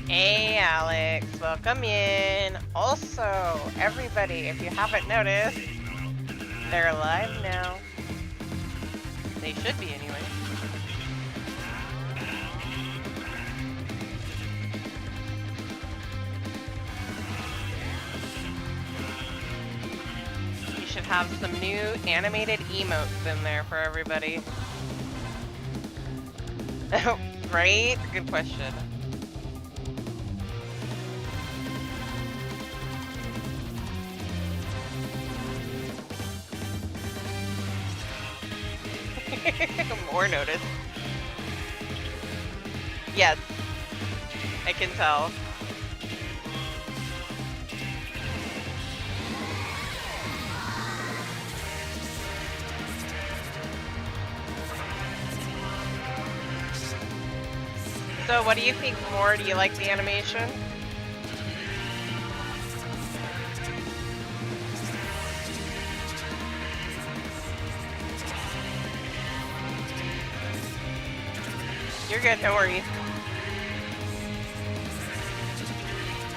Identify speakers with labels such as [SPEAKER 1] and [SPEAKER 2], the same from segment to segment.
[SPEAKER 1] Hey Alex, welcome in. Also, everybody, if you haven't noticed, they're live now. They should be anyway. You should have some new animated emotes in there for everybody. Right? Good question. More notice. Yes, I can tell. So what do you think more? Do you like the animation? You're good, don't worry.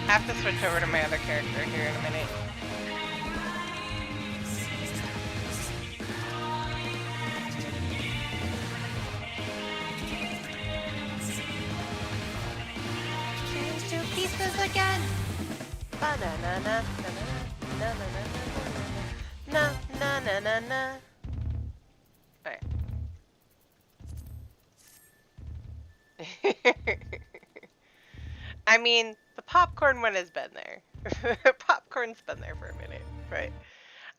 [SPEAKER 1] I have to switch over to my other character here in a minute. Change to pieces again. Na na na na na na na na na na. Alright. I mean, the popcorn one has been there. Popcorn's been there for a minute, right?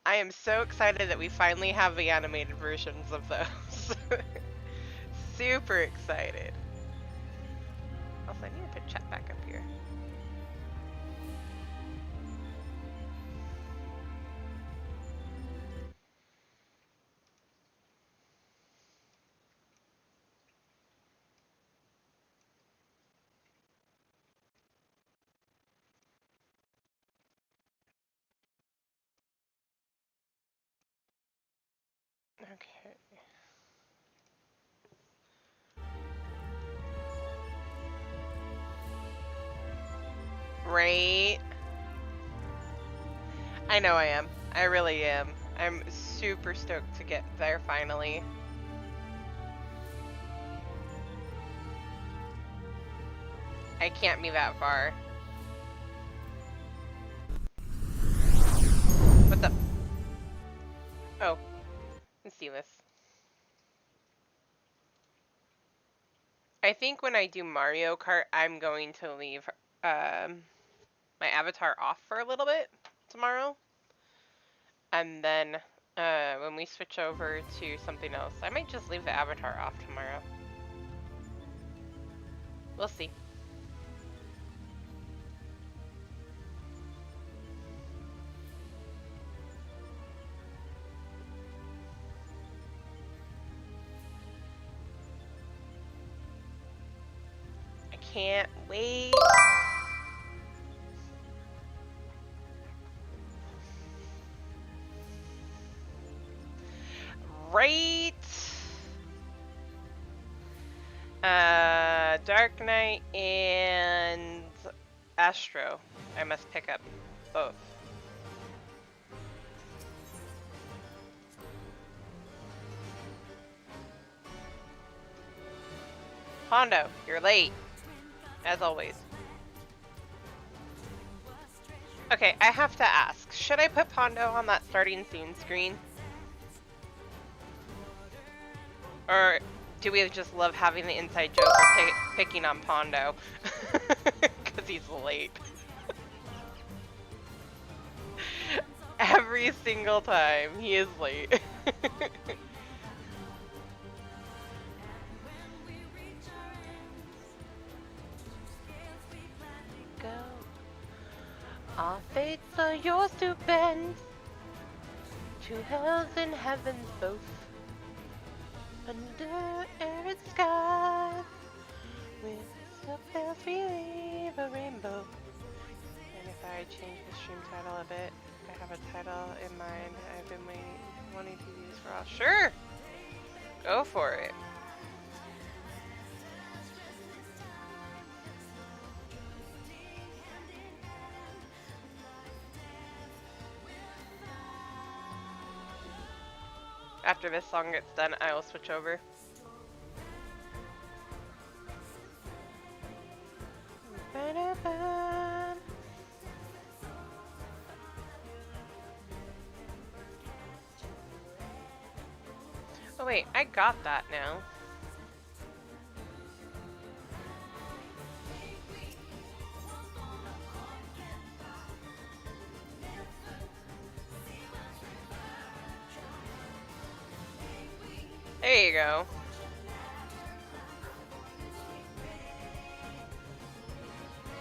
[SPEAKER 1] I am so excited that we finally have the animated versions of those. Super excited. Also, I need to put chat back up here. Okay. Right? I know I am. I really am. I'm super stoked to get there finally. I can't be that far. What's up? Oh, let's see this. I think when I do Mario Kart, I'm going to leave my avatar off for a little bit tomorrow. And then when we switch over to something else, I might just leave the avatar off tomorrow. We'll see. I can't wait. Right. Dark Knight and Astro. I must pick up both. Hondo, you're late. As always. Okay, I have to ask. Should I put Pondo on that starting scene screen? Or do we just love having the inside joke of picking on Pondo? Because he's late. Every single time, he is late. Go. Our fates are yours to bend. To hells and heavens both. Under air and skies. With the we leave a rainbow. And if I change the stream title a bit, I have a title in mind I've been wanting to use for all. Sure! Go for it. After this song gets done, I will switch over. Oh wait, I got that now. There you go.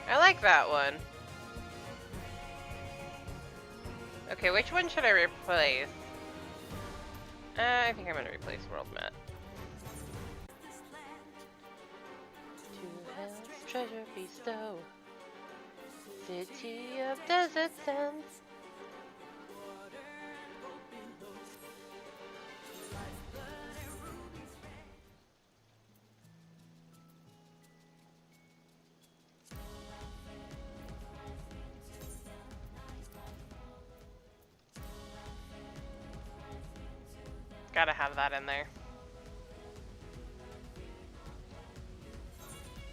[SPEAKER 1] I like that one. Okay, which one should I replace? I think I'm gonna replace World Map. To hell's treasure bestow, city of desert sands. Gotta have that in there.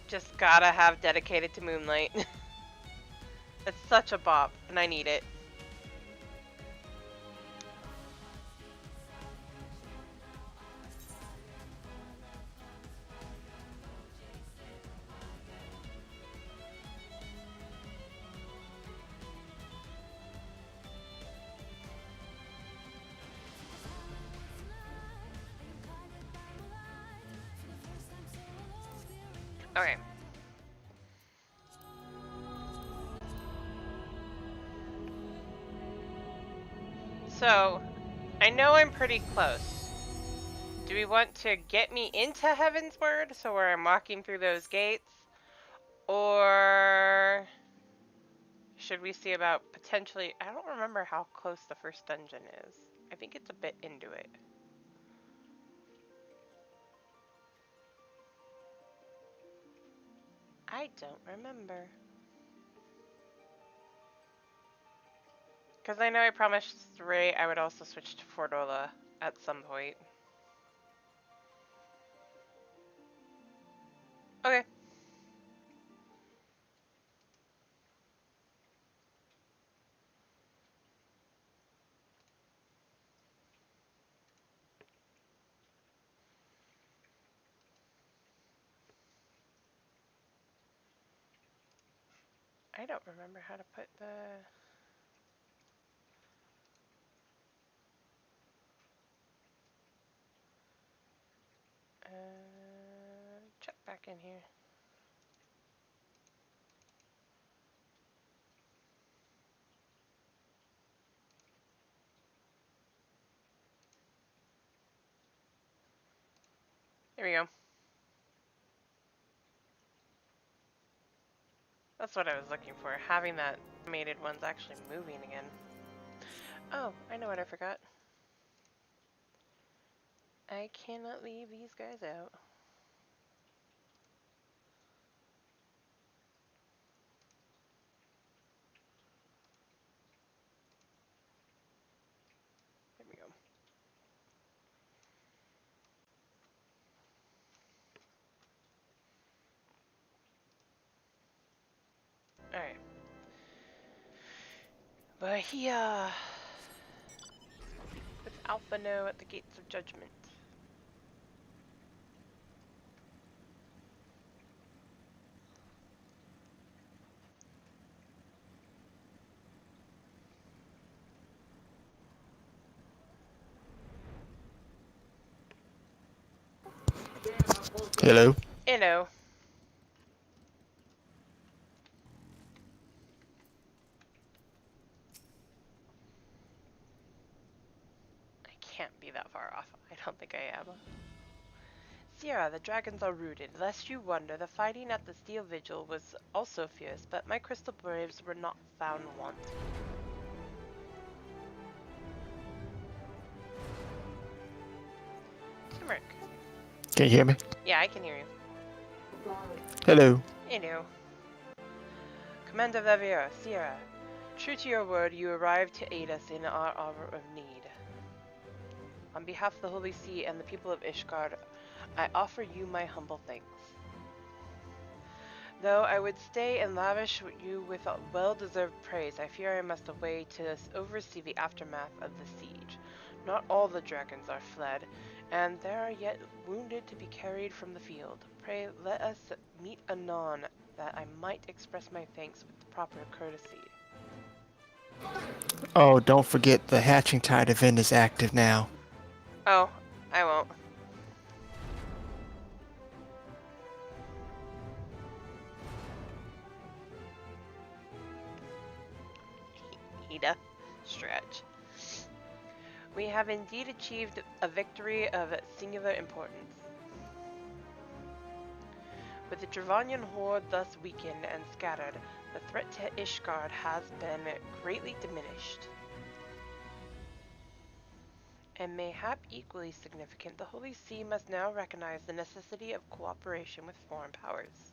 [SPEAKER 1] Just gotta have dedicated to Moonlight. It's such a bop, and I need it. Okay. So, I know I'm pretty close. Do we want to get me into Heavensward, so where I'm walking through those gates? Or should we see about potentially... I don't remember how close the first dungeon is. I think it's a bit into it. I don't remember. Because I know I promised Ray I would also switch to Fordola at some point. Okay. I don't remember how to put the... check back in here. There we go. That's what I was looking for. Having that animated one's actually moving again. Oh, I know what I forgot. I cannot leave these guys out. There we go. Alright. Bahia! With Alphano at the gates of judgment.
[SPEAKER 2] Hello.
[SPEAKER 1] You know, I can't be that far off. I don't think I am. Sierra, the dragons are rooted. Lest you wonder, the fighting at the Steel Vigil was also fierce, but my crystal braves were not found wanting. Turmeric.
[SPEAKER 2] Can you hear me?
[SPEAKER 1] Yeah, I can hear you.
[SPEAKER 2] Hello.
[SPEAKER 1] You know. Commander Levier, Sierra. True to your word, you arrived to aid us in our hour of need. On behalf of the Holy See and the people of Ishgard, I offer you my humble thanks. Though I would stay and lavish you with well-deserved praise, I fear I must away to oversee the aftermath of the siege. Not all the dragons are fled, and there are yet wounded to be carried from the field. Pray let us meet anon, that I might express my thanks with the proper courtesy.
[SPEAKER 2] Oh, don't forget the hatching tide event is active now.
[SPEAKER 1] Oh, I won't. Ida. Stretch. We have indeed achieved a victory of singular importance. With the Dravanian horde thus weakened and scattered, the threat to Ishgard has been greatly diminished. And mayhap equally significant, the Holy See must now recognize the necessity of cooperation with foreign powers.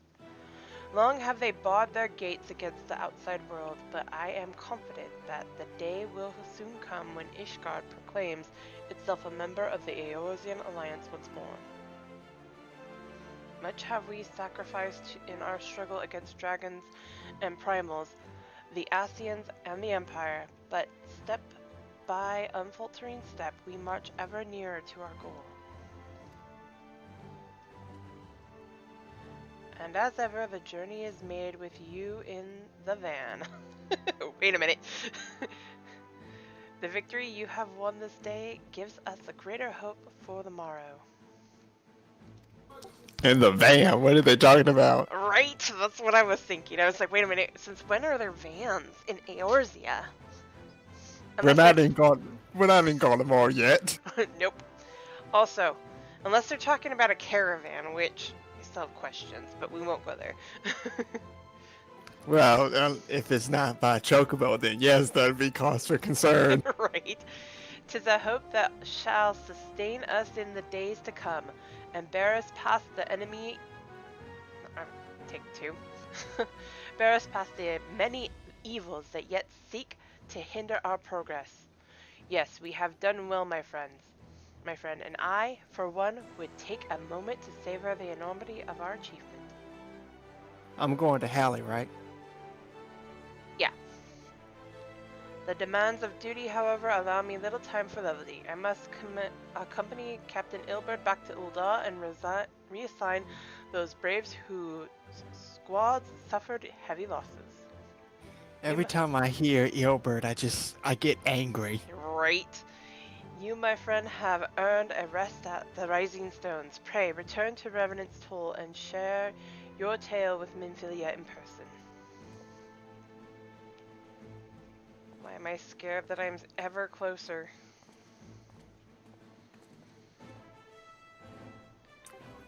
[SPEAKER 1] Long have they barred their gates against the outside world, but I am confident that the day will soon come when Ishgard proclaims itself a member of the Eorzean Alliance once more. Much have we sacrificed in our struggle against dragons and primals, the Ascians and the Empire, but step by unfaltering step we march ever nearer to our goal. And as ever, the journey is made with you in the van. Wait a minute. The victory you have won this day gives us a greater hope for the morrow.
[SPEAKER 2] In the van? What are they talking about?
[SPEAKER 1] Right? That's what I was thinking. I was like, wait a minute. Since when are there vans in Eorzea?
[SPEAKER 2] We're
[SPEAKER 1] Unless they're...
[SPEAKER 2] not in God. We're not in Garlemald yet.
[SPEAKER 1] Nope. Also, unless they're talking about a caravan, which I still have questions, but we won't go there.
[SPEAKER 2] Well, if it's not by Chocobo, then yes, that'd be cause for concern.
[SPEAKER 1] Right. 'Tis a hope that shall sustain us in the days to come, and bear us past the enemy. Take two. Bear us past the many evils that yet seek to hinder our progress. Yes, we have done well, my friend, and I, for one, would take a moment to savor the enormity of our achievement.
[SPEAKER 2] I'm going to Hallie, right?
[SPEAKER 1] Yeah. The demands of duty, however, allow me little time for levity. I must accompany Captain Ilbert back to Ul'dah and reassign those braves whose squads suffered heavy losses.
[SPEAKER 2] Every time I hear Ilbert, I get angry.
[SPEAKER 1] Right. You, my friend, have earned a rest at the Rising Stones. Pray, return to Revenant's Toll and share your tale with Minfilia in person. Why am I scared that I'm ever closer?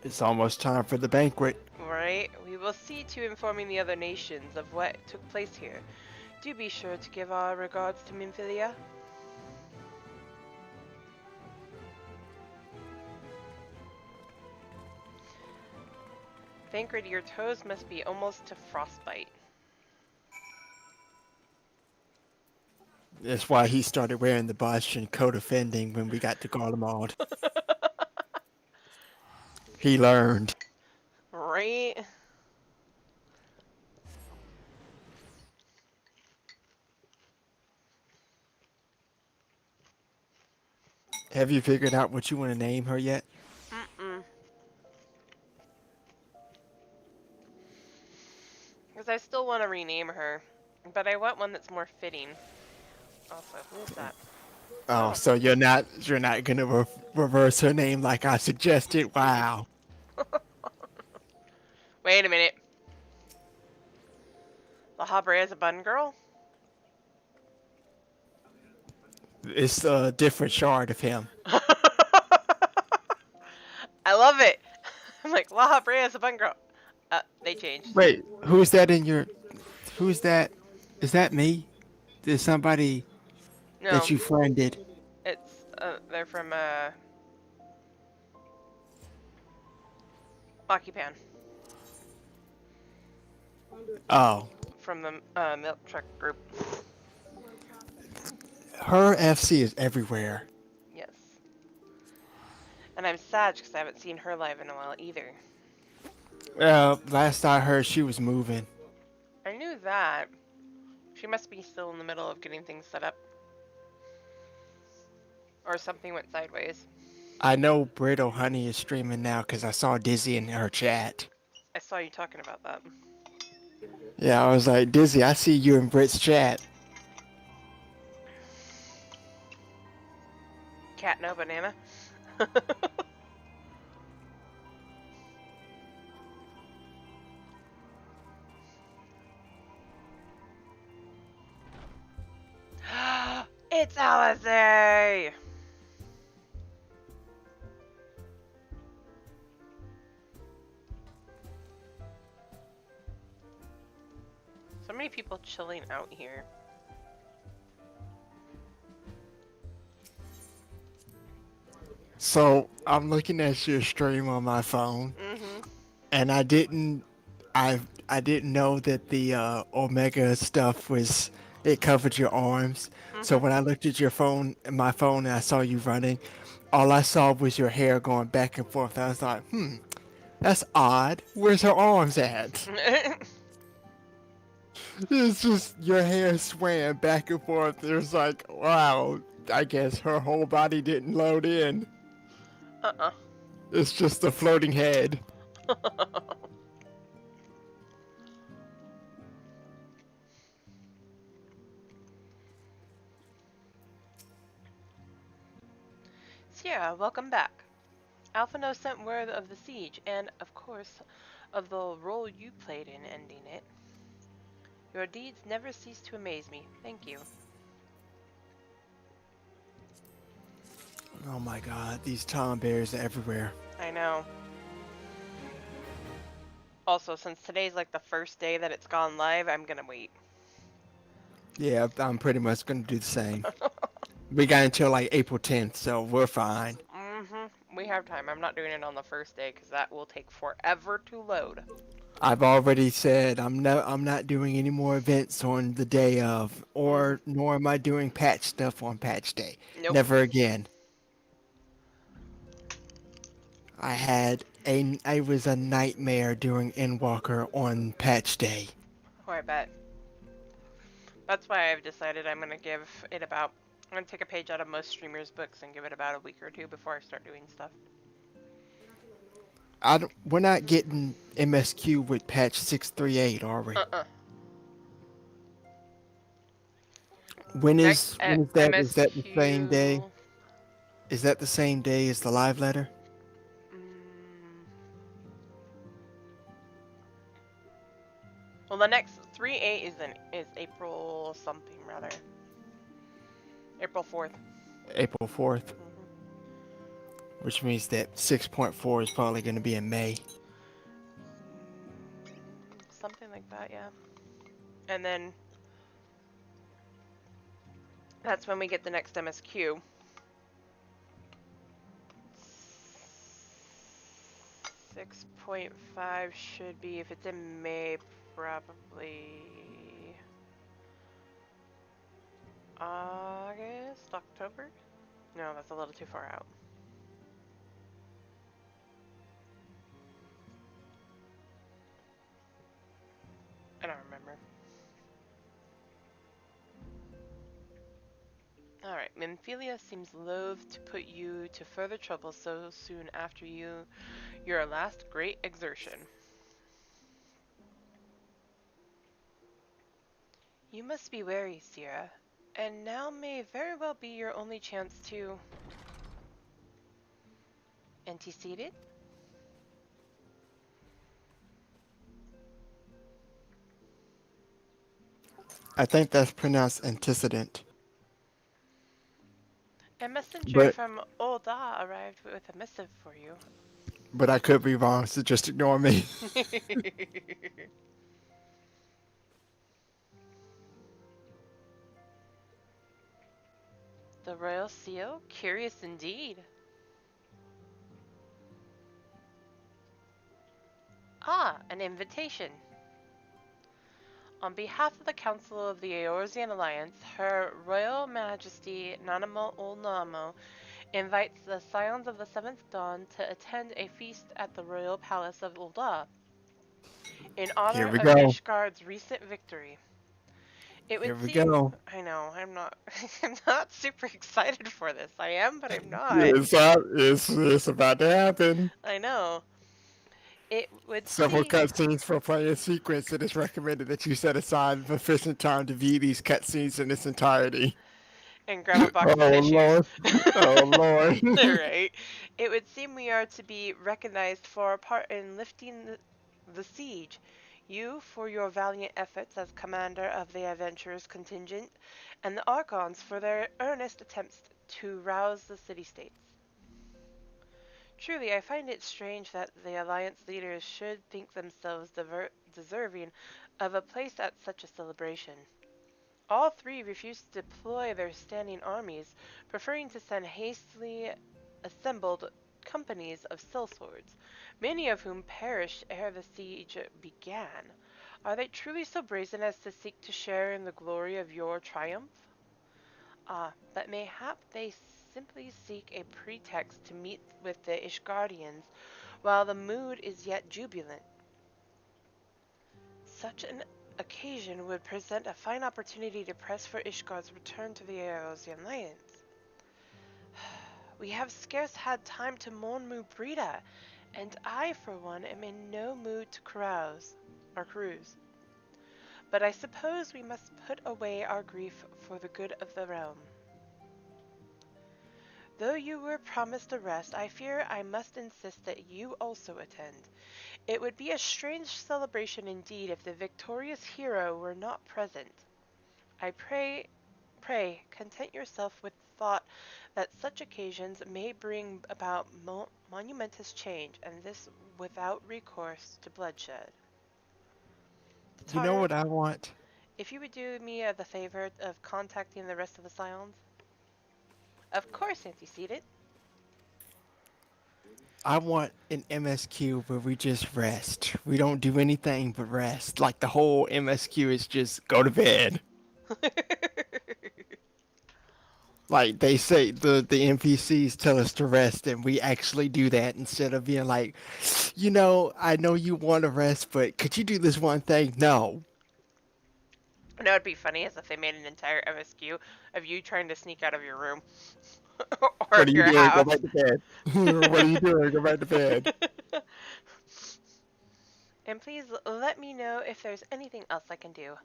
[SPEAKER 2] It's almost time for the banquet.
[SPEAKER 1] Right? We will see to informing the other nations of what took place here. Do be sure to give our regards to Minfilia. Thancred, your toes must be almost to frostbite.
[SPEAKER 2] That's why he started wearing the Boston coat of fending when we got to Garlemald. He learned.
[SPEAKER 1] Right?
[SPEAKER 2] Have you figured out what you want to name her yet?
[SPEAKER 1] Mm-mm. Because I still want to rename her. But I want one that's more fitting. Also, who is that?
[SPEAKER 2] Oh,
[SPEAKER 1] Oh.
[SPEAKER 2] so you're not gonna reverse her name like I suggested? Wow.
[SPEAKER 1] Wait a minute. La Habrea is a bun girl?
[SPEAKER 2] It's a different shard of him.
[SPEAKER 1] I love it. I'm like, La Habrea is a bun girl. They changed.
[SPEAKER 2] Wait, who's that in your? Who's that? Is that me? There's somebody that
[SPEAKER 1] No,
[SPEAKER 2] you friended.
[SPEAKER 1] it's, they're from, Akipan.
[SPEAKER 2] Oh,
[SPEAKER 1] From the, Milk Truck group.
[SPEAKER 2] her FC is everywhere.
[SPEAKER 1] Yes. And I'm sad because I haven't seen her live in a while either.
[SPEAKER 2] Last I heard, she was moving.
[SPEAKER 1] I knew that. She must be still in the middle of getting things set up. Or something went sideways.
[SPEAKER 2] I know Brittle Honey is streaming now because I saw Dizzy in her chat.
[SPEAKER 1] I saw you talking about that.
[SPEAKER 2] Yeah, I was like, Dizzy, I see you in Brit's chat.
[SPEAKER 1] Cat no banana. It's Alizé! So many people chilling out here.
[SPEAKER 2] So I'm looking at your stream on my phone,
[SPEAKER 1] Mm-hmm.
[SPEAKER 2] and I didn't know that the Omega stuff was it covered your arms. So
[SPEAKER 1] Mm-hmm.
[SPEAKER 2] when I looked at your phone, my phone, and I saw you running, all I saw was your hair going back and forth. I was like, that's odd. Where's her arms at? It's just your hair swaying back and forth. It was like, wow, I guess her whole body didn't load in.
[SPEAKER 1] Uh-uh.
[SPEAKER 2] It's just a floating head.
[SPEAKER 1] Sierra, welcome back. Alphino sent word of the siege and, of course, of the role you played in ending it. Your deeds never cease to amaze me. Thank you.
[SPEAKER 2] Oh my god, these tom bears are everywhere.
[SPEAKER 1] I know. Also, since today's like the first day that it's gone live, I'm gonna wait.
[SPEAKER 2] Yeah, I'm pretty much gonna do the same. We got until like April 10th, so we're fine.
[SPEAKER 1] Mm-hmm. We have time. I'm not doing it on the first day because that will take forever to load.
[SPEAKER 2] I've already said I'm not doing any more events on the day of,
[SPEAKER 1] Mm-hmm.
[SPEAKER 2] or nor am I doing patch stuff on patch day.
[SPEAKER 1] Nope.
[SPEAKER 2] Never again. I was a nightmare doing Endwalker on patch day.
[SPEAKER 1] Oh, I bet. That's why I've decided I'm gonna give it about. I'm gonna take a page out of most streamers' books and give it about a week or two before I start doing stuff.
[SPEAKER 2] We're not getting MSQ with patch 638, are we?
[SPEAKER 1] Uh-uh.
[SPEAKER 2] When
[SPEAKER 1] Next
[SPEAKER 2] is when is that? Is that the same day?
[SPEAKER 1] MSQ.
[SPEAKER 2] Is that the same day as the live letter?
[SPEAKER 1] Mm, well, the next 3-8 is April something rather. April 4th.
[SPEAKER 2] April 4th, which means that 6.4 is probably going to be in May.
[SPEAKER 1] Something like that, yeah. And then that's when we get the next MSQ. 6.5 should be, if it's in May, probably August, October? No, that's a little too far out. I don't remember. Alright, Memphilia seems loath to put you to further trouble so soon after your last great exertion. You must be wary, Sierra, and now may very well be your only chance to antecede it.
[SPEAKER 2] I think that's pronounced antecedent,
[SPEAKER 1] A messenger
[SPEAKER 2] but
[SPEAKER 1] from Olda arrived with a missive for you.
[SPEAKER 2] I could be wrong, so just ignore me.
[SPEAKER 1] The royal seal? Curious indeed. Ah, an invitation. On behalf of the Council of the Eorzean Alliance, Her Royal Majesty Nanamo Ulnamo invites the Scions of the Seventh Dawn to attend a feast at the Royal Palace of Ul'dah in
[SPEAKER 2] Here
[SPEAKER 1] honor
[SPEAKER 2] we
[SPEAKER 1] of
[SPEAKER 2] go.
[SPEAKER 1] Ishgard's recent victory. It
[SPEAKER 2] Here
[SPEAKER 1] would
[SPEAKER 2] we
[SPEAKER 1] seem,
[SPEAKER 2] go.
[SPEAKER 1] I know, I'm not, I'm not super excited for this. I am, but I'm not.
[SPEAKER 2] It's about to happen.
[SPEAKER 1] I know. It would
[SPEAKER 2] Several
[SPEAKER 1] seem,
[SPEAKER 2] cutscenes for playing sequence. It is recommended that you set aside sufficient time to view these cutscenes in its entirety.
[SPEAKER 1] and grab a box of
[SPEAKER 2] Oh
[SPEAKER 1] tissues.
[SPEAKER 2] lord. Oh lord.
[SPEAKER 1] Right. It would seem we are to be recognized for our part in lifting the siege. You for your valiant efforts as commander of the adventurers contingent, and the Archons for their earnest attempts to rouse the city-states. Truly, I find it strange that the Alliance leaders should think themselves deserving of a place at such a celebration. All three refused to deploy their standing armies, preferring to send hastily assembled companies of sellswords, many of whom perished ere the siege began. Are they truly so brazen as to seek to share in the glory of your triumph? Ah, but mayhap they simply seek a pretext to meet with the Ishgardians while the mood is yet jubilant. Such an occasion would present a fine opportunity to press for Ishgard's return to the Eorzean Alliance. We have scarce had time to mourn Mubrida, and I, for one, am in no mood to cruise. But I suppose we must put away our grief for the good of the realm. Though you were promised a rest, I fear I must insist that you also attend. It would be a strange celebration indeed if the victorious hero were not present. I pray, content yourself with the thought that such occasions may bring about monumentous change, and this without recourse to bloodshed.
[SPEAKER 2] You know
[SPEAKER 1] Tataru,
[SPEAKER 2] what I want?
[SPEAKER 1] if you would do me the favor of contacting the rest of the Scions? Of course, antecedent.
[SPEAKER 2] I want an MSQ where we just rest. We don't do anything but rest. Like the whole MSQ is just go to bed. Like they say, the NPCs tell us to rest, and we actually do that instead of being like, I know you want to rest, but could you do this one thing? No.
[SPEAKER 1] No, it'd be funny as if they made an entire MSQ of you trying to sneak out of your room or
[SPEAKER 2] What are you
[SPEAKER 1] your
[SPEAKER 2] doing? Go
[SPEAKER 1] house.
[SPEAKER 2] back to bed. What are you doing? Go back to bed.
[SPEAKER 1] And please let me know if there's anything else I can do.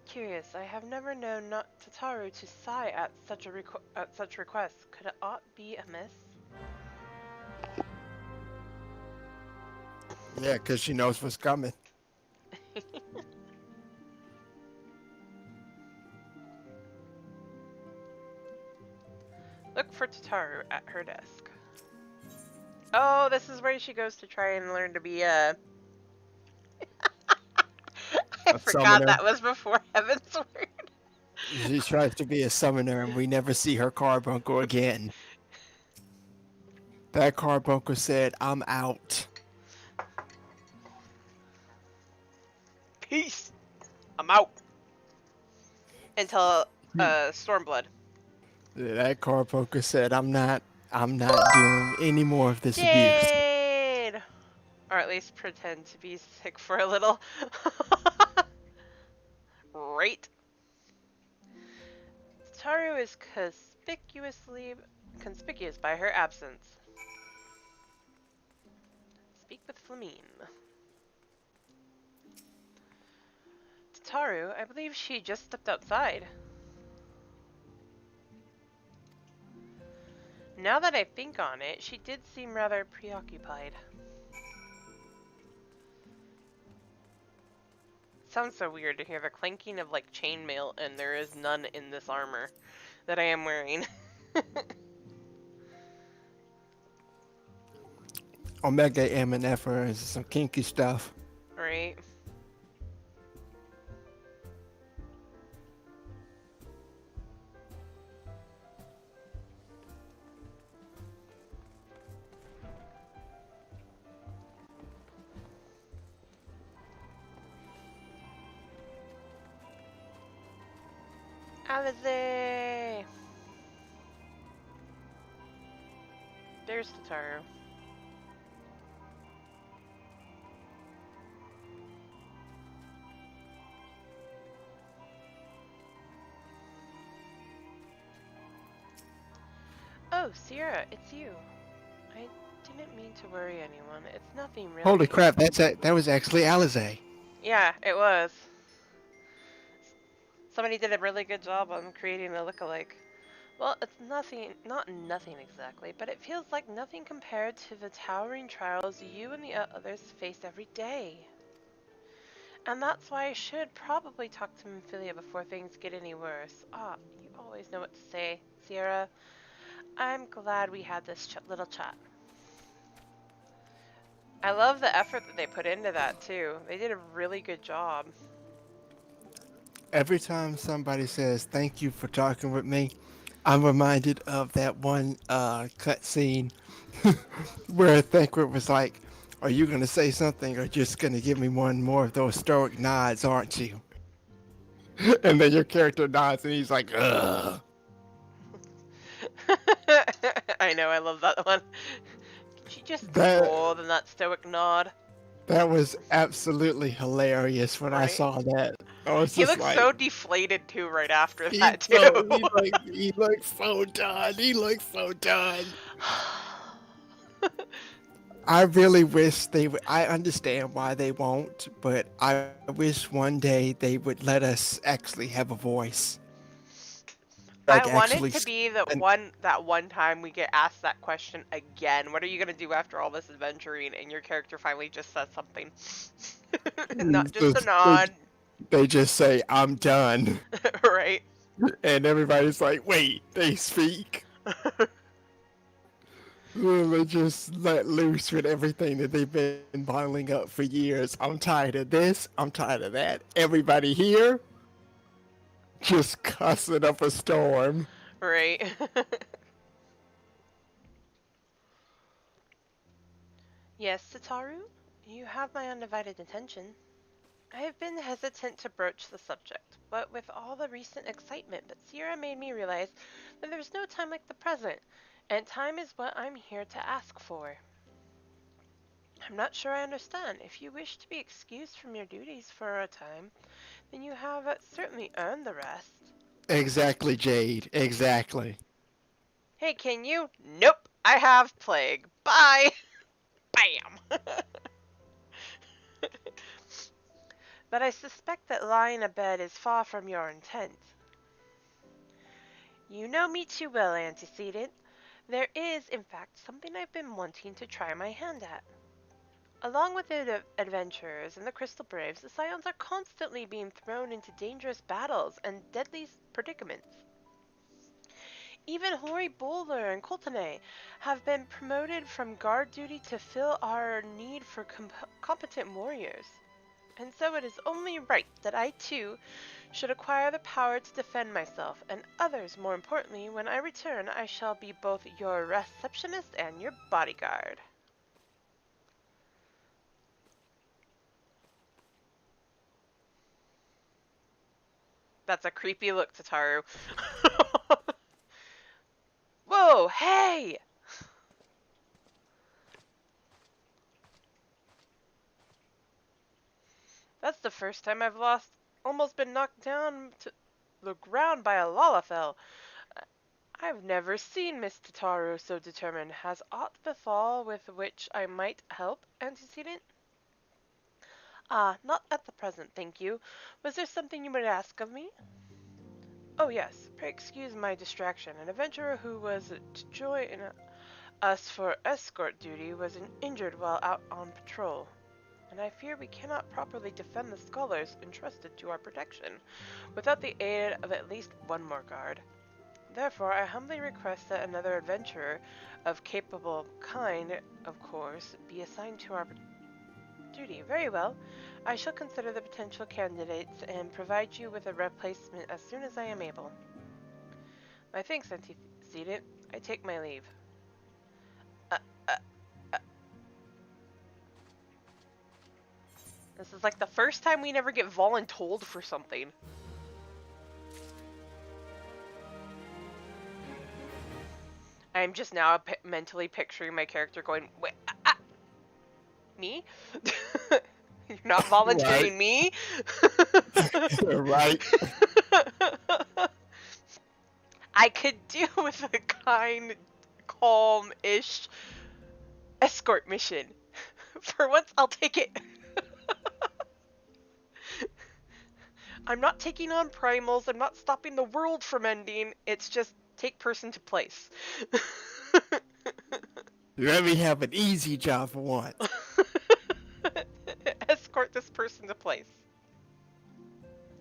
[SPEAKER 1] Curious, I have never known not Tataru to sigh at such requests. Could it aught be amiss?
[SPEAKER 2] Yeah, because she knows what's coming.
[SPEAKER 1] Look for Tataru at her desk. Oh, this is where she goes to try and learn to be a. I
[SPEAKER 2] A
[SPEAKER 1] forgot
[SPEAKER 2] summoner.
[SPEAKER 1] that was before Heavensward.
[SPEAKER 2] She tries to be a summoner, and we never see her carbuncle again. That carbuncle said, I'm out.
[SPEAKER 1] Peace. I'm out until Stormblood.
[SPEAKER 2] That carbuncle said, I'm not doing any more of this abuse.
[SPEAKER 1] Jade, or at least pretend to be sick for a little. Right. Taru is conspicuous by her absence. Speak with Flamine. Taru, I believe she just stepped outside. Now that I think on it, she did seem rather preoccupied. Sounds so weird to hear the clanking of like chainmail, and there is none in this armor that I am wearing.
[SPEAKER 2] Omega MNF is some kinky stuff.
[SPEAKER 1] Right? Alize! There's Tataru. Oh, Sierra, it's you. I didn't mean to worry anyone. It's nothing
[SPEAKER 2] Holy
[SPEAKER 1] really.
[SPEAKER 2] crap, that was actually Alize.
[SPEAKER 1] Yeah, it was. Somebody did a really good job on creating a look-alike. Well, it's nothing, not nothing exactly, but it feels like nothing compared to the towering trials you and the others face every day. And that's why I should probably talk to Amphilia before things get any worse. Ah, you always know what to say, Sierra. I'm glad we had this little chat. I love the effort that they put into that, too. They did a really good job.
[SPEAKER 2] Every time somebody says thank you for talking with me, I'm reminded of that one cutscene where Thankward was like, "Are you gonna say something, or just gonna give me one more of those stoic nods, aren't you?" And then your character nods, and he's like, "Ugh."
[SPEAKER 1] I know, I love that one. She just
[SPEAKER 2] That
[SPEAKER 1] more than that stoic nod,
[SPEAKER 2] that was absolutely hilarious when I
[SPEAKER 1] right?
[SPEAKER 2] saw that. I was
[SPEAKER 1] He
[SPEAKER 2] just
[SPEAKER 1] looks
[SPEAKER 2] like,
[SPEAKER 1] so deflated too right after
[SPEAKER 2] he's
[SPEAKER 1] that
[SPEAKER 2] so
[SPEAKER 1] too.
[SPEAKER 2] he looks so done. He looks so done. I really wish they would. I understand why they won't, but I wish one day they would let us actually have a voice. Like
[SPEAKER 1] I want
[SPEAKER 2] actually,
[SPEAKER 1] it to be that
[SPEAKER 2] and
[SPEAKER 1] one time we get asked that question again. What are you gonna do after all this adventuring? And your character finally just says something, not just a
[SPEAKER 2] they
[SPEAKER 1] nod,
[SPEAKER 2] they just say I'm done,
[SPEAKER 1] right?
[SPEAKER 2] and everybody's like, wait, they speak. They just let loose with everything that they've been bottling up for years. I'm tired of this. I'm tired of that. Everybody here just cussing up a storm.
[SPEAKER 1] Right. Yes, Sataru, you have my undivided attention. I have been hesitant to broach the subject, but with all the recent excitement, but Sierra made me realize that there's no time like the present, and time is what I'm here to ask for. I'm not sure I understand. If you wish to be excused from your duties for a time, then you have certainly earned the rest.
[SPEAKER 2] Exactly, Jade. Exactly.
[SPEAKER 1] Hey, can you? Nope, I have plague. Bye! Bam! But I suspect that lying abed is far from your intent. You know me too well, Antecedent. There is, in fact, something I've been wanting to try my hand at. Along with the adventurers and the Crystal Braves, the Scions are constantly being thrown into dangerous battles and deadly predicaments. Even Hori Bowler and Coltane have been promoted from guard duty to fill our need for competent warriors. And so it is only right that I too should acquire the power to defend myself and others. More importantly, when I return, I shall be both your receptionist and your bodyguard. That's a creepy look, Tataru. Whoa, hey! That's the first time I've almost been knocked down to the ground by a Lalafell. I've never seen Miss Tataru so determined. Has aught befall with which I might help, Antecedent? Ah, not at the present, thank you. Was there something you would ask of me? Oh, yes. Pray excuse my distraction. An adventurer who was to join us for escort duty was injured while out on patrol, and I fear we cannot properly defend the scholars entrusted to our protection without the aid of at least one more guard. Therefore, I humbly request that another adventurer of capable kind, of course, be assigned to our duty. Very well. I shall consider the potential candidates and provide you with a replacement as soon as I am able. My thanks, antecedent. I take my leave. Uh, uh, uh. This is like the first time we never get voluntold for something. I'm just now mentally picturing my character going, wait, me? You're not volunteering me?
[SPEAKER 2] Right.
[SPEAKER 1] I could do with a kind, calm-ish escort mission. For once, I'll take it. I'm not taking on primals. I'm not stopping the world from ending. It's just take person to place.
[SPEAKER 2] Let me have an easy job for once.
[SPEAKER 1] Escort this person to place.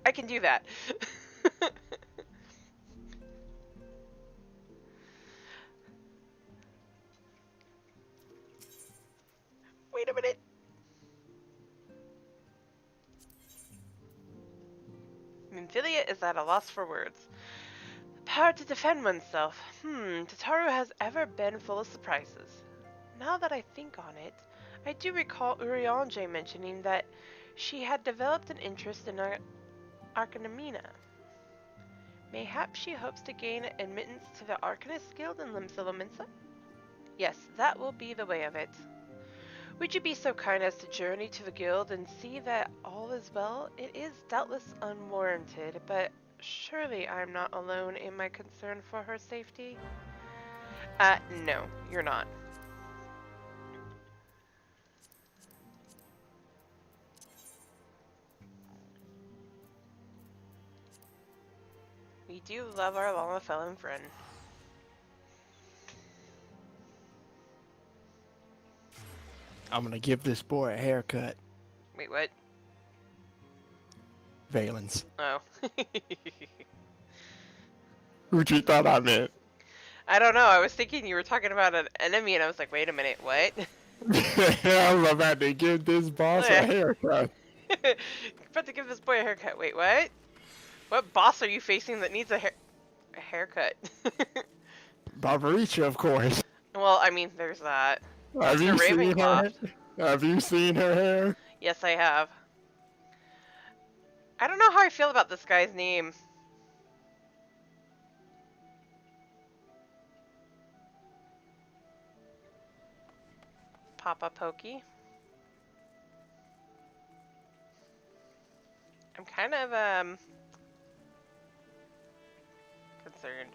[SPEAKER 1] I can do that. Wait a minute. Minfilia is at a loss for words. The power to defend oneself. Tataru has ever been full of surprises. Now that I think on it, I do recall Urianger mentioning that she had developed an interest in Arcanamina. Mayhaps she hopes to gain admittance to the Arcanist Guild in Limsa? Yes, that will be the way of it. Would you be so kind as to journey to the guild and see that all is well? It is doubtless unwarranted, but surely I am not alone in my concern for her safety? No, you're not. We do love our Lalafellan friend.
[SPEAKER 2] I'm gonna give this boy a haircut.
[SPEAKER 1] Wait, what?
[SPEAKER 2] Valence.
[SPEAKER 1] Oh.
[SPEAKER 2] What you thought I meant?
[SPEAKER 1] I don't know. I was thinking you were talking about an enemy, and I was like, wait a minute, what?
[SPEAKER 2] I'm about to give this boss a haircut.
[SPEAKER 1] About to give this boy a haircut. Wait, what? What boss are you facing that needs a haircut?
[SPEAKER 2] Barbaricha, of course.
[SPEAKER 1] Well, I mean, there's that.
[SPEAKER 2] Have you seen her?
[SPEAKER 1] Ravenclaw.
[SPEAKER 2] Have you seen her hair?
[SPEAKER 1] Yes, I have. I don't know how I feel about this guy's name. Papa Pokey. I'm kind of, concerned.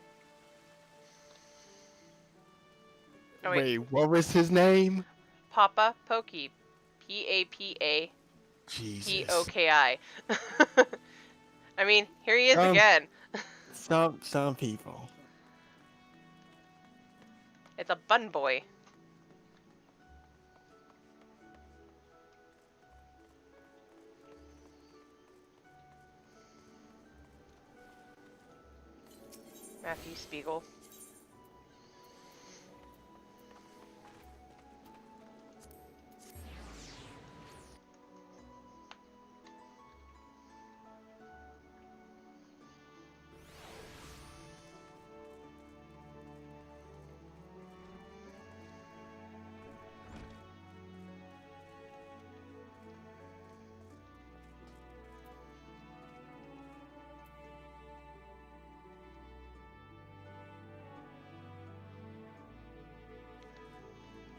[SPEAKER 1] Oh,
[SPEAKER 2] wait, what was his name?
[SPEAKER 1] Papa Pokey. P-A-P-A.
[SPEAKER 2] Jesus.
[SPEAKER 1] P-O-K-I. I mean, here he is again.
[SPEAKER 2] Some people.
[SPEAKER 1] It's a bun boy. Matthew Spiegel.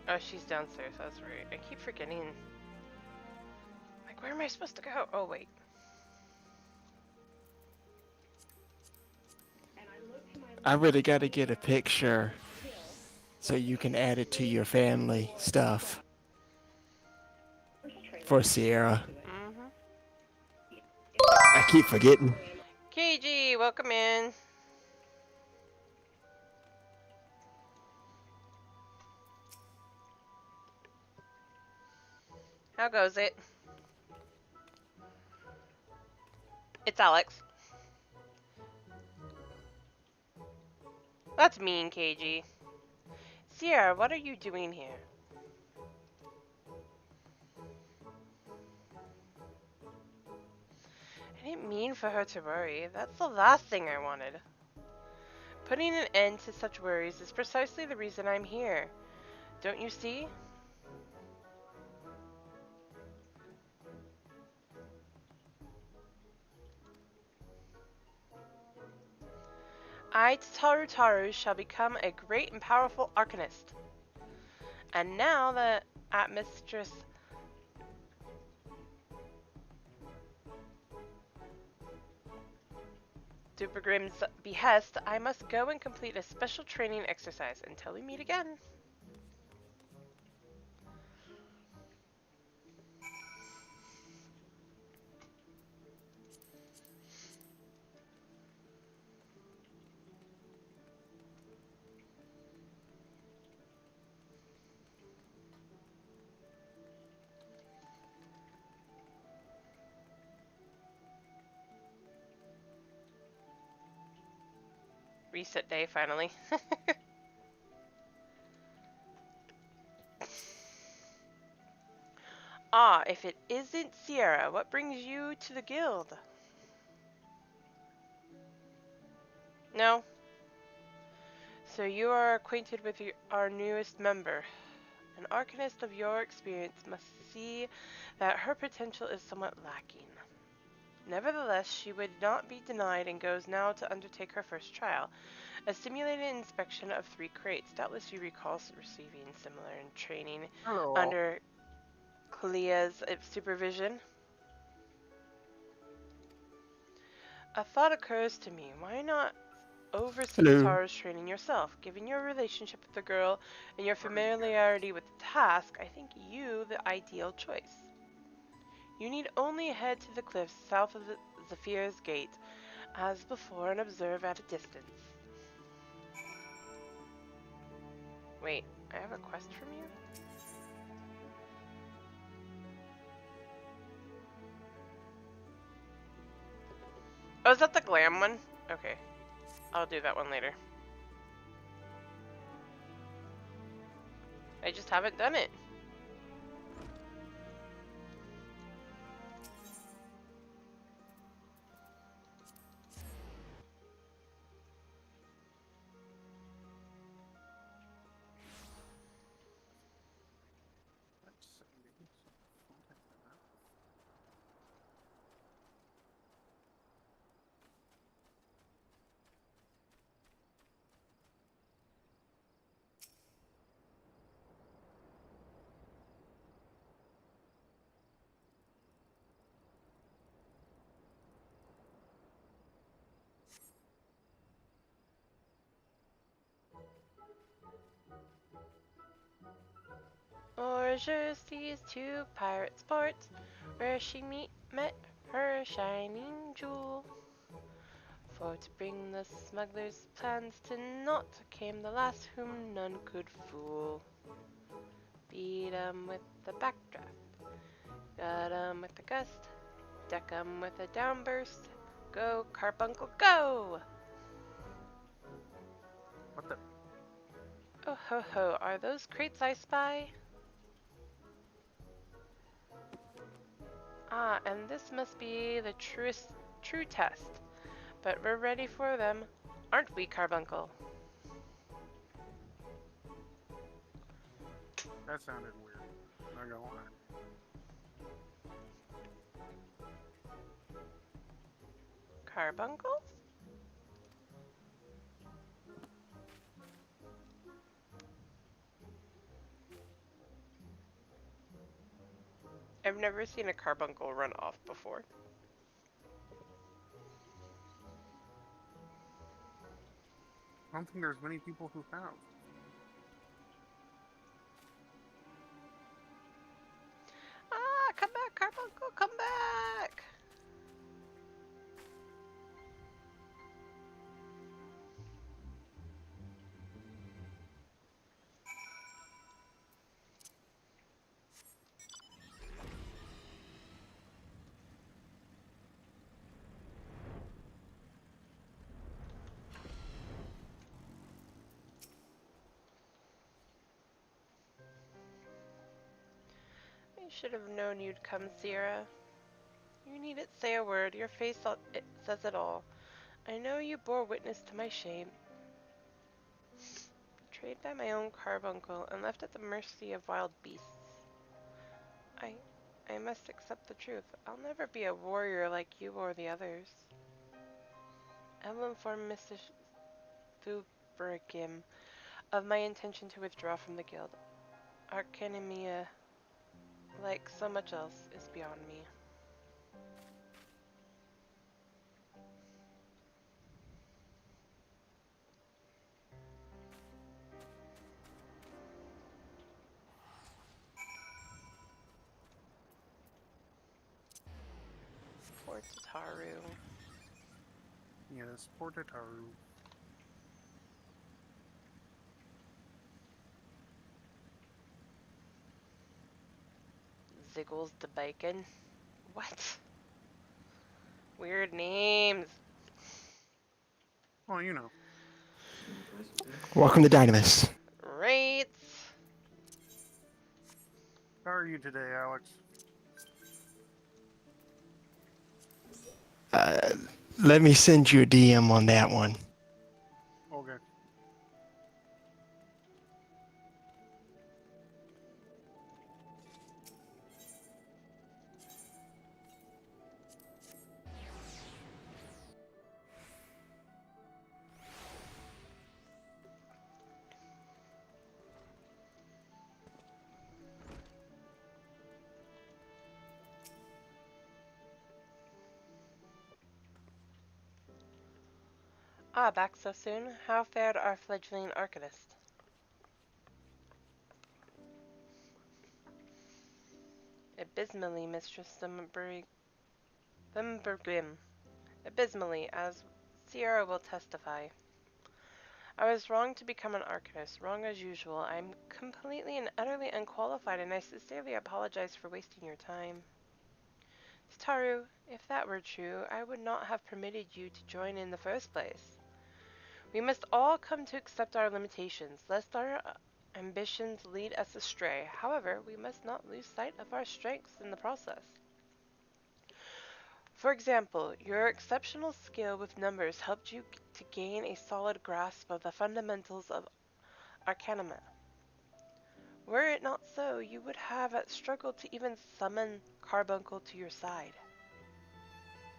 [SPEAKER 1] Oh, she's downstairs, that's right. I keep forgetting. Like, where am I supposed to go? Oh, wait.
[SPEAKER 2] I really gotta get a picture so you can add it to your family stuff. For Sierra. I keep forgetting.
[SPEAKER 1] KG, welcome in. How goes it? It's Alex. That's mean, KG. Sierra, what are you doing here? I didn't mean for her to worry. That's the last thing I wanted. Putting an end to such worries is precisely the reason I'm here. Don't you see? I, Taru Taru, shall become a great and powerful arcanist. And now that at Mistress Supergrim's behest, I must go and complete a special training exercise until we meet again. Reset day, finally. Ah, if it isn't Sierra, what brings you to the guild? No? So you are acquainted with our newest member. An arcanist of your experience must see that her potential is somewhat lacking. Nevertheless, she would not be denied and goes now to undertake her first trial. A simulated inspection of 3 crates. Doubtless you recall receiving similar in training
[SPEAKER 3] Hello.
[SPEAKER 1] under Clea's supervision. A thought occurs to me. Why not oversee
[SPEAKER 2] Hello.
[SPEAKER 1] Taro's training yourself? Given your relationship with the girl and your familiarity with the task, I think you the ideal choice. You need only head to the cliffs south of the Zephyr's Gate, as before, and observe at a distance. Wait, I have a quest from you? Oh, is that the glam one? Okay, I'll do that one later. I just haven't done it. Orgers sees 2 pirate sports, where she met her shining jewel. For to bring the smuggler's plans to naught came the last whom none could fool. Beat 'em with the backdraft, got 'em with the gust, deck 'em with a downburst. Go, Carbuncle, go!
[SPEAKER 3] What the?
[SPEAKER 1] Oh ho ho, are those crates I spy? Ah, and this must be the true test. But we're ready for them, aren't we, Carbuncle?
[SPEAKER 3] That sounded weird. Not gonna lie.
[SPEAKER 1] Carbuncle? I've never seen a carbuncle run off before.
[SPEAKER 3] I don't think there's many people who have.
[SPEAKER 1] Ah, come back, carbuncle, come back! I should have known you'd come, Sierra. You needn't say a word. Your face it says it all. I know you bore witness to my shame. Betrayed by my own carbuncle and left at the mercy of wild beasts. I I must accept the truth. I'll never be a warrior like you or the others. I will inform Mr. Thubergim of my intention to withdraw from the guild. Arcanimia, like so much else, is beyond me. Poor Tataru.
[SPEAKER 3] Yes, poor Tataru.
[SPEAKER 1] Ziggles the Bacon. What? Weird names.
[SPEAKER 3] Well, you know.
[SPEAKER 2] Welcome to Dynamis.
[SPEAKER 1] Right.
[SPEAKER 3] How are you today, Alex?
[SPEAKER 2] Let me send you a DM on that one.
[SPEAKER 3] Okay.
[SPEAKER 1] Ah, back so soon? How fared our fledgling arcanist? Abysmally, Mistress Thimbergrim. Abysmally, as Sierra will testify. I was wrong to become an arcanist, wrong as usual. I'm completely and utterly unqualified, and I sincerely apologize for wasting your time. Tataru, if that were true, I would not have permitted you to join in the first place. We must all come to accept our limitations, lest our ambitions lead us astray. However, we must not lose sight of our strengths in the process. For example, your exceptional skill with numbers helped you to gain a solid grasp of the fundamentals of Arcanima. Were it not so, you would have struggled to even summon Carbuncle to your side.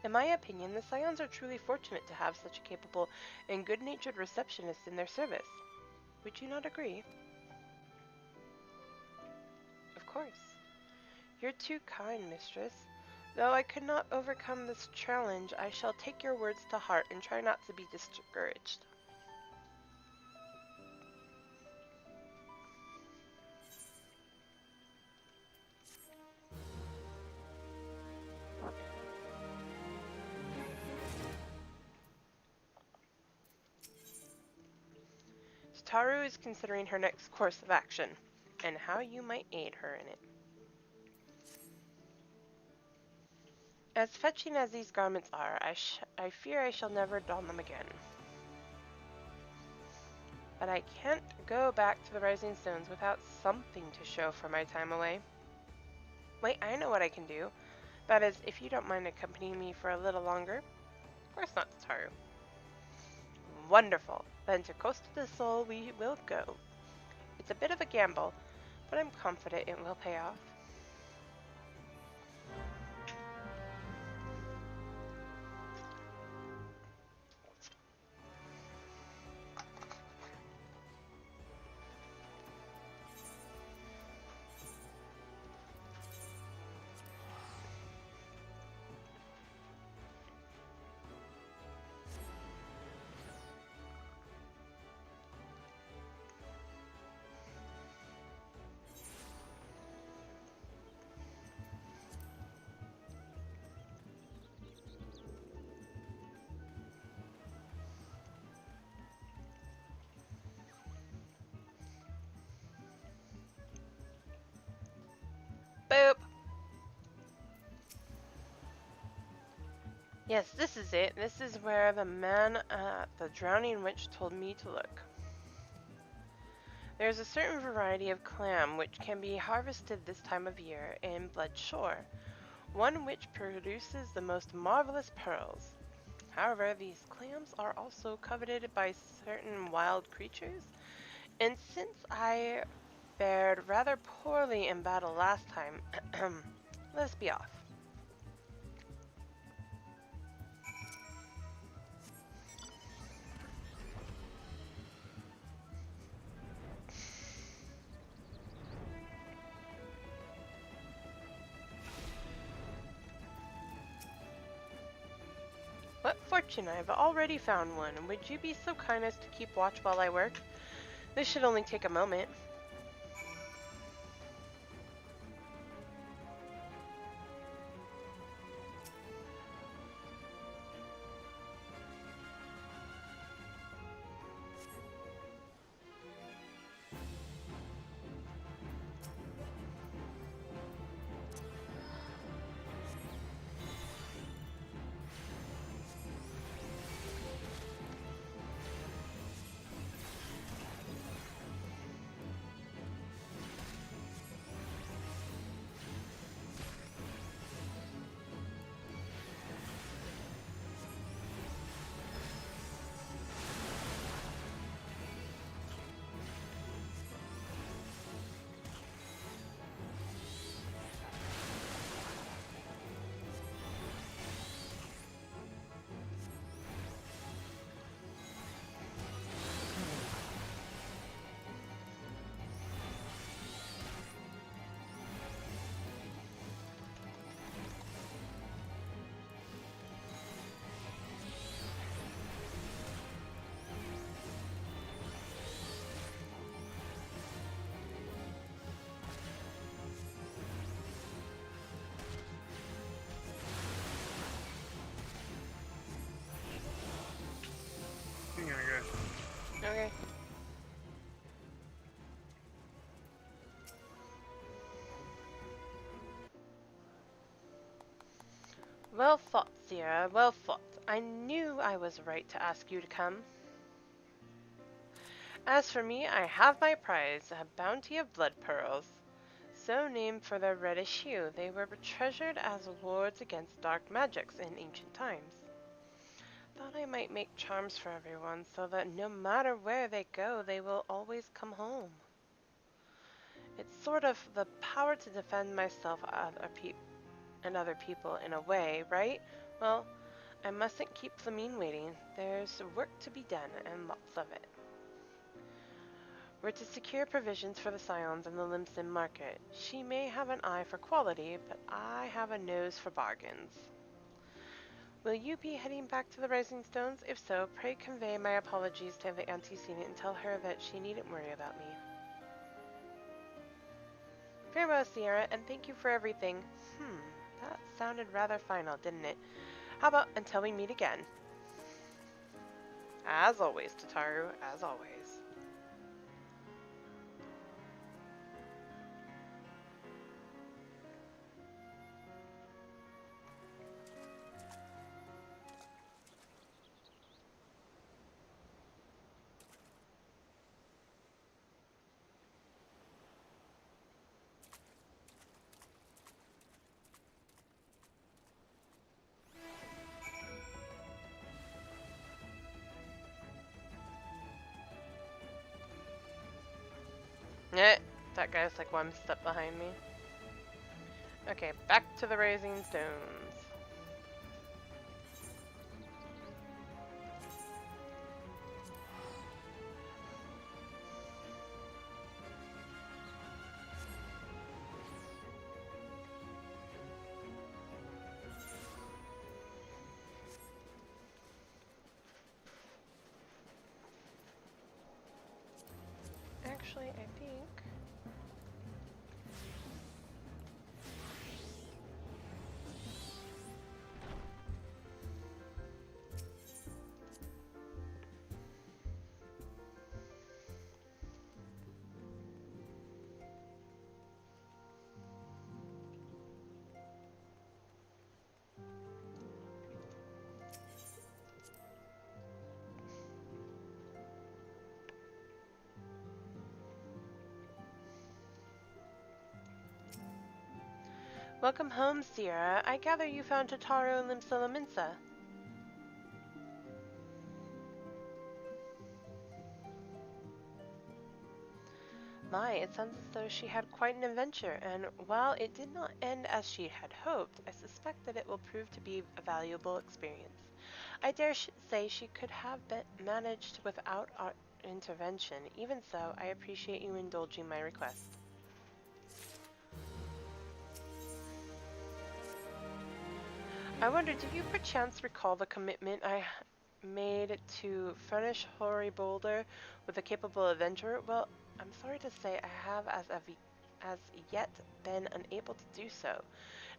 [SPEAKER 1] In my opinion, the Scions are truly fortunate to have such a capable and good-natured receptionist in their service. Would you not agree? Of course. You're too kind, mistress. Though I could not overcome this challenge, I shall take your words to heart and try not to be discouraged. Taru is considering her next course of action, and how you might aid her in it. As fetching as these garments are, I fear I shall never don them again. But I can't go back to the Rising Stones without something to show for my time away. Wait, I know what I can do. That is, if you don't mind accompanying me for a little longer. Of course not, Taru. Wonderful. Then to Costa del Sol we will go. It's a bit of a gamble, but I'm confident it will pay off. Boop! Yes, this is it. This is where the man at the Drowning Witch told me to look. There's a certain variety of clam which can be harvested this time of year in Blood Shore, one which produces the most marvelous pearls. However, these clams are also coveted by certain wild creatures, and since I fared rather poorly in battle last time, let's be off. What fortune, I have already found one. Would you be so kind as to keep watch while I work? This should only take a moment.
[SPEAKER 3] Hang on, guys.
[SPEAKER 1] Okay. Well thought, Sierra, well thought. I knew I was right to ask you to come. As for me, I have my prize, a bounty of blood pearls. So named for their reddish hue, they were treasured as wards against dark magics in ancient times. Thought I might make charms for everyone, so that no matter where they go, they will always come home. It's sort of the power to defend myself and other people in a way, right? Well, I mustn't keep Flamine waiting. There's work to be done, and lots of it. We're to secure provisions for the Scions in the Limson market. She may have an eye for quality, but I have a nose for bargains. Will you be heading back to the Rising Stones? If so, pray convey my apologies to the Antecedent and tell her that she needn't worry about me. Very well, Sierra, and thank you for everything. That sounded rather final, didn't it? How about until we meet again? As always, Tataru, as always. Eh, that guy's like one step behind me. Okay, back to the Rising Stones. Actually, I think... Welcome home, Sierra. I gather you found Totaro and Limsa. My, it sounds as though she had quite an adventure, and while it did not end as she had hoped, I suspect that it will prove to be a valuable experience. I dare say she could have managed without our intervention. Even so, I appreciate you indulging my request. I wonder, do you perchance recall the commitment I made to furnish Hoary Boulder with a capable adventurer? Well, I'm sorry to say I have as yet been unable to do so.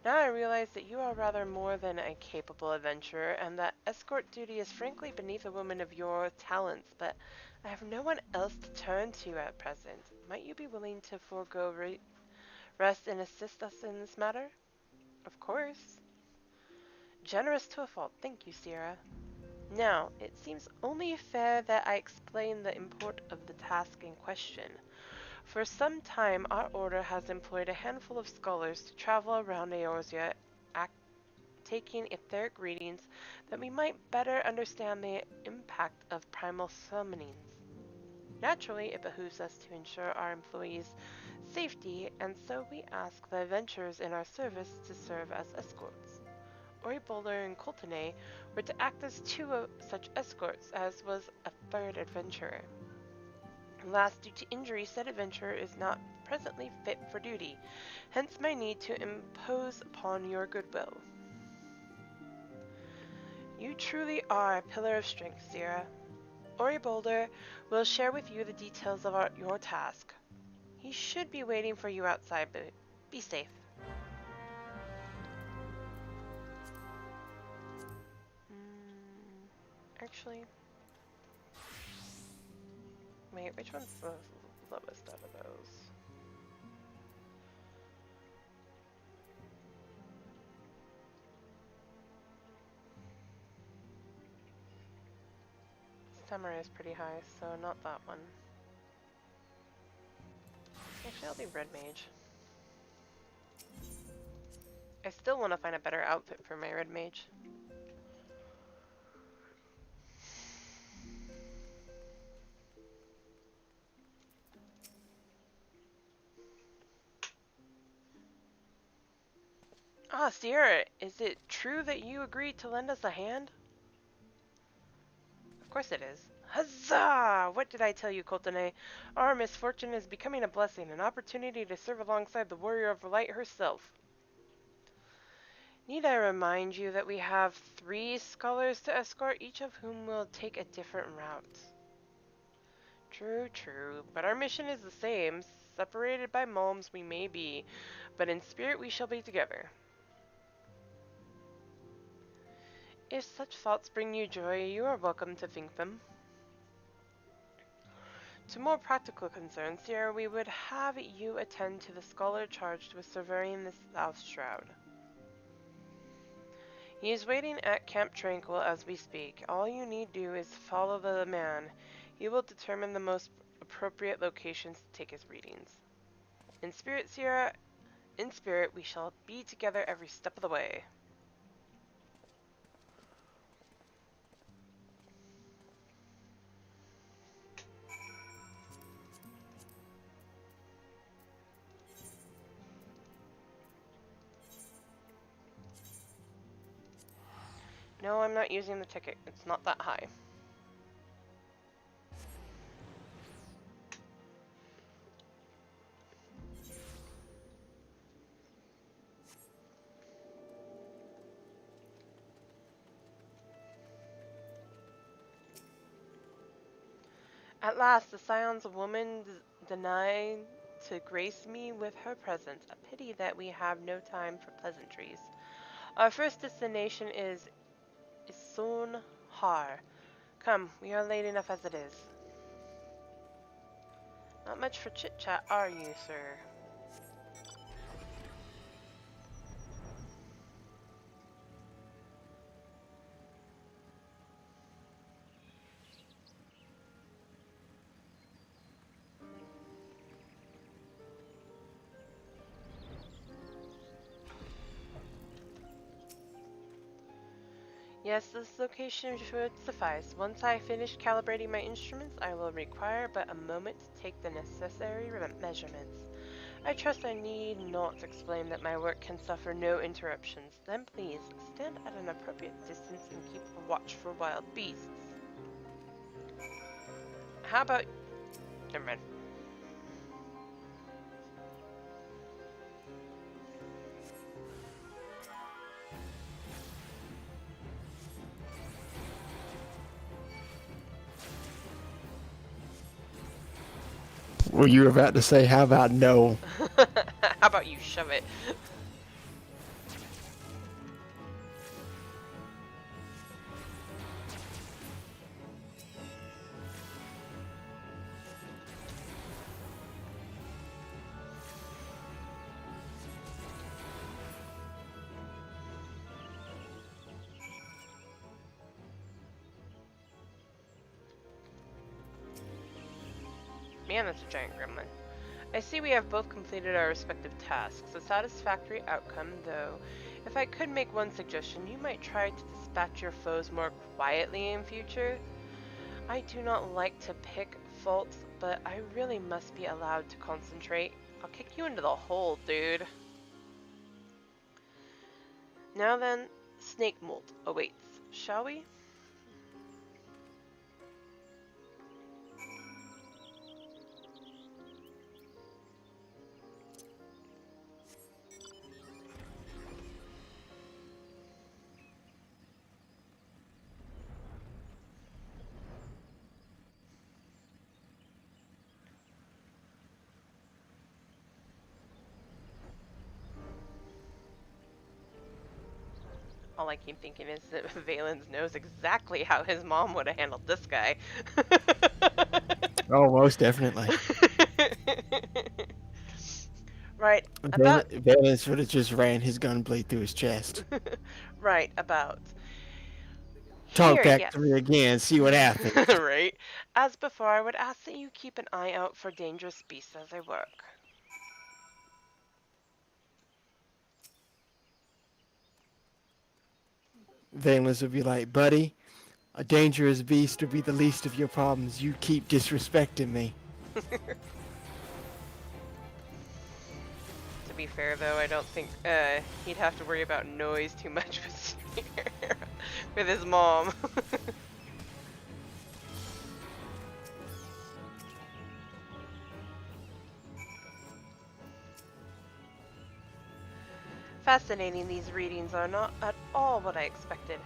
[SPEAKER 1] Now I realize that you are rather more than a capable adventurer, and that escort duty is frankly beneath a woman of your talents, but I have no one else to turn to at present. Might you be willing to forego rest and assist us in this matter? Of course. Generous to a fault. Thank you, Sierra. Now, it seems only fair that I explain the import of the task in question. For some time, our order has employed a handful of scholars to travel around Eorzea, taking etheric readings that we might better understand the impact of primal summonings. Naturally, it behooves us to ensure our employees' safety, and so we ask the adventurers in our service to serve as escorts. Ori Boulder and Coultonay were to act as two such escorts, as was a third adventurer. Last, due to injury, said adventurer is not presently fit for duty, hence my need to impose upon your goodwill. You truly are a pillar of strength, Sierra. Ori Boulder will share with you the details of your task. He should be waiting for you outside, but be safe. Actually, wait, which one's the lowest out of those? Samurai is pretty high, so not that one. Actually, I'll do Red Mage. I still want to find a better outfit for my Red Mage. Ah, Sierra, is it true that you agreed to lend us a hand? Of course it is. Huzzah! What did I tell you, Coultonay? Our misfortune is becoming a blessing, an opportunity to serve alongside the Warrior of Light herself. Need I remind you that we have 3 scholars to escort, each of whom will take a different route? True, true, but our mission is the same. Separated by mulms we may be, but in spirit we shall be together. If such thoughts bring you joy, you are welcome to think them. To more practical concerns, Sierra, we would have you attend to the scholar charged with surveying the South Shroud. He is waiting at Camp Tranquil as we speak. All you need do is follow the man. He will determine the most appropriate locations to take his readings. In spirit, Sierra, in spirit, we shall be together every step of the way. No, I'm not using the ticket. It's not that high. At last, the scions of woman denied to grace me with her presence. A pity that we have no time for pleasantries. Our first destination is Isun Har. Come, we are late enough as it is. Not much for chit-chat, are you, sir? Yes, this location should suffice. Once I finish calibrating my instruments, I will require but a moment to take the necessary measurements. I trust I need not explain that my work can suffer no interruptions. Then please, stand at an appropriate distance and keep a watch for wild beasts. How about... Never mind.
[SPEAKER 2] Were you about to say, how about no?
[SPEAKER 1] How about you shove it? Man, that's a giant gremlin. I see we have both completed our respective tasks. A satisfactory outcome, though. If I could make one suggestion, you might try to dispatch your foes more quietly in future. I do not like to pick faults, but I really must be allowed to concentrate. I'll kick you into the hole, dude. Now then, snake molt awaits, shall we? All I keep thinking is that Valens knows exactly how his mom would have handled this guy.
[SPEAKER 2] Oh, most definitely.
[SPEAKER 1] Right, about...
[SPEAKER 2] Valens would have just ran his gun blade through his chest.
[SPEAKER 1] right, about...
[SPEAKER 2] Talk
[SPEAKER 1] Here,
[SPEAKER 2] back
[SPEAKER 1] yes.
[SPEAKER 2] to me again, see what happens.
[SPEAKER 1] Right. As before, I would ask that you keep an eye out for dangerous beasts as I work.
[SPEAKER 2] Valens would be like, buddy, a dangerous beast would be the least of your problems. You keep disrespecting me.
[SPEAKER 1] To be fair, though, I don't think he'd have to worry about noise too much with his mom. Fascinating, these readings are not at all what I expected.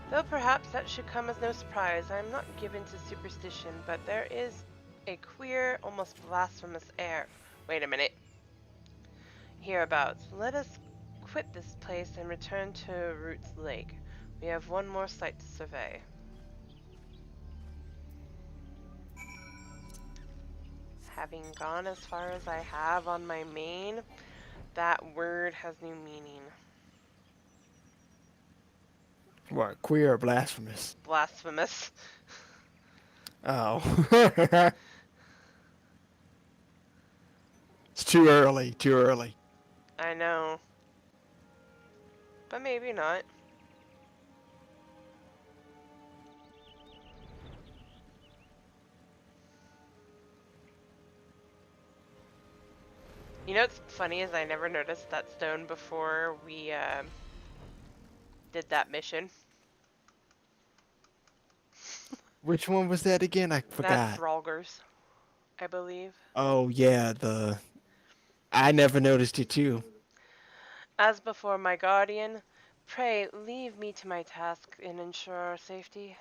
[SPEAKER 1] Though perhaps that should come as no surprise. I am not given to superstition, but there is a queer, almost blasphemous air. Wait a minute. Hereabouts. Let us quit this place and return to Roots Lake. We have one more site to survey. Having gone as far as I have on my main, that word has new meaning.
[SPEAKER 2] What, queer or blasphemous?
[SPEAKER 1] Blasphemous.
[SPEAKER 2] Oh. It's too early, too early.
[SPEAKER 1] I know. But maybe not. You know what's funny is I never noticed that stone before we did that mission.
[SPEAKER 2] Which one was that again? I
[SPEAKER 1] That's
[SPEAKER 2] forgot.
[SPEAKER 1] Thralgers, I believe.
[SPEAKER 2] Oh, yeah, I never noticed it too.
[SPEAKER 1] As before, my guardian, pray leave me to my task and ensure our safety.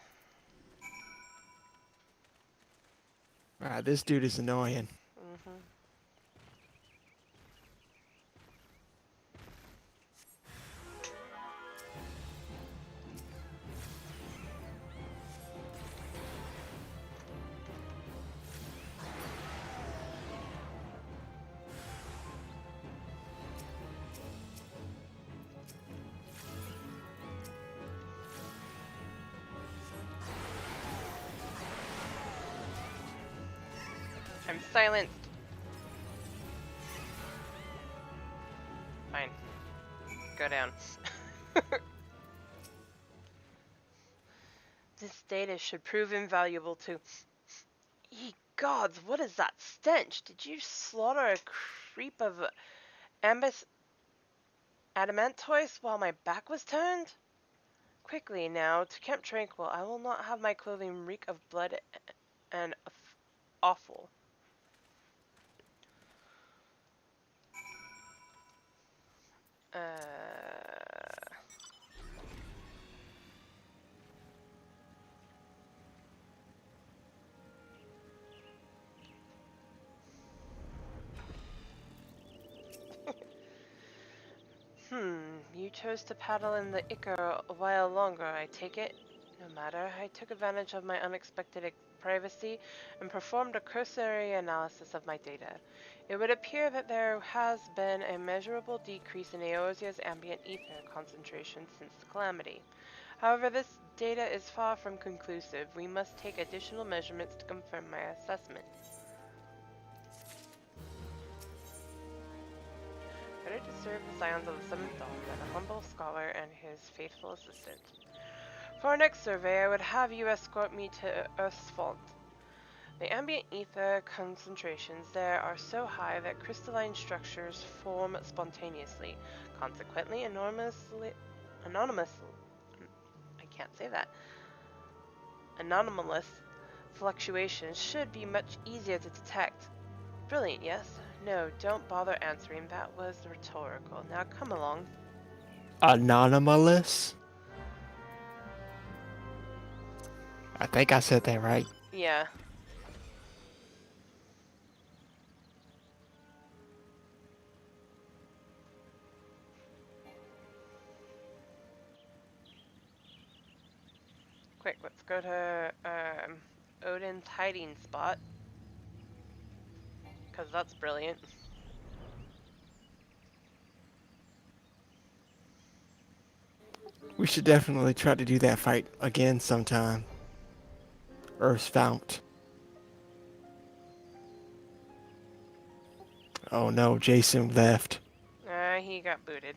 [SPEAKER 2] This dude is annoying.
[SPEAKER 1] Mm-hmm. I'm silenced. Fine. Go down. This data should prove invaluable to... Ye gods, what is that stench? Did you slaughter a creep of ambus adamantoise while my back was turned? Quickly now, to Camp Tranquil. I will not have my clothing reek of blood and awful. You chose to paddle in the Icar a while longer, I take it? No matter, I took advantage of my unexpected privacy and performed a cursory analysis of my data. It would appear that there has been a measurable decrease in Eosia's ambient ether concentration since the calamity. However, this data is far from conclusive. We must take additional measurements to confirm my assessment. Better to serve the scions of the Seventh Dawn than a humble scholar and his faithful assistant. For our next survey, I would have you escort me to Earth's fault. The ambient ether concentrations there are so high that crystalline structures form spontaneously. Consequently, anonymous, I can't say that, anomalous fluctuations should be much easier to detect. Brilliant, yes? No, don't bother answering. That was rhetorical. Now come along.
[SPEAKER 2] Anonymous? I think I said that right.
[SPEAKER 1] Yeah. Quick, let's go to Odin's hiding spot. Because that's brilliant.
[SPEAKER 2] We should definitely try to do that fight again sometime. Earth's Fount. Oh no, Jason left.
[SPEAKER 1] He got booted.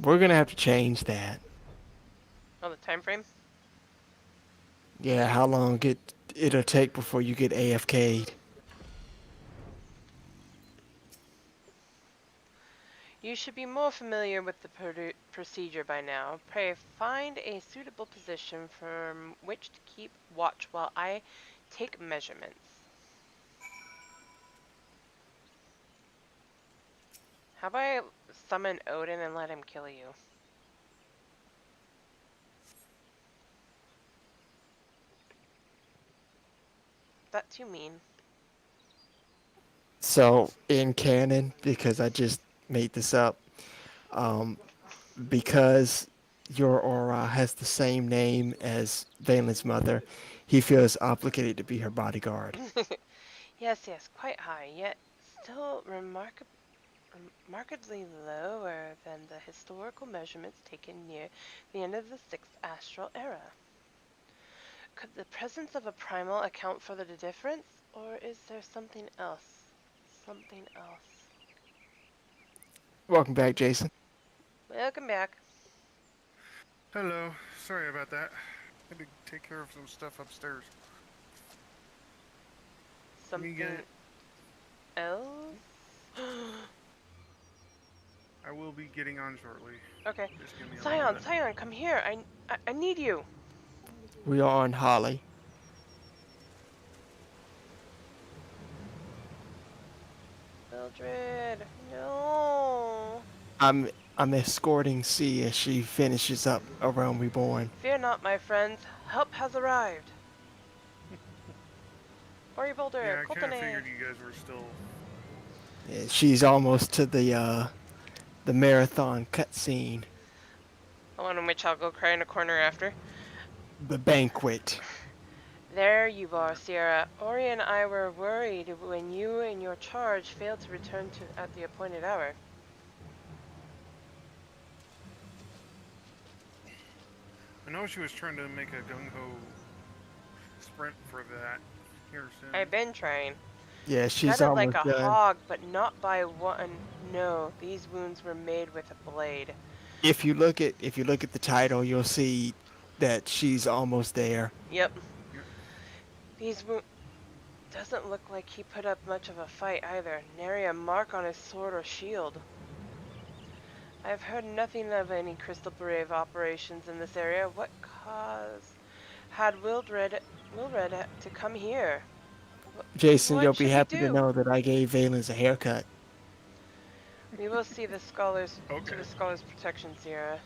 [SPEAKER 2] We're gonna have to change that.
[SPEAKER 1] Oh, the time frame?
[SPEAKER 2] Yeah, how long it'll take before you get AFK'd.
[SPEAKER 1] You should be more familiar with the procedure by now. Pray find a suitable position from which to keep watch while I take measurements. How about I summon Odin and let him kill you? That too mean.
[SPEAKER 2] So in canon, because I just made this up, um, because your aura has the same name as Valen's mother, he feels obligated to be her bodyguard.
[SPEAKER 1] Yes, yes, quite high, yet still markedly lower than the historical measurements taken near the end of the Sixth Astral Era. Could the presence of a primal account for the difference, or is there something else? Something else.
[SPEAKER 2] Welcome back, Jason.
[SPEAKER 1] Welcome back.
[SPEAKER 3] Hello. Sorry about that. Had to take care of some stuff upstairs.
[SPEAKER 1] Something else?
[SPEAKER 3] I will be getting on shortly.
[SPEAKER 1] Okay.
[SPEAKER 3] Just give me a little
[SPEAKER 1] Scion,
[SPEAKER 3] bit.
[SPEAKER 1] Scion, come here. I need you.
[SPEAKER 2] We are on Holly.
[SPEAKER 1] Mildred, no.
[SPEAKER 2] I'm escorting C as she finishes up A Realm Reborn.
[SPEAKER 1] Fear not, my friends. Help has arrived. Ori Boulder,
[SPEAKER 3] Yeah, I kind of
[SPEAKER 1] Kolpane.
[SPEAKER 3] figured you guys were still.
[SPEAKER 2] Yeah, she's almost to the marathon cutscene,
[SPEAKER 1] The one in which I'll go cry in a corner after.
[SPEAKER 2] the banquet.
[SPEAKER 1] There you are, Sierra. Ori and I were worried when you and your charge failed to return at the appointed hour.
[SPEAKER 3] I know she was trying to make a gung ho sprint for that here soon.
[SPEAKER 1] I've been trying.
[SPEAKER 2] Yeah, she's
[SPEAKER 1] Gutted like
[SPEAKER 2] almost
[SPEAKER 1] a
[SPEAKER 2] done.
[SPEAKER 1] hog, but not by one. No, these wounds were made with a blade.
[SPEAKER 2] if you look at the title, you'll see that she's almost there.
[SPEAKER 1] Yep.
[SPEAKER 3] Yeah.
[SPEAKER 1] These doesn't look like he put up much of a fight either. Nary a mark on his sword or shield. I've heard nothing of any Crystal Brave operations in this area. What cause had Wilred to come here?
[SPEAKER 2] Jason, you'll
[SPEAKER 1] What
[SPEAKER 2] be
[SPEAKER 1] should he
[SPEAKER 2] happy to
[SPEAKER 1] do?
[SPEAKER 2] know that I gave Valens a haircut.
[SPEAKER 1] We will see the scholars to
[SPEAKER 3] Okay.
[SPEAKER 1] the scholars' protection, Sierra.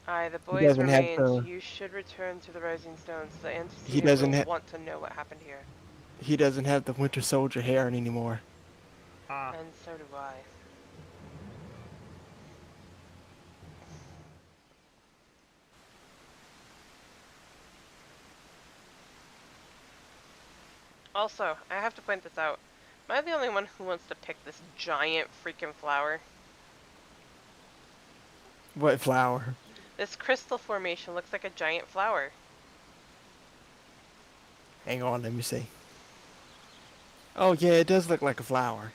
[SPEAKER 1] Aye, the
[SPEAKER 2] He
[SPEAKER 1] boys
[SPEAKER 2] doesn't have
[SPEAKER 1] remained.
[SPEAKER 2] the
[SPEAKER 1] You should return to the Rising Stones. The
[SPEAKER 2] he
[SPEAKER 1] Antecedent
[SPEAKER 2] doesn't
[SPEAKER 1] will
[SPEAKER 2] have
[SPEAKER 1] want to know what happened here.
[SPEAKER 2] he doesn't have the Winter Soldier hair anymore.
[SPEAKER 3] Ah.
[SPEAKER 1] And so do I. Also, I have to point this out. Am I the only one who wants to pick this giant freaking flower?
[SPEAKER 2] What flower?
[SPEAKER 1] This crystal formation looks like a giant flower.
[SPEAKER 2] Hang on, let me see. Oh yeah, it does look like a flower.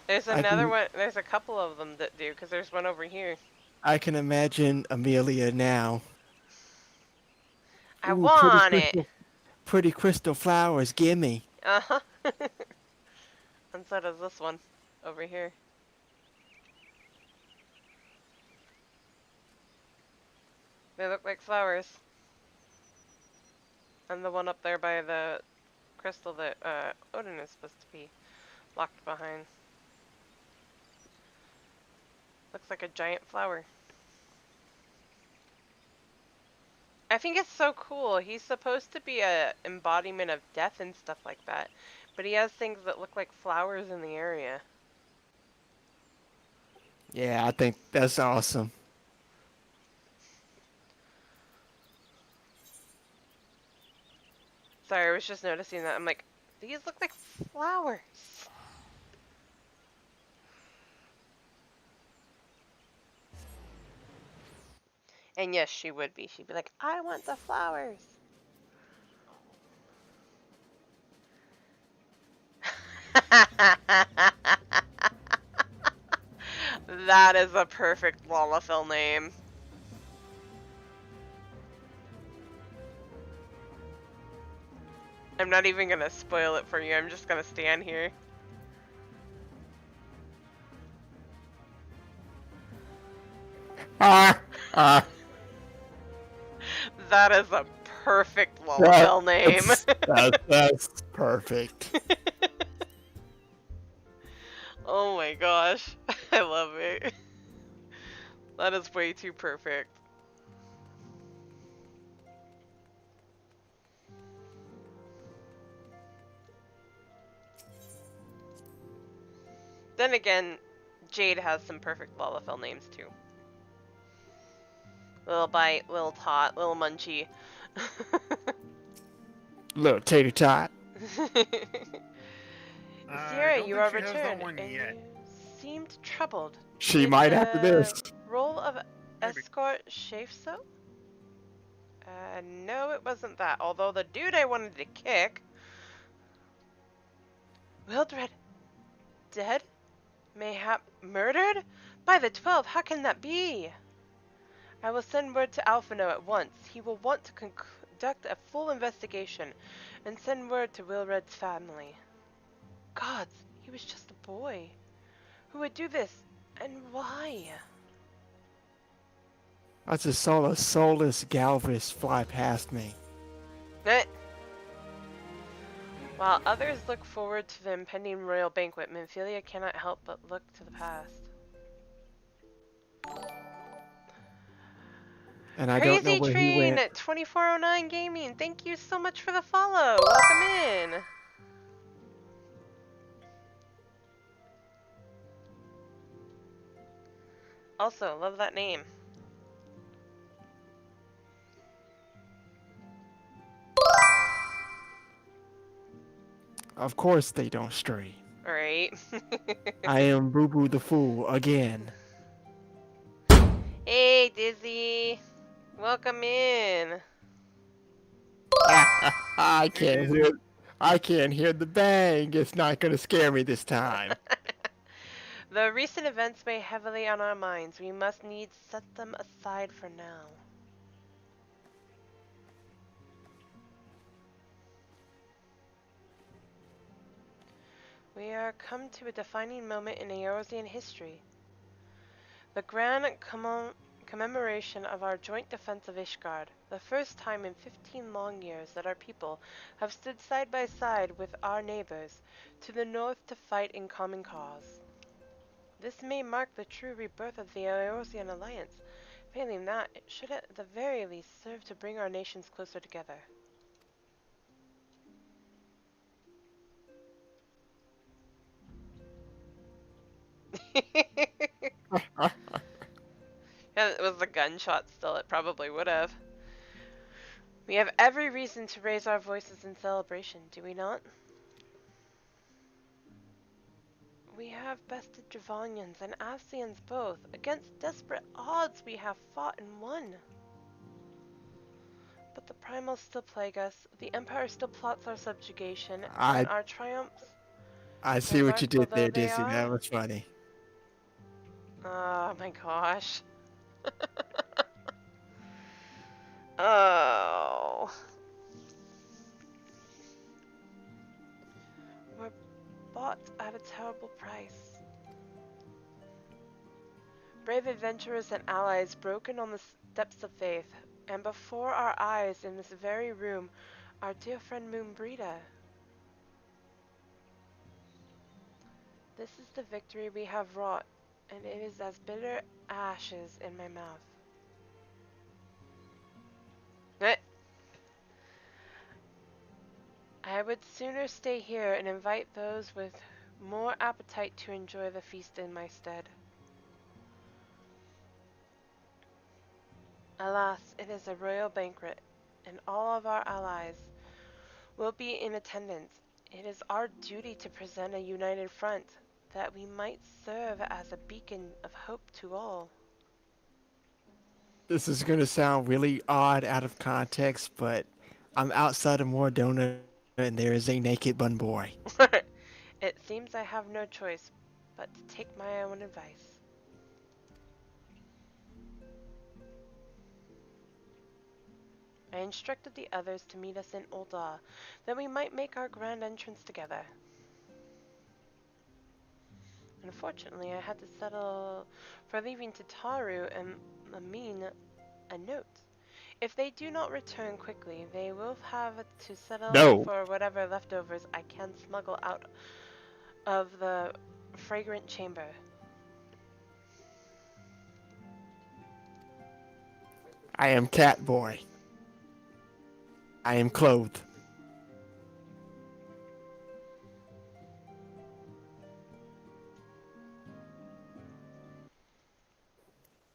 [SPEAKER 1] There's
[SPEAKER 2] I
[SPEAKER 1] another
[SPEAKER 2] can
[SPEAKER 1] one. There's a couple of them that do, because there's one over here.
[SPEAKER 2] I can imagine Amelia now.
[SPEAKER 1] I
[SPEAKER 2] Ooh,
[SPEAKER 1] want it!
[SPEAKER 2] pretty crystal flowers, gimme.
[SPEAKER 1] Uh-huh. And so does this one over here. They look like flowers. And the one up there by the crystal that Odin is supposed to be locked behind. Looks like a giant flower. I think it's so cool. He's supposed to be a embodiment of death and stuff like that. But he has things that look like flowers in the area.
[SPEAKER 2] Yeah, I think that's awesome.
[SPEAKER 1] Sorry, I was just noticing that. I'm like, these look like flowers. And yes, she would be. She'd be like, I want the flowers. That is a perfect Lalafell name. I'm not even gonna spoil it for you. I'm just gonna stand here.
[SPEAKER 2] Ah, ah.
[SPEAKER 1] That is a perfect Lalafell name.
[SPEAKER 2] That's perfect.
[SPEAKER 1] Oh my gosh. I love it. That is way too perfect. Then again, Jade has some perfect Lalafell names too. Little Bite, Little Tot, Little Munchie.
[SPEAKER 2] Little tater tot.
[SPEAKER 3] I
[SPEAKER 1] Sierra,
[SPEAKER 3] don't
[SPEAKER 1] you
[SPEAKER 3] think
[SPEAKER 1] are
[SPEAKER 3] she has that
[SPEAKER 1] returned,
[SPEAKER 3] one
[SPEAKER 1] and
[SPEAKER 3] yet.
[SPEAKER 1] you seemed troubled.
[SPEAKER 2] She
[SPEAKER 1] Did
[SPEAKER 2] might after
[SPEAKER 1] the
[SPEAKER 2] this.
[SPEAKER 1] role of
[SPEAKER 3] Maybe.
[SPEAKER 1] escort chafe so? No, it wasn't that. Although the dude I wanted to kick, Wildred, dead? Mayhap murdered? By the 12, how can that be? I will send word to Alphino at once. He will want to conduct a full investigation and send word to Wilred's family. Gods, he was just a boy. Who would do this? And why?
[SPEAKER 2] I just saw a soulless Galvus fly past me.
[SPEAKER 1] Eh. While others look forward to the impending royal banquet, Minfilia cannot help but look to the past.
[SPEAKER 2] And I don't know
[SPEAKER 1] Crazy
[SPEAKER 2] where he
[SPEAKER 1] Train
[SPEAKER 2] went.
[SPEAKER 1] at 2409 Gaming, thank you so much for the follow. Welcome in. Also, love that name.
[SPEAKER 2] Of course they don't stray.
[SPEAKER 1] Alright.
[SPEAKER 2] I am Boo Boo the Fool again.
[SPEAKER 1] Hey, Dizzy. Welcome in.
[SPEAKER 2] I
[SPEAKER 3] Hey,
[SPEAKER 2] can't
[SPEAKER 3] Daisy.
[SPEAKER 2] hear I can't hear the bang. It's not gonna scare me this time.
[SPEAKER 1] The recent events weigh heavily on our minds. We must needs set them aside for now. We are come to a defining moment in Eorzean history. The grand commemoration of our joint defense of Ishgard, the first time in 15 long years that our people have stood side by side with our neighbors to the north to fight in common cause. This may mark the true rebirth of the Eorzean alliance. Failing that, it should at the very least serve to bring our nations closer together. Yeah, it was a gunshot still, it probably would have. We have every reason to raise our voices in celebration, do we not? We have bested Javonians and Ascians both. Against desperate odds we have fought and won. But the primals still plague us, the Empire still plots our subjugation, and
[SPEAKER 2] I
[SPEAKER 1] our triumphs,
[SPEAKER 2] I see what you
[SPEAKER 1] remarkable
[SPEAKER 2] did
[SPEAKER 1] though
[SPEAKER 2] there,
[SPEAKER 1] they
[SPEAKER 2] Dizzy.
[SPEAKER 1] are.
[SPEAKER 2] That was funny.
[SPEAKER 1] Oh my gosh. Oh. We're bought at a terrible price. Brave adventurers and allies broken on the steps of faith, and before our eyes in this very room, our dear friend Moonbrita. This is the victory we have wrought, and it is as bitter ashes in my mouth. Eh, I would sooner stay here and invite those with more appetite to enjoy the feast in my stead. Alas, it is a royal banquet, and all of our allies will be in attendance. It is our duty to present a united front, that we might serve as a beacon of hope to all.
[SPEAKER 2] This is gonna sound really odd out of context, but I'm outside of Mordona and there is a naked bun boy.
[SPEAKER 1] It seems I have no choice but to take my own advice. I instructed the others to meet us in Ul'dah, that we might make our grand entrance together. Unfortunately, I had to settle for leaving to Taru and Amin a note. If they do not return quickly, they will have to settle
[SPEAKER 2] No,
[SPEAKER 1] for whatever leftovers I can smuggle out of the fragrant chamber.
[SPEAKER 2] I am cat boy. I am clothed.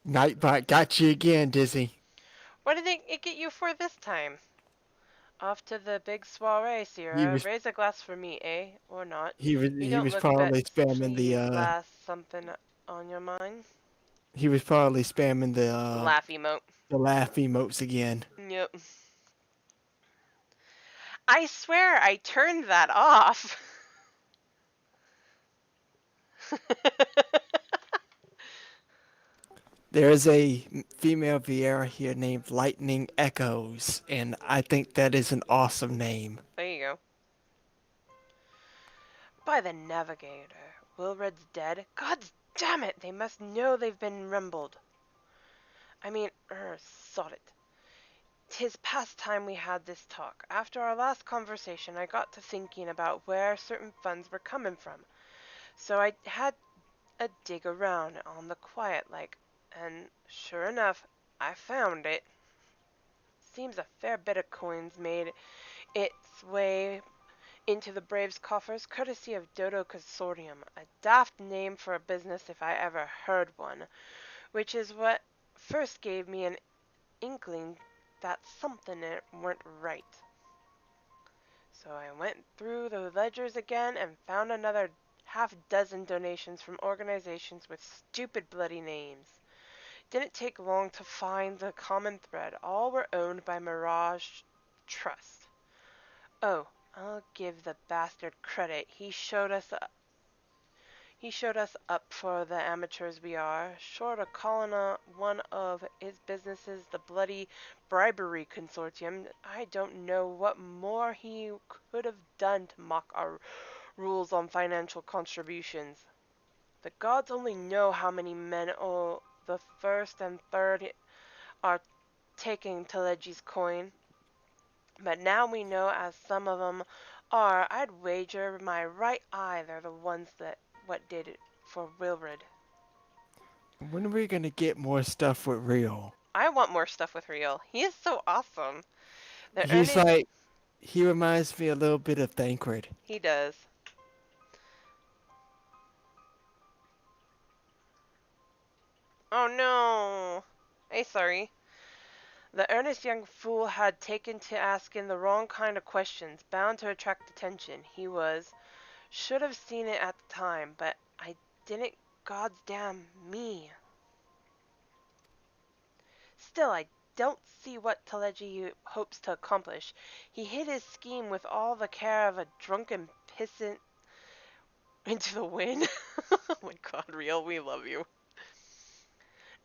[SPEAKER 2] Nightbot got you again, Dizzy.
[SPEAKER 1] What did it get you for this time? Off to the big soiree,
[SPEAKER 2] He
[SPEAKER 1] Sierra.
[SPEAKER 2] was
[SPEAKER 1] Raise a glass for me, eh? Or not? You
[SPEAKER 2] he
[SPEAKER 1] don't
[SPEAKER 2] was
[SPEAKER 1] look bet
[SPEAKER 2] probably spamming
[SPEAKER 1] last something on your mind.
[SPEAKER 2] he was probably spamming
[SPEAKER 1] The laugh emote.
[SPEAKER 2] the laugh emotes again.
[SPEAKER 1] Yep. I swear I turned that off.
[SPEAKER 2] There is a female Viera here named Lightning Echoes, and I think that is an awesome name.
[SPEAKER 1] There you go. By the Navigator. Wilred's dead? God damn it! They must know they've been rumbled. I mean, sod it. 'Tis past time we had this talk. After our last conversation, I got to thinking about where certain funds were coming from. So I had a dig around on the quiet like, and sure enough, I found it. Seems a fair bit of coins made its way into the Braves' coffers, courtesy of Dodo Consortium, a daft name for a business if I ever heard one, which is what first gave me an inkling that something in it weren't right. So I went through the ledgers again and found another half dozen donations from organizations with stupid bloody names. Didn't take long to find the common thread. All were owned by Mirage Trust. Oh, I'll give the bastard credit. He showed us He showed us up for the amateurs we are, short of calling one of his businesses the bloody bribery consortium. I don't know what more he could have done to mock our rules on financial contributions. The gods only know how many men the first and third are taking Telegi's coin. But now we know as some of 'em are, I'd wager my right eye they're the ones that what did it for Wilred.
[SPEAKER 2] When are we gonna get more stuff with Rio?
[SPEAKER 1] I want more stuff with Real. He is so awesome. The
[SPEAKER 2] He's
[SPEAKER 1] only
[SPEAKER 2] like, he reminds me a little bit of Thancred.
[SPEAKER 1] he does. Oh no. Hey, sorry. The earnest young fool had taken to asking the wrong kind of questions, bound to attract attention. He was. Should have seen it at the time, but I didn't. God's damn me. Still, I don't see what Telegy hopes to accomplish. He hid his scheme with all the care of a drunken pissant into the wind. Oh my god, Real, we love you.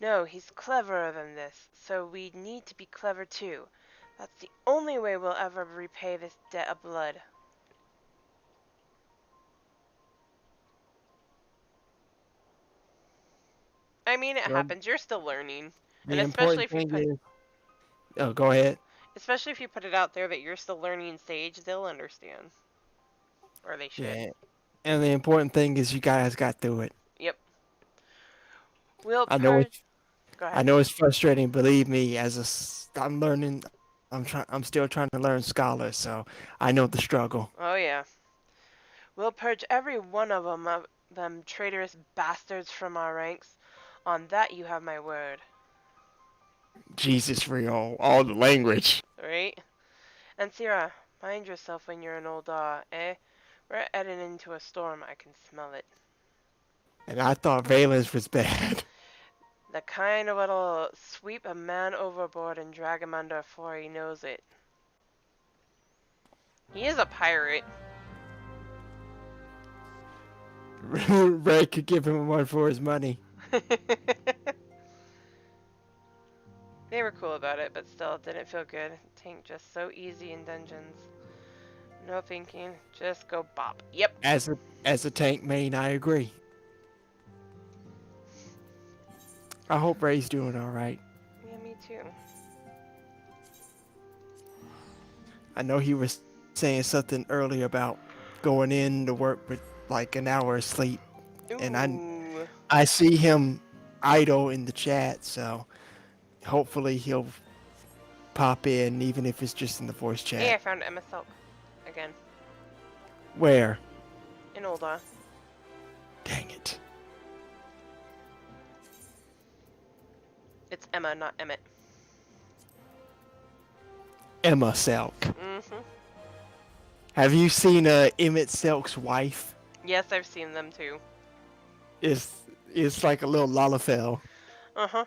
[SPEAKER 1] No, he's cleverer than this, so we need to be clever too. That's the only way we'll ever repay this debt of blood. I mean, it
[SPEAKER 2] Well,
[SPEAKER 1] happens. You're still learning. And
[SPEAKER 2] the important thing is, oh, go ahead.
[SPEAKER 1] especially if you put it out there that you're still learning Sage, they'll understand. Or they should.
[SPEAKER 2] Yeah, and the important thing is you guys got through it.
[SPEAKER 1] Yep. We'll
[SPEAKER 2] I know
[SPEAKER 1] purge.
[SPEAKER 2] it's,
[SPEAKER 1] Go
[SPEAKER 2] I
[SPEAKER 1] ahead.
[SPEAKER 2] know it's frustrating. Believe me, I'm learning. I'm still trying to learn Scholar, so I know the struggle.
[SPEAKER 1] Oh, yeah. We'll purge every one of them traitorous bastards from our ranks. On that you have my word.
[SPEAKER 2] Jesus, Rio, all the language.
[SPEAKER 1] Right? And Sierra, mind yourself when you're in Oldar, eh? We're heading into a storm. I can smell it.
[SPEAKER 2] And I thought Valence was bad.
[SPEAKER 1] The kind what'll sweep a man overboard and drag him under before he knows it. He is a pirate.
[SPEAKER 2] Ray could give him one for his money.
[SPEAKER 1] They were cool about it, but still, it didn't feel good. Tank just so easy in dungeons. No thinking, just go bop. Yep.
[SPEAKER 2] As a tank main, I agree. I hope Ray's doing all right.
[SPEAKER 1] Yeah, me too.
[SPEAKER 2] I know he was saying something earlier about going in to work with like an hour of sleep, and
[SPEAKER 1] Ooh.
[SPEAKER 2] I see him idle in the chat, so hopefully he'll pop in, even if it's just in the voice
[SPEAKER 1] Hey, I
[SPEAKER 2] chat.
[SPEAKER 1] found Emma Selk. Again.
[SPEAKER 2] Where?
[SPEAKER 1] In Ulda.
[SPEAKER 2] Dang it.
[SPEAKER 1] It's Emma, not Emmett.
[SPEAKER 2] Emma Selk.
[SPEAKER 1] Mm-hmm.
[SPEAKER 2] Have you seen Emmett Selk's wife?
[SPEAKER 1] Yes, I've seen them too.
[SPEAKER 2] It's like a little Lalafell.
[SPEAKER 1] Uh-huh.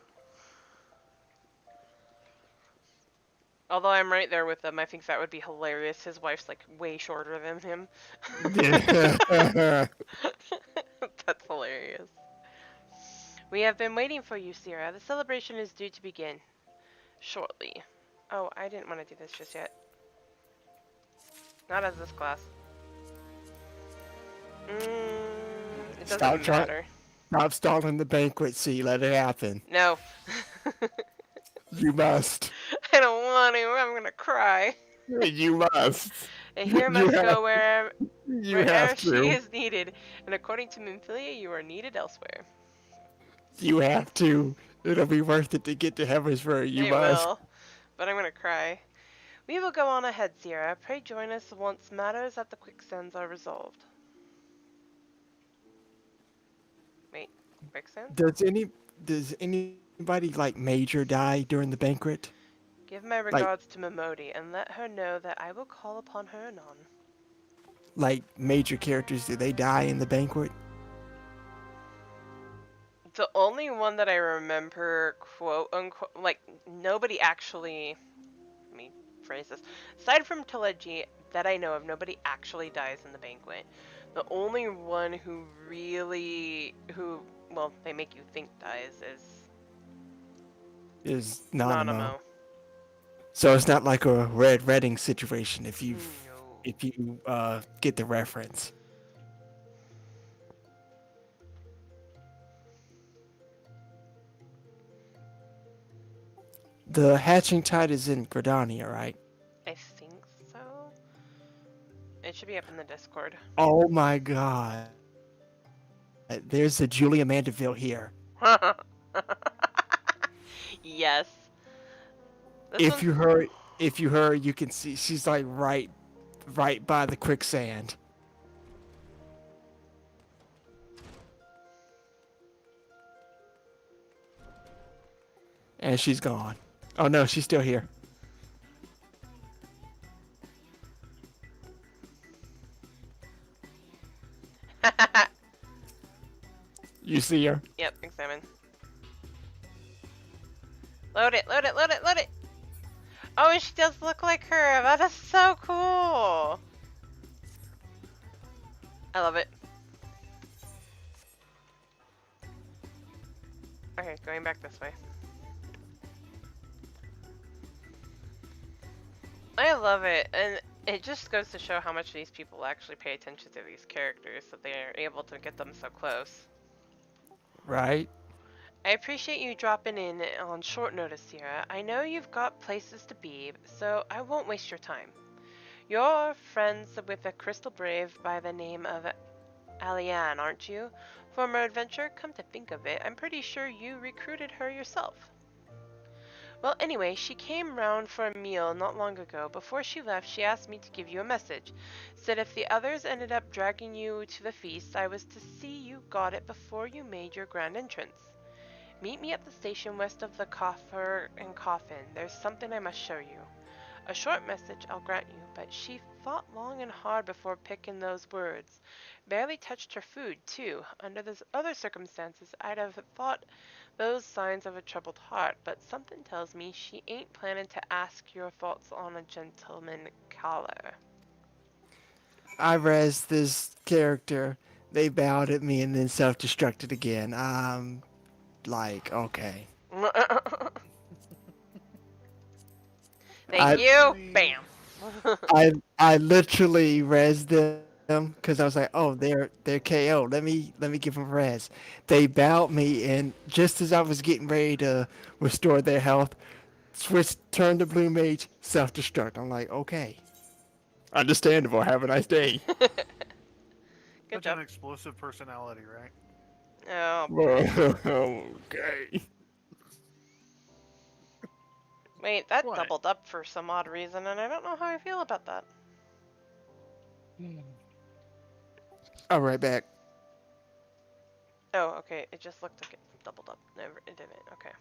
[SPEAKER 1] Although I'm right there with them, I think that would be hilarious. His wife's like way shorter than him.
[SPEAKER 2] Yeah.
[SPEAKER 1] That's hilarious. We have been waiting for you, Sierra. The celebration is due to begin shortly. Oh, I didn't want to do this just yet. Not as this class. It doesn't matter.
[SPEAKER 2] Stop stalling the banquet. See, let it happen.
[SPEAKER 1] No.
[SPEAKER 2] You must.
[SPEAKER 1] I don't want to. I'm gonna cry.
[SPEAKER 2] You must.
[SPEAKER 1] And here
[SPEAKER 2] You
[SPEAKER 1] must
[SPEAKER 2] have,
[SPEAKER 1] go
[SPEAKER 2] you
[SPEAKER 1] wherever
[SPEAKER 2] have
[SPEAKER 1] she
[SPEAKER 2] to.
[SPEAKER 1] is needed. And according to Minfilia, you are needed elsewhere.
[SPEAKER 2] You have to. It'll be worth it to get to Heavensward. You
[SPEAKER 1] It
[SPEAKER 2] must.
[SPEAKER 1] will. But I'm gonna cry. We will go on ahead, Sierra. Pray join us once matters at the quicksands are resolved. Wait, quicksand?
[SPEAKER 2] Does anybody like major die during the banquet?
[SPEAKER 1] Give my
[SPEAKER 2] Like
[SPEAKER 1] regards to Momodi and let her know that I will call upon her anon.
[SPEAKER 2] like major characters, do they die in the banquet?
[SPEAKER 1] The only one that I remember, quote unquote, like nobody actually. Let me phrase this. Aside from Telegy, that I know of, nobody actually dies in the banquet. The only one who really, well, they make you think dies is
[SPEAKER 2] Is Nanamo.
[SPEAKER 1] Nanamo.
[SPEAKER 2] So it's not like a red redding situation
[SPEAKER 1] No.
[SPEAKER 2] if you get the reference. The hatching tide is in Gridania, right?
[SPEAKER 1] I think so. It should be up in the Discord.
[SPEAKER 2] Oh my god. There's a Julia Mandeville here.
[SPEAKER 1] Yes. This
[SPEAKER 2] If
[SPEAKER 1] one's.
[SPEAKER 2] you heard if you heard you can see she's like right by the quicksand. And she's gone. Oh no, she's still here. You see her?
[SPEAKER 1] Yep, examine. Load it, load it, load it, load it! Oh, she does look like her! That is so cool! I love it. Okay, going back this way. I love it, and it just goes to show how much these people actually pay attention to these characters, that they are able to get them so close.
[SPEAKER 2] Right?
[SPEAKER 1] I appreciate you dropping in on short notice, Sierra. I know you've got places to be, so I won't waste your time. You're friends with a crystal brave by the name of Alianne, aren't you? Former adventurer? Come to think of it, I'm pretty sure you recruited her yourself. Well, anyway, she came round for a meal not long ago. Before she left, she asked me to give you a message. Said if the others ended up dragging you to the feast, I was to see you got it before you made your grand entrance. Meet me at the station west of the Coffer and Coffin. There's something I must show you. A short message, I'll grant you, but she thought long and hard before picking those words. Barely touched her food, too. Under the other circumstances, I'd have thought those signs of a troubled heart, but something tells me she ain't planning to ask your thoughts on a gentleman caller.
[SPEAKER 2] I res this character. They bowed at me and then self-destructed again. Like, okay.
[SPEAKER 1] Thank
[SPEAKER 2] I
[SPEAKER 1] you.
[SPEAKER 3] Actually,
[SPEAKER 1] Bam.
[SPEAKER 2] I literally res them because I was like, oh, they're KO. Let me give them res. They bowed me, and just as I was getting ready to restore their health, switch turn to blue mage, self destruct. I'm like, okay, understandable. Have a nice day.
[SPEAKER 1] Good
[SPEAKER 3] such an
[SPEAKER 1] job.
[SPEAKER 3] explosive personality, right?
[SPEAKER 1] Oh boy.
[SPEAKER 2] Okay.
[SPEAKER 1] Wait, that
[SPEAKER 3] What?
[SPEAKER 1] doubled up for some odd reason, and I don't know how I feel about that.
[SPEAKER 2] All right, back.
[SPEAKER 1] Oh, okay. It just looked like it doubled up. Never, it didn't. Okay.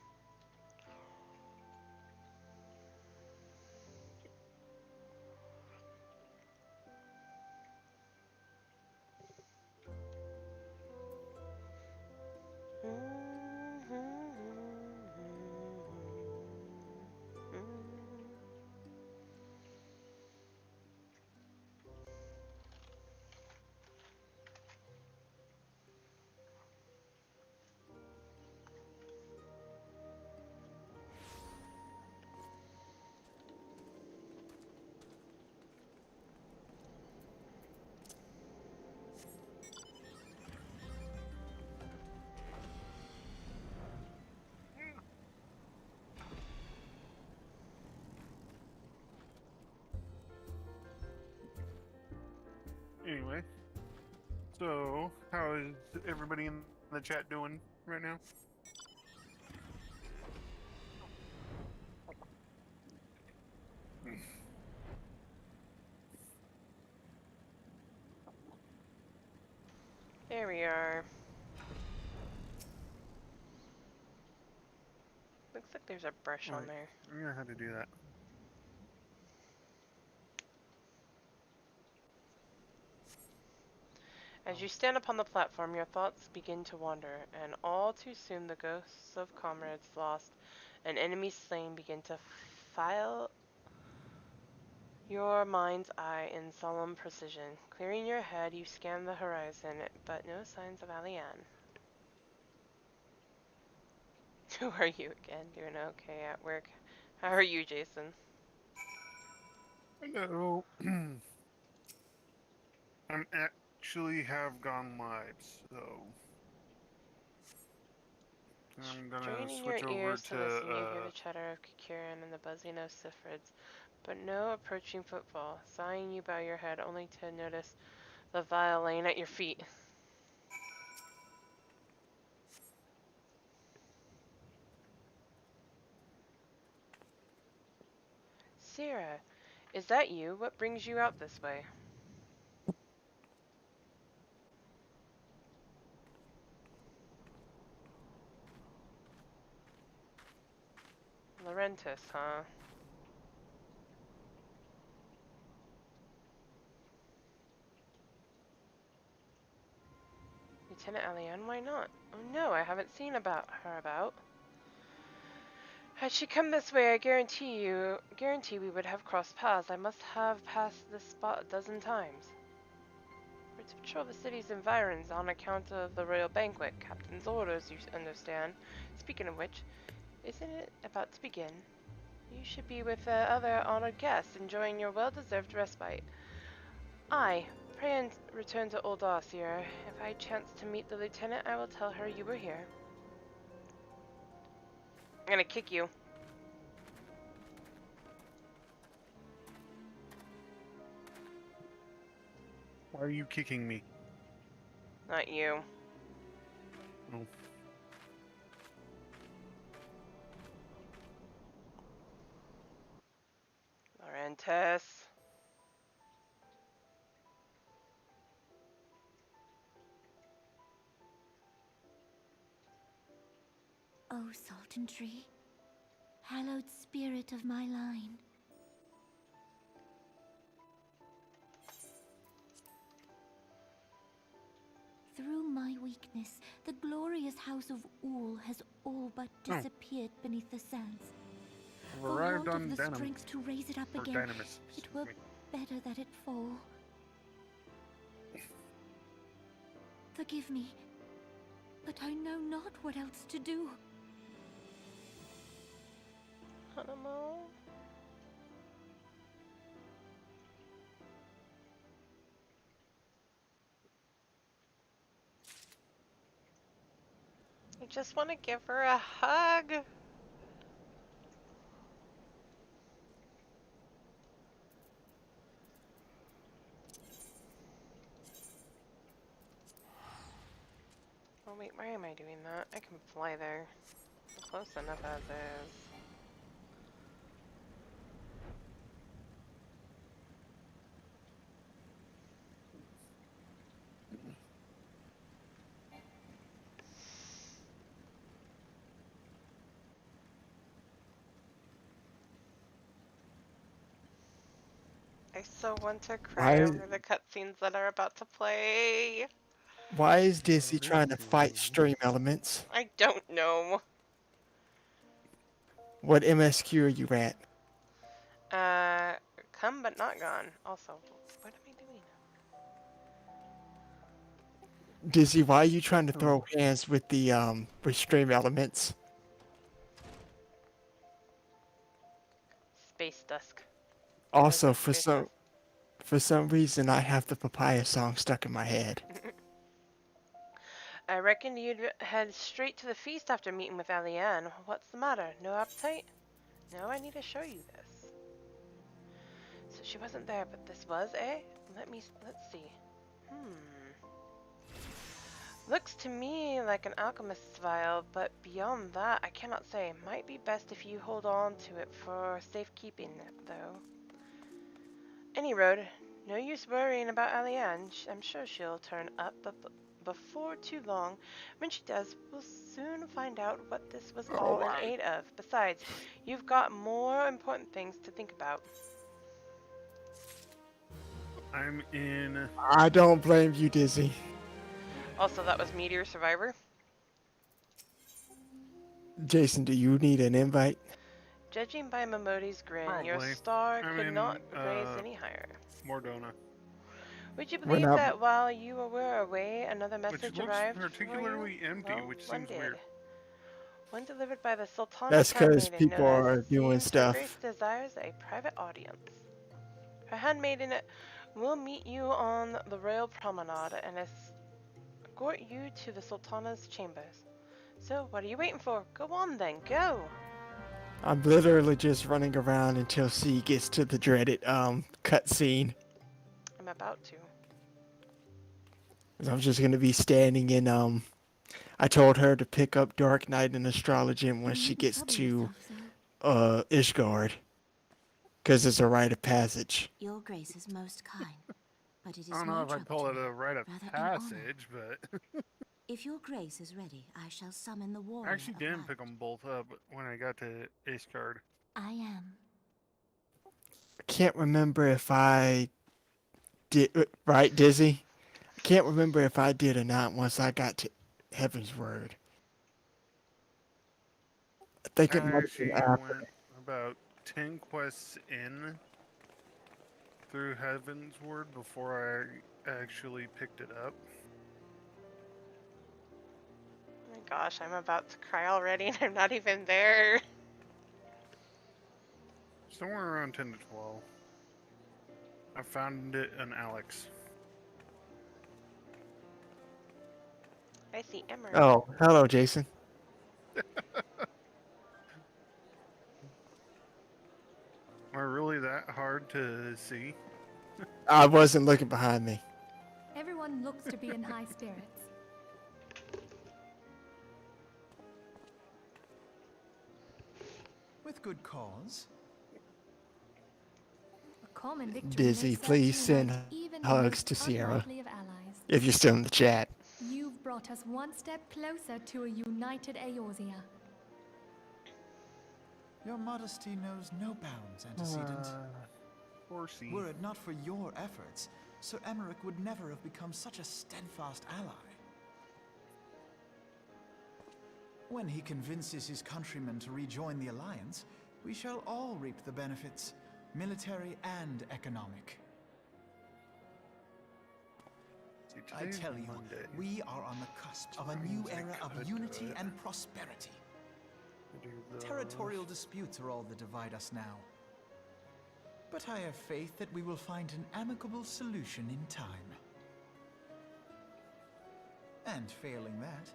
[SPEAKER 3] Anyway, so how is everybody in the chat doing right now?
[SPEAKER 1] There we are. Looks like there's a brush on
[SPEAKER 3] Alright,
[SPEAKER 1] there.
[SPEAKER 3] I'm gonna have to do that.
[SPEAKER 1] As you stand upon the platform, your thoughts begin to wander, and all too soon the ghosts of comrades lost and enemies slain begin to file Your mind's eye in solemn precision. Clearing your head, you scan the horizon, but no signs of Alian. Who are you again? Doing okay at work? How are you, Jason?
[SPEAKER 3] Hello. I'm actually have gone live, so I'm gonna
[SPEAKER 1] Straining your
[SPEAKER 3] switch over
[SPEAKER 1] ears
[SPEAKER 3] to
[SPEAKER 1] to listen, you hear the chatter of Kikiran and the buzzing of Sifrids, but no approaching footfall. Sighing, you bow your head, only to notice the vial laying at your feet. Sierra, is that you? What brings you out this way? Laurentis, huh? Lieutenant Alian, why not? Oh no, I haven't seen her about. Had she come this way, I guarantee we would have crossed paths. I must have passed this spot a dozen times. We're to patrol the city's environs on account of the royal banquet. Captain's orders, you understand. Speaking of which, isn't it about to begin? You should be with other honored guests, enjoying your well-deserved respite. I pray and return to Old Arcier. If I chance to meet the lieutenant, I will tell her you were here. I'm gonna kick you.
[SPEAKER 3] why are you kicking me?
[SPEAKER 1] Not you.
[SPEAKER 3] Oh,
[SPEAKER 1] Laurentis.
[SPEAKER 4] O Sultan Tree, hallowed spirit of my line. Through my weakness, the glorious house of Ul has all but
[SPEAKER 3] oh,
[SPEAKER 4] disappeared beneath the sands.
[SPEAKER 3] I've
[SPEAKER 4] For
[SPEAKER 3] arrived
[SPEAKER 4] want of
[SPEAKER 3] on
[SPEAKER 4] the strength to raise it up again,
[SPEAKER 3] Dynamis.
[SPEAKER 4] it were better that it fall. Forgive me, but I know not what else to do.
[SPEAKER 1] Hanamo. I just want to give her a hug. Oh wait, why am I doing that? I can fly there. I'm close enough as is. I so want to cry
[SPEAKER 2] Why
[SPEAKER 1] over the cutscenes that are about to play.
[SPEAKER 2] why is Dizzy trying to fight stream elements?
[SPEAKER 1] I don't know.
[SPEAKER 2] What MSQ are you at?
[SPEAKER 1] Uh, come but not gone. Also, what am I doing?
[SPEAKER 2] Dizzy, why are you trying to
[SPEAKER 3] Oh,
[SPEAKER 2] throw hands with the with stream elements?
[SPEAKER 1] Space Dusk. Did I
[SPEAKER 2] Also,
[SPEAKER 1] say Space Dusk?
[SPEAKER 2] for some reason, I have the Papaya song stuck in my head.
[SPEAKER 1] I reckoned you'd head straight to the feast after meeting with Alianne. What's the matter? No appetite? No, I need to show you this. So she wasn't there, but this was, eh? Let's see. Looks to me like an alchemist's vial, but beyond that, I cannot say. Might be best if you hold on to it for safekeeping, though. Any road. No use worrying about Alianne. I'm sure she'll turn up, but before too long. When she does, we'll soon find out what this was
[SPEAKER 2] Oh
[SPEAKER 1] all in
[SPEAKER 2] my!
[SPEAKER 1] aid of. Besides, you've got more important things to think about.
[SPEAKER 3] I'm in.
[SPEAKER 2] I don't blame you, Dizzy.
[SPEAKER 1] Also, that was Meteor Survivor.
[SPEAKER 2] Jason, do you need an invite?
[SPEAKER 1] Judging by Momodi's grin, your
[SPEAKER 3] Probably.
[SPEAKER 1] star
[SPEAKER 3] I
[SPEAKER 1] could
[SPEAKER 3] mean,
[SPEAKER 1] not raise any higher.
[SPEAKER 3] Mordona.
[SPEAKER 1] Would you
[SPEAKER 2] When
[SPEAKER 1] believe
[SPEAKER 2] I
[SPEAKER 1] that while you were away, another
[SPEAKER 3] Which
[SPEAKER 1] message
[SPEAKER 3] looks
[SPEAKER 1] arrived for you?
[SPEAKER 3] particularly empty,
[SPEAKER 1] Well,
[SPEAKER 3] which
[SPEAKER 1] one
[SPEAKER 3] seems
[SPEAKER 1] did.
[SPEAKER 3] weird.
[SPEAKER 1] One delivered by the Sultana's
[SPEAKER 2] that's because
[SPEAKER 1] handmaiden,
[SPEAKER 2] people
[SPEAKER 1] known
[SPEAKER 2] are
[SPEAKER 1] as
[SPEAKER 2] doing
[SPEAKER 1] seems Her Grace
[SPEAKER 2] stuff.
[SPEAKER 1] desires a private audience. Her handmaiden will meet you on the royal promenade and escort you to the Sultana's chambers. So, what are you waiting for? Go on then, go!
[SPEAKER 2] I'm literally just running around until she gets to the dreaded cutscene.
[SPEAKER 1] I'm about to.
[SPEAKER 2] I'm just gonna be standing in I told her to pick up Dark Knight and Astrology when
[SPEAKER 4] You
[SPEAKER 2] she
[SPEAKER 4] needn't
[SPEAKER 2] gets
[SPEAKER 4] trouble
[SPEAKER 2] to
[SPEAKER 4] yourself so.
[SPEAKER 2] Ishgard, because it's a rite of passage.
[SPEAKER 5] Your grace is most kind, but it
[SPEAKER 3] I
[SPEAKER 5] is
[SPEAKER 3] don't
[SPEAKER 5] no
[SPEAKER 3] know if I'd
[SPEAKER 5] trouble
[SPEAKER 3] call
[SPEAKER 5] to
[SPEAKER 3] it
[SPEAKER 5] me,
[SPEAKER 3] a rite of
[SPEAKER 5] rather an honor.
[SPEAKER 3] passage, but
[SPEAKER 5] If your grace is ready, I shall summon the
[SPEAKER 3] I
[SPEAKER 5] warrior
[SPEAKER 3] actually
[SPEAKER 5] of
[SPEAKER 3] didn't
[SPEAKER 5] light.
[SPEAKER 3] pick them both up when I got to Ishgard.
[SPEAKER 5] I am.
[SPEAKER 2] I can't remember if I did right, Dizzy. I can't remember if I did or not once I got to Heavensward. I think
[SPEAKER 3] I
[SPEAKER 2] it might have been
[SPEAKER 3] actually
[SPEAKER 2] after.
[SPEAKER 3] went about 10 quests in through Heavensward before I actually picked it up.
[SPEAKER 1] Oh my gosh, I'm about to cry already and I'm not even there.
[SPEAKER 3] Somewhere around 10 to 12. I found it in Alex.
[SPEAKER 1] I see Emmer.
[SPEAKER 2] Oh, hello, Jason.
[SPEAKER 3] Am I really that hard to see?
[SPEAKER 2] I wasn't looking behind me.
[SPEAKER 6] Everyone looks to be in high spirits.
[SPEAKER 7] With good cause.
[SPEAKER 6] A common victory
[SPEAKER 2] Dizzy,
[SPEAKER 6] may
[SPEAKER 2] please
[SPEAKER 6] certainly
[SPEAKER 2] send
[SPEAKER 6] hunt even the
[SPEAKER 2] hugs
[SPEAKER 6] most
[SPEAKER 2] to Sierra
[SPEAKER 6] unlikely of allies.
[SPEAKER 2] if you're still in the chat.
[SPEAKER 6] You've brought us one step closer to a united Eorzea.
[SPEAKER 7] Your modesty knows no bounds, antecedent.
[SPEAKER 3] Horsey.
[SPEAKER 7] Were it not for your efforts, Sir Emmerich would never have become such a steadfast ally. When he convinces his countrymen to rejoin the Alliance, we shall all reap the benefits, military and economic.
[SPEAKER 3] See,
[SPEAKER 7] I
[SPEAKER 3] today's
[SPEAKER 7] tell you,
[SPEAKER 3] Monday.
[SPEAKER 7] we are on the cusp of a
[SPEAKER 3] Which
[SPEAKER 7] new
[SPEAKER 3] means I
[SPEAKER 7] era of
[SPEAKER 3] could
[SPEAKER 7] unity
[SPEAKER 3] do it.
[SPEAKER 7] and prosperity.
[SPEAKER 3] Do those.
[SPEAKER 7] Territorial disputes are all that divide us now. But I have faith that we will find an amicable solution in time. And failing that,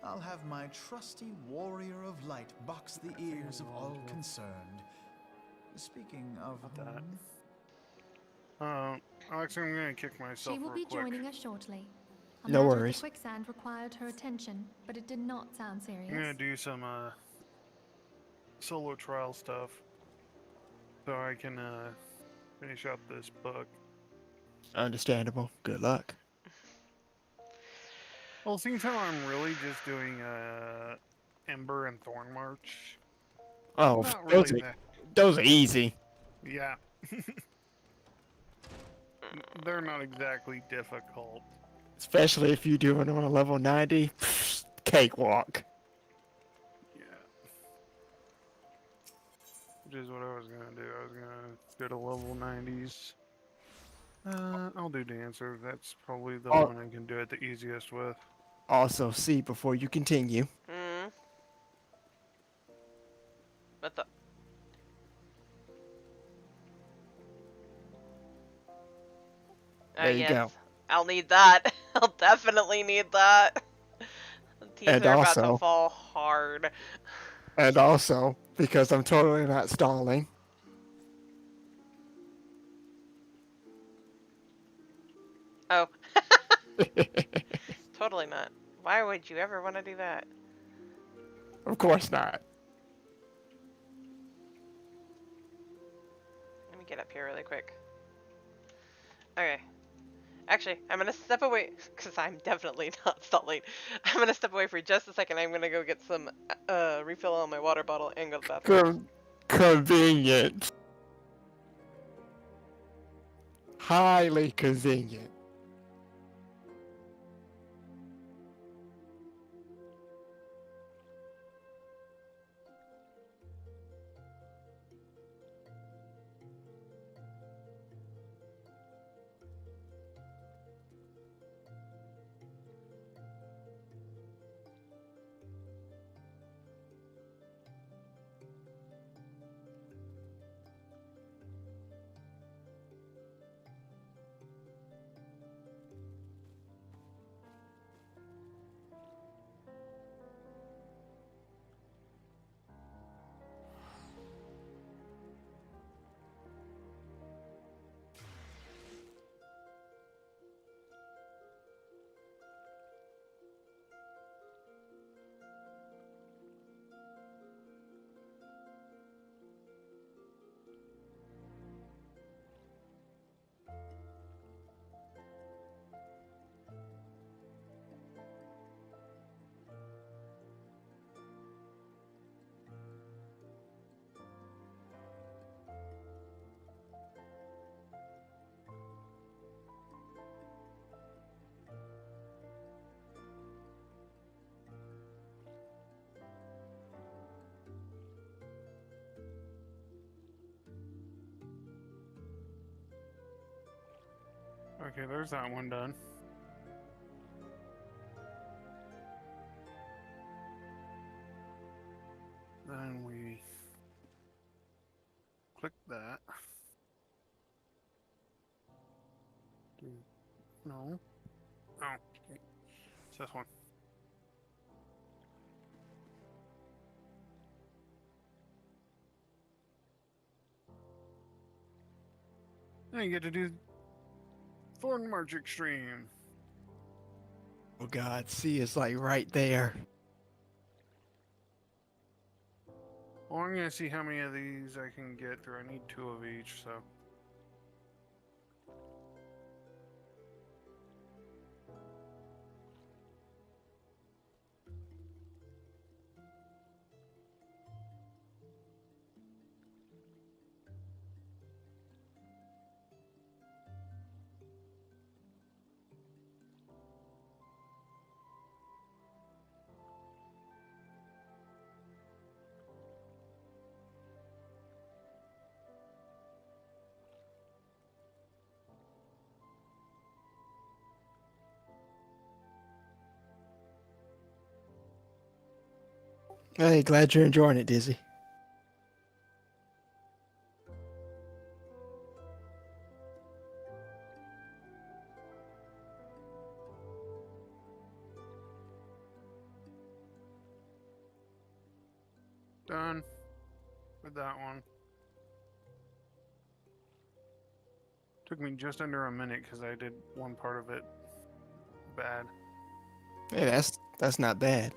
[SPEAKER 7] I'll have my trusty warrior of light box the ears of all concerned. Speaking of
[SPEAKER 3] that.
[SPEAKER 7] whom,
[SPEAKER 3] Alex, I'm gonna kick myself
[SPEAKER 6] She will
[SPEAKER 3] real
[SPEAKER 6] be
[SPEAKER 3] quick.
[SPEAKER 6] joining us shortly. A
[SPEAKER 2] No
[SPEAKER 6] matter
[SPEAKER 2] worries.
[SPEAKER 6] of the quicksand required her attention, but it did not sound serious.
[SPEAKER 3] I'm gonna do some solo trial stuff so I can finish up this book.
[SPEAKER 2] Understandable. Good luck.
[SPEAKER 3] Well, seems how I'm really just doing Ember and Thorn March.
[SPEAKER 2] Oh,
[SPEAKER 3] Not
[SPEAKER 2] those
[SPEAKER 3] really
[SPEAKER 2] are,
[SPEAKER 3] that.
[SPEAKER 2] those are easy.
[SPEAKER 3] Yeah. They're not exactly difficult.
[SPEAKER 2] Especially if you do it on a level 90. Cakewalk.
[SPEAKER 3] Yeah. Which is what I was gonna do. I was gonna go to level 90s. I'll do Dancer. That's probably the
[SPEAKER 2] Oh.
[SPEAKER 3] one I can do it the easiest with.
[SPEAKER 2] Also, see before you continue.
[SPEAKER 1] Hmm. What the?
[SPEAKER 2] There you go.
[SPEAKER 1] I'll need that. I'll definitely need that. The teeth
[SPEAKER 2] And
[SPEAKER 1] are about to
[SPEAKER 2] also-
[SPEAKER 1] fall hard.
[SPEAKER 2] And also, because I'm totally not stalling.
[SPEAKER 1] Oh. Totally not. Why would you ever want to do that?
[SPEAKER 2] Of course not.
[SPEAKER 1] Let me get up here really quick. Okay. Actually, I'm gonna step away because I'm definitely not stalling. I'm gonna step away for just a second. I'm gonna go get some refill on my water bottle and go to the bathroom.
[SPEAKER 2] Convenient. Highly convenient.
[SPEAKER 3] Okay, there's that one done. Then we click that. No. Oh, okay. It's this one. Now you get to do Thorn March Extreme.
[SPEAKER 2] Oh God, see, it's like right there.
[SPEAKER 3] Well, I'm gonna see how many of these I can get through. I need 2 of each, so.
[SPEAKER 2] Hey, glad you're enjoying it, Dizzy.
[SPEAKER 3] Done with that one. Took me just under a minute because I did one part of it bad.
[SPEAKER 2] Hey, that's not bad.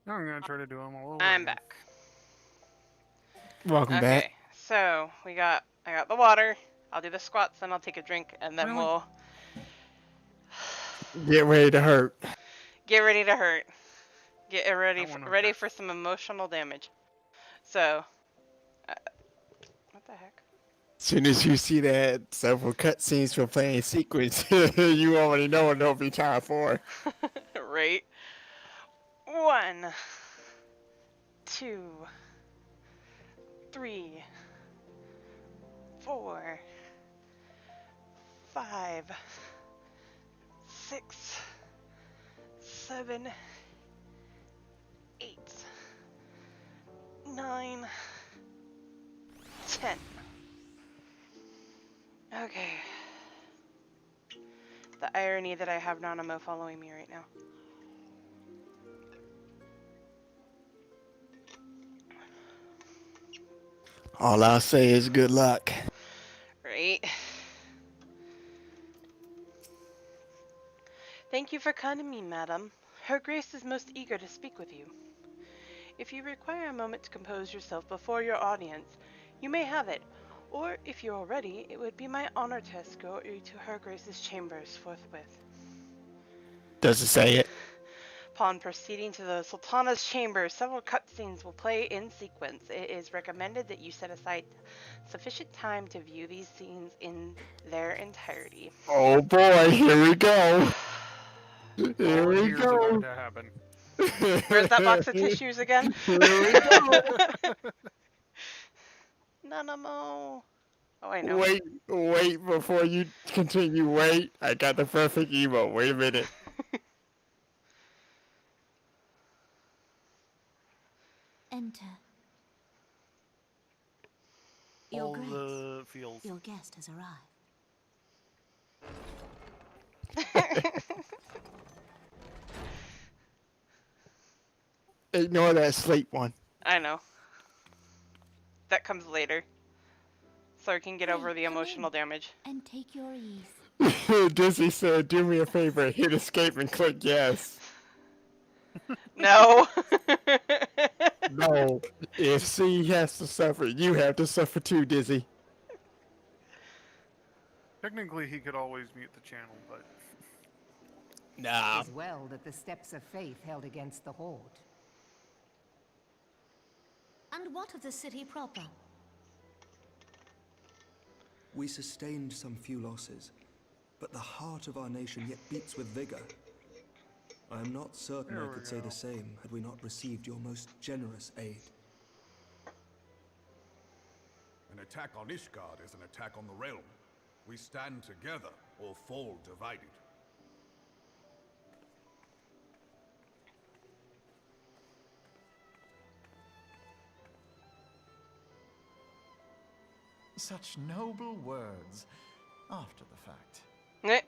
[SPEAKER 3] Now I'm gonna try to do them all over
[SPEAKER 1] I'm
[SPEAKER 3] again.
[SPEAKER 1] back.
[SPEAKER 2] Welcome back.
[SPEAKER 1] Okay, so I got the water. I'll do the squats, then I'll take a drink, and then
[SPEAKER 3] Really?
[SPEAKER 1] we'll
[SPEAKER 2] Get ready to hurt.
[SPEAKER 1] get ready to hurt. Get ready
[SPEAKER 3] That one was
[SPEAKER 1] ready
[SPEAKER 3] bad.
[SPEAKER 1] for some emotional damage. So, what the heck?
[SPEAKER 2] As soon as you see that several cutscenes for playing sequence, you already know what it'll be time for.
[SPEAKER 1] Right. 1, 2, 3, 4, 5, 6, 7, 8, 9, 10. Okay. The irony that I have Nanamo following me right now.
[SPEAKER 2] All I'll say is good luck.
[SPEAKER 1] Right. Thank you for calling me, madam. Her Grace is most eager to speak with you. If you require a moment to compose yourself before your audience, you may have it. Or, if you are ready, it would be my honor to escort you to Her Grace's chambers forthwith.
[SPEAKER 2] Does it say it?
[SPEAKER 1] Upon proceeding to the Sultana's chamber, several cutscenes will play in sequence. It is recommended that you set aside sufficient time to view these scenes in their entirety.
[SPEAKER 2] Oh boy, here we go. Here
[SPEAKER 3] All
[SPEAKER 2] we
[SPEAKER 3] here's about
[SPEAKER 2] go.
[SPEAKER 3] to happen.
[SPEAKER 1] Where's that box of tissues again?
[SPEAKER 2] Here we go.
[SPEAKER 1] Nanamo. Oh, I know.
[SPEAKER 2] Wait before you continue. Wait, I got the perfect emo. Wait a minute.
[SPEAKER 5] Enter. Your
[SPEAKER 3] All
[SPEAKER 5] Grace,
[SPEAKER 3] the feels.
[SPEAKER 5] your guest has arrived.
[SPEAKER 2] Ignore that sleep one.
[SPEAKER 1] I know. That comes later. So I can get over the
[SPEAKER 4] Come in.
[SPEAKER 1] emotional damage.
[SPEAKER 4] And take your ease.
[SPEAKER 2] Disney said, do me a favor, hit escape and click yes.
[SPEAKER 1] No.
[SPEAKER 2] No, if C has to suffer, you have to suffer too, Dizzy.
[SPEAKER 3] Technically, he could always mute the channel, but
[SPEAKER 2] Nah.
[SPEAKER 8] It is well that the steps of faith held against the Horde.
[SPEAKER 4] And what of the city proper?
[SPEAKER 9] We sustained some few losses, but the heart of our nation yet beats with vigor. I am not certain
[SPEAKER 3] There
[SPEAKER 9] I
[SPEAKER 3] we
[SPEAKER 9] could say
[SPEAKER 3] go.
[SPEAKER 9] the same had we not received your most generous aid.
[SPEAKER 10] An attack on Ishgard is an attack on the realm. We stand together or fall divided.
[SPEAKER 7] Such noble words after the fact.
[SPEAKER 1] Eh.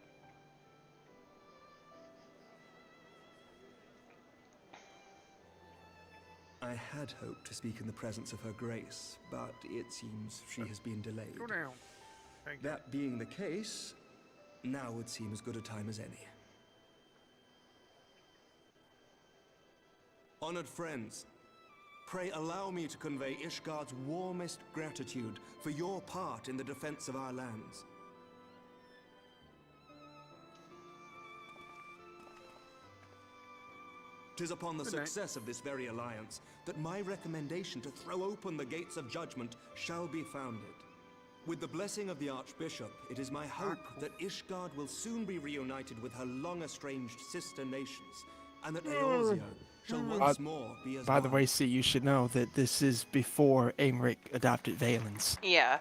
[SPEAKER 9] I had hoped to speak in the presence of her grace, but it seems she has been delayed.
[SPEAKER 3] Go down. Thank you.
[SPEAKER 9] That being the case, now would seem as good a time as any. Honored friends, pray allow me to convey Ishgard's warmest gratitude for your part in the defense of our lands. Tis upon the
[SPEAKER 3] Good night.
[SPEAKER 9] success of this very alliance that my recommendation to throw open the gates of judgment shall be founded. With the blessing of the Archbishop, it is my hope that Ishgard will soon be reunited with her long-estranged sister nations, and that Eorzea shall once more be as
[SPEAKER 2] By the
[SPEAKER 9] one.
[SPEAKER 2] way, see, you should know that this is before Aemric adopted Valens.
[SPEAKER 1] Yeah.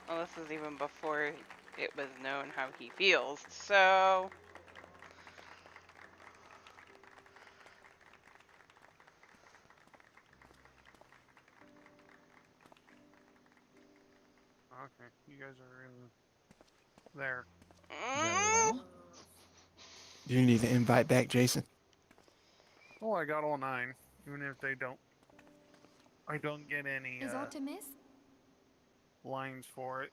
[SPEAKER 1] Well, this is even before it was known how he feels, so...
[SPEAKER 3] Okay, you guys are in there.
[SPEAKER 7] Very well.
[SPEAKER 2] Do you need to invite back Jason?
[SPEAKER 3] Oh, I got all 9. Even if they don't, I don't get any
[SPEAKER 6] Is Artemis?
[SPEAKER 3] lines for it.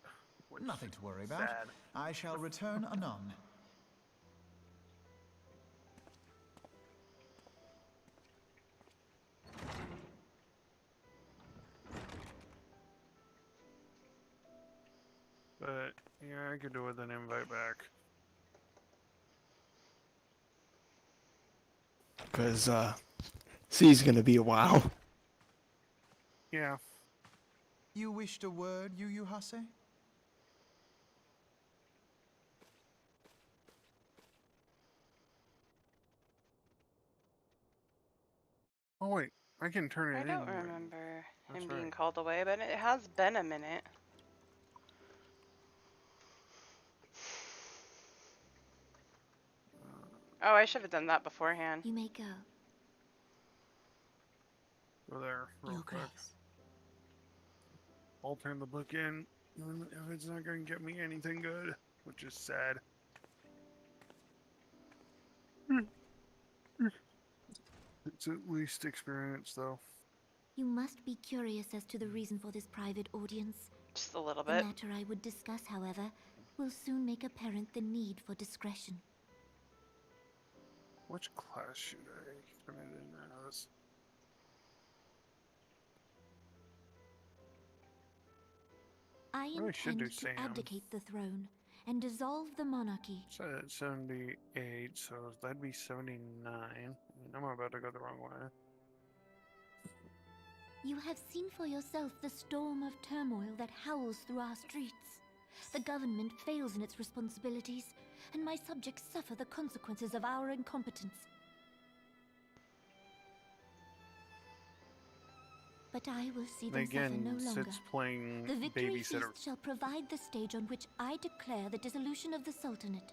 [SPEAKER 3] Which
[SPEAKER 7] Nothing to worry
[SPEAKER 3] is
[SPEAKER 7] about.
[SPEAKER 3] sad.
[SPEAKER 7] I shall return anon.
[SPEAKER 3] But yeah, I could do with an invite back.
[SPEAKER 2] Because, C's gonna be a while.
[SPEAKER 3] Yeah.
[SPEAKER 7] You wished a word, Yu Hase?
[SPEAKER 3] Oh wait, I can turn
[SPEAKER 1] I
[SPEAKER 3] it in.
[SPEAKER 1] don't
[SPEAKER 3] when-
[SPEAKER 1] remember
[SPEAKER 3] That's
[SPEAKER 1] him being
[SPEAKER 3] right.
[SPEAKER 1] called away, but it has been a minute. Oh, I should have done that beforehand.
[SPEAKER 4] You may go.
[SPEAKER 3] Go there real
[SPEAKER 5] Your
[SPEAKER 3] quick.
[SPEAKER 5] grace.
[SPEAKER 3] I'll turn the book in, even if it's not going to get me anything good, which is sad. It's at least experience, though.
[SPEAKER 4] You must be curious as to the reason for this private audience.
[SPEAKER 1] Just a little
[SPEAKER 4] The
[SPEAKER 1] bit.
[SPEAKER 4] matter I would discuss, however, will soon make apparent the need for discretion.
[SPEAKER 3] Which class should I turn it in as?
[SPEAKER 4] I
[SPEAKER 3] Really should do
[SPEAKER 4] intend to
[SPEAKER 3] Sam.
[SPEAKER 4] abdicate the throne and dissolve the monarchy.
[SPEAKER 3] So it's 78, so that'd be 79. I'm about to go the wrong way.
[SPEAKER 4] You have seen for yourself the storm of turmoil that howls through our streets. The government fails in its responsibilities, and my subjects suffer the consequences of our incompetence. But I will see
[SPEAKER 3] And
[SPEAKER 4] them suffer
[SPEAKER 3] again,
[SPEAKER 4] no longer.
[SPEAKER 3] Sid's playing
[SPEAKER 4] The victory
[SPEAKER 3] babysitter.
[SPEAKER 4] feast shall provide the stage on which I declare the dissolution of the Sultanate.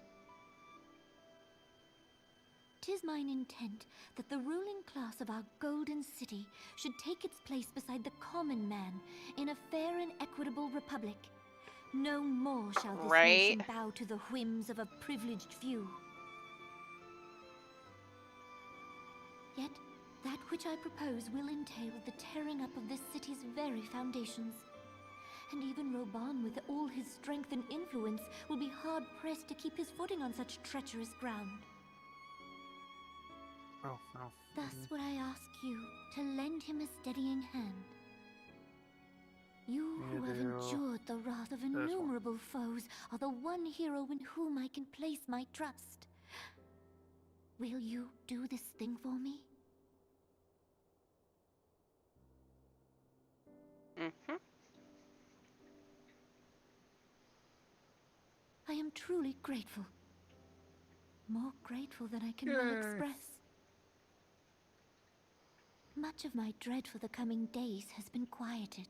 [SPEAKER 4] 'Tis mine intent that the ruling class of our golden city should take its place beside the common man in a fair and equitable republic. No more shall this
[SPEAKER 1] Right.
[SPEAKER 4] nation bow to the whims of a privileged few. Yet, that which I propose will entail the tearing up of this city's very foundations. And even Roban, with all his strength and influence, will be hard-pressed to keep his footing on such treacherous ground.
[SPEAKER 3] Oh, no.
[SPEAKER 4] Thus would I ask you to lend him a steadying hand. You who have
[SPEAKER 3] do
[SPEAKER 4] endured the wrath of
[SPEAKER 3] one.
[SPEAKER 4] innumerable foes are the one hero in whom I can place my trust. Will you do this thing for me?
[SPEAKER 1] Mm-hmm.
[SPEAKER 4] I am truly grateful. more grateful than I can well express. Much of my dread for the coming days has been quieted.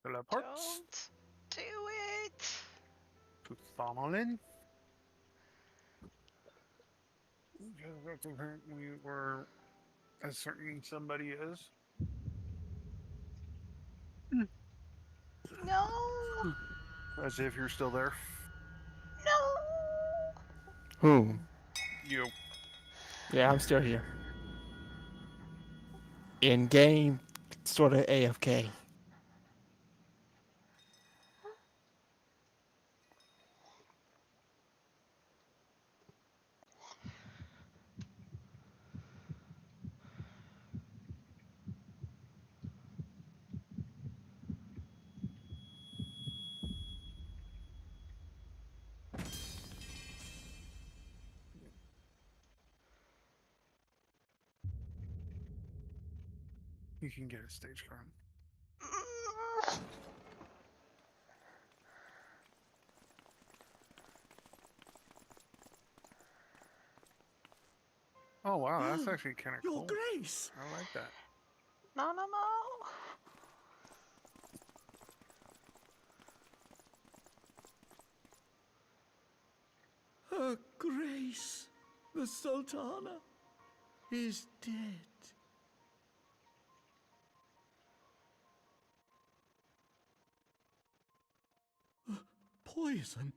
[SPEAKER 3] Teleports
[SPEAKER 1] Don't do it.
[SPEAKER 3] to Thomlin. Yeah, that's apparently where a certain somebody is.
[SPEAKER 1] No.
[SPEAKER 3] As if you're still there.
[SPEAKER 1] No.
[SPEAKER 2] Who?
[SPEAKER 3] You.
[SPEAKER 2] Yeah, I'm still here. In game, sort of AFK.
[SPEAKER 3] You can get a stage card. Oh wow, that's actually kind of cool.
[SPEAKER 7] Your Grace!
[SPEAKER 3] I like that.
[SPEAKER 1] No, no, no.
[SPEAKER 7] Her Grace, the Sultana, is dead. Poison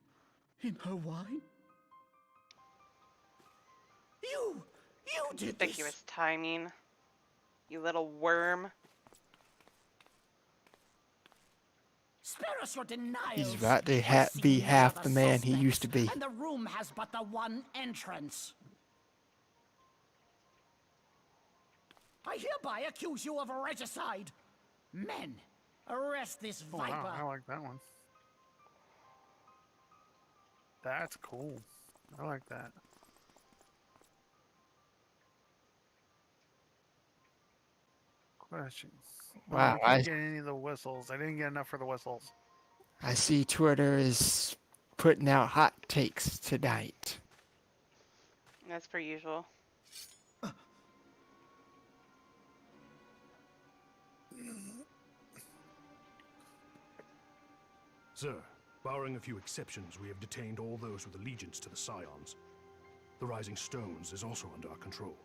[SPEAKER 7] in her wine? You did this!
[SPEAKER 1] Conspicuous timing. You little worm.
[SPEAKER 11] Spare us your denials.
[SPEAKER 2] He's about to
[SPEAKER 11] I see
[SPEAKER 2] be
[SPEAKER 11] no
[SPEAKER 2] half
[SPEAKER 11] other
[SPEAKER 2] the man he used to
[SPEAKER 11] suspects,
[SPEAKER 2] be.
[SPEAKER 11] And the room has but the one entrance. I hereby accuse you of regicide. Men, arrest this
[SPEAKER 3] Oh,
[SPEAKER 11] viper.
[SPEAKER 3] wow, I like that one. That's cool. I like that. Questions.
[SPEAKER 2] Wow,
[SPEAKER 3] I can't get any of the whistles. I didn't get enough for the whistles.
[SPEAKER 2] I see Twitter is putting out hot takes tonight.
[SPEAKER 1] That's per usual.
[SPEAKER 12] Sir, barring a few exceptions, we have detained all those with allegiance to the Scions. The Rising Stones is also under our control.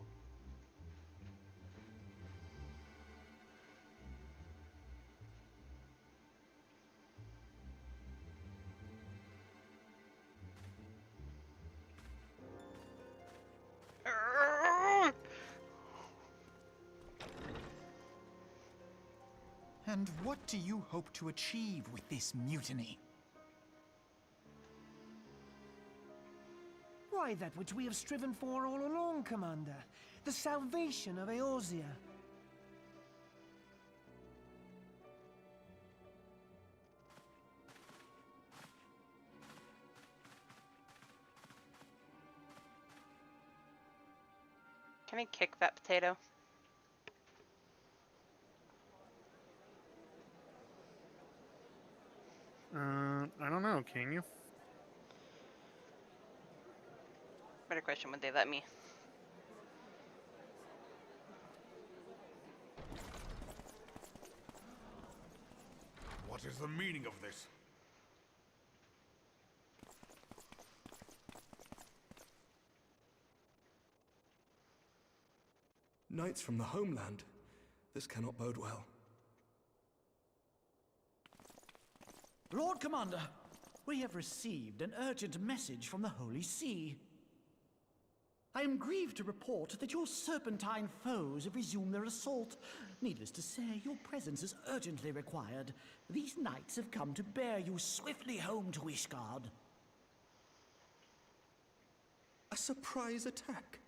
[SPEAKER 7] And what do you hope to achieve with this mutiny?
[SPEAKER 13] Why, that which we have striven for all along, Commander. The salvation of Eorzea.
[SPEAKER 1] Can I kick that potato?
[SPEAKER 3] I don't know. Can you?
[SPEAKER 1] Better question, would they let me?
[SPEAKER 10] What is the meaning of this?
[SPEAKER 9] Knights from the homeland. This cannot bode well.
[SPEAKER 7] Lord Commander, we have received an urgent message from the Holy See. I am grieved to report that your serpentine foes have resumed their assault. Needless to say, your presence is urgently required. These knights have come to bear you swiftly home to Ishgard.
[SPEAKER 9] A surprise attack?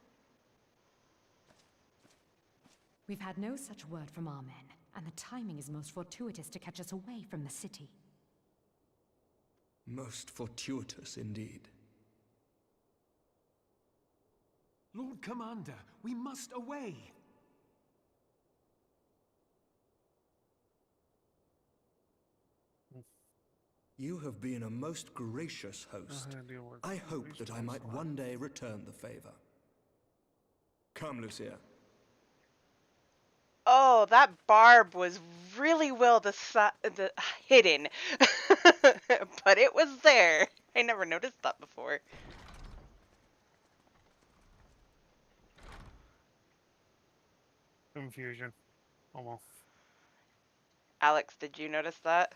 [SPEAKER 6] We've had no such word from our men, and the timing is most fortuitous to catch us away from the city.
[SPEAKER 9] Most fortuitous indeed.
[SPEAKER 13] Lord Commander, we must away.
[SPEAKER 9] You have been a most gracious host. I hope that I might one day return the favor. Come, Lucia.
[SPEAKER 1] Oh, that barb was really well hidden. But it was there. I never noticed that before.
[SPEAKER 3] Confusion. Almost.
[SPEAKER 1] Alex, did you notice that?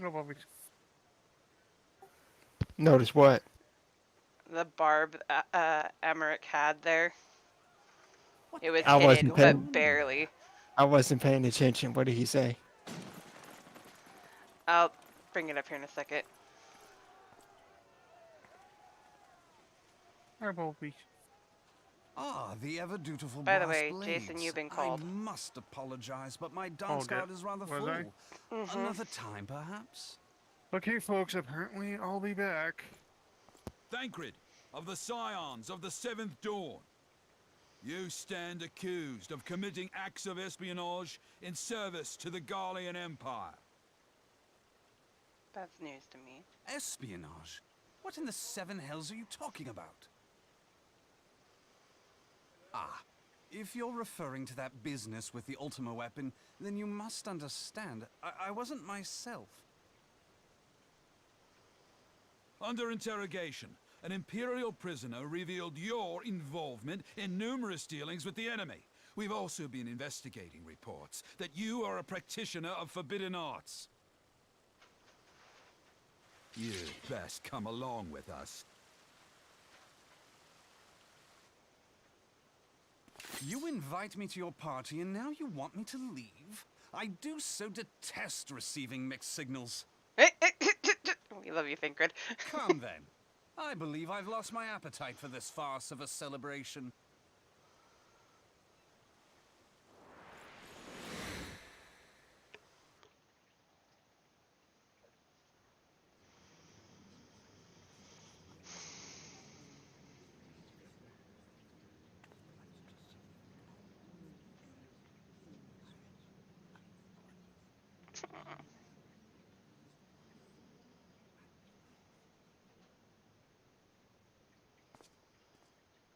[SPEAKER 3] No, Bobby.
[SPEAKER 2] Notice what?
[SPEAKER 1] The barb Emmerich had there. It was
[SPEAKER 2] I
[SPEAKER 1] hidden,
[SPEAKER 2] wasn't
[SPEAKER 1] but
[SPEAKER 2] paying.
[SPEAKER 1] barely.
[SPEAKER 2] I wasn't paying attention. What did he say?
[SPEAKER 1] I'll bring it up here in a second.
[SPEAKER 3] Hi, Bobby.
[SPEAKER 14] Ah, the ever-dutiful
[SPEAKER 1] By the
[SPEAKER 14] brass
[SPEAKER 1] way,
[SPEAKER 14] blades.
[SPEAKER 1] Jason, you've been called.
[SPEAKER 14] I must apologize, but my dance card is rather full. Another time, perhaps?
[SPEAKER 3] Okay, folks, apparently I'll be back.
[SPEAKER 15] Thancred, of the Scions of the Seventh Dawn. You stand accused of committing acts of espionage in service to the Garlean Empire.
[SPEAKER 1] That's news to me.
[SPEAKER 14] Espionage? What in the seven hells are you talking about? Ah, if you're referring to that business with the Ultima weapon, then you must understand, I wasn't myself.
[SPEAKER 15] Under interrogation, an Imperial prisoner revealed your involvement in numerous dealings with the enemy. We've also been investigating reports that you are a practitioner of forbidden arts. You'd best come along with us.
[SPEAKER 14] You invite me to your party and now you want me to leave? I do so detest receiving mixed signals.
[SPEAKER 1] We love you, Thancred.
[SPEAKER 14] Come then. I believe I've lost my appetite for this farce of a celebration.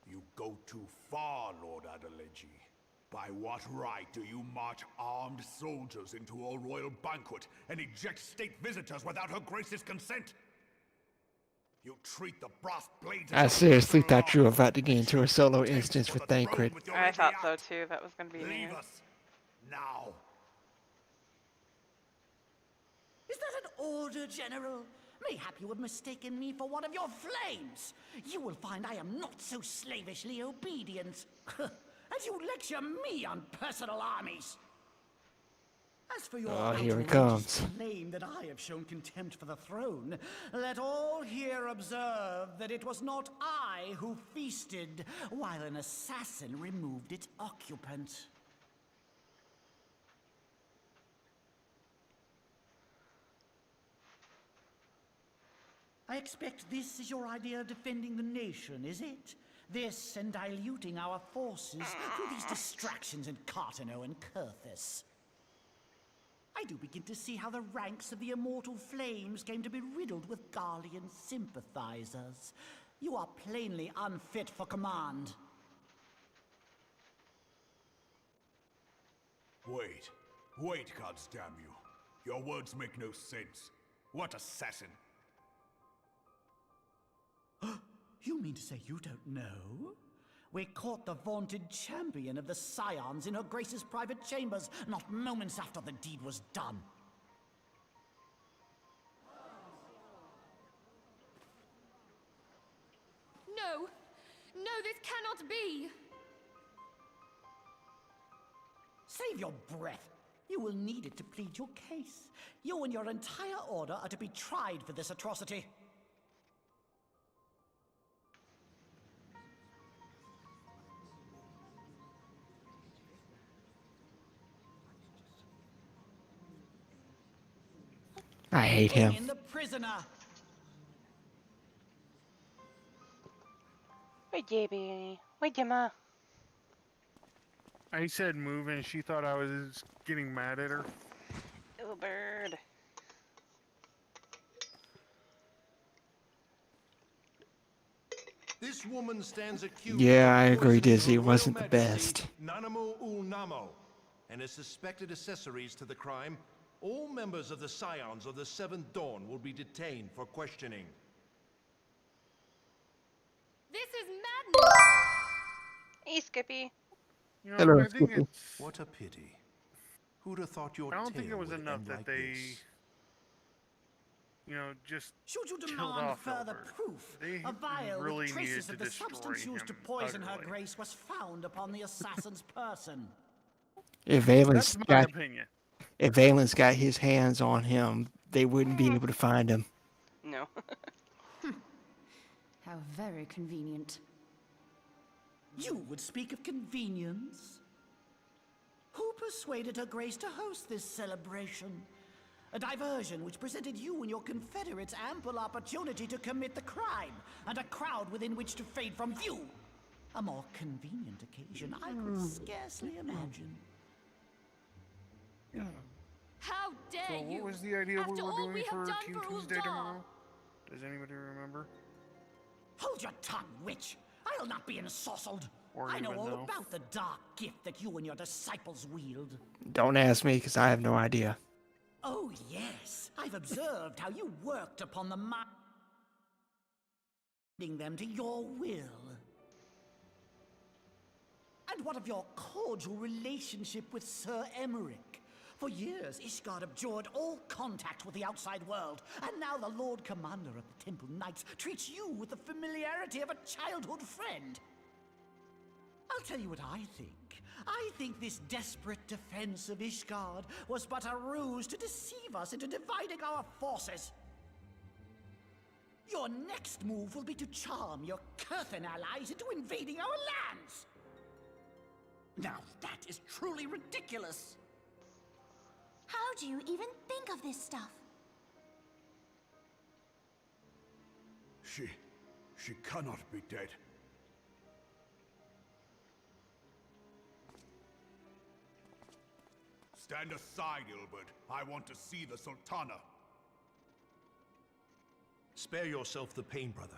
[SPEAKER 10] You go too far, Lord Adeleji. By what right do you march armed soldiers into a royal banquet and eject state visitors without her grace's consent? You treat the brass blades
[SPEAKER 2] I
[SPEAKER 10] as
[SPEAKER 2] seriously thought you were about to get into a solo instance with Thancred.
[SPEAKER 1] I thought so too. That was going to be
[SPEAKER 10] Leave
[SPEAKER 1] near.
[SPEAKER 10] us now.
[SPEAKER 11] Is that an order, General? Mayhap you have mistaken me for one of your flames. You will find I am not so slavishly obedient. As you lecture me on personal armies. As for your
[SPEAKER 2] Oh, here it
[SPEAKER 11] outrageous
[SPEAKER 2] comes.
[SPEAKER 11] claim that I have shown contempt for the throne, let all here observe that it was not I who feasted while an assassin removed its occupant. I expect this is your idea of defending the nation, is it? This and diluting our forces through these distractions in Cartano and Kurthus. I do begin to see how the ranks of the Immortal Flames came to be riddled with Garlean sympathizers. You are plainly unfit for command.
[SPEAKER 10] Wait, goddamn you. Your words make no sense. What assassin?
[SPEAKER 11] You mean to say you don't know? We caught the vaunted champion of the Scions in her Grace's private chambers, not moments after the deed was done.
[SPEAKER 16] No! No, this cannot be!
[SPEAKER 11] Save your breath. You will need it to plead your case. You and your entire order are to be tried for this atrocity.
[SPEAKER 2] I hate him.
[SPEAKER 11] Bring in the prisoner.
[SPEAKER 1] Oi, baby. Oi, Gemma.
[SPEAKER 3] I said move, and she thought I was getting mad at her.
[SPEAKER 1] Little bird.
[SPEAKER 17] This woman stands accused
[SPEAKER 2] Yeah, I
[SPEAKER 17] of
[SPEAKER 2] agree,
[SPEAKER 17] poisoning
[SPEAKER 2] Dizzy.
[SPEAKER 17] Her
[SPEAKER 2] It
[SPEAKER 17] Royal
[SPEAKER 2] wasn't the
[SPEAKER 17] Majesty,
[SPEAKER 2] best.
[SPEAKER 17] Nanamo Ul Namo, and as suspected accessories to the crime, all members of the Scions of the Seventh Dawn will be detained for questioning.
[SPEAKER 16] This is madness!
[SPEAKER 1] Hey, Skippy.
[SPEAKER 3] You know,
[SPEAKER 2] Hello,
[SPEAKER 3] I think
[SPEAKER 2] Skippy.
[SPEAKER 3] it's.
[SPEAKER 9] What a pity. Who'd have thought your
[SPEAKER 3] I don't think it
[SPEAKER 9] tale
[SPEAKER 3] was
[SPEAKER 9] would
[SPEAKER 3] enough
[SPEAKER 9] end
[SPEAKER 3] that
[SPEAKER 9] like
[SPEAKER 3] they,
[SPEAKER 9] this?
[SPEAKER 3] just
[SPEAKER 11] Should you
[SPEAKER 3] killed
[SPEAKER 11] demand
[SPEAKER 3] off
[SPEAKER 11] further
[SPEAKER 3] Elbert.
[SPEAKER 11] proof,
[SPEAKER 3] They
[SPEAKER 11] a vial
[SPEAKER 3] really
[SPEAKER 11] with
[SPEAKER 3] needed
[SPEAKER 11] traces
[SPEAKER 3] to
[SPEAKER 11] of the
[SPEAKER 3] destroy
[SPEAKER 11] substance used to
[SPEAKER 3] him
[SPEAKER 11] poison her
[SPEAKER 3] utterly.
[SPEAKER 11] grace was found upon the assassin's person.
[SPEAKER 2] If
[SPEAKER 3] That's
[SPEAKER 2] Valen's
[SPEAKER 3] my
[SPEAKER 2] got
[SPEAKER 3] opinion.
[SPEAKER 2] if Valen's got his hands on him, they wouldn't be able to find him.
[SPEAKER 1] No.
[SPEAKER 6] How very convenient.
[SPEAKER 11] You would speak of convenience? Who persuaded her grace to host this celebration? A diversion which presented you and your confederates ample opportunity to commit the crime, and a crowd within which to fade from view. A more convenient occasion I could scarcely imagine.
[SPEAKER 16] How dare
[SPEAKER 3] So
[SPEAKER 16] you!
[SPEAKER 3] what was the idea
[SPEAKER 16] After
[SPEAKER 3] we were
[SPEAKER 16] all
[SPEAKER 3] doing
[SPEAKER 16] we have
[SPEAKER 3] for
[SPEAKER 16] done
[SPEAKER 3] Team
[SPEAKER 16] for
[SPEAKER 3] Tuesday
[SPEAKER 16] Uldar.
[SPEAKER 3] tomorrow? Does anybody remember?
[SPEAKER 11] Hold your tongue, witch! I'll not be ensorcelled.
[SPEAKER 3] Or
[SPEAKER 11] I know
[SPEAKER 3] even
[SPEAKER 11] all
[SPEAKER 3] though.
[SPEAKER 11] about the dark gift that you and your disciples wield.
[SPEAKER 2] Don't ask me, because I have no idea.
[SPEAKER 11] Oh, yes. I've observed how you worked upon the mind, them to your will. And what of your cordial relationship with Sir Emmerich? For years, Ishgard abjured all contact with the outside world, and now the Lord Commander of the Temple Knights treats you with the familiarity of a childhood friend. I'll tell you what I think. I think this desperate defense of Ishgard was but a ruse to deceive us into dividing our forces. Your next move will be to charm your Kurthan allies into invading our lands. Now that is truly ridiculous.
[SPEAKER 4] How do you even think of this stuff?
[SPEAKER 10] She cannot be dead. Stand aside, Ilbert. I want to see the Sultana.
[SPEAKER 17] Spare yourself the pain, brother.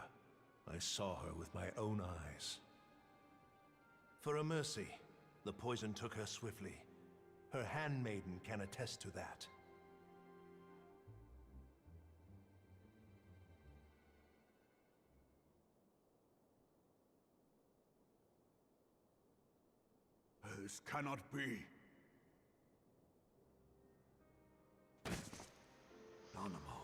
[SPEAKER 17] I saw her with my own eyes. For a mercy, the poison took her swiftly. Her handmaiden can attest to that.
[SPEAKER 10] This cannot be. Nanamo.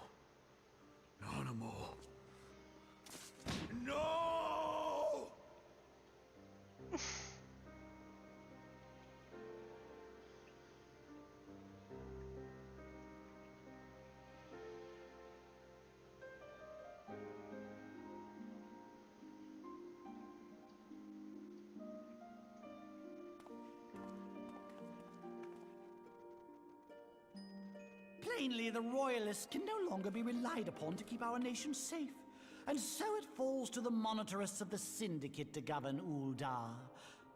[SPEAKER 10] No!
[SPEAKER 11] Plainly, the Royalists can no longer be relied upon to keep our nation safe. And so it falls to the monitorists of the Syndicate to govern Uldar.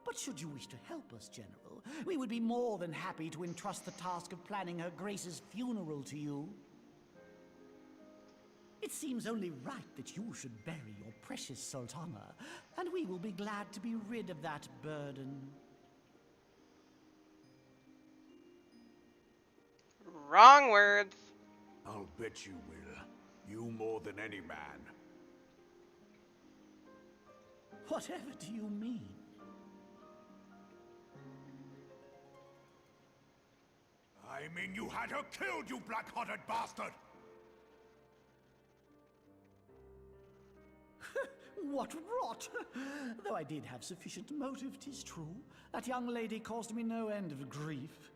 [SPEAKER 11] But should you wish to help us, General, we would be more than happy to entrust the task of planning Her Grace's funeral to you. It seems only right that you should bury your precious Sultana, and we will be glad to be rid of that burden.
[SPEAKER 1] Wrong words.
[SPEAKER 10] I'll bet you will. You more than any man.
[SPEAKER 11] Whatever do you mean?
[SPEAKER 10] I mean you had her killed, you black-hearted bastard!
[SPEAKER 11] What rot! Though I did have sufficient motive, 'tis true. That young lady caused me no end of grief.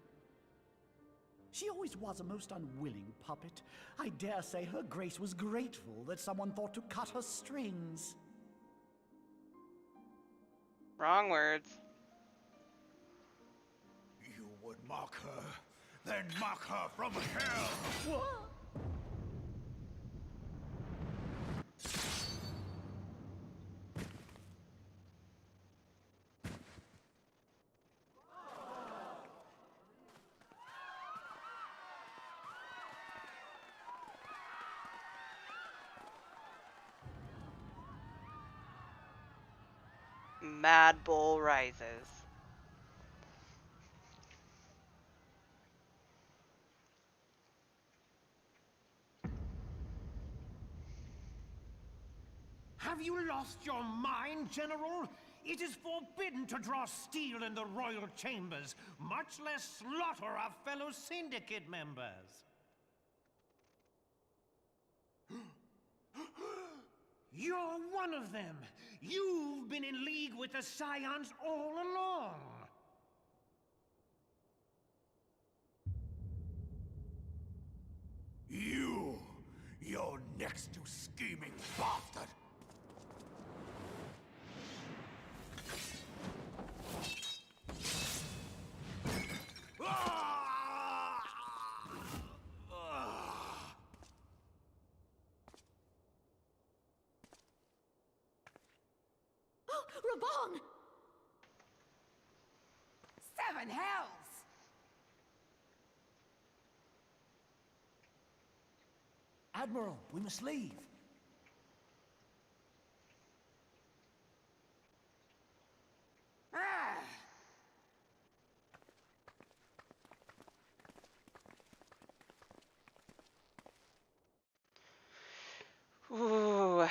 [SPEAKER 11] She always was a most unwilling puppet. I dare say Her Grace was grateful that someone thought to cut her strings.
[SPEAKER 1] Wrong words.
[SPEAKER 10] You would mock her, then mock her from hell!
[SPEAKER 11] What?
[SPEAKER 1] Mad Bull rises.
[SPEAKER 13] Have you lost your mind, General? It is forbidden to draw steel in the royal chambers, much less slaughter our fellow syndicate members. You're one of them. You've been in league with the Scions all along.
[SPEAKER 10] You're next, you scheming bastard!
[SPEAKER 16] Oh, Raban!
[SPEAKER 8] Seven hells!
[SPEAKER 7] Admiral, we must leave.
[SPEAKER 8] Ah!
[SPEAKER 1] Ooh.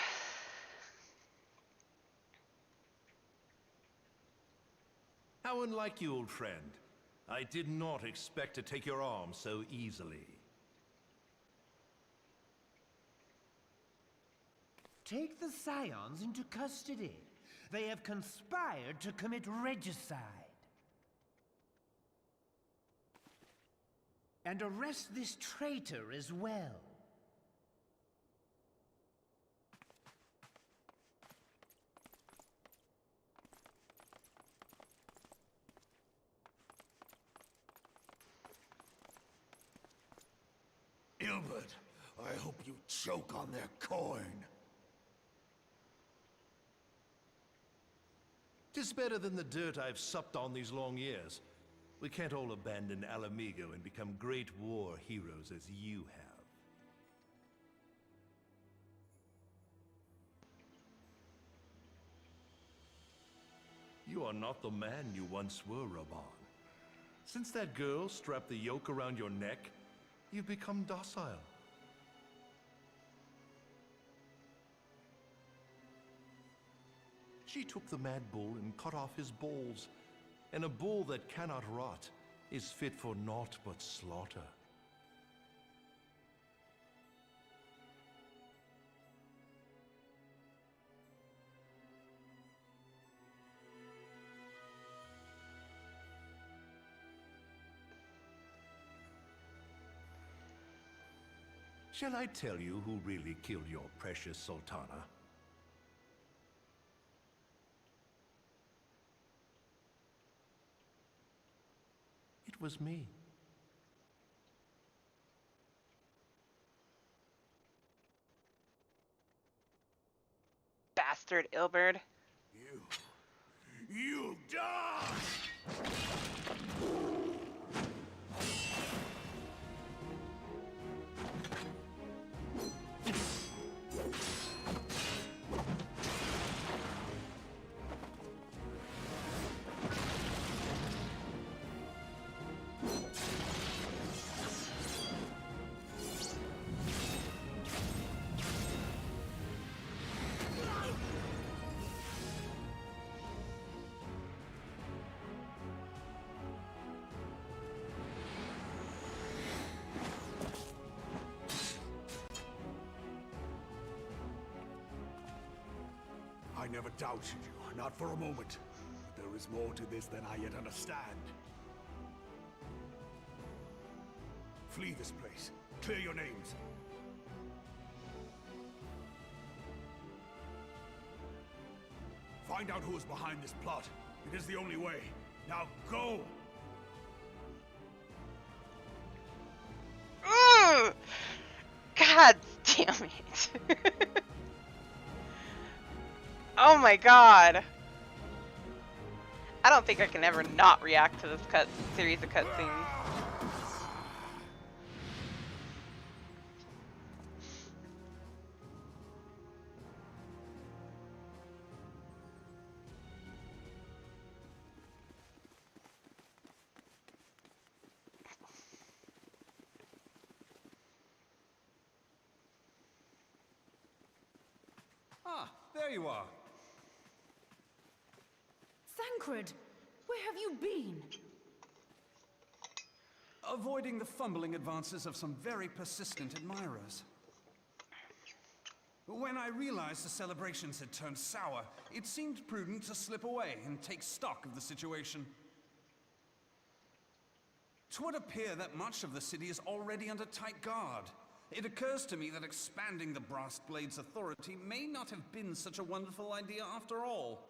[SPEAKER 17] How unlike you, old friend. I did not expect to take your arm so easily.
[SPEAKER 13] Take the Scions into custody. They have conspired to commit regicide. And arrest this traitor as well.
[SPEAKER 10] Ilbert, I hope you choke on their coin.
[SPEAKER 17] 'Tis better than the dirt I've supped on these long years. We can't all abandon Alamigo and become great war heroes as you have. You are not the man you once were, Raban. Since that girl strapped the yoke around your neck, you've become docile. She took the mad bull and cut off his balls, and a bull that cannot rot is fit for naught but slaughter. Shall I tell you who really killed your precious Sultana? It was me.
[SPEAKER 1] Bastard Ilbert.
[SPEAKER 10] You die! I never doubted you, not for a moment. But there is more to this than I yet understand. Flee this place. Clear your names. Find out who is behind this plot. It is the only way. Now go!
[SPEAKER 1] God damn it. Oh my god. I don't think I can ever not react to this series of cutscenes.
[SPEAKER 14] you are.
[SPEAKER 6] Thancred, where have you been?
[SPEAKER 14] Avoiding the fumbling advances of some very persistent admirers. When I realized the celebrations had turned sour, it seemed prudent to slip away and take stock of the situation. 'Twould appear that much of the city is already under tight guard. It occurs to me that expanding the Brass Blade's authority may not have been such a wonderful idea after all.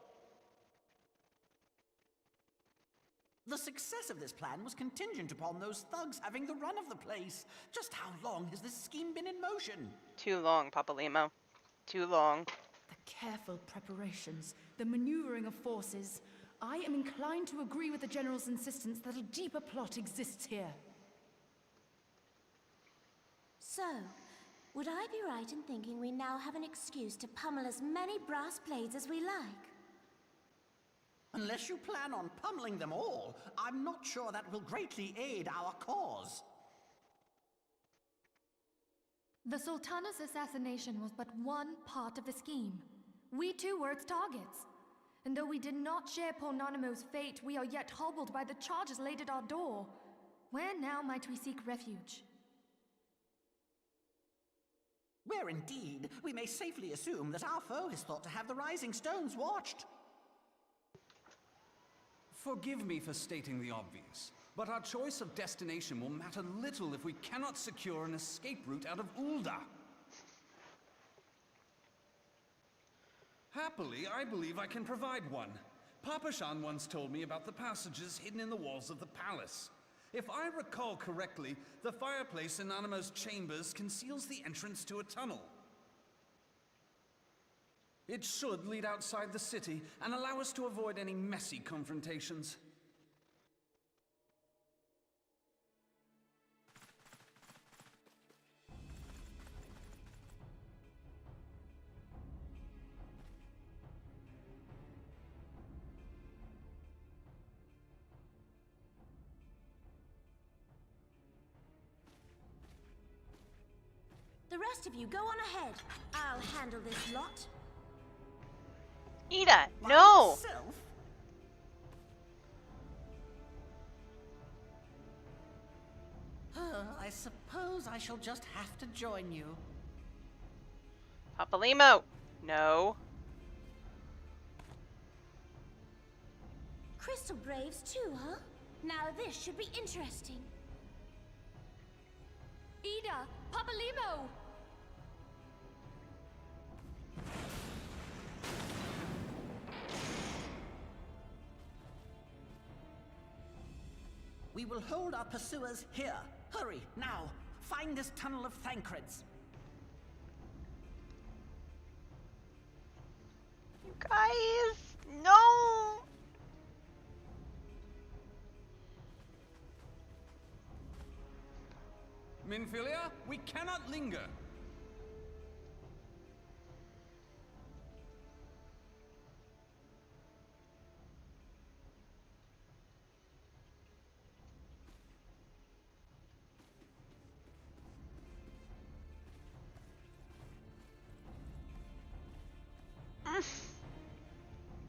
[SPEAKER 11] The success of this plan was contingent upon those thugs having the run of the place. Just how long has this scheme been in motion?
[SPEAKER 1] Too long, Papa Limo. Too long.
[SPEAKER 6] The careful preparations, the maneuvering of forces. I am inclined to agree with the General's insistence that a deeper plot exists here.
[SPEAKER 4] So, would I be right in thinking we now have an excuse to pummel as many brass blades as we like?
[SPEAKER 11] Unless you plan on pummeling them all, I'm not sure that will greatly aid our cause.
[SPEAKER 16] The Sultana's assassination was but one part of the scheme. We too were its targets. And though we did not share Pornanimo's fate, we are yet hobbled by the charges laid at our door. Where now might we seek refuge?
[SPEAKER 11] Where indeed, we may safely assume that our foe is thought to have the Rising Stones watched.
[SPEAKER 14] Forgive me for stating the obvious, but our choice of destination will matter little if we cannot secure an escape route out of Ul'dah. Happily, I believe I can provide one. Papashan once told me about the passages hidden in the walls of the palace. If I recall correctly, the fireplace in Animo's chambers conceals the entrance to a tunnel. It should lead outside the city and allow us to avoid any messy confrontations.
[SPEAKER 4] The rest of you go on ahead. I'll handle this lot.
[SPEAKER 1] Ida, no!
[SPEAKER 11] I suppose I shall just have to join you.
[SPEAKER 1] Papa Limo, no.
[SPEAKER 4] Crystal Braves too, huh? Now this should be interesting.
[SPEAKER 16] Ida! Papa Limo!
[SPEAKER 11] We will hold our pursuers here. Hurry, now. Find this tunnel of Thancred's.
[SPEAKER 1] You guys, no!
[SPEAKER 14] Minfilia, we cannot linger.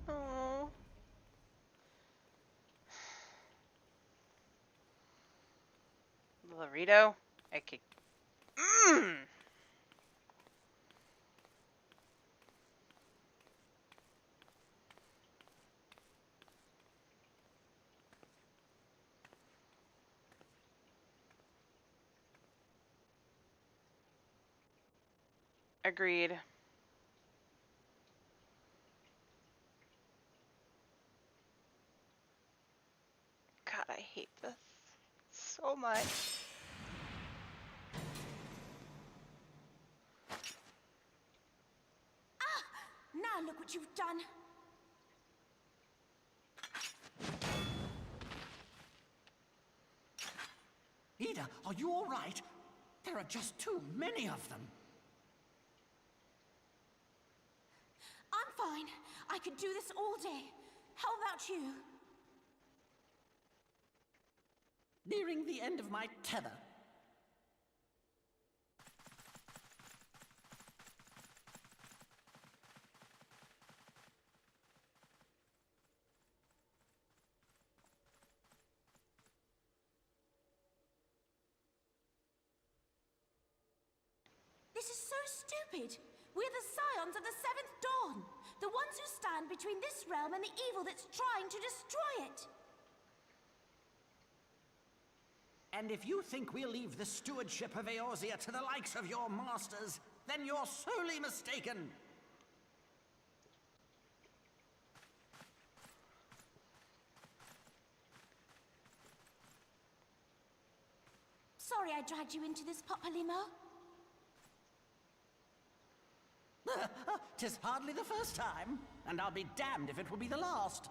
[SPEAKER 1] Oh. Laredo, I could. Agreed. God, I hate this so much.
[SPEAKER 4] Now look what you've done.
[SPEAKER 11] Ida, are you all right? There are just too many of them.
[SPEAKER 4] I'm fine. I could do this all day. How about you?
[SPEAKER 11] Nearing the end of my tether.
[SPEAKER 4] stupid. We're the scions of the Seventh Dawn, the ones who stand between this realm and the evil that's trying to destroy it.
[SPEAKER 11] And if you think we'll leave the stewardship of Eorzea to the likes of your masters, then you're sorely mistaken.
[SPEAKER 4] Sorry I dragged you into this, Papalymo.
[SPEAKER 11] 'Tis hardly the first time, and I'll be damned if it will be the last.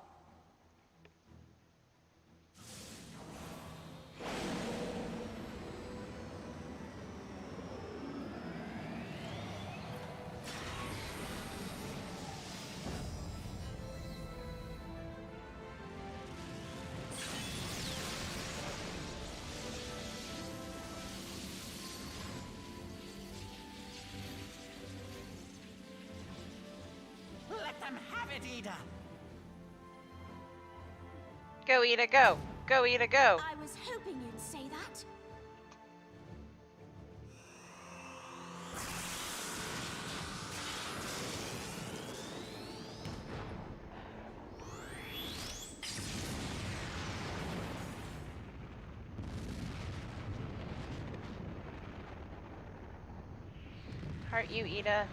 [SPEAKER 11] Let them have it, Ida!
[SPEAKER 1] Go, Ida, go! Go, Ida, go!
[SPEAKER 4] I was hoping you'd say that.
[SPEAKER 1] Heart you, Ida.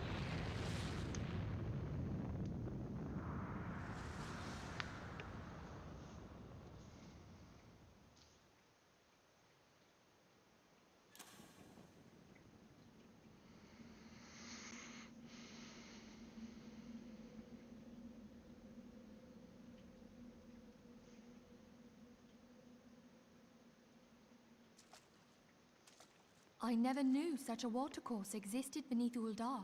[SPEAKER 16] I never knew such a watercourse existed beneath Uldar.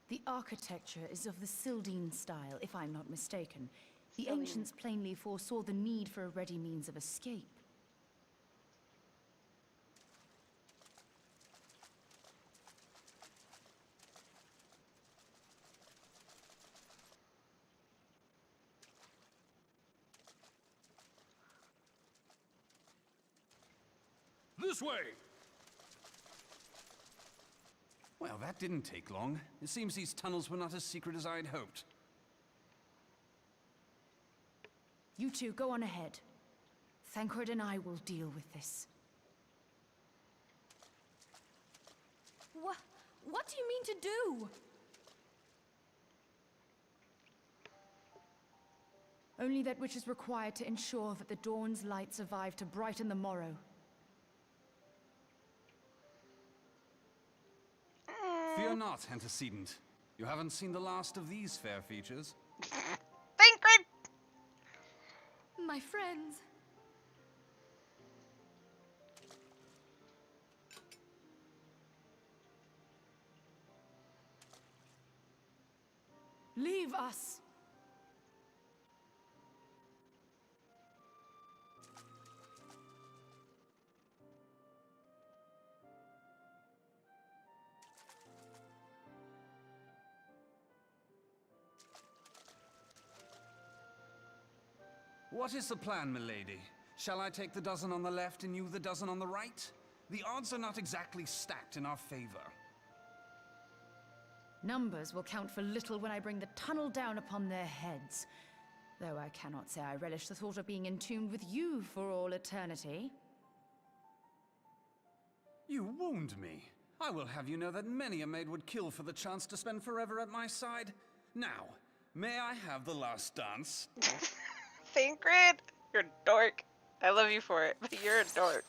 [SPEAKER 6] The architecture is of the Sildine style, if I'm not mistaken. The ancients plainly foresaw the need for a ready means of escape.
[SPEAKER 12] This way!
[SPEAKER 14] Well, that didn't take long. It seems these tunnels were not as secret as I'd hoped.
[SPEAKER 6] You two, go on ahead. Thancred and I will deal with this.
[SPEAKER 16] What do you mean to do?
[SPEAKER 6] Only that which is required to ensure that the dawn's light survive to brighten the morrow.
[SPEAKER 14] Fear not, antecedent. You haven't seen the last of these fair features.
[SPEAKER 1] Thancred!
[SPEAKER 16] My friends.
[SPEAKER 6] Leave us!
[SPEAKER 14] What is the plan, milady? Shall I take the dozen on the left and you the dozen on the right? The odds are not exactly stacked in our favor.
[SPEAKER 6] Numbers will count for little when I bring the tunnel down upon their heads. Though I cannot say I relish the thought of being entombed with you for all eternity.
[SPEAKER 14] You wound me. I will have you know that many a maid would kill for the chance to spend forever at my side. Now, may I have the last dance?
[SPEAKER 1] Thancred, you're a dork. I love you for it, but you're a dork.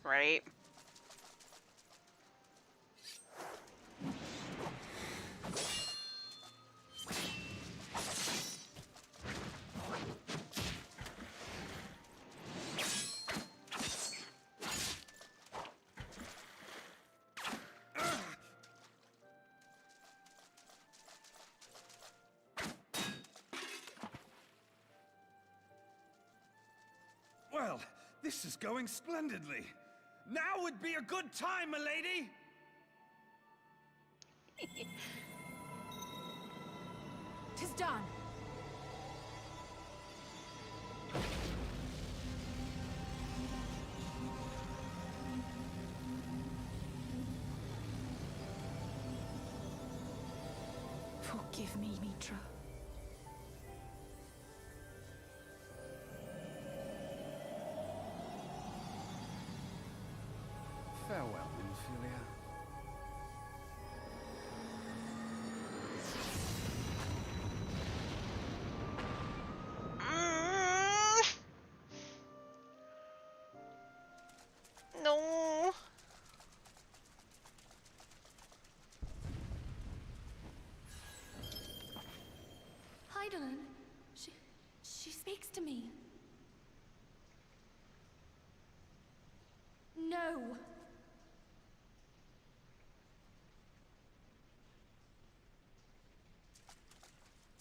[SPEAKER 1] Right?
[SPEAKER 14] Well, this is going splendidly. Now would be a good time, milady!
[SPEAKER 6] 'Tis done. Forgive me, Mitra.
[SPEAKER 14] Farewell, Ophelia.
[SPEAKER 1] No.
[SPEAKER 16] Heidelin, she speaks to me. No.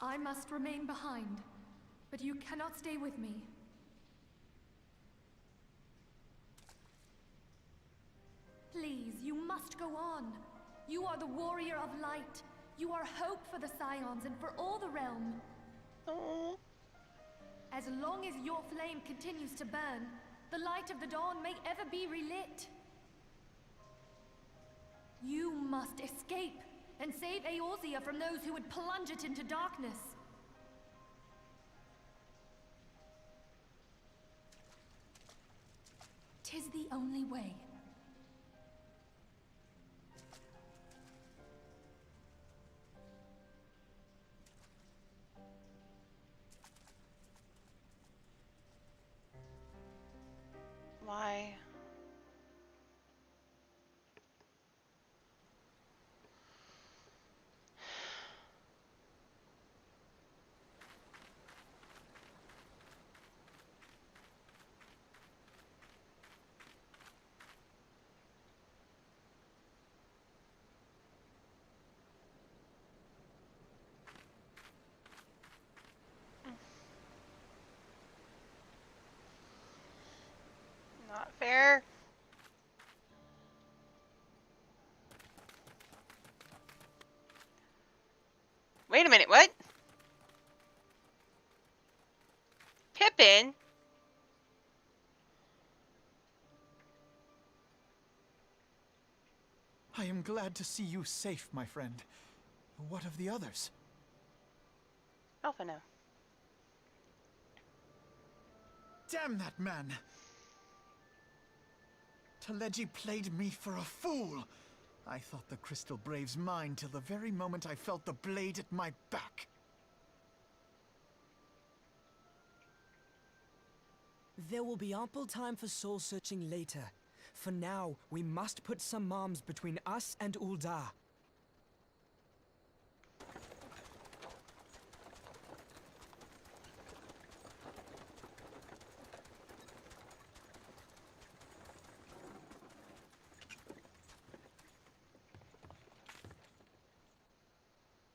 [SPEAKER 16] I must remain behind, but you cannot stay with me. Please, you must go on. You are the warrior of light. You are hope for the Scions and for all the realm.
[SPEAKER 1] Oh.
[SPEAKER 16] As long as your flame continues to burn, the light of the dawn may ever be relit. You must escape and save Eorzea from those who would plunge it into darkness. Tis the only way.
[SPEAKER 1] Why? Not fair. Wait a minute, what? Pippin?
[SPEAKER 7] I am glad to see you safe, my friend. What of the others?
[SPEAKER 1] Alphino.
[SPEAKER 7] Damn that man! Taleji played me for a fool! I thought the Crystal Brave's mine till the very moment I felt the blade at my back.
[SPEAKER 18] There will be ample time for soul-searching later. For now, we must put some arms between us and Ul'dah.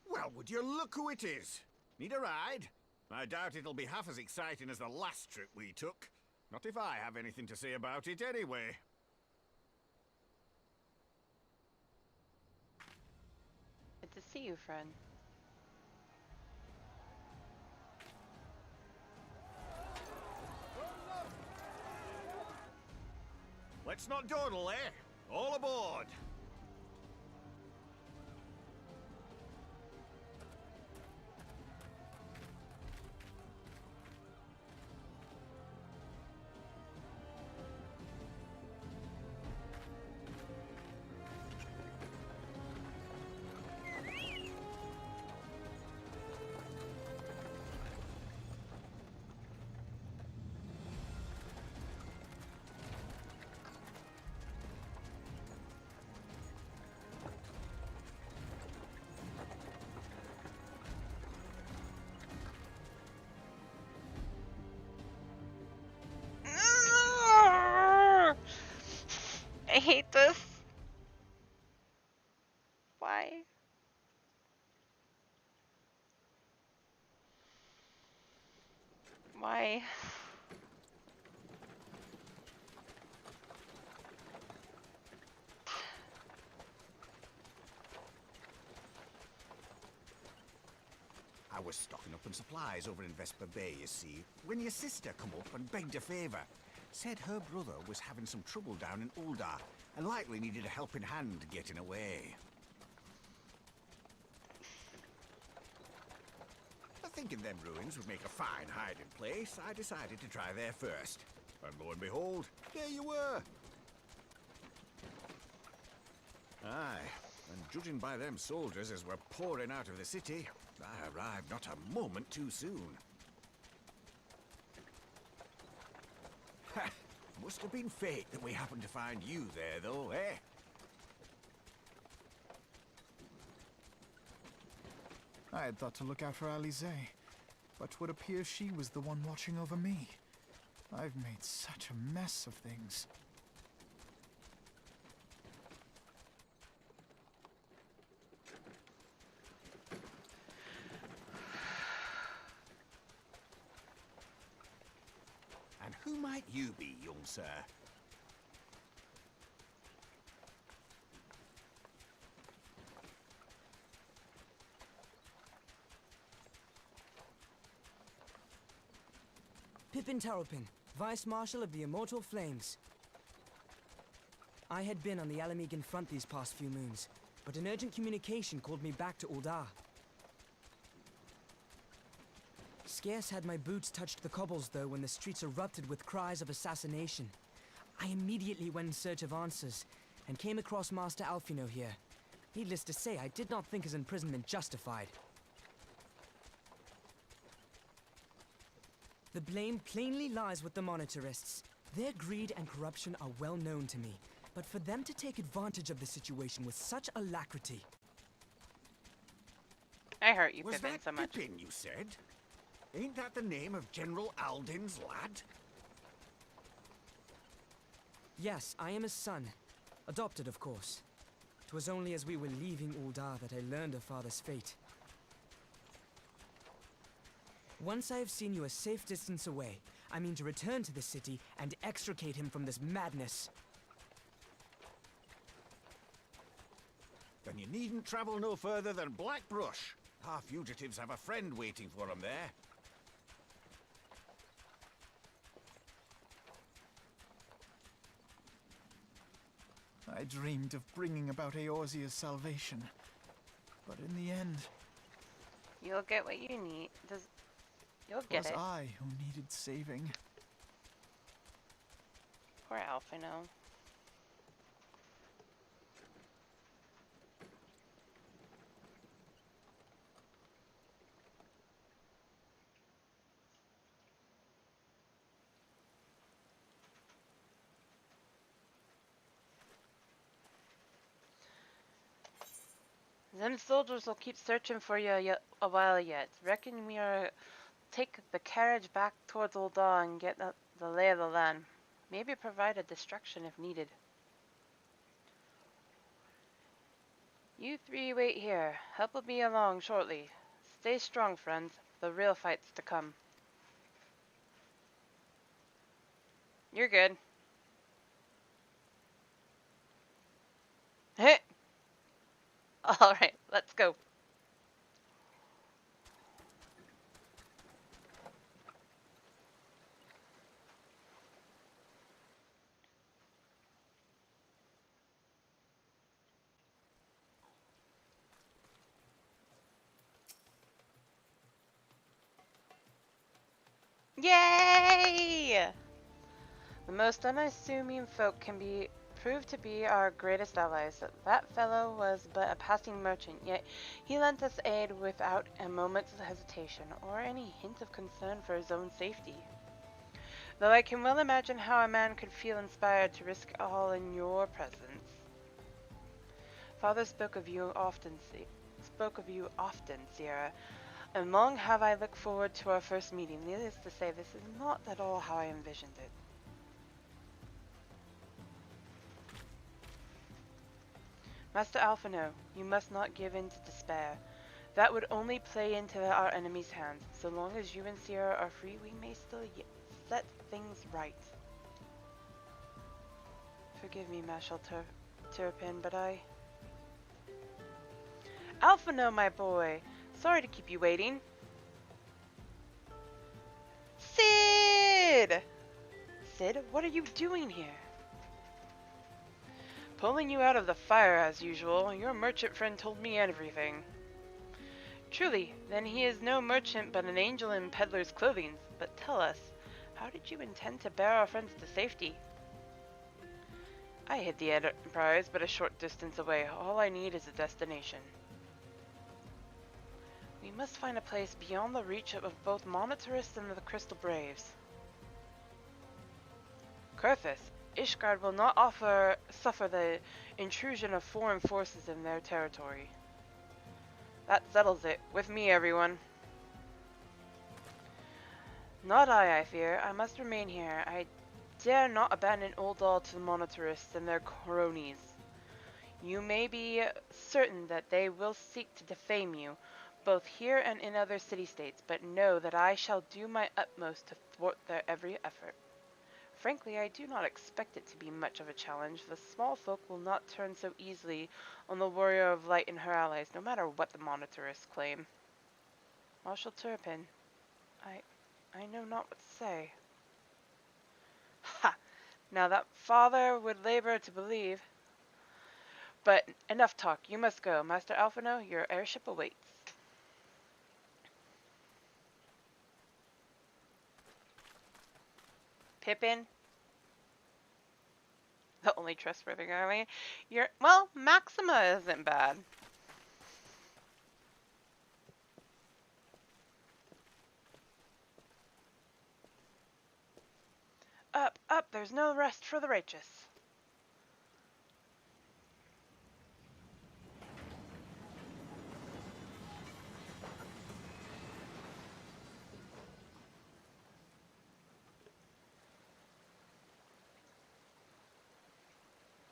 [SPEAKER 10] Well, would you look who it is? Need a ride? I doubt it'll be half as exciting as the last trip we took. Not if I have anything to say about it anyway.
[SPEAKER 1] Good to see you, friend.
[SPEAKER 10] Let's not dawdle, eh? All aboard!
[SPEAKER 1] I hate this. Why? Why?
[SPEAKER 7] I was stocking up on supplies over in Vesper Bay, you see, when your sister come up and begged a favour. Said her brother was having some trouble down in Uldar, and likely needed a helping hand getting away. Thinking them ruins would make a fine hiding place, I decided to try there first. And lo and behold, there you were. Aye, and judging by them soldiers as were pouring out of the city, I arrived not a moment too soon. Ha! Must have been fate that we happened to find you there, though, eh?
[SPEAKER 19] I had thought to look out for Alize, but would appear she was the one watching over me. I've made such a mess of things.
[SPEAKER 7] And who might you be, young sir?
[SPEAKER 18] Pippin Taropin, Vice Marshal of the Immortal Flames. I had been on the Alamegan front these past few moons, but an urgent communication called me back to Uldar. Scarce had my boots touched the cobbles, though, when the streets erupted with cries of assassination. I immediately went in search of answers, and came across Master Alfino here. Needless to say, I did not think his imprisonment justified. The blame plainly lies with the Monitarists. Their greed and corruption are well known to me, but for them to take advantage of the situation with such alacrity...
[SPEAKER 1] I hurt you,
[SPEAKER 7] Was
[SPEAKER 1] Pippin,
[SPEAKER 7] that
[SPEAKER 1] so much.
[SPEAKER 7] Pippin, you said? Ain't that the name of General Alden's lad?
[SPEAKER 18] Yes, I am his son. Adopted, of course. 'Twas only as we were leaving Uldar that I learned of father's fate. Once I have seen you a safe distance away, I mean to return to the city and extricate him from this madness.
[SPEAKER 7] Then you needn't travel no further than Blackbrush. Our fugitives have a friend waiting for them there.
[SPEAKER 19] I dreamed of bringing about Eorzea's salvation, but in the end,
[SPEAKER 1] You'll get what you need. You'll
[SPEAKER 19] it
[SPEAKER 1] get
[SPEAKER 19] was
[SPEAKER 1] it.
[SPEAKER 19] I who needed saving.
[SPEAKER 1] Poor Alfino. Them soldiers will keep searching for you a while yet. Reckon we are take the carriage back towards Uldar and get the lay of the land. Maybe provide a distraction if needed. You three wait here. Help will be along shortly. Stay strong, friends. The real fight's to come. You're good. Hey! Alright, let's go. Yay! The most unassuming folk can be proved to be our greatest allies. That fellow was but a passing merchant, yet he lent us aid without a moment's hesitation or any hint of concern for his own safety. Though I can well imagine how a man could feel inspired to risk all in your presence. Father spoke of you often, Sierra, and long have I looked forward to our first meeting. Needless to say, this is not at all how I envisioned it. Master Alfino, you must not give in to despair. That would only play into our enemy's hands. So long as you and Sierra are free, we may still set things right. Forgive me, Marshal Turpin, but Alfino, my boy! Sorry to keep you waiting. Sid! Sid, what are you doing here? Pulling you out of the fire as usual. Your merchant friend told me everything. Truly, then he is no merchant but an angel in peddler's clothing. But tell us, how did you intend to bear our friends to safety? I hid the Enterprise but a short distance away. All I need is a destination. We must find a place beyond the reach of both Monitorists and the Crystal Braves. Kurthus, Ishgard will not suffer the intrusion of foreign forces in their territory. That settles it. With me, everyone. Not I fear. I must remain here. I dare not abandon Uldal to the Monitorists and their cronies. You may be certain that they will seek to defame you, both here and in other city-states, but know that I shall do my utmost to thwart their every effort. Frankly, I do not expect it to be much of a challenge. The small folk will not turn so easily on the Warrior of Light and her allies, no matter what the Monitorists claim. Marshal Turpin, I know not what to say. Ha! Now that father would labor to believe. But enough talk. You must go. Master Alphino, your airship awaits. Pippin, the only trustworthy guy. Well, Maxima isn't bad. Up, up, there's no rest for the righteous.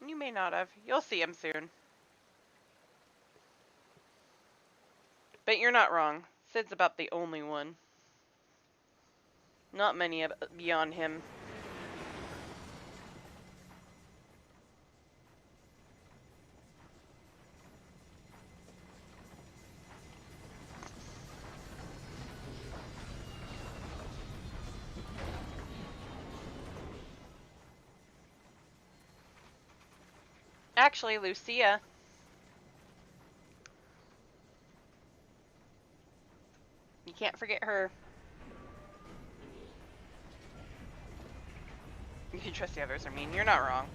[SPEAKER 1] You may not have. You'll see him soon. But you're not wrong. Sid's about the only one. Not many beyond him. Actually, Lucia. You can't forget her. You can trust the others, I mean, you're not wrong.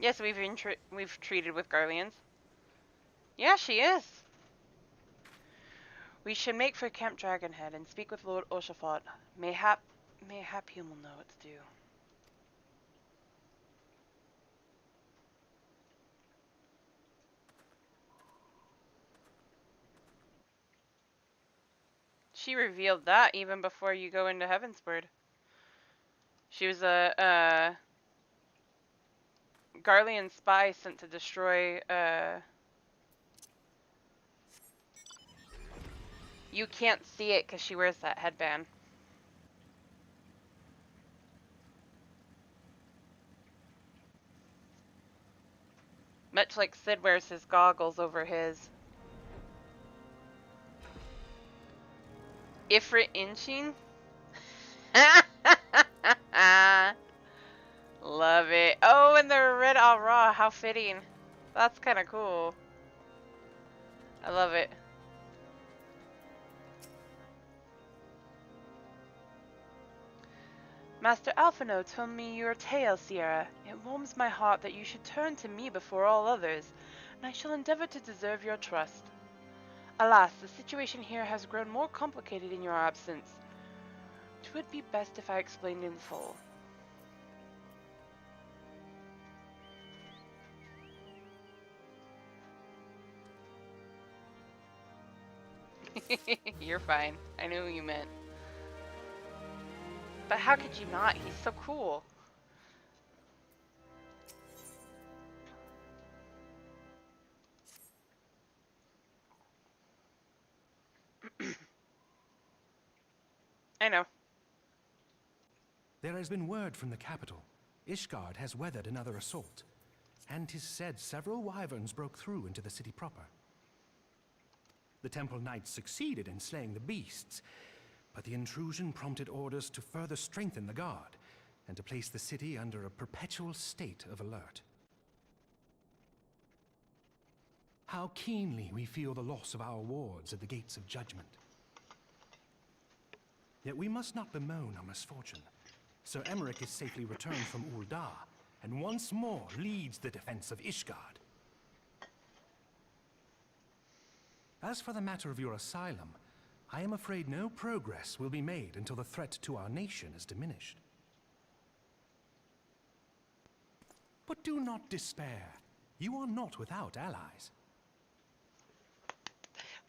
[SPEAKER 1] Yes, we've treated with Garleans. Yeah, she is. We should make for Camp Dragonhead and speak with Lord Oshafot. Mayhap he will know what to do. She revealed that even before you go into Heavensward. She was a Garlean spy sent to destroy You can't see it because she wears that headband. Much like Sid wears his goggles over his. Ifrit inching? Love it. Oh, and they're red al raw. How fitting. That's kind of cool. I love it. Master Alphino told me your tale, Sierra. It warms my heart that you should turn to me before all others, and I shall endeavor to deserve your trust. Alas, the situation here has grown more complicated in your absence. 'Twould be best if I explained in full. You're fine. I knew who you meant. But how could you not? He's so cool. I know.
[SPEAKER 12] There has been word from the capital. Ishgard has weathered another assault. and 'tis said several wyverns broke through into the city proper. The temple knights succeeded in slaying the beasts, but the intrusion prompted orders to further strengthen the guard and to place the city under a perpetual state of alert. How keenly we feel the loss of our wards at the gates of judgment. Yet we must not bemoan our misfortune. Sir Emmerich is safely returned from Ul'dah, and once more leads the defense of Ishgard. As for the matter of your asylum, I am afraid no progress will be made until the threat to our nation is diminished. But do not despair. You are not without allies.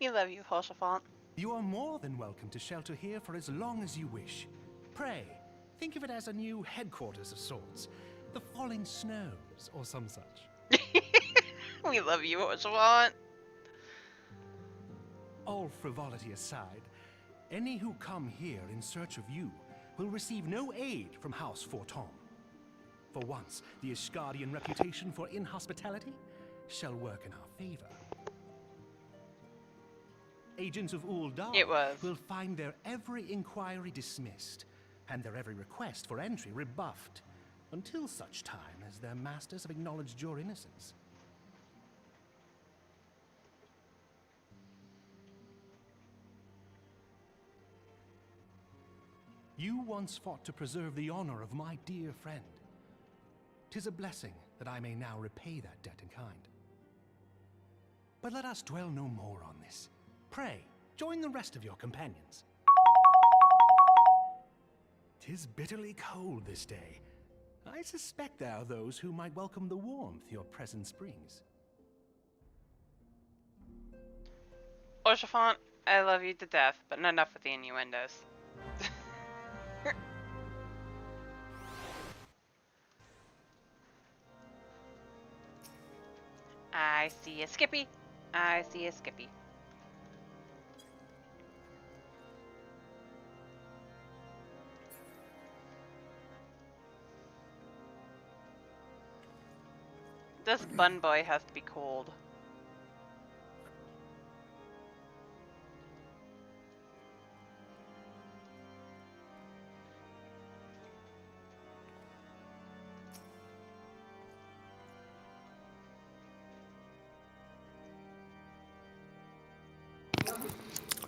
[SPEAKER 20] We love you, Hoshafont.
[SPEAKER 12] You are more than welcome to shelter here for as long as you wish. Pray, think of it as a new headquarters of sorts. The Falling Snows, or some such.
[SPEAKER 20] We love you, Hoshafont.
[SPEAKER 12] All frivolity aside, any who come here in search of you will receive no aid from House Fortom. For once, the Ishgardian reputation for inhospitality shall work in our favor. Agents of Ul'dah will find their every inquiry dismissed, and their every request for entry rebuffed, until such time as their masters have acknowledged your innocence. You once fought to preserve the honor of my dear friend. 'Tis a blessing that I may now repay that debt in kind. But let us dwell no more on this. Pray, join the rest of your companions. 'Tis bitterly cold this day. I suspect there are those who might welcome the warmth your presence brings.
[SPEAKER 20] Hoshafont, I love you to death, but not enough with the innuendos. I see a Skippy. I see a Skippy. This bun boy has to be cold.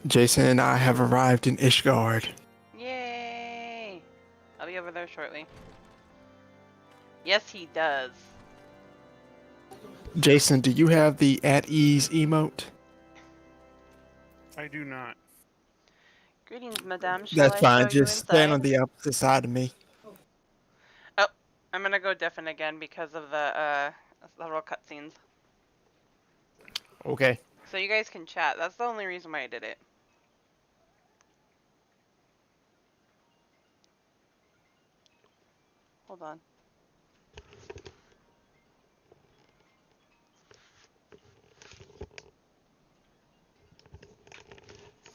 [SPEAKER 2] Jason and I have arrived in Ishgard.
[SPEAKER 20] Yay! I'll be over there shortly. Yes, he does.
[SPEAKER 2] Jason, do you have the at ease emote?
[SPEAKER 3] I do not.
[SPEAKER 20] Greetings, madame. Shall
[SPEAKER 2] That's
[SPEAKER 20] I
[SPEAKER 2] fine.
[SPEAKER 20] show you
[SPEAKER 2] Just stand on
[SPEAKER 20] inside?
[SPEAKER 2] the opposite side of me.
[SPEAKER 20] Oh, I'm gonna go different again because of the little cutscenes.
[SPEAKER 2] Okay.
[SPEAKER 20] So you guys can chat. That's the only reason why I did it. Hold on.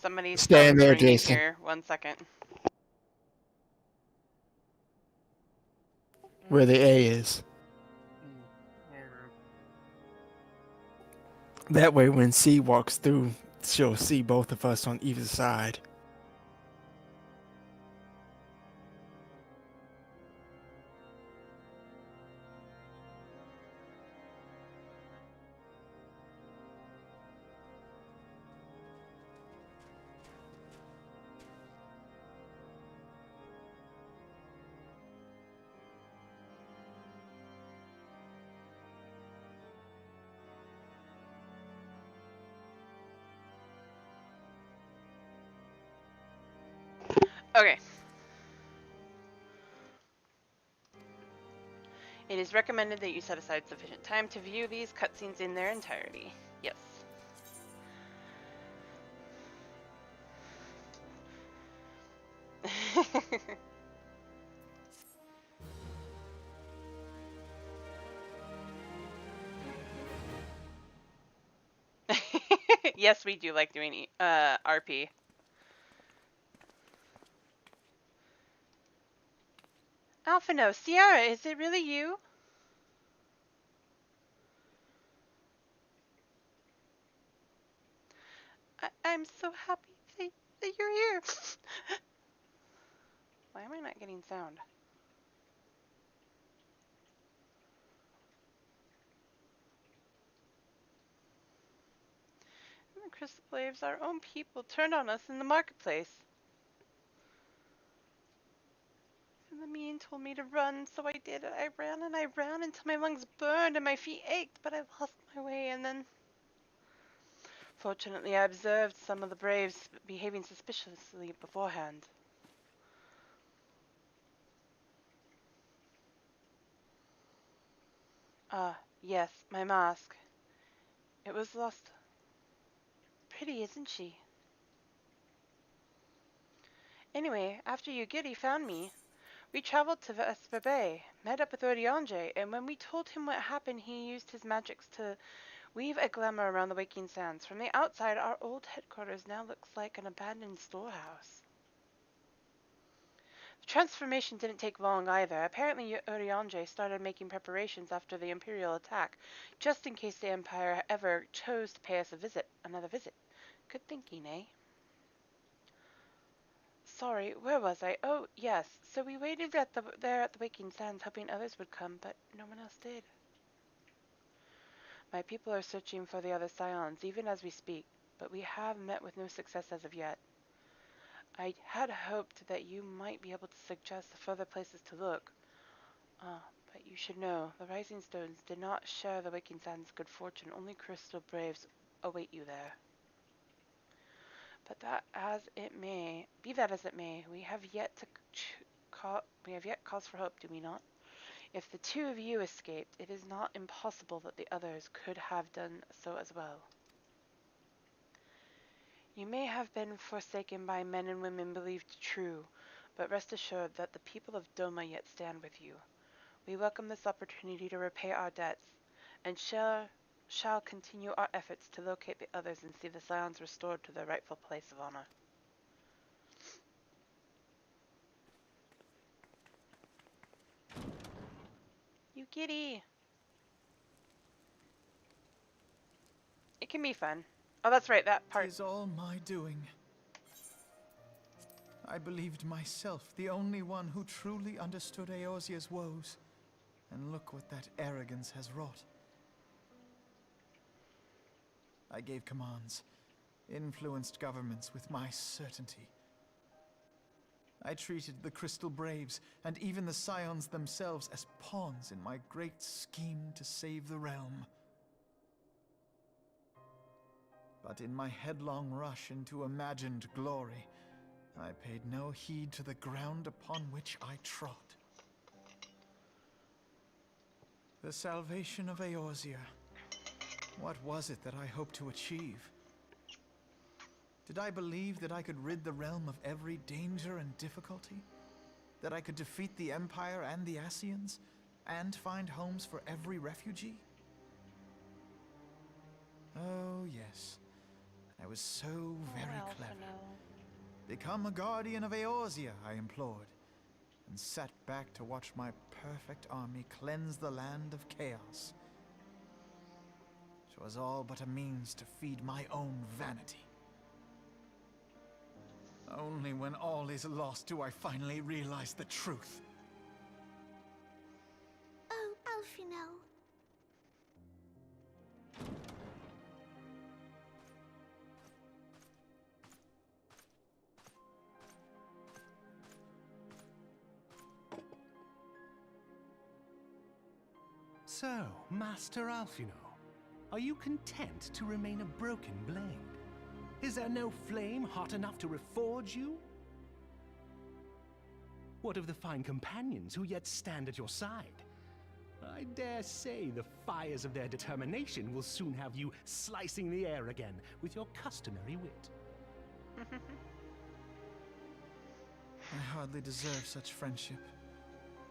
[SPEAKER 20] Somebody's
[SPEAKER 2] Stand
[SPEAKER 20] phone's
[SPEAKER 2] there,
[SPEAKER 20] ringing
[SPEAKER 2] Jason.
[SPEAKER 20] here. 1 second.
[SPEAKER 2] Where the A is. That way, when C walks through, she'll see both of us on either side.
[SPEAKER 20] Okay. It is recommended that you set aside sufficient time to view these cutscenes in their entirety. Yes. Yes, we do like doing RP. Alphino, Ciara, is it really you? you're here. Why am I not getting sound? And the Crystal Braves, our own people, turned on us in the marketplace. And the mean told me to run, so I did. I ran and I ran until my lungs burned and my feet ached, but I lost my way, and then... Fortunately, I observed some of the Braves behaving suspiciously beforehand. Ah, yes, my mask. It was lost. Pretty, isn't she? Anyway, after Yugiri found me, we traveled to Vesper Bay, met up with Oriange, and when we told him what happened, he used his magics to weave a glamour around the Waking Sands. From the outside, our old headquarters now looks like an abandoned storehouse. The transformation didn't take long either. Apparently, Oriange started making preparations after the Imperial attack, just in case the Empire ever chose to pay us another visit. Good thinking, eh? Sorry, where was I? Oh, yes. So we waited there at the Waking Sands, hoping others would come, but no one else did. My people are searching for the other scions, even as we speak, but we have met with no success as of yet. I had hoped that you might be able to suggest further places to look. But you should know, the Rising Stones did not share the Waking Sands' good fortune. Only Crystal Braves await you there. But be that as it may, we have yet cause for hope, do we not? If the two of you escaped, it is not impossible that the others could have done so as well. You may have been forsaken by men and women believed true, but rest assured that the people of Doma yet stand with you. We welcome this opportunity to repay our debts, and shall continue our efforts to locate the others and see the Scions restored to their rightful place of honor. You giddy! It can be fun. Oh, that's right, that part.
[SPEAKER 19] 'Tis all my doing. I believed myself the only one who truly understood Eorzea's woes. And look what that arrogance has wrought. I gave commands, influenced governments with my certainty. I treated the Crystal Braves and even the Scions themselves as pawns in my great scheme to save the realm. But in my headlong rush into imagined glory, I paid no heed to the ground upon which I trod. The salvation of Eorzea. What was it that I hoped to achieve? Did I believe that I could rid the realm of every danger and difficulty? That I could defeat the Empire and the Ascians, and find homes for every refugee? Oh, yes. I was so very clever. Become a guardian of Eorzea, I implored, and sat back to watch my perfect army cleanse the land of chaos. 'Twas all but a means to feed my own vanity. Only when all is lost do I finally realize the truth.
[SPEAKER 4] Oh, Alfino.
[SPEAKER 12] So, Master Alfino, are you content to remain a broken blade? Is there no flame hot enough to reforge you? What of the fine companions who yet stand at your side? I dare say the fires of their determination will soon have you slicing the air again with your customary wit.
[SPEAKER 19] I hardly deserve such friendship.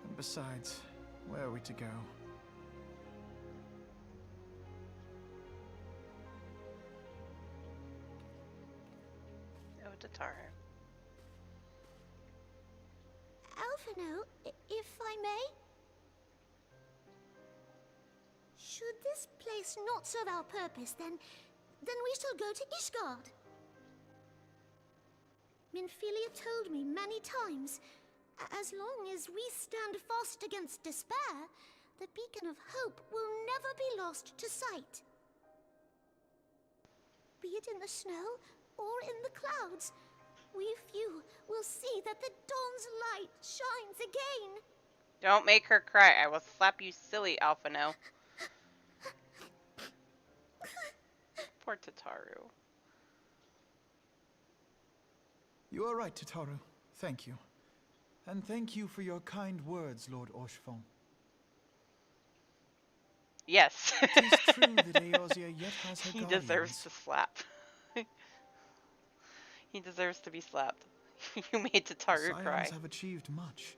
[SPEAKER 19] And besides, where are we to go?
[SPEAKER 20] Oh, to Tarher.
[SPEAKER 4] Alfino, if I may? Should this place not serve our purpose, then we shall go to Ishgard. Minfilia told me many times, as long as we stand fast against despair, the beacon of hope will never be lost to sight. Be it in the snow or in the clouds, we few will see that the dawn's light shines again.
[SPEAKER 1] Don't make her cry. I will slap you silly, Alphino. Poor Tataru.
[SPEAKER 19] You are right, Tataru. Thank you. And thank you for your kind words, Lord Orchefon.
[SPEAKER 1] Yes.
[SPEAKER 19] It is true that Eorzea yet has her
[SPEAKER 1] He
[SPEAKER 19] guardians.
[SPEAKER 1] deserves to slap. He deserves to be slapped. You made Tataru
[SPEAKER 19] The
[SPEAKER 1] cry.
[SPEAKER 19] Scions have achieved much,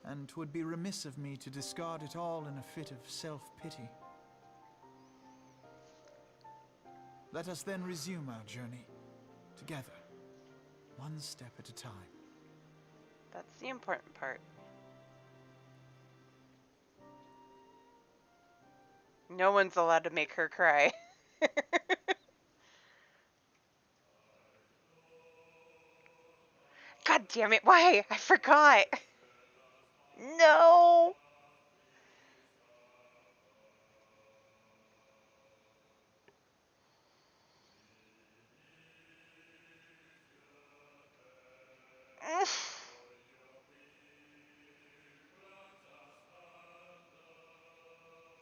[SPEAKER 19] and 'twould be remiss of me to discard it all in a fit of self-pity. Let us then resume our journey, together, one step at a time.
[SPEAKER 1] That's the important part. No one's allowed to make her cry. God damn it, why? I forgot. No.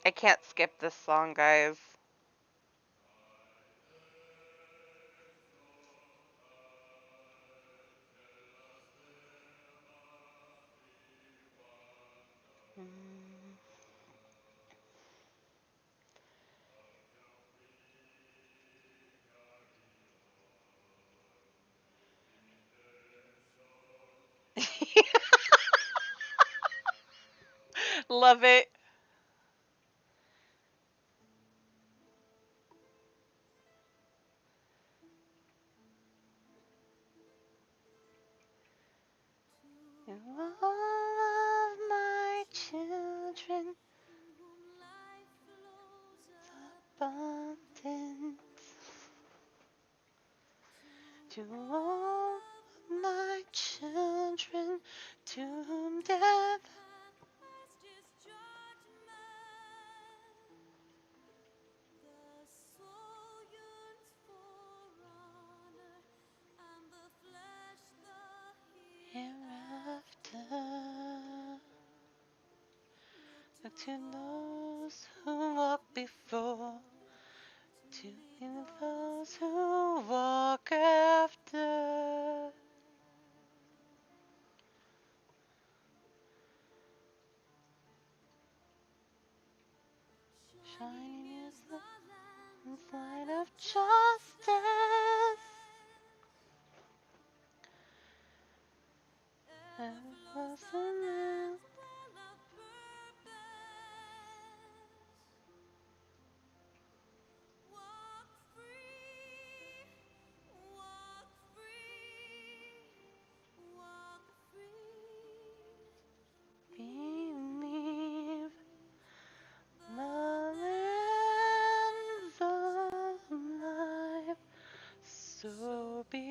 [SPEAKER 1] I can't skip this song, guys. Love it. To all of my children, abundance. To all of my children, to whom death hereafter. Look to those who walk before, to those who walk after. Shining is the lamb's light of justice. Ever was the lamb. Believe the lamb's alive, so believe.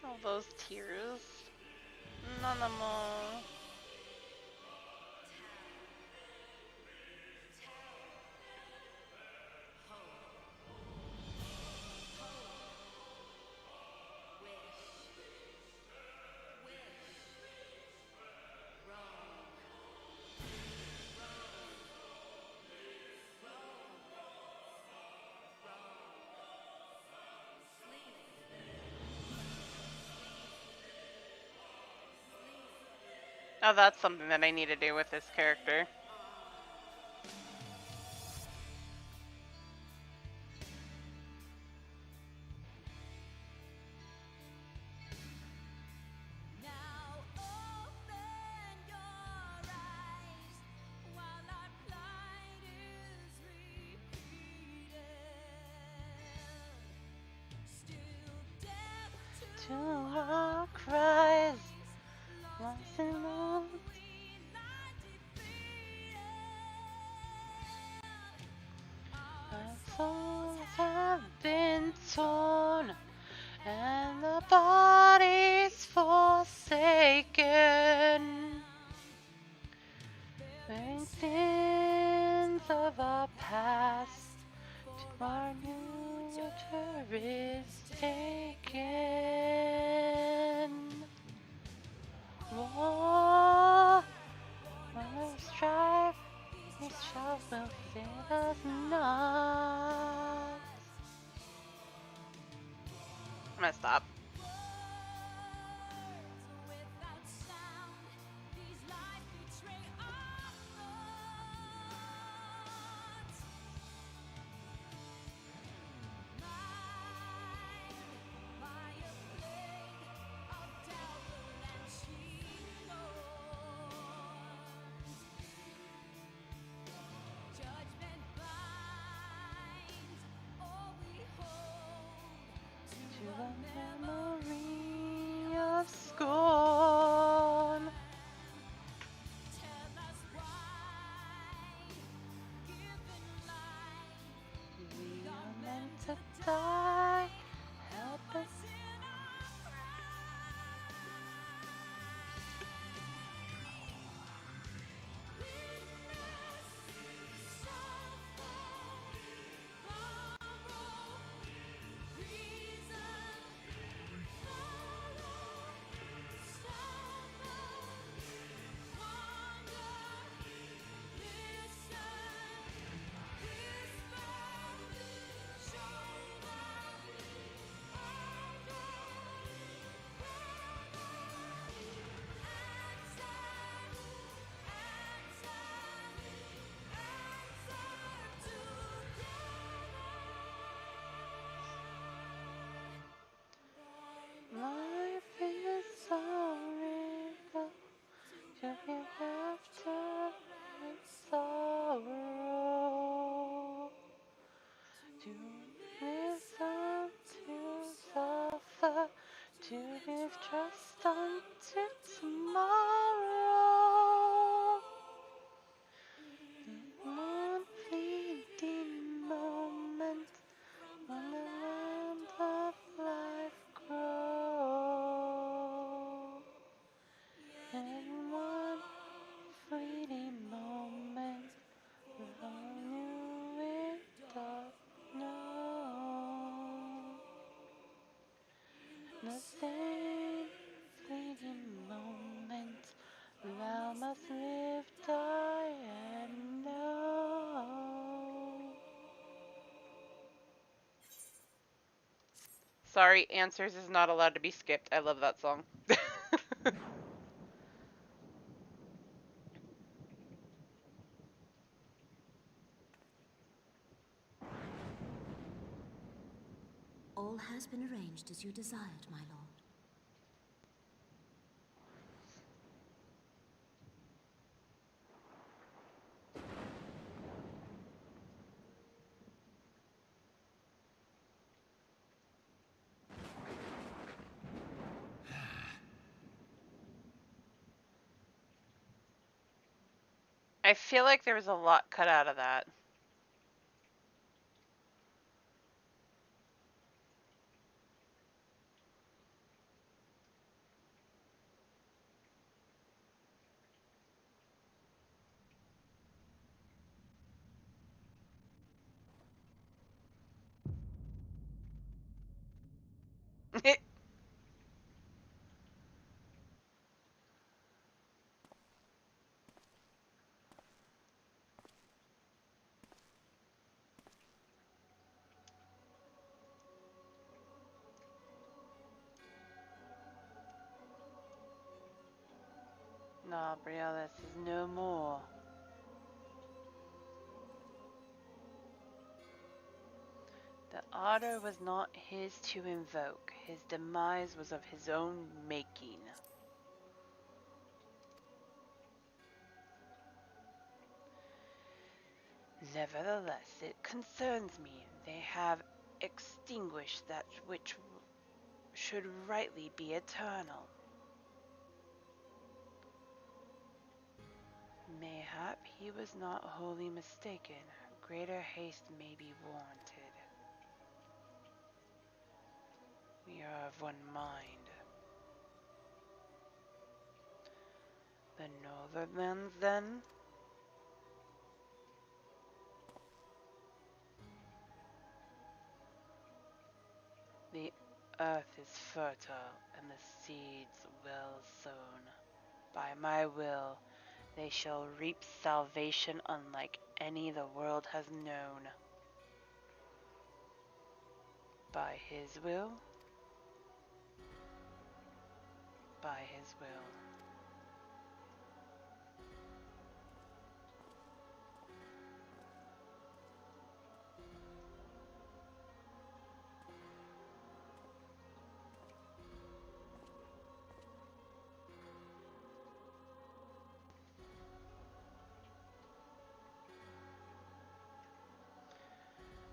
[SPEAKER 1] All those tears. None more. Oh, that's something that I need to do with this character.
[SPEAKER 20] to our cries, lost in love. Our souls have been torn, and the bodies forsaken. Bearing sins of our past, till our future is taken. War, our strife, these trials will save us not. I'm gonna stop. To the memory of scorn. We are meant to die. Help us. Life is sorrow, to be after with sorrow. To listen, to suffer, to give trust unto tomorrow. One fleeting moment when the land of life grows. In one fleeting moment, I knew it doth know. The same fleeting moment, thou must live, die, and know. Sorry, Answers is not allowed to be skipped. I love that song.
[SPEAKER 5] All has been arranged as you desired, my lord.
[SPEAKER 1] I feel like there was a lot cut out of that. No, Briones is no more. The ardor was not his to invoke. His demise was of his own making. Nevertheless, it concerns me. They have extinguished that which
[SPEAKER 20] should rightly be eternal. Mayhap he was not wholly mistaken. Greater haste may be warranted. We are of one mind. The Northernlands, then? The earth is fertile, and the seeds well sown. By my will, they shall reap salvation unlike any the world has known. By his will, by his will.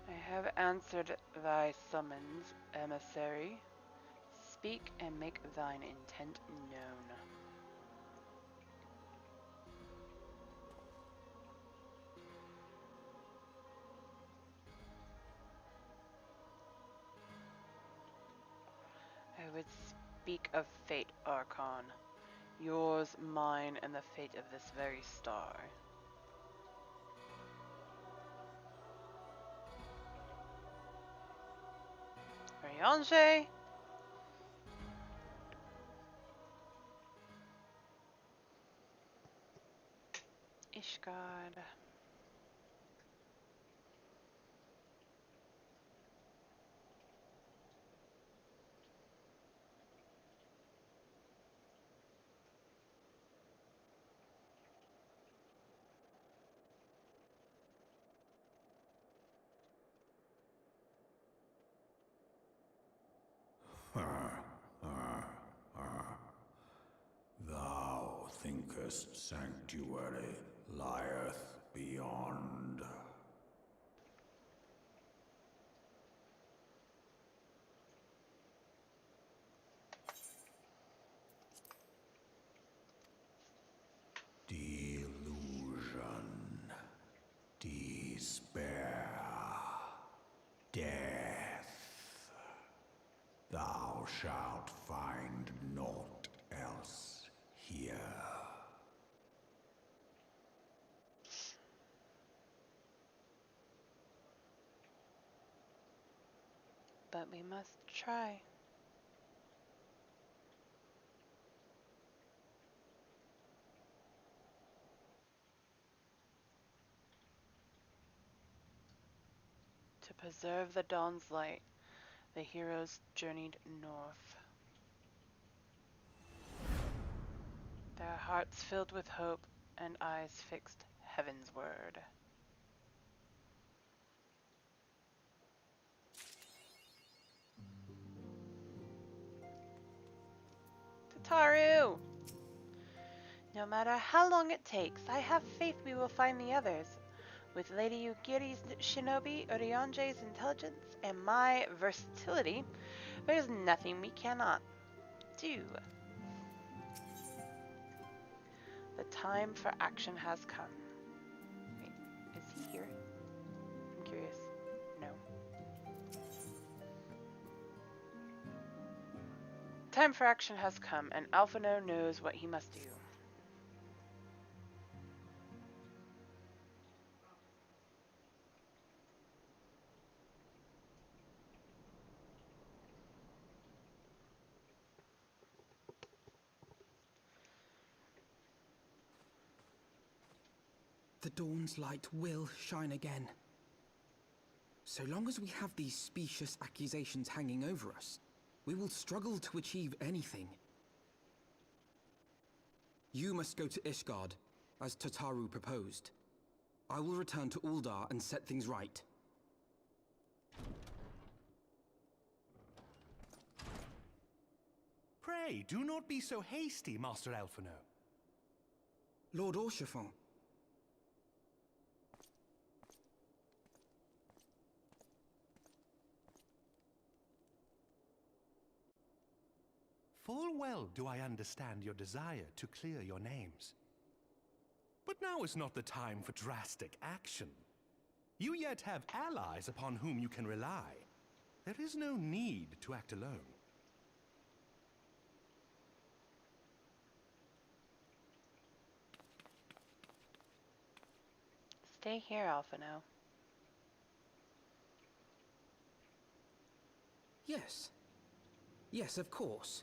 [SPEAKER 20] I have answered thy summons, emissary. Speak and make thine intent known. I would speak of fate, Archon. Yours, mine, and the fate of this very star. Ryanje! Ishgard.
[SPEAKER 10] Thou thinkest sanctuary lieth beyond. Delusion, despair, death. Thou shalt find naught else here.
[SPEAKER 20] But we must try. To preserve the dawn's light, the heroes journeyed north. Their hearts filled with hope and eyes fixed heavensward. Tataru! No matter how long it takes, I have faith we will find the others. With Lady Yugiri's shinobi, Orionje's intelligence, and my versatility, there's nothing we cannot do. The time for action has come. Wait, is he here? I'm curious. No. Time for action has come, and Alphino knows what he must do.
[SPEAKER 18] The dawn's light will shine again. So long as we have these specious accusations hanging over us, we will struggle to achieve anything. You must go to Ishgard, as Tataru proposed. I will return to Uldar and set things right.
[SPEAKER 12] Pray, do not be so hasty, Master Alphino.
[SPEAKER 18] Lord Orchefon.
[SPEAKER 12] Full well do I understand your desire to clear your names. But now is not the time for drastic action. You yet have allies upon whom you can rely. There is no need to act alone.
[SPEAKER 20] Stay here, Alphino.
[SPEAKER 18] Yes. Yes, of course.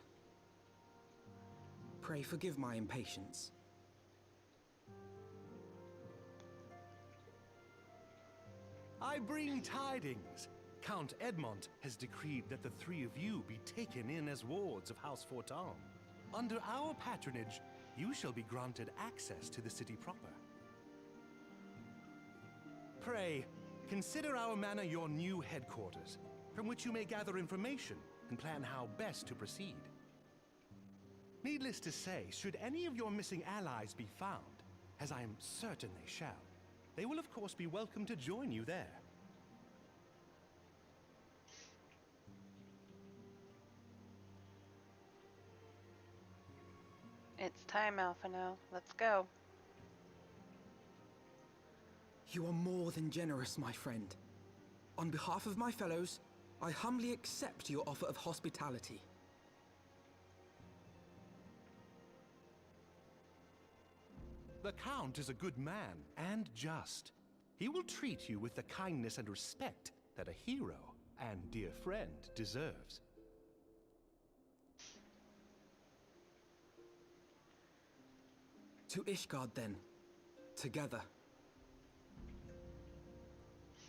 [SPEAKER 18] Pray forgive my impatience.
[SPEAKER 12] I bring tidings. Count Edmont has decreed that the three of you be taken in as wards of House Fortan. Under our patronage, you shall be granted access to the city proper. Pray, consider our manor your new headquarters, from which you may gather information and plan how best to proceed. Needless to say, should any of your missing allies be found, as I am certain they shall, they will of course be welcome to join you there.
[SPEAKER 20] It's time, Alphino. Let's go.
[SPEAKER 18] You are more than generous, my friend. On behalf of my fellows, I humbly accept your offer of hospitality.
[SPEAKER 12] The Count is a good man and just. He will treat you with the kindness and respect that a hero and dear friend deserves.
[SPEAKER 18] To Ishgard, then. Together.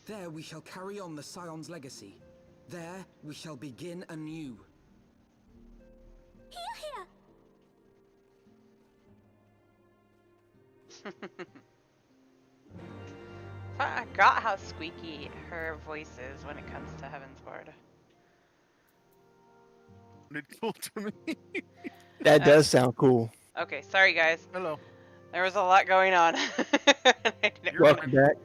[SPEAKER 18] There we shall carry on the Scion's legacy. There we shall begin anew.
[SPEAKER 4] Here,
[SPEAKER 20] I forgot how squeaky her voice is when it comes to Heavensward.
[SPEAKER 3] It's cool to me.
[SPEAKER 2] That does sound cool.
[SPEAKER 1] Okay, sorry guys.
[SPEAKER 3] Hello.
[SPEAKER 1] There was a lot going on.
[SPEAKER 2] Welcome back.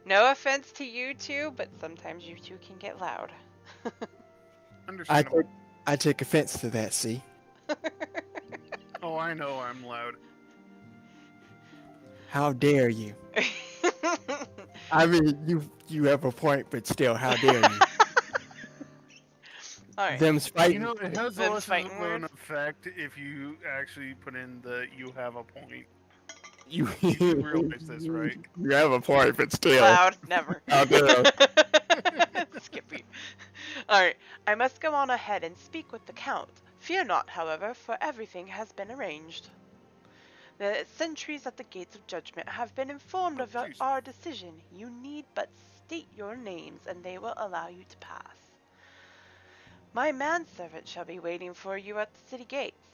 [SPEAKER 1] No offense to you two, but sometimes you two can get loud.
[SPEAKER 3] Understandable.
[SPEAKER 2] I take offense to that, see?
[SPEAKER 3] Oh, I know I'm loud.
[SPEAKER 2] How dare you? I mean, you have a point, but still, how dare you?
[SPEAKER 1] Alright.
[SPEAKER 2] Them's fighting.
[SPEAKER 3] You know, it has
[SPEAKER 1] Them's
[SPEAKER 3] less
[SPEAKER 1] fighting
[SPEAKER 3] of an
[SPEAKER 1] words?
[SPEAKER 3] effect if you actually put in the "you have a point."
[SPEAKER 2] You
[SPEAKER 3] realize this, right?
[SPEAKER 2] You have a point, but still.
[SPEAKER 1] Loud, never.
[SPEAKER 2] How dare.
[SPEAKER 1] Skippy. Alright, I must go on ahead and speak with the Count. Fear not, however, for everything has been arranged. The sentries at the gates of judgment have been informed of our decision. You need but state your names, and they will allow you to pass. My manservant shall be waiting for you at the city gates,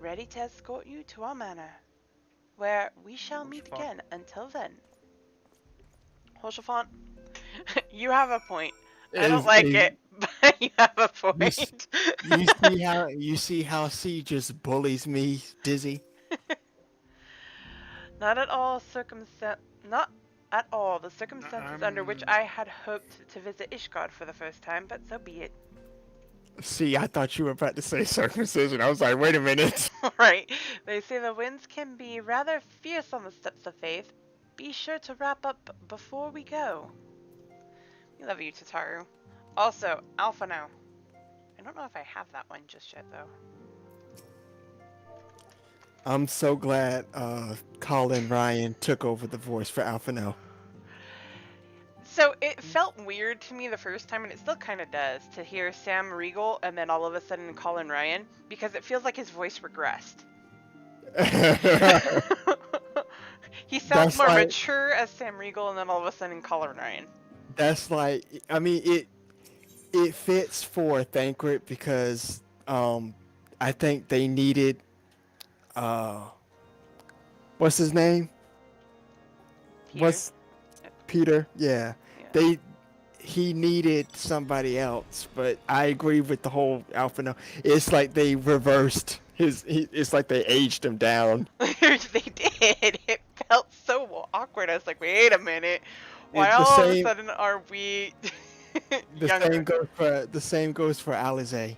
[SPEAKER 1] ready to escort you to our manor, where we shall meet again. Until then. Hoshafont, you have a point. I don't like it, but you have a point.
[SPEAKER 2] You see how C just bullies me, Dizzy?
[SPEAKER 1] Not at all the circumstances under which I had hoped to visit Ishgard for the first time, but so be it.
[SPEAKER 2] See, I thought you were about to say circumcision. I was like, wait a minute.
[SPEAKER 1] Right. They say the winds can be rather fierce on the steps of faith. Be sure to wrap up before we go. We love you, Tataru. Also, Alphino. I don't know if I have that one just yet, though.
[SPEAKER 2] I'm so glad Colin Ryan took over the voice for Alphino.
[SPEAKER 1] So it felt weird to me the first time, and it still kind of does, to hear Sam Riegel and then all of a sudden Colin Ryan, because it feels like his voice regressed. He sounds more mature as Sam Riegel, and then all of a sudden Colin Ryan.
[SPEAKER 2] That's like, I mean, it fits for Thancred because I think they needed, what's his name?
[SPEAKER 1] Peter.
[SPEAKER 2] Peter? Yeah. He needed somebody else, but I agree with the whole Alphino. It's like they reversed it's like they aged him down.
[SPEAKER 1] They did. It felt so awkward. I was like, wait a minute. Why all of a sudden are we
[SPEAKER 2] The same goes for Alize.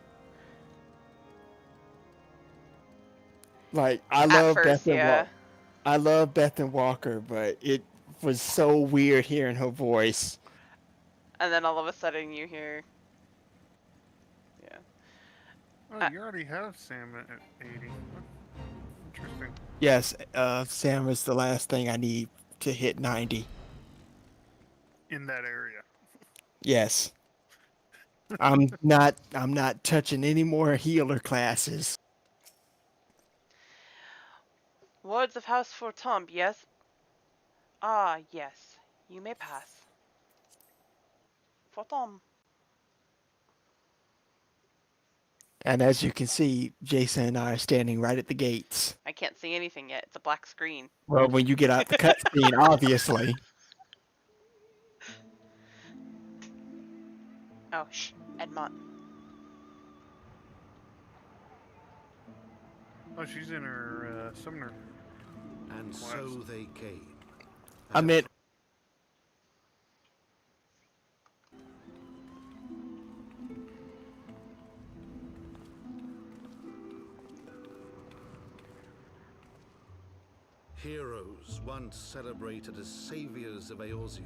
[SPEAKER 2] Like I
[SPEAKER 1] At
[SPEAKER 2] love
[SPEAKER 1] first, yeah.
[SPEAKER 2] I love Beth and Walker, but it was so weird hearing her voice.
[SPEAKER 20] And then all of a sudden you hear... Yeah.
[SPEAKER 3] Oh, you already have Sam at 80. Interesting.
[SPEAKER 2] Yes, Sam is the last thing I need to hit 90.
[SPEAKER 3] In that area.
[SPEAKER 2] Yes. I'm not touching any more healer classes.
[SPEAKER 20] Wards of House Fortombe, yes? Ah, yes. You may pass. Fortombe.
[SPEAKER 2] And as you can see, Jason and I are standing right at the gates.
[SPEAKER 20] I can't see anything yet. It's a black screen.
[SPEAKER 2] Well, when you get out the cutscene, obviously.
[SPEAKER 20] Oh, shh. Edmont.
[SPEAKER 3] Oh, she's in her summoner.
[SPEAKER 21] And so they came.
[SPEAKER 2] I meant.
[SPEAKER 21] Heroes once celebrated as saviors of Eorzea,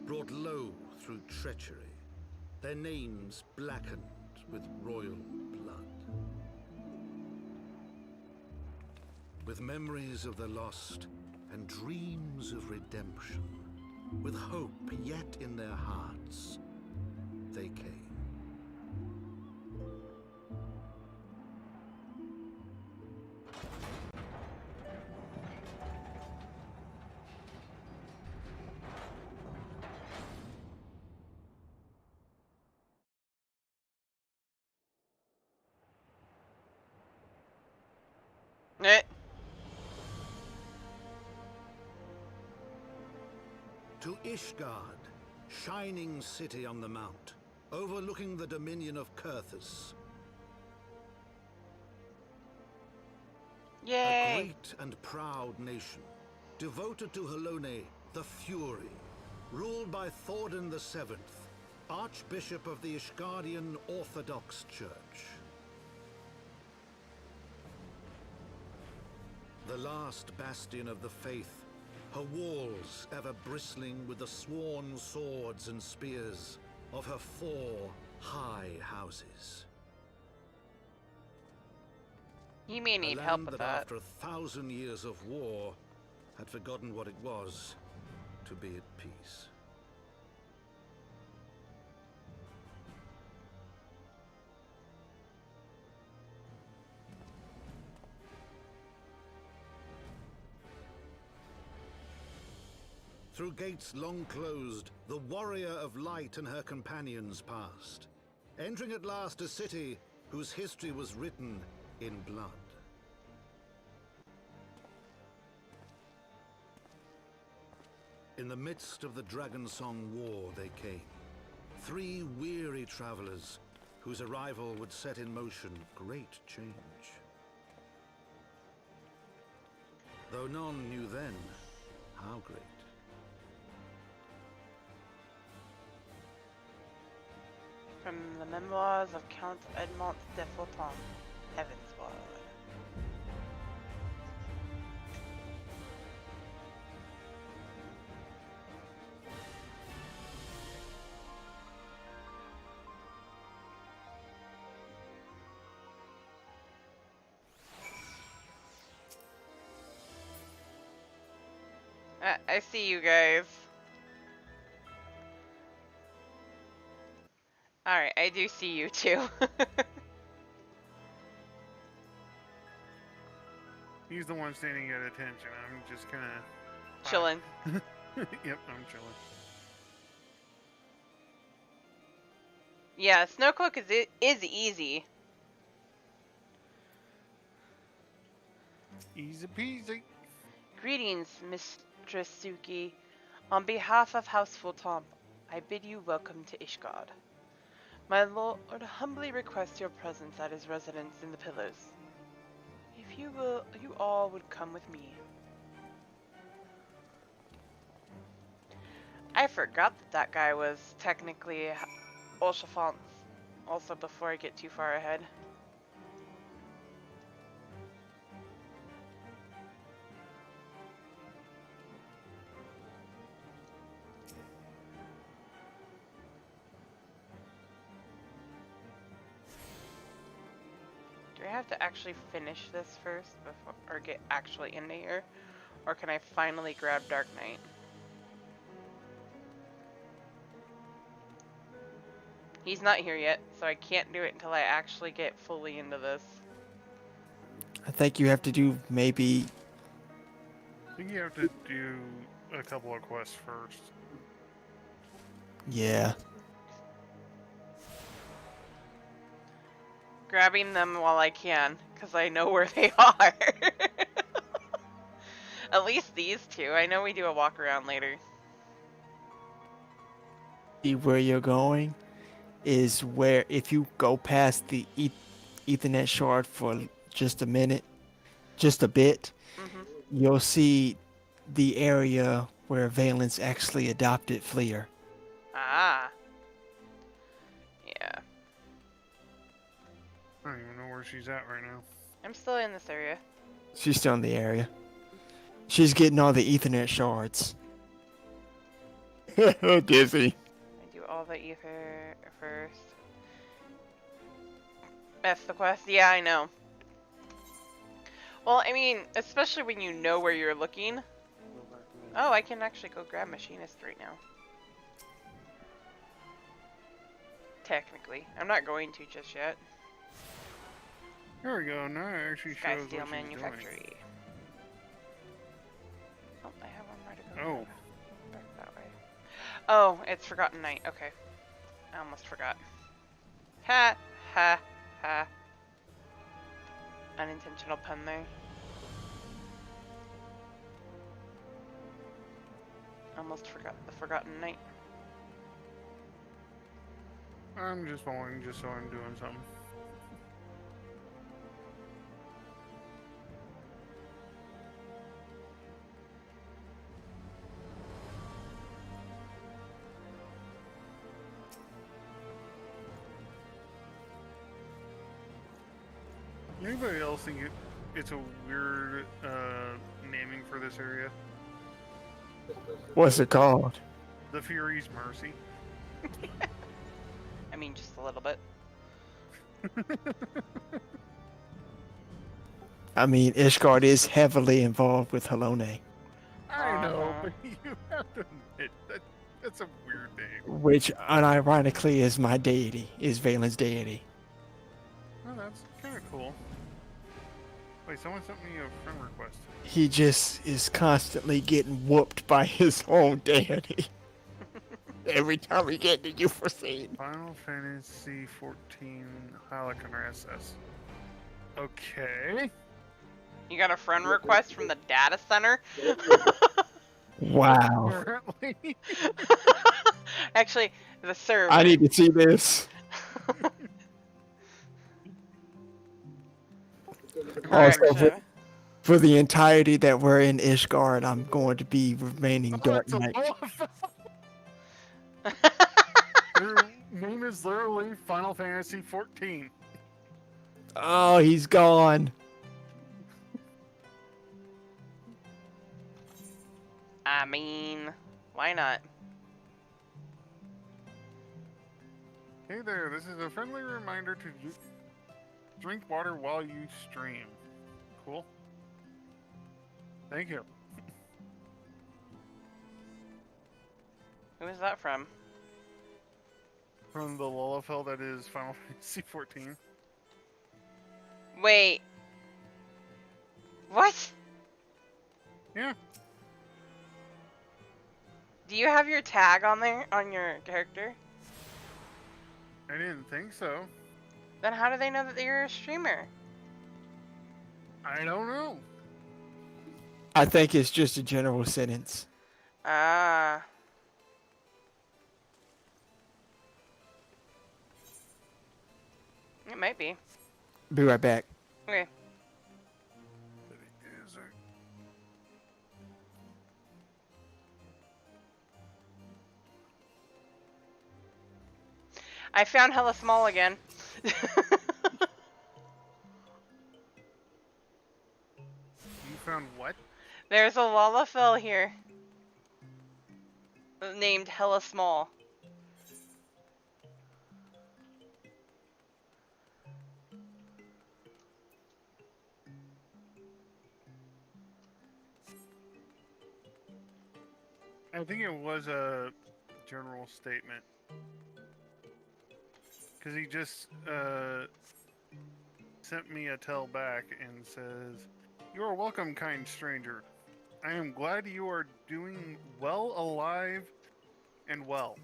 [SPEAKER 21] brought low through treachery, their names blackened with royal blood. With memories of the lost and dreams of redemption, with hope yet in their hearts, they came. To Ishgard, shining city on the mount, overlooking the dominion of Kurthus.
[SPEAKER 20] Yay!
[SPEAKER 21] A great and proud nation, devoted to Helone, the Fury, ruled by Thordan VII, Archbishop of the Ishgardian Orthodox Church. The last bastion of the faith, her walls ever bristling with the sworn swords and spears of her 4 high houses.
[SPEAKER 20] You may need
[SPEAKER 21] a
[SPEAKER 20] help
[SPEAKER 21] land
[SPEAKER 20] with
[SPEAKER 21] that
[SPEAKER 20] that.
[SPEAKER 21] after 1,000 years of war had forgotten what it was to be at peace. Through gates long closed, the warrior of light and her companions passed, entering at last a city whose history was written in blood. In the midst of the Dragonsong War they came, 3 weary travelers whose arrival would set in motion great change. Though none knew then how great.
[SPEAKER 20] From the memoirs of Count Edmont de Fortombe, Heavensward. I see you guys. Alright, I do see you too.
[SPEAKER 3] He's the one standing at attention. I'm just kind of
[SPEAKER 20] chilling.
[SPEAKER 3] Yep, I'm chilling.
[SPEAKER 20] Yeah, Snowcloak is easy.
[SPEAKER 3] Easy peasy.
[SPEAKER 20] Greetings, Mistress Suki. On behalf of House Fortombe, I bid you welcome to Ishgard. My lord humbly requests your presence at his residence in the Pillars. If you all would come with me. I forgot that guy was technically Olshafant's. Also, before I get too far ahead.
[SPEAKER 1] I have to actually finish this first before, or get actually into here? Or can I finally grab Dark Knight? He's not here yet, so I can't do it until I actually get fully into this.
[SPEAKER 2] I think you have to do maybe.
[SPEAKER 3] I think you have to do a couple of quests first.
[SPEAKER 2] Yeah.
[SPEAKER 1] Grabbing them while I can, because I know where they are. At least these two. I know we do a walk around later.
[SPEAKER 2] See where you're going is where if you go past the Ethernet shard for just a minute, just a bit, you'll see the area where Valence actually adopted Fleer.
[SPEAKER 1] Ah. Yeah.
[SPEAKER 3] I don't even know where she's at right now.
[SPEAKER 1] I'm still in this area.
[SPEAKER 2] She's still in the area. She's getting all the Ethernet shards. Dizzy.
[SPEAKER 1] I do all the ether first. That's the quest? Yeah, I know. Well, I mean, especially when you know where you're looking. Oh, I can actually go grab Machinist right now. Technically. I'm not going to just yet.
[SPEAKER 3] There we go. Now it actually
[SPEAKER 1] Sky
[SPEAKER 3] shows
[SPEAKER 1] Steel
[SPEAKER 3] what she's
[SPEAKER 1] Manufactory.
[SPEAKER 3] doing.
[SPEAKER 1] Oh, I have one more to go.
[SPEAKER 3] Oh.
[SPEAKER 1] Back that way. Oh, it's Forgotten Night. Okay. I almost forgot. Ha! Ha! Ha. Unintentional pun there. Almost forgot the Forgotten Night.
[SPEAKER 3] I'm just following just so I'm doing something. Anybody else think it's a weird naming for this area?
[SPEAKER 2] What's it called?
[SPEAKER 3] The Fury's Mercy.
[SPEAKER 1] I mean, just a little bit.
[SPEAKER 2] I mean, Ishgard is heavily involved with Halone,
[SPEAKER 3] I know, but you have to admit that's a weird name.
[SPEAKER 2] which unironically is my deity, is Valen's deity.
[SPEAKER 3] Oh, that's kind of cool. Wait, someone sent me a friend request.
[SPEAKER 2] He just is constantly getting whooped by his own deity. Every time we get to Euphrosyne.
[SPEAKER 3] Final Fantasy 14 Helican SS. Okay.
[SPEAKER 1] You got a friend request from the data center?
[SPEAKER 2] Wow.
[SPEAKER 3] Apparently.
[SPEAKER 1] Actually, the server.
[SPEAKER 2] I need to see this. Also, for the entirety that we're in Ishgard, I'm going to be remaining Dark Knight.
[SPEAKER 3] Their name is literally Final Fantasy 14.
[SPEAKER 2] Oh, he's gone.
[SPEAKER 1] I mean, why not?
[SPEAKER 3] Hey there, this is a friendly reminder to drink water while you stream. Cool. Thank you.
[SPEAKER 1] Who is that from?
[SPEAKER 3] From the Lullafell that is Final Fantasy 14.
[SPEAKER 1] Wait. What?
[SPEAKER 3] Yeah.
[SPEAKER 1] Do you have your tag on there, on your character?
[SPEAKER 3] I didn't think so.
[SPEAKER 1] Then how do they know that you're a streamer?
[SPEAKER 3] I don't know.
[SPEAKER 2] I think it's just a general sentence.
[SPEAKER 1] Ah. It might be.
[SPEAKER 2] Be right back.
[SPEAKER 1] Okay. I found hella small again.
[SPEAKER 3] You found what?
[SPEAKER 1] There's a Lalafell here. Named hella small.
[SPEAKER 3] I think it was a general statement. Because he just sent me a tell back and says, "You are welcome, kind stranger. I am glad you are doing well, alive, and well."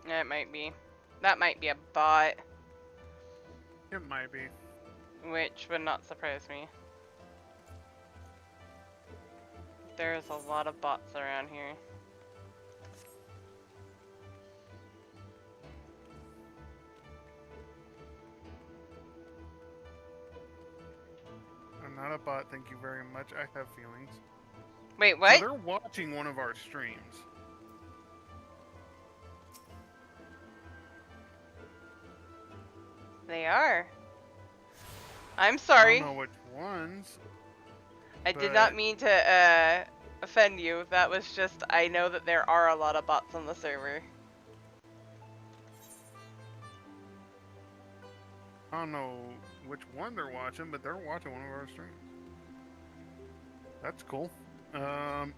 [SPEAKER 1] It might be. That might be a bot.
[SPEAKER 3] It might be.
[SPEAKER 1] Which would not surprise me. There's a lot of bots around here.
[SPEAKER 3] I'm not a bot, thank you very much. I have feelings.
[SPEAKER 1] Wait, what?
[SPEAKER 3] So they're watching one of our streams.
[SPEAKER 1] They are. I'm sorry.
[SPEAKER 3] I don't know which ones.
[SPEAKER 1] I did not mean to offend you. That was just, I know that there are a lot of bots on the server.
[SPEAKER 3] I don't know which one they're watching, but they're watching one of our streams. That's cool. Can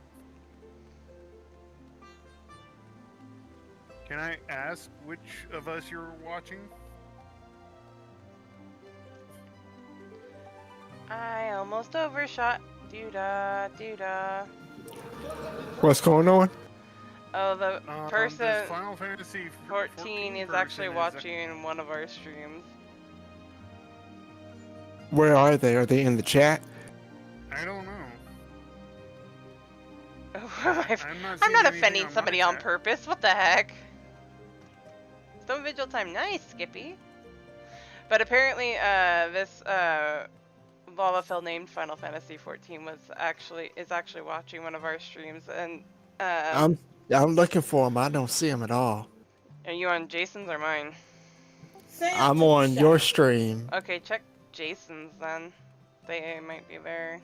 [SPEAKER 3] I ask which of us you're watching?
[SPEAKER 1] I almost overshot. Doo-da, doo-da.
[SPEAKER 2] What's going on?
[SPEAKER 1] Oh, the person
[SPEAKER 3] This Final Fantasy
[SPEAKER 1] 14 is actually watching one of our streams.
[SPEAKER 2] Where are they? Are they in the chat?
[SPEAKER 3] I don't know.
[SPEAKER 1] I'm not offending somebody on purpose. What the heck? Stone Vigil time. Nice, Skippy. But apparently, this Lalafell named Final Fantasy 14 is actually watching one of our streams, and
[SPEAKER 2] I'm looking for them. I don't see them at all.
[SPEAKER 1] Are you on Jason's or mine?
[SPEAKER 2] I'm on your stream.
[SPEAKER 1] Okay, check Jason's then. They might be there.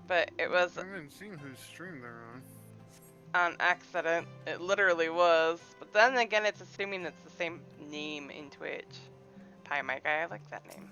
[SPEAKER 1] But it was
[SPEAKER 3] I haven't seen whose stream they're on.
[SPEAKER 1] on accident. It literally was. But then again, it's assuming it's the same name in Twitch. Pie My Guy, I like that name.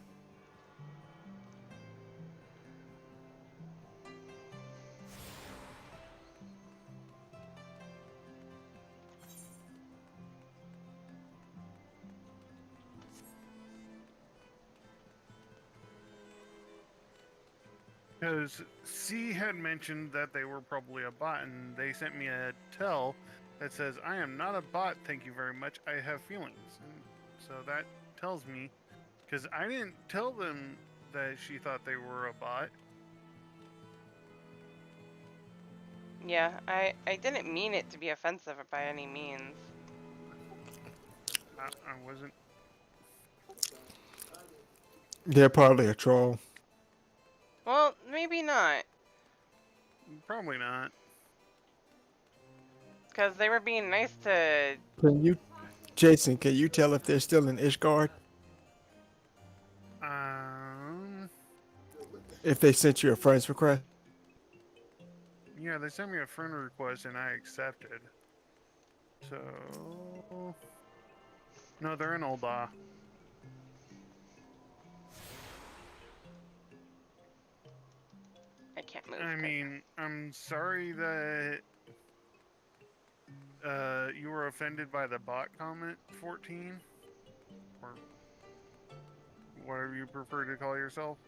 [SPEAKER 3] Because C had mentioned that they were probably a bot, and they sent me a tell that says, "I am not a bot, thank you very much, I have feelings." And so that tells me, because I didn't tell them that she thought they were a bot.
[SPEAKER 1] Yeah, I didn't mean it to be offensive by any means.
[SPEAKER 3] I wasn't.
[SPEAKER 2] They're probably a troll.
[SPEAKER 1] Well, maybe not.
[SPEAKER 3] Probably not.
[SPEAKER 1] Because they were being nice to...
[SPEAKER 2] Jason, can you tell if they're still in Ishgard? If they sent you a friend's request?
[SPEAKER 3] Yeah, they sent me a friend request and I accepted. So... No, they're in Ul'dah.
[SPEAKER 1] I can't move.
[SPEAKER 3] I mean, I'm sorry that you were offended by the bot comment, 14, or whatever you prefer to call yourself.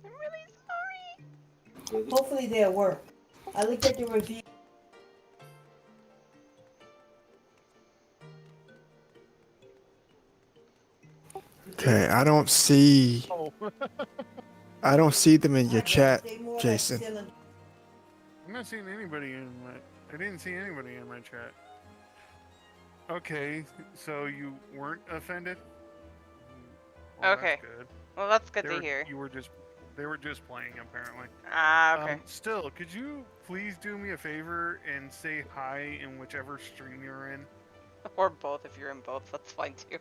[SPEAKER 1] I'm really sorry.
[SPEAKER 15] Hopefully they'll work. I looked at the review.
[SPEAKER 2] Okay, I don't see.
[SPEAKER 3] Oh.
[SPEAKER 2] I don't see them in your chat, Jason.
[SPEAKER 3] I'm not seeing anybody in my... I didn't see anybody in my chat. Okay, so you weren't offended? Well,
[SPEAKER 1] Okay.
[SPEAKER 3] That's good.
[SPEAKER 1] Well, that's good to hear.
[SPEAKER 3] They were just playing, apparently.
[SPEAKER 1] Ah, okay.
[SPEAKER 3] Still, could you please do me a favor and say hi in whichever stream you're in?
[SPEAKER 1] Or both, if you're in both, that's fine too.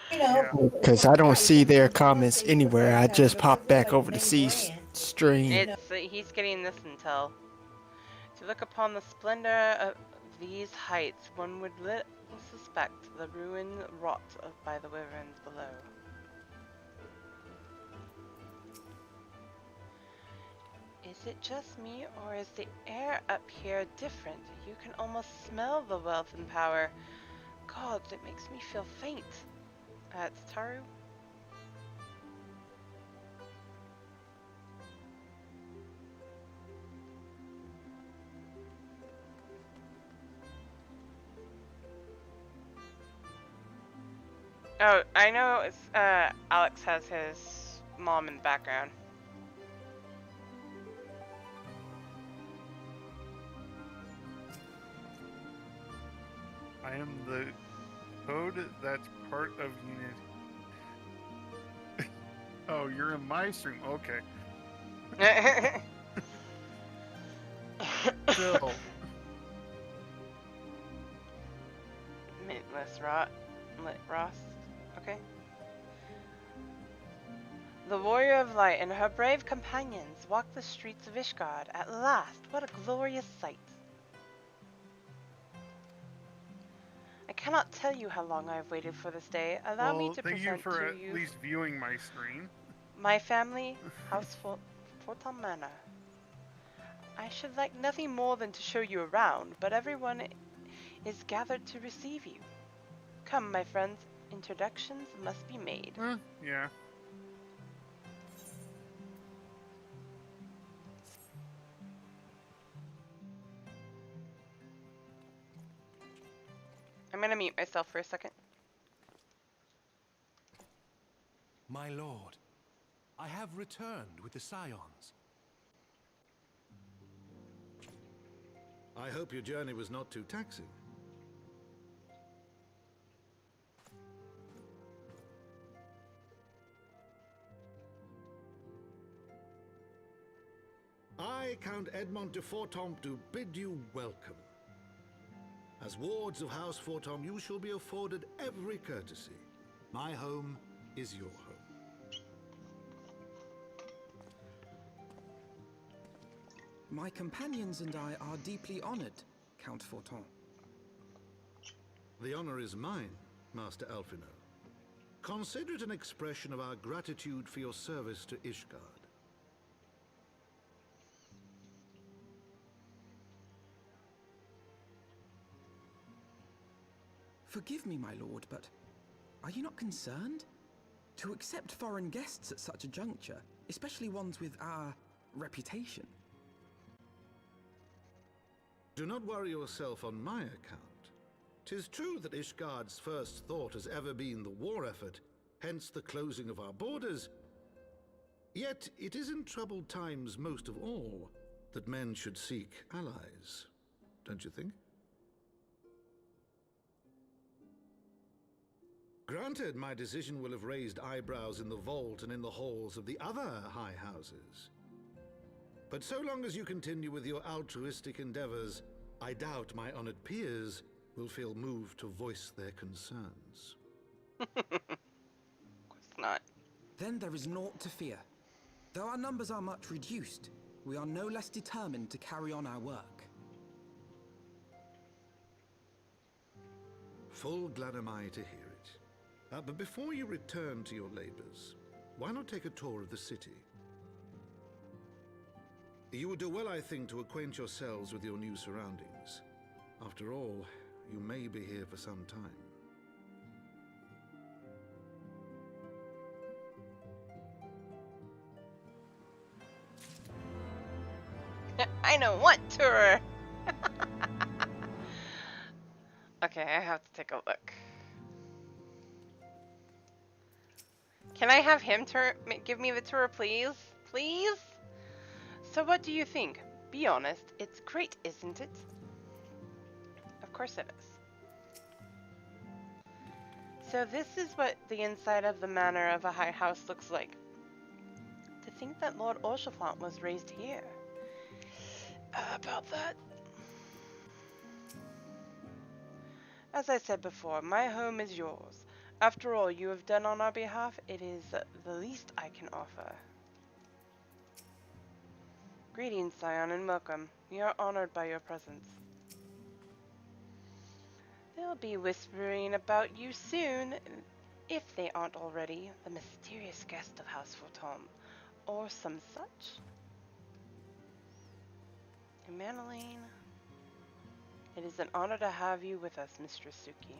[SPEAKER 2] Because I don't see their comments anywhere. I just popped back over to C's stream.
[SPEAKER 1] It's he's getting this intel. To look upon the splendor of these heights, one would little suspect the ruin wrought by the wyverns below. Is it just me, or is the air up here different? You can almost smell the wealth and power. God, it makes me feel faint. It's Taru. Oh, I know it's, Alex has his mom in the background.
[SPEAKER 3] I am the code that's part of Unity. Oh, you're in my stream. Okay. Still.
[SPEAKER 1] Mintless Ross. Okay. The warrior of light and her brave companions walk the streets of Ishgard. At last, what a glorious sight. I cannot tell you how long I have waited for this day. Allow me to
[SPEAKER 3] thank you
[SPEAKER 1] present
[SPEAKER 3] for
[SPEAKER 1] to
[SPEAKER 3] at
[SPEAKER 1] you
[SPEAKER 3] least viewing my screen.
[SPEAKER 1] my family, House Forton Manor. I should like nothing more than to show you around, but everyone is gathered to receive you. Come, my friends, introductions must be made.
[SPEAKER 3] Yeah.
[SPEAKER 1] I'm gonna mute myself for a second.
[SPEAKER 12] My lord, I have returned with the Scions.
[SPEAKER 21] I hope your journey was not too taxing. I, Count Edmond de Fortom, do bid you welcome. As wards of House Fortom, you shall be afforded every courtesy. My home is your home.
[SPEAKER 18] My companions and I are deeply honored, Count Forton.
[SPEAKER 21] The honor is mine, Master Alphino. Consider it an expression of our gratitude for your service to Ishgard.
[SPEAKER 18] Forgive me, my lord, but are you not concerned? To accept foreign guests at such a juncture, especially ones with our reputation.
[SPEAKER 21] Do not worry yourself on my account. 'Tis true that Ishgard's first thought has ever been the war effort, hence the closing of our borders. Yet it is in troubled times most of all that men should seek allies, don't you think? Granted, my decision will have raised eyebrows in the vault and in the halls of the other high houses. But so long as you continue with your altruistic endeavors, I doubt my honored peers will feel moved to voice their concerns.
[SPEAKER 1] Of course not.
[SPEAKER 18] Then there is naught to fear. Though our numbers are much reduced, we are no less determined to carry on our work.
[SPEAKER 21] Full glad am I to hear it. But before you return to your labors, why not take a tour of the city? You would do well, I think, to acquaint yourselves with your new surroundings. After all, you may be here for some time.
[SPEAKER 1] I know what tour. Okay, I have to take a look. Can I have him give me the tour, please? Please? So what do you think? Be honest, it's great, isn't it? Of course it is. So this is what the inside of the manor of a high house looks like. To think that Lord Orcheflant was raised here. About that. As I said before, my home is yours. After all you have done on our behalf, it is the least I can offer.
[SPEAKER 20] Greetings, Scion, and welcome. We are honored by your presence. They'll be whispering about you soon, if they aren't already, the mysterious guest of House Fortom, or some such. Manaline, it is an honor to have you with us, Mistress Suki.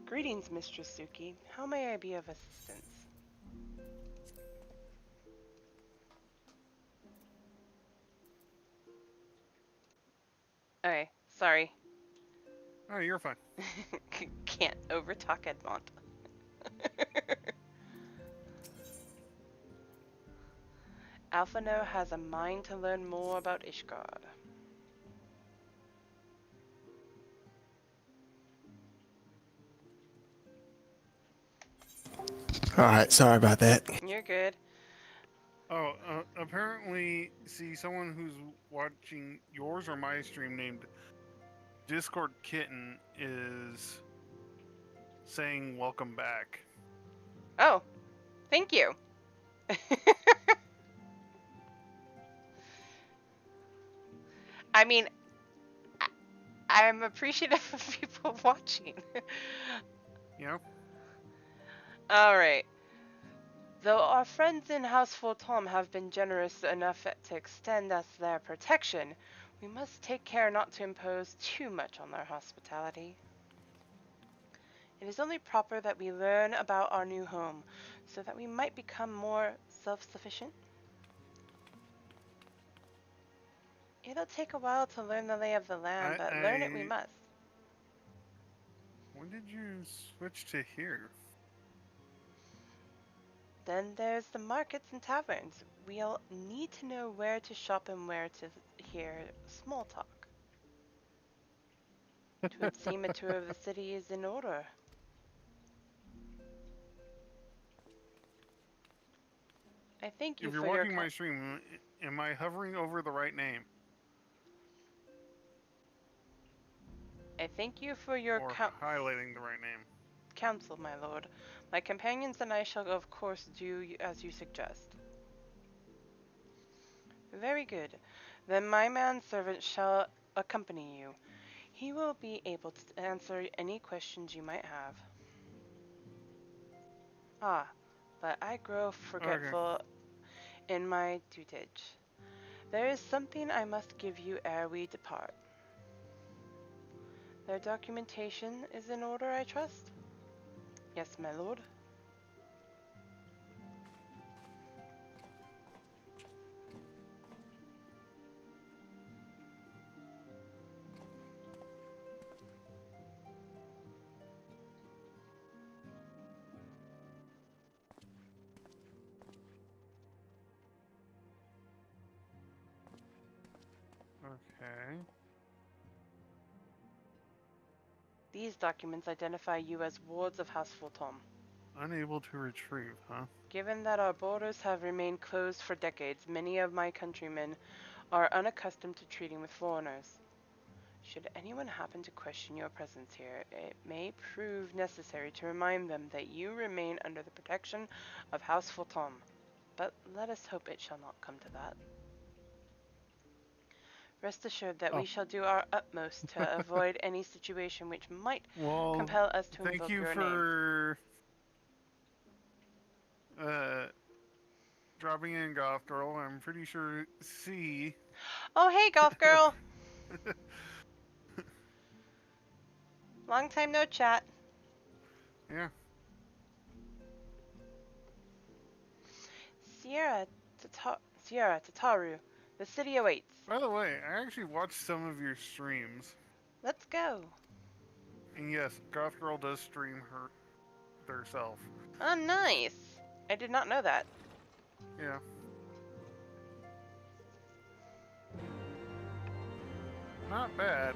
[SPEAKER 20] Greetings, Mistress Suki. How may I be of assistance? Okay, sorry.
[SPEAKER 3] Oh, you're fine.
[SPEAKER 20] Can't overtalk Edmont. Alphino has a mind to learn more about Ishgard.
[SPEAKER 2] Alright, sorry about that.
[SPEAKER 20] You're good.
[SPEAKER 3] Oh, apparently, see, someone who's watching yours or my stream named Discord Kitten is saying welcome back.
[SPEAKER 20] Oh, thank you. I mean, I'm appreciative of people watching.
[SPEAKER 3] Yeah.
[SPEAKER 20] Alright. Though our friends in House Fortom have been generous enough to extend us their protection, we must take care not to impose too much on their hospitality. It is only proper that we learn about our new home, so that we might become more self-sufficient. It'll take a while to learn the lay of the land, but learn it we must.
[SPEAKER 3] When did you switch to here?
[SPEAKER 20] Then there's the markets and taverns. We'll need to know where to shop and where to hear small talk. Twould seem a tour of the city is in order. I thank you
[SPEAKER 3] If you're
[SPEAKER 20] for your
[SPEAKER 3] watching my stream, am I hovering over the right name?
[SPEAKER 20] I thank you for your
[SPEAKER 3] or highlighting the right name.
[SPEAKER 20] counsel, my lord. My companions and I shall of course do as you suggest. Very good. Then my manservant shall accompany you. He will be able to answer any questions you might have. Ah, but I grow forgetful in my dotage. There is something I must give you ere we depart. Their documentation is in order, I trust? Yes, my lord.
[SPEAKER 3] Okay.
[SPEAKER 20] These documents identify you as wards of House Fultom.
[SPEAKER 3] Unable to retrieve, huh?
[SPEAKER 20] Given that our borders have remained closed for decades, many of my countrymen are unaccustomed to treating with foreigners. Should anyone happen to question your presence here, it may prove necessary to remind them that you remain under the protection of House Fultom. But let us hope it shall not come to that. Rest assured that we shall do our utmost to avoid any situation which might compel us to invoke your name.
[SPEAKER 3] Thank you for dropping in, Goth Girl. I'm pretty sure C.
[SPEAKER 20] Oh, hey, Golf Girl. Long time no chat.
[SPEAKER 3] Yeah.
[SPEAKER 20] Sierra Tataru, the city awaits.
[SPEAKER 3] By the way, I actually watched some of your streams.
[SPEAKER 20] Let's go.
[SPEAKER 3] And yes, Goth Girl does stream herself.
[SPEAKER 20] Oh, nice. I did not know that.
[SPEAKER 3] Yeah. Not bad.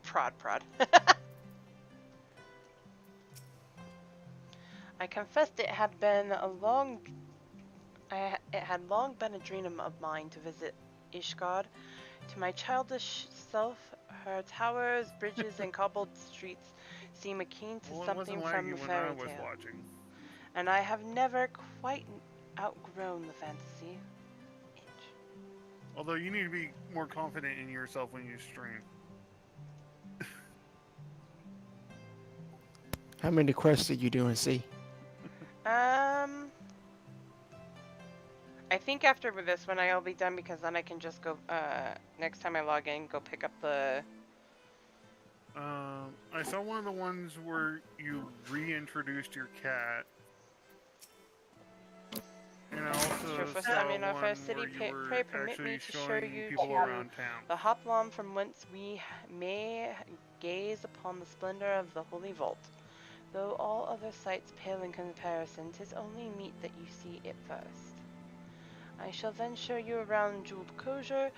[SPEAKER 20] Prod. I confessed it had long been a dream of mine to visit Ishgard, To my childish self, her towers, bridges, and cobbled streets seem akin to
[SPEAKER 3] Well, it
[SPEAKER 20] something
[SPEAKER 3] wasn't
[SPEAKER 20] from
[SPEAKER 3] laggy
[SPEAKER 20] a
[SPEAKER 3] when I
[SPEAKER 20] fairy
[SPEAKER 3] was
[SPEAKER 20] tale.
[SPEAKER 3] watching.
[SPEAKER 20] And I have never quite outgrown the fantasy.
[SPEAKER 3] Although you need to be more confident in yourself when you stream.
[SPEAKER 2] How many quests are you doing, C?
[SPEAKER 20] I think after this one I'll be done because then I can just go, next time I log in, go pick up the...
[SPEAKER 3] I saw one of the ones where you reintroduced your cat. And I also saw one where you were
[SPEAKER 20] pray permit
[SPEAKER 3] actually
[SPEAKER 20] me to show
[SPEAKER 3] showing
[SPEAKER 20] you
[SPEAKER 3] people
[SPEAKER 20] to
[SPEAKER 3] around town.
[SPEAKER 20] the Hoplon from whence we may gaze upon the splendor of the Holy Vault. Though all other sights pale in comparison, 'tis only meet that you see it first. I shall then show you around Jeweled Kosher,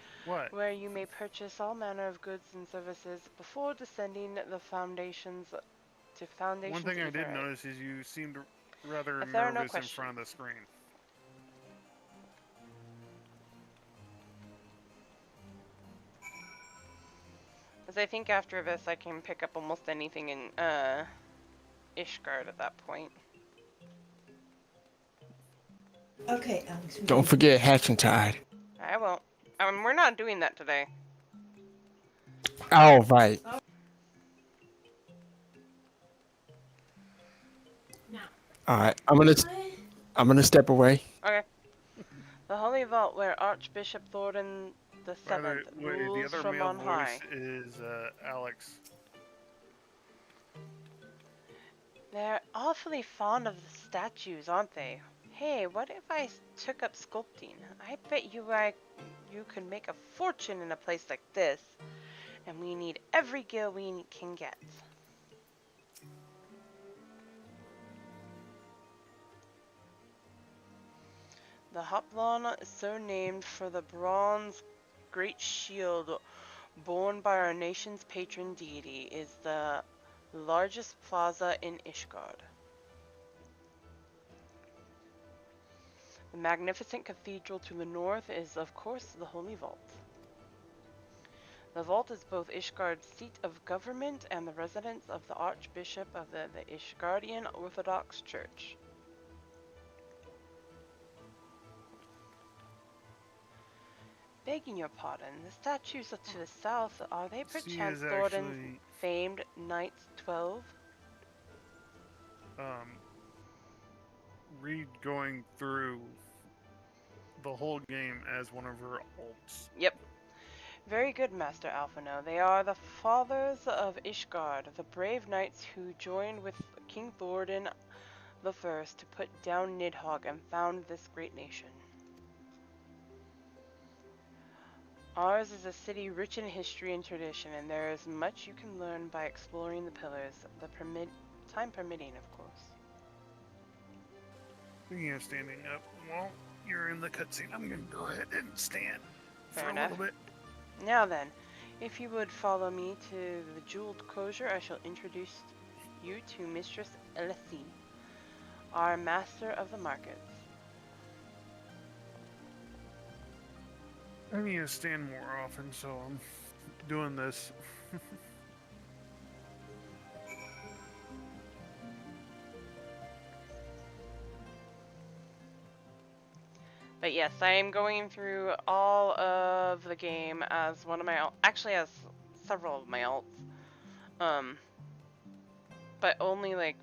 [SPEAKER 20] where you may purchase all manner of goods and services before descending the foundations to foundations.
[SPEAKER 3] One thing I did notice is you seemed rather
[SPEAKER 20] If there are no
[SPEAKER 3] nervous in
[SPEAKER 20] questions.
[SPEAKER 3] front of the screen.
[SPEAKER 20] Because I think after this I can pick up almost anything in Ishgard at that point.
[SPEAKER 15] Okay, Alex.
[SPEAKER 2] Don't forget Hatching Tide.
[SPEAKER 20] I won't. We're not doing that today.
[SPEAKER 2] All right. All right. I'm gonna step away.
[SPEAKER 20] Okay. The Holy Vault, where Archbishop Thornton the Seventh rules
[SPEAKER 3] the other
[SPEAKER 20] from
[SPEAKER 3] male
[SPEAKER 20] on
[SPEAKER 3] voice
[SPEAKER 20] high.
[SPEAKER 3] is Alex.
[SPEAKER 20] They're awfully fond of the statues, aren't they? Hey, what if I took up sculpting? I bet you could make a fortune in a place like this. And we need every gil we can get. The Hoplon is so named for the bronze great shield borne by our nation's patron deity, is the largest plaza in Ishgard. The magnificent cathedral to the north is, of course, the Holy Vault. The vault is both Ishgard's seat of government and the residence of the Archbishop of the Ishgardian Orthodox Church. Begging your pardon, the statues to the south, are they perchance Thornton's famed Knights 12?
[SPEAKER 3] Reed going through the whole game as one of her alts.
[SPEAKER 20] Yep. Very good, Master Alphino. They are the fathers of Ishgard, the brave knights who joined with King Thornton the First to put down Nidhogg and found this great nation. Ours is a city rich in history and tradition, and there is much you can learn by exploring the pillars, time permitting, of course.
[SPEAKER 3] Speaking of standing up, while you're in the cutscene, I'm going to go ahead and stand
[SPEAKER 20] Fair
[SPEAKER 3] for
[SPEAKER 20] enough.
[SPEAKER 3] a little bit.
[SPEAKER 20] Now then, if you would follow me to the Jeweled Kosher, I shall introduce you to Mistress Elsie, our master of the markets.
[SPEAKER 3] I need to stand more often, so I'm doing this.
[SPEAKER 20] But yes, I am going through all of the game as one of my actually as several of my alts. But only like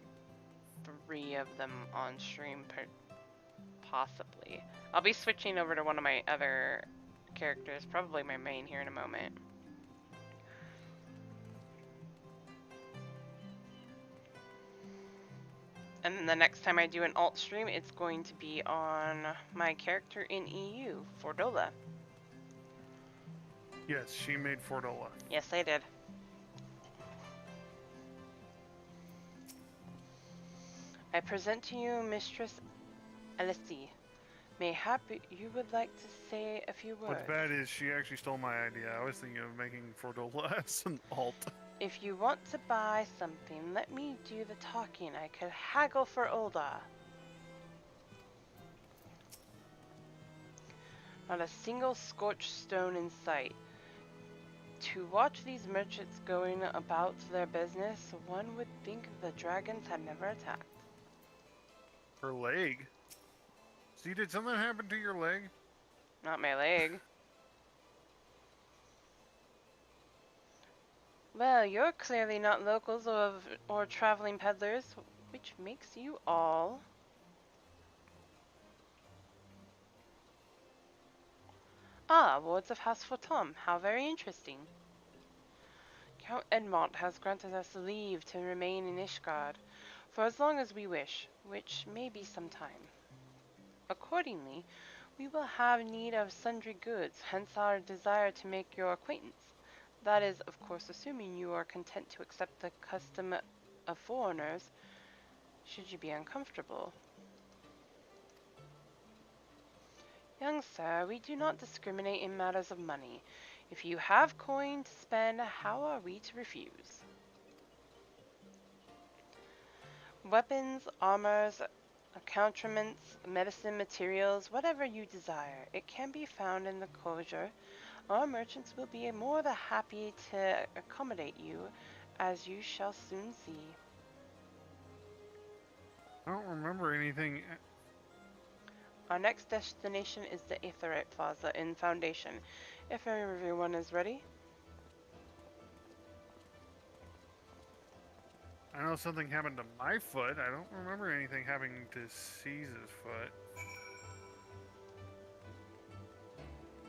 [SPEAKER 20] 3 of them on stream possibly. I'll be switching over to one of my other characters, probably my main here in a moment. And then the next time I do an alt stream, it's going to be on my character in EU, Fordola.
[SPEAKER 3] Yes, she made Fordola.
[SPEAKER 20] Yes, I did. I present to you Mistress Elsie. Mayhap you would like to say a few words.
[SPEAKER 3] What's bad is she actually stole my idea. I was thinking of making Fordola as an alt.
[SPEAKER 20] If you want to buy something, let me do the talking. I could haggle for Ulda. Not a single scorched stone in sight. To watch these merchants going about their business, one would think the dragons had never attacked.
[SPEAKER 3] Her leg? See, did something happen to your leg?
[SPEAKER 20] Not my leg. Well, you're clearly not locals or traveling peddlers, which makes you all... Ah, wards of House Fortom. How very interesting. Count Edmont has granted us leave to remain in Ishgard for as long as we wish, which may be some time. Accordingly, we will have need of sundry goods, hence our desire to make your acquaintance. That is, of course, assuming you are content to accept the custom of foreigners, should you be uncomfortable. Young sir, we do not discriminate in matters of money. If you have coin to spend, how are we to refuse? Weapons, armors, accoutrements, medicine materials, whatever you desire, it can be found in the closure. Our merchants will be more than happy to accommodate you, as you shall soon see.
[SPEAKER 3] I don't remember anything.
[SPEAKER 20] Our next destination is the Aetheryte Plaza in Foundation. If everyone is ready.
[SPEAKER 3] I know something happened to my foot. I don't remember anything happening to Caesar's foot.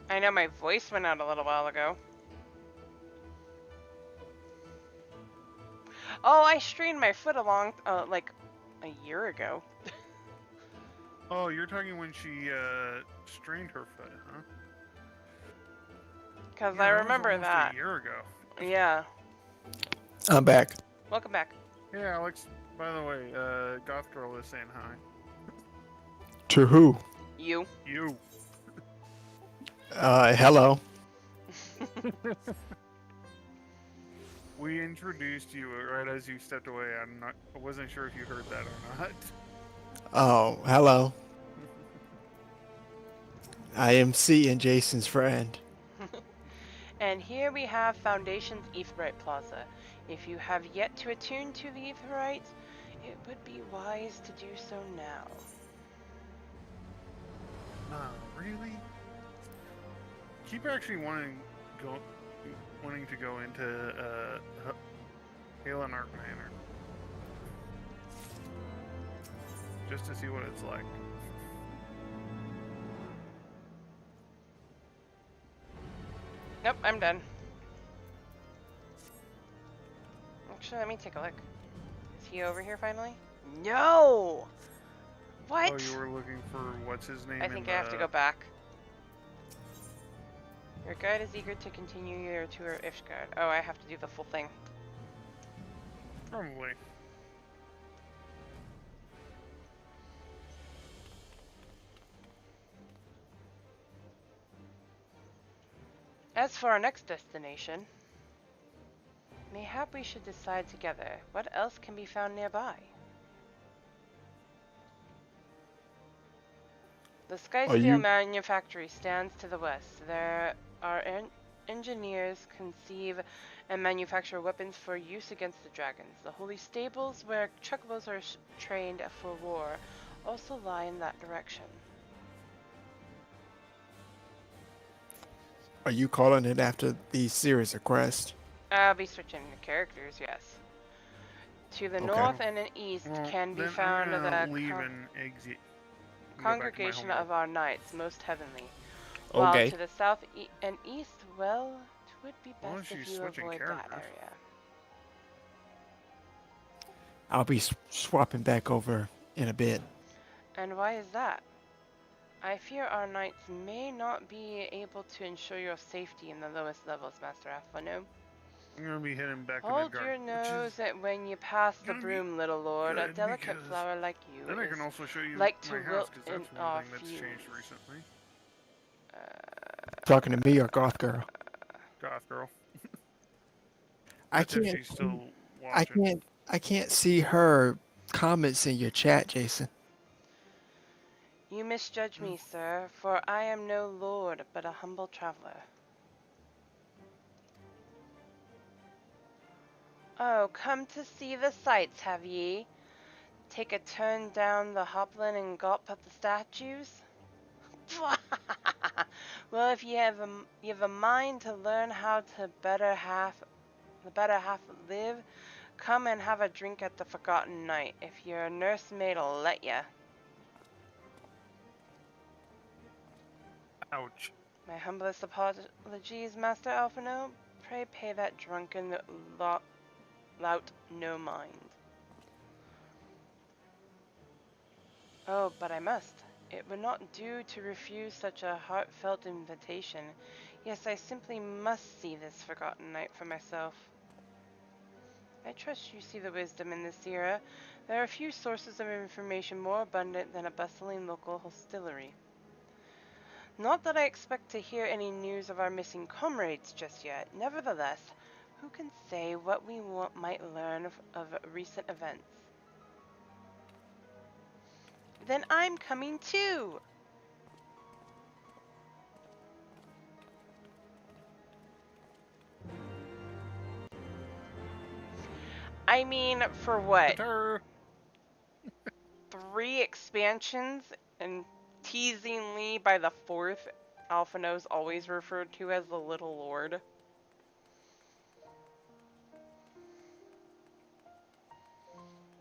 [SPEAKER 20] I know my voice went out a little while ago. Oh, I strained my foot along, like, a year ago.
[SPEAKER 3] Oh, you're talking when she strained her foot, huh?
[SPEAKER 20] Because
[SPEAKER 3] yeah,
[SPEAKER 20] I
[SPEAKER 3] that
[SPEAKER 20] remember
[SPEAKER 3] was almost
[SPEAKER 20] that.
[SPEAKER 3] a year ago.
[SPEAKER 20] Yeah.
[SPEAKER 2] I'm back.
[SPEAKER 20] Welcome back.
[SPEAKER 3] Hey, Alex. By the way, Goth Girl is saying hi.
[SPEAKER 2] To who?
[SPEAKER 20] You.
[SPEAKER 3] You.
[SPEAKER 2] Hello.
[SPEAKER 3] We introduced you right as you stepped away. I wasn't sure if you heard that or not.
[SPEAKER 2] Oh, hello. I am C and Jason's friend.
[SPEAKER 20] And here we have Foundation's Aetheryte Plaza. If you have yet to attune to the Aetheryte, it would be wise to do so now.
[SPEAKER 3] Really? Keep actually wanting to go into Halenark Manor. Just to see what it's like.
[SPEAKER 20] Nope, I'm done. Actually, let me take a look. Is he over here finally? No! What?
[SPEAKER 3] Oh, you were looking for what's his name?
[SPEAKER 20] I think I have to go back. Your guide is eager to continue your tour of Ishgard. Oh, I have to do the full thing.
[SPEAKER 3] Probably.
[SPEAKER 20] As for our next destination, mayhap we should decide together what else can be found nearby. The Skysteel Manufactory stands to the west. There are engineers conceive and manufacture weapons for use against the dragons. The holy stables, where chocobos are trained for war, also lie in that direction.
[SPEAKER 2] Are you calling it after the series of quests?
[SPEAKER 20] I'll be switching the characters, yes. To the north and the east can be found the Congregation of our Knights, most heavenly. While to the south and east, well, it would be best if you avoid that area.
[SPEAKER 2] I'll be swapping back over in a bit.
[SPEAKER 20] And why is that? I fear our knights may not be able to ensure your safety in the lowest levels, Master Aflano.
[SPEAKER 3] I'm gonna be heading back to
[SPEAKER 20] Hold
[SPEAKER 3] Midgard.
[SPEAKER 20] your nose when you pass the broom, little lord. A delicate flower like you
[SPEAKER 3] then I can also show you
[SPEAKER 20] like
[SPEAKER 3] my
[SPEAKER 20] to
[SPEAKER 3] house,
[SPEAKER 20] wilt
[SPEAKER 3] because
[SPEAKER 20] in
[SPEAKER 3] that's
[SPEAKER 20] our
[SPEAKER 3] one thing that's changed recently.
[SPEAKER 2] Talking to me or Goth Girl?
[SPEAKER 3] Goth Girl.
[SPEAKER 2] I can't see her comments in your chat, Jason.
[SPEAKER 20] You misjudge me, sir, for I am no lord, but a humble traveler. Oh, come to see the sights, have ye? Take a turn down the hoplin and gulp at the statues? Well, if you have a mind to learn how to the better half live, come and have a drink at the Forgotten Knight, if your nursemaid'll let ya.
[SPEAKER 3] Ouch.
[SPEAKER 20] My humblest apologies, Master Alphino. Pray pay that drunken lout no mind. Oh, but I must. It would not do to refuse such a heartfelt invitation. Yes, I simply must see this Forgotten Knight for myself. I trust you see the wisdom in this era. There are few sources of information more abundant than a bustling local hostelry. Not that I expect to hear any news of our missing comrades just yet. Nevertheless, who can say what we might learn of recent events? Then I'm coming too! I mean, for what? 3 expansions, and teasingly by the 4th, Alphino's always referred to as the Little Lord.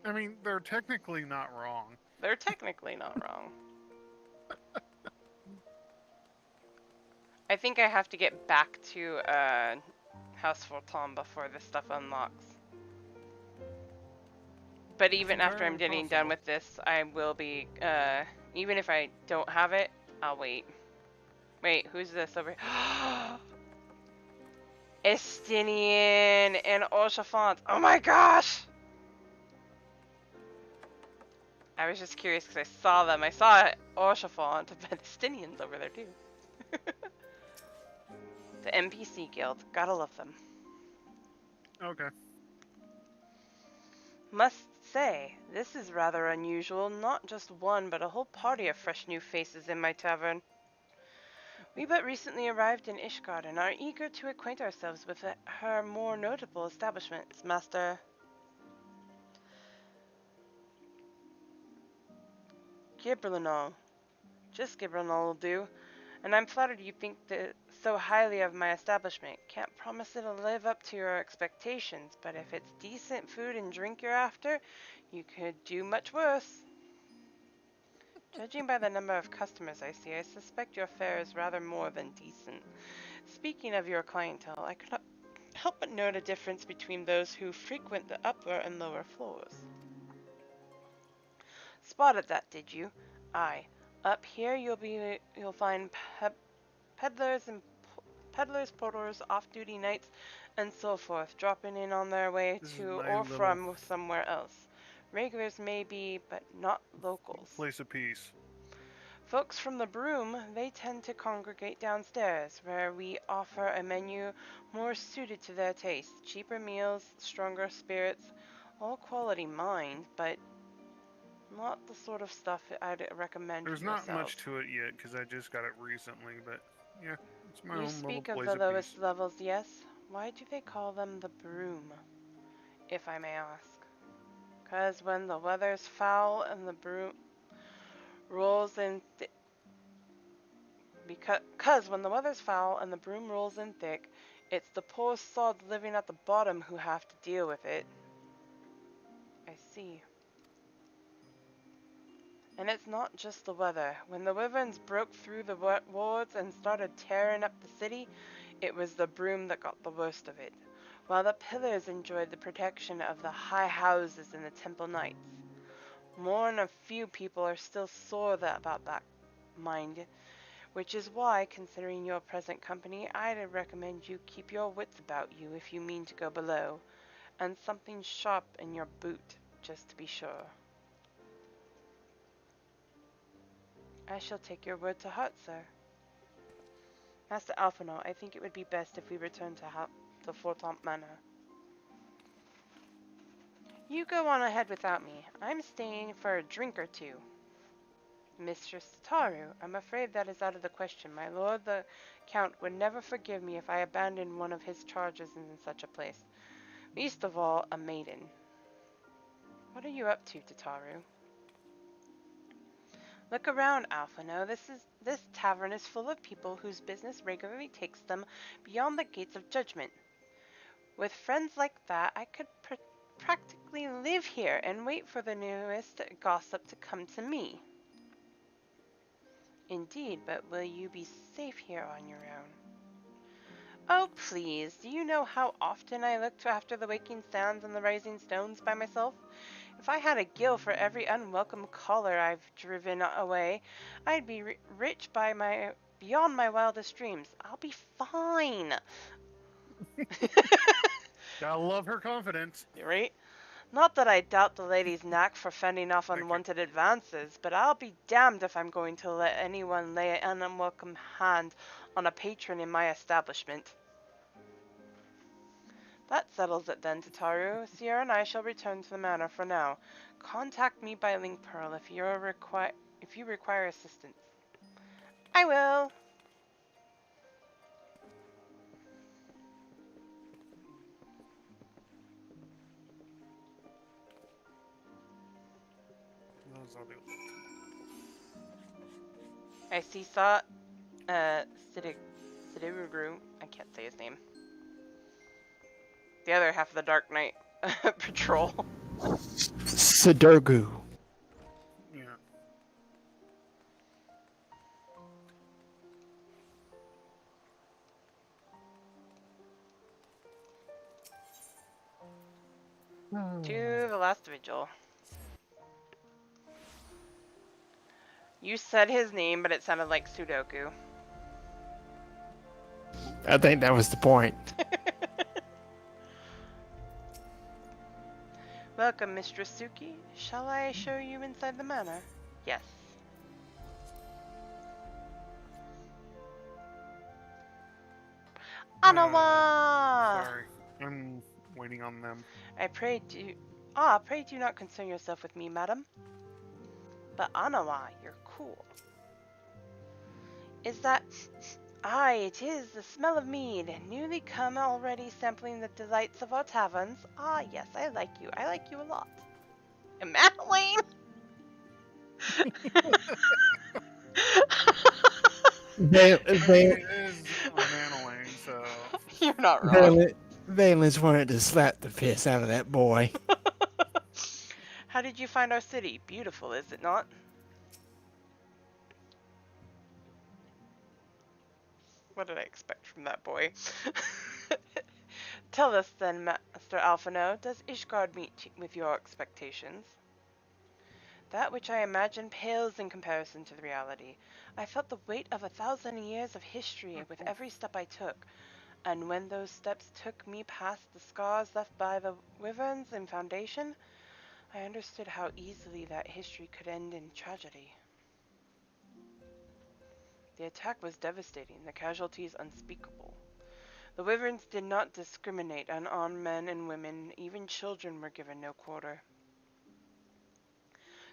[SPEAKER 3] I mean, they're technically not wrong.
[SPEAKER 20] They're technically not wrong. I think I have to get back to House Forton before this stuff unlocks. But even after I'm getting done with this, I will be, even if I don't have it, I'll wait. Wait, who's this over here? Estinian and Orchafant. Oh my gosh! I was just curious because I saw them. I saw Orchafant, but Estinian's over there too. The NPC guild. Gotta love them.
[SPEAKER 3] Okay.
[SPEAKER 20] Must say, this is rather unusual. Not just one, but a whole party of fresh new faces in my tavern. We but recently arrived in Ishgard and are eager to acquaint ourselves with her more notable establishments, Master Gibranol. Just Gibranol will do, and I'm flattered you think so highly of my establishment. Can't promise it'll live up to your expectations, but if it's decent food and drink you're after, you could do much worse. Judging by the number of customers I see, I suspect your fare is rather more than decent. Speaking of your clientele, I could not help but note a difference between those who frequent the upper and lower floors. Spotted that, did you? Aye. Up here you'll find peddlers and porters, off-duty knights, and so forth, dropping in on their way to or from somewhere else. Regulars may be, but not locals.
[SPEAKER 3] Place of peace.
[SPEAKER 20] Folks from the Broom, they tend to congregate downstairs, where we offer a menu more suited to their taste. Cheaper meals, stronger spirits, all quality mind, but not the sort of stuff I'd recommend
[SPEAKER 3] There's
[SPEAKER 20] for
[SPEAKER 3] not
[SPEAKER 20] yourselves.
[SPEAKER 3] much to it yet, because I just got it recently, but yeah, it's my
[SPEAKER 20] You
[SPEAKER 3] own
[SPEAKER 20] speak
[SPEAKER 3] little
[SPEAKER 20] of
[SPEAKER 3] place
[SPEAKER 20] the
[SPEAKER 3] of
[SPEAKER 20] lowest
[SPEAKER 3] peace.
[SPEAKER 20] levels, yes? Why do they call them the Broom, if I may ask? 'Cause when the weather's foul and the broom rolls in Because when the weather's foul and the broom rolls in thick, it's the poor sods living at the bottom who have to deal with it. I see. And it's not just the weather. When the wyverns broke through the wards and started tearing up the city, it was the broom that got the worst of it, while the pillars enjoyed the protection of the high houses and the temple knights. More than a few people are still sore about that, mind. Which is why, considering your present company, I'd recommend you keep your wits about you if you mean to go below, and something sharp in your boot, just to be sure. I shall take your word to heart, sir. Master Alphino, I think it would be best if we return to Fortomp Manor. You go on ahead without me. I'm staying for a drink or two. Mistress Taru, I'm afraid that is out of the question. My lord the Count would never forgive me if I abandoned one of his charges in such a place. Least of all, a maiden. What are you up to, Tataru? Look around, Alphino. This tavern is full of people whose business regularly takes them beyond the gates of judgment. With friends like that, I could practically live here and wait for the newest gossip to come to me. Indeed, but will you be safe here on your own? Oh, please, do you know how often I look after the waking sands and the rising stones by myself? If I had a gill for every unwelcome caller I've driven away, I'd be rich beyond my wildest dreams. I'll be fine.
[SPEAKER 3] Gotta love her confidence.
[SPEAKER 20] Right? Not that I doubt the lady's knack for fending off unwanted advances, but I'll be damned if I'm going to let anyone lay an unwelcome hand on a patron in my establishment. That settles it then, Tataru. Sierra and I shall return to the manor for now. Contact me by link pearl if you require assistance. I will. I saw Siduruguru. I can't say his name. The other half of the Dark Knight patrol.
[SPEAKER 2] Sidurgu.
[SPEAKER 3] Yeah.
[SPEAKER 20] To the last vigil. You said his name, but it sounded like Sudoku.
[SPEAKER 2] I think that was the point.
[SPEAKER 20] Welcome, Mistress Suki. Shall I show you inside the manor? Yes. Anawa!
[SPEAKER 3] Sorry, I'm waiting on them.
[SPEAKER 20] Pray do not concern yourself with me, madam. But Anawa, you're cool. Is that... Aye, it is, the smell of mead. Newly come already sampling the delights of our taverns. Ah, yes, I like you. I like you a lot. And Madeline?
[SPEAKER 2] They
[SPEAKER 3] is Madeline, so...
[SPEAKER 20] You're not wrong.
[SPEAKER 2] Valens wanted to slap the piss out of that boy.
[SPEAKER 20] How did you find our city? Beautiful, is it not? What did I expect from that boy? Tell us then, Master Alphino, does Ishgard meet with your expectations? That which I imagine pales in comparison to the reality. I felt the weight of 1,000 years of history with every step I took, and when those steps took me past the scars left by the wyverns in Foundation, I understood how easily that history could end in tragedy. The attack was devastating, the casualties unspeakable. The wyverns did not discriminate, unarmed men and women, even children were given no quarter.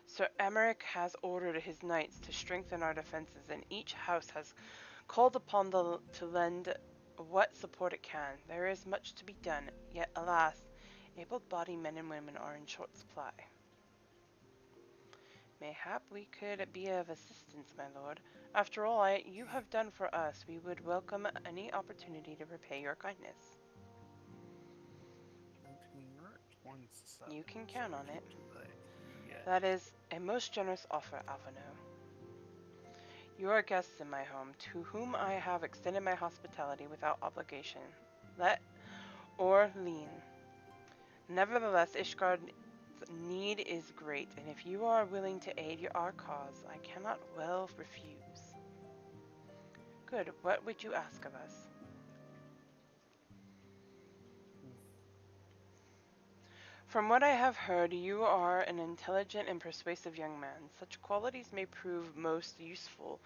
[SPEAKER 20] Sir Emmerich has ordered his knights to strengthen our defenses, and each house has called upon to lend what support it can. There is much to be done, yet alas, able-bodied men and women are in short supply. Mayhap we could be of assistance, my lord. After all you have done for us, we would welcome any opportunity to repay your kindness. You can count on it. That is a most generous offer, Alphino. You are guests in my home, to whom I have extended my hospitality without obligation, let or lien. Nevertheless, Ishgard's need is great, and if you are willing to aid our cause, I cannot well refuse. Good. What would you ask of us? From what I have heard, you are an intelligent and persuasive young man. Such qualities may prove most useful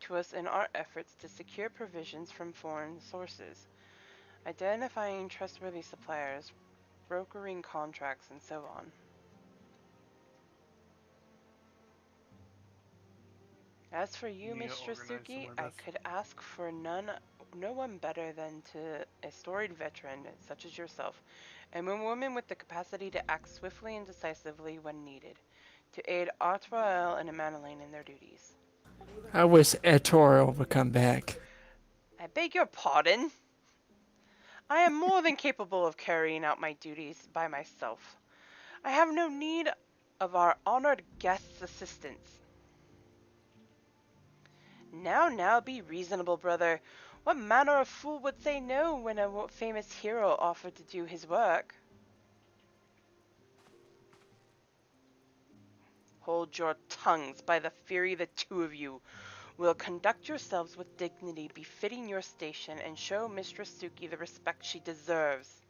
[SPEAKER 20] to us in our efforts to secure provisions from foreign sources, identifying trustworthy suppliers, brokering contracts, and so on. As for you, Mistress Suki, I could ask for none no one better than to a storied veteran such as yourself, and a woman with the capacity to act swiftly and decisively when needed, to aid Artrael and Emmanuel in their duties.
[SPEAKER 2] I wish Etorial would come back.
[SPEAKER 20] I beg your pardon? I am more than capable of carrying out my duties by myself. I have no need of our honored guest's assistance. Now, be reasonable, brother. What manner of fool would say no when a famous hero offered to do his work? Hold your tongues, by the fury the two of you. Will conduct yourselves with dignity befitting your station and show Mistress Suki the respect she deserves.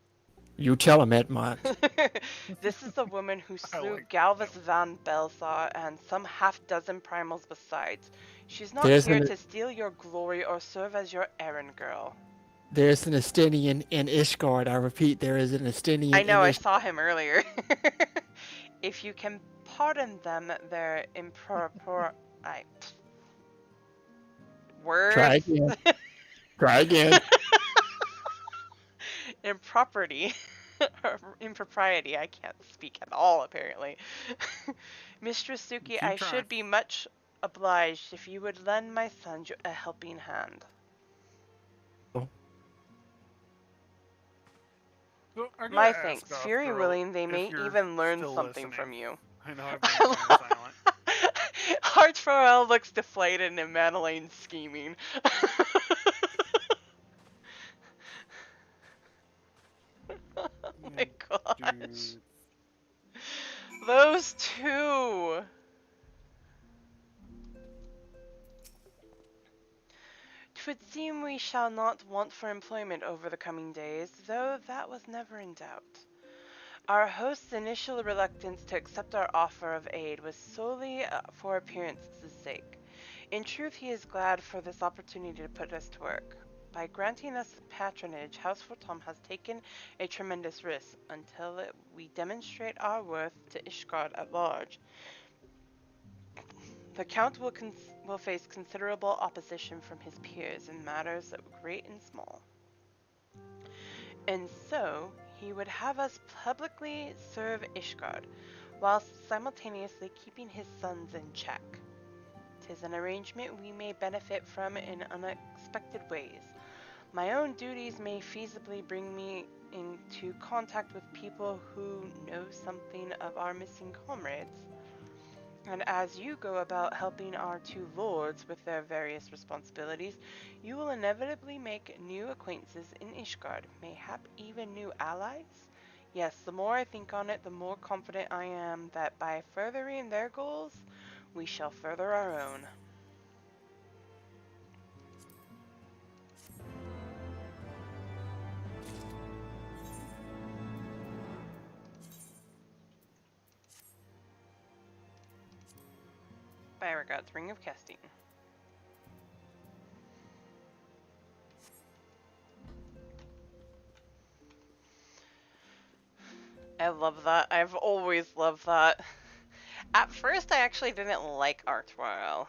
[SPEAKER 2] You tell him, Edmont.
[SPEAKER 20] This is the woman who slew Galvus van Belsar and some half-dozen primals besides. She's not
[SPEAKER 2] There's
[SPEAKER 20] here
[SPEAKER 2] an-
[SPEAKER 20] to steal your glory or serve as your errand girl.
[SPEAKER 2] There's an Estinian in Ishgard. I repeat, there is an Estinian
[SPEAKER 20] I know,
[SPEAKER 2] in
[SPEAKER 20] I
[SPEAKER 2] Ishgard.
[SPEAKER 20] saw him earlier. If you can pardon them their improper... Words?
[SPEAKER 2] Try again. Try again.
[SPEAKER 20] Impropriety. Or impropriety, I can't speak at all, apparently. Mistress Suki, I should be much obliged if you would lend my son a helping hand.
[SPEAKER 3] So
[SPEAKER 20] My thanks. Very willing, they may even learn something from you.
[SPEAKER 3] I know I've been kind of silent.
[SPEAKER 20] Hartfroel looks deflated and Madeline's scheming. Oh my gosh. Those two! "'Twould seem we shall not want for employment over the coming days, though that was never in doubt. Our host's initial reluctance to accept our offer of aid was solely for appearance's sake. In truth, he is glad for this opportunity to put us to work. By granting us patronage, House Fortom has taken a tremendous risk until we demonstrate our worth to Ishgard at large. The Count will face considerable opposition from his peers in matters great and small. And so, he would have us publicly serve Ishgard, whilst simultaneously keeping his sons in check. 'Tis an arrangement we may benefit from in unexpected ways. My own duties may feasibly bring me into contact with people who know something of our missing comrades. And as you go about helping our two lords with their various responsibilities, you will inevitably make new acquaintances in Ishgard, mayhap even new allies? Yes, the more I think on it, the more confident I am that by furthering their goals, we shall further our own." Beauregard's Ring of Casting. I love that. I've always loved that. At first, I actually didn't like Artwell.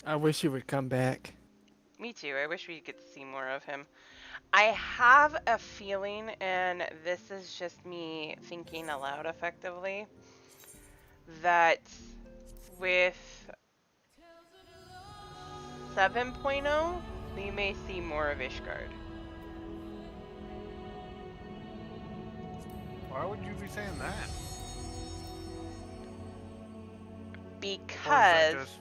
[SPEAKER 2] I wish he would come back.
[SPEAKER 20] Me too. I wish we could see more of him. I have a feeling, and this is just me thinking aloud effectively, that with 7.0, we may see more of Ishgard.
[SPEAKER 3] Why would you be saying that?
[SPEAKER 20] Because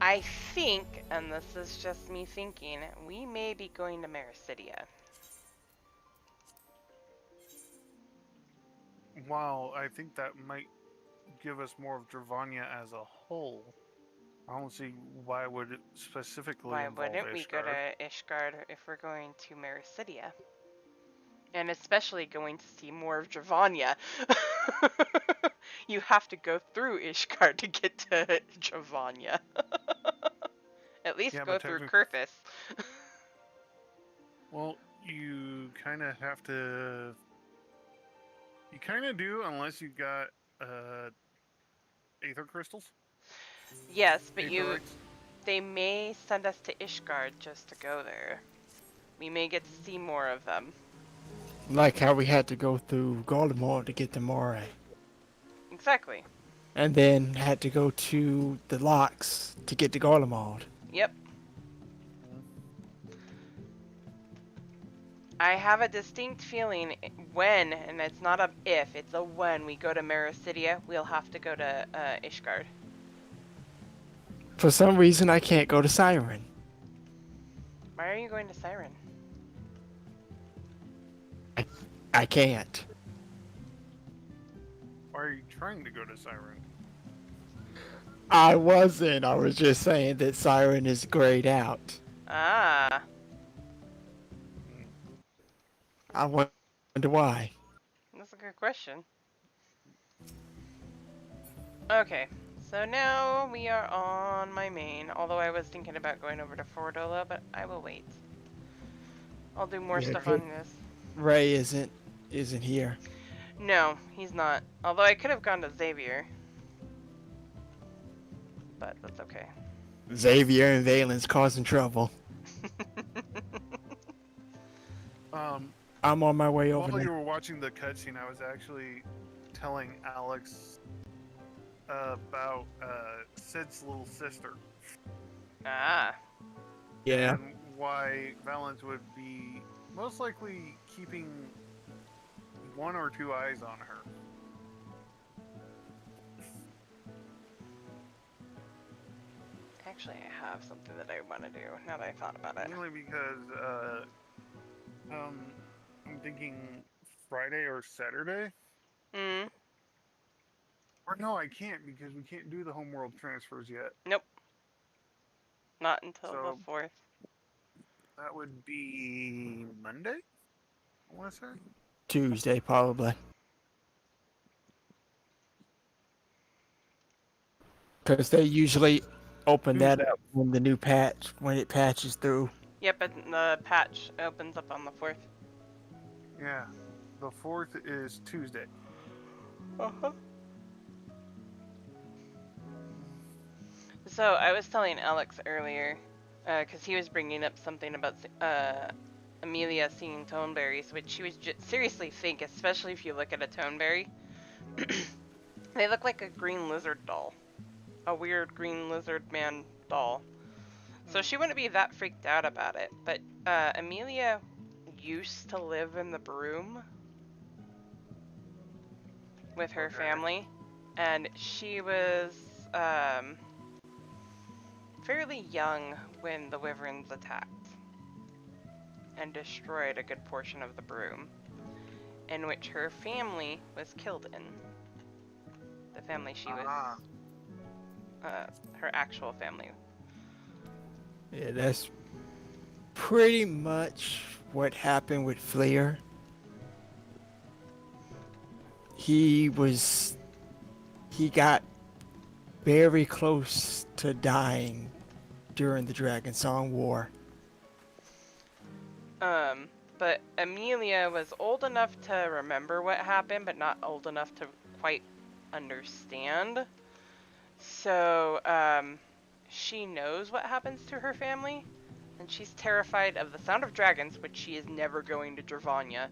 [SPEAKER 20] I think, and this is just me thinking, we may be going to Mericidia.
[SPEAKER 3] While I think that might give us more of Dravania as a whole, I don't see why would it specifically
[SPEAKER 20] Why
[SPEAKER 3] involve
[SPEAKER 20] wouldn't we go
[SPEAKER 3] Ishgard.
[SPEAKER 20] to Ishgard if we're going to Mericidia? And especially going to see more of Dravania. You have to go through Ishgard to get to Dravania. At least go through Kurthis.
[SPEAKER 3] Well, you kind of have to... You kind of do, unless you got Aether Crystals.
[SPEAKER 20] Yes, but
[SPEAKER 1] They may send us to Ishgard just to go there. We may get to see more of them.
[SPEAKER 2] Like how we had to go through Garlemald to get to Moray.
[SPEAKER 1] Exactly.
[SPEAKER 2] And then had to go to the locks to get to Garlemald.
[SPEAKER 1] Yep. I have a distinct feeling when, and it's not a if, it's a when we go to Mericidia, we'll have to go to Ishgard.
[SPEAKER 2] For some reason, I can't go to Siren.
[SPEAKER 1] Why are you going to Siren?
[SPEAKER 2] I can't.
[SPEAKER 3] Why are you trying to go to Siren?
[SPEAKER 2] I wasn't. I was just saying that Siren is grayed out.
[SPEAKER 1] Ah.
[SPEAKER 2] I wonder why.
[SPEAKER 1] That's a good question. Okay, so now we are on my main, although I was thinking about going over to Fordola, but I will wait. I'll do more stuff on this.
[SPEAKER 2] Ray isn't here.
[SPEAKER 1] No, he's not. Although I could have gone to Xavier. But that's okay.
[SPEAKER 2] Xavier and Valen's causing trouble. I'm on my way over
[SPEAKER 3] While
[SPEAKER 2] there.
[SPEAKER 3] you were watching the cutscene, I was actually telling Alex about Sid's little sister.
[SPEAKER 1] Ah.
[SPEAKER 2] Yeah.
[SPEAKER 3] And why Valence would be most likely keeping one or two eyes on her.
[SPEAKER 1] Actually, I have something that I want to do now that I thought about it.
[SPEAKER 3] Mainly because I'm thinking Friday or Saturday.
[SPEAKER 1] Hmm.
[SPEAKER 3] Or no, I can't because we can't do the homeworld transfers yet.
[SPEAKER 1] Nope. Not until
[SPEAKER 3] So,
[SPEAKER 1] the 4th.
[SPEAKER 3] That would be Monday, I want to say.
[SPEAKER 2] Tuesday, probably. Because they usually open that up when the new patch, when it patches through.
[SPEAKER 1] Yep, but the patch opens up on the 4th.
[SPEAKER 3] Yeah, the 4th is Tuesday.
[SPEAKER 1] Uh-huh. So I was telling Alex earlier, because he was bringing up something about Amelia seeing toneberries, which you would seriously think, especially if you look at a toneberry, they look like a green lizard doll. A weird green lizard man doll. So she wouldn't be that freaked out about it, but Amelia used to live in the Broom with her family, and she was fairly young when the Wyverns attacked and destroyed a good portion of the Broom, in which her family was killed in. The family she was, her actual family.
[SPEAKER 2] Yeah, that's pretty much what happened with Flair. He got very close to dying during the Dragon Song War.
[SPEAKER 1] But Amelia was old enough to remember what happened, but not old enough to quite understand. So, she knows what happens to her family, and she's terrified of the sound of dragons, which she is never going to Dravanya.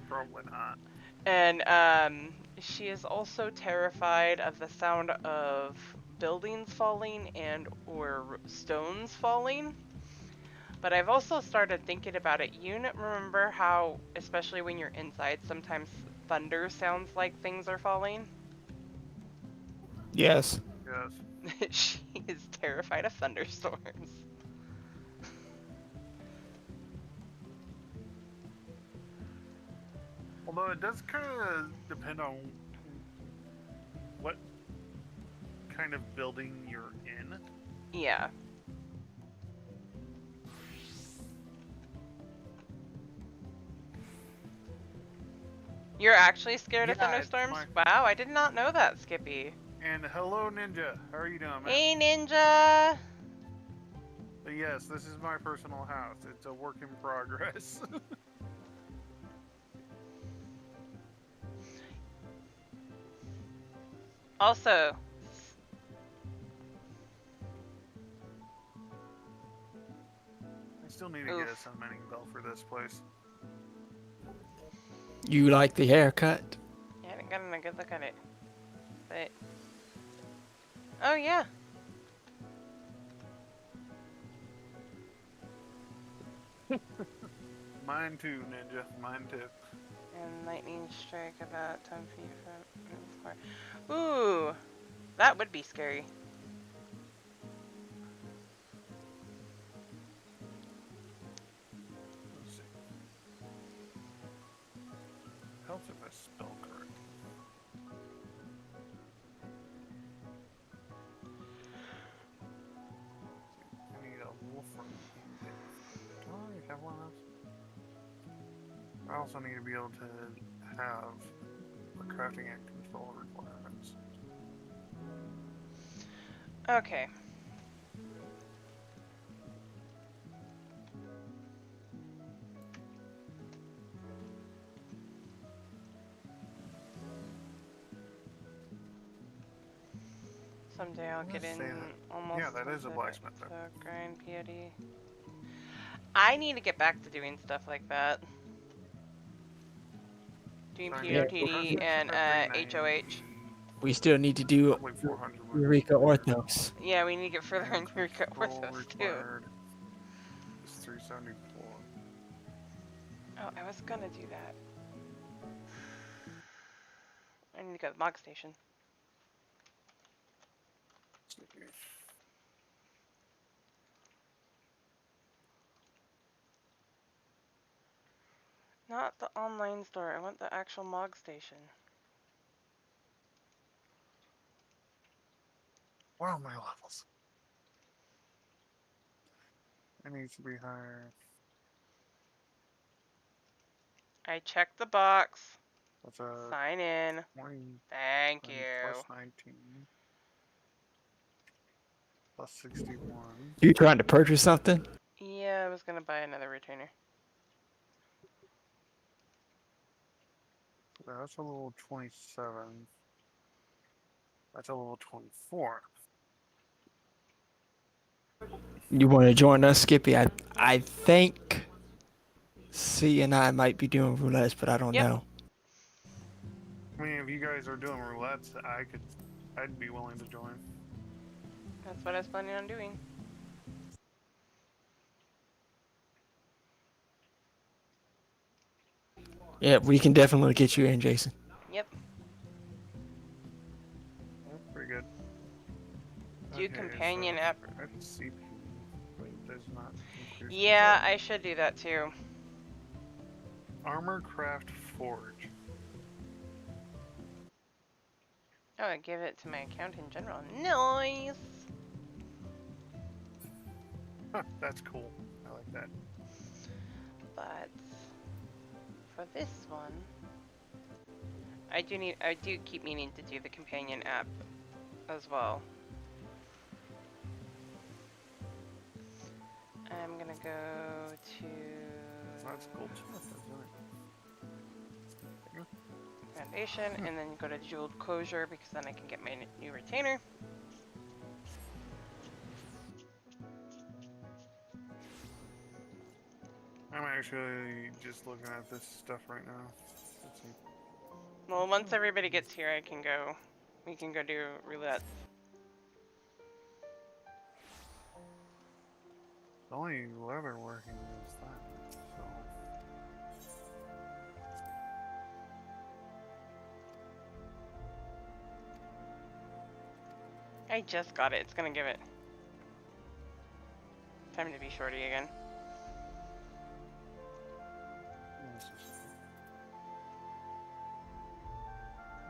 [SPEAKER 3] Probably not.
[SPEAKER 1] And, she is also terrified of the sound of buildings falling and or stones falling. But I've also started thinking about it. You remember how, especially when you're inside, sometimes thunder sounds like things are falling?
[SPEAKER 2] Yes.
[SPEAKER 3] Yes.
[SPEAKER 1] She is terrified of thunderstorms.
[SPEAKER 3] Although it does kind of depend on what kind of building you're in.
[SPEAKER 1] Yeah. You're actually scared of thunderstorms? Wow, I did not know that, Skippy.
[SPEAKER 3] And hello, Ninja. How are you doing, man?
[SPEAKER 1] Hey, Ninja!
[SPEAKER 3] But yes, this is my personal house. It's a work in progress.
[SPEAKER 1] Also,
[SPEAKER 3] still need to get a summoning bell for this place.
[SPEAKER 2] You like the haircut?
[SPEAKER 1] I haven't gotten a good look at it. But oh yeah.
[SPEAKER 3] Mine too, Ninja. Mine too.
[SPEAKER 1] And lightning strike about 10 feet from. Ooh, that would be scary.
[SPEAKER 3] Let's see. Helps if I spell correct. I need a wolf from here. Do I already have one of those? I also need to be able to have the crafting and control requirements.
[SPEAKER 1] Okay. Someday I'll get in almost.
[SPEAKER 3] Yeah, that is a blacksmith.
[SPEAKER 1] So grind piety. I need to get back to doing stuff like that. Doing POTD and HOH.
[SPEAKER 2] We still need to do Eureka Orthos.
[SPEAKER 1] Yeah, we need to get further in Eureka Orthos too.
[SPEAKER 3] It's 374.
[SPEAKER 1] Oh, I was gonna do that. I need to go to the Mog Station. Not the online store, I want the actual Mog Station.
[SPEAKER 3] Where are my levels? I need to be higher.
[SPEAKER 1] I checked the box.
[SPEAKER 3] That's a
[SPEAKER 1] sign in.
[SPEAKER 3] 20,
[SPEAKER 1] Thank you.
[SPEAKER 3] Plus 19. Plus 61.
[SPEAKER 2] You trying to purchase something?
[SPEAKER 1] Yeah, I was gonna buy another retainer.
[SPEAKER 3] That's a level 27. That's a level 24.
[SPEAKER 2] You want to join us, Skippy? I think C and I might be doing roulettes, but I don't know.
[SPEAKER 3] I mean, if you guys are doing roulettes, I'd be willing to join.
[SPEAKER 1] That's what I was planning on doing.
[SPEAKER 2] Yeah, we can definitely get you in, Jason.
[SPEAKER 1] Yep.
[SPEAKER 3] That's pretty good.
[SPEAKER 1] Do companion app.
[SPEAKER 3] CP, does not increase
[SPEAKER 1] yeah, I should do that too.
[SPEAKER 3] Armor Craft Forge.
[SPEAKER 1] Oh, I give it to my account in general. Nice.
[SPEAKER 3] That's cool. I like that.
[SPEAKER 1] But for this one, I do keep meaning to do the companion app as well. I'm gonna go to
[SPEAKER 3] That's cool.
[SPEAKER 1] Foundation and then go to Jeweled Closure because then I can get my new retainer.
[SPEAKER 3] I'm actually just looking at this stuff right now. Let's see.
[SPEAKER 1] Well, once everybody gets here, I can go. We can go do roulette.
[SPEAKER 3] The only leather working is that, so.
[SPEAKER 1] I just got it. It's gonna give it. Time to be shorty again.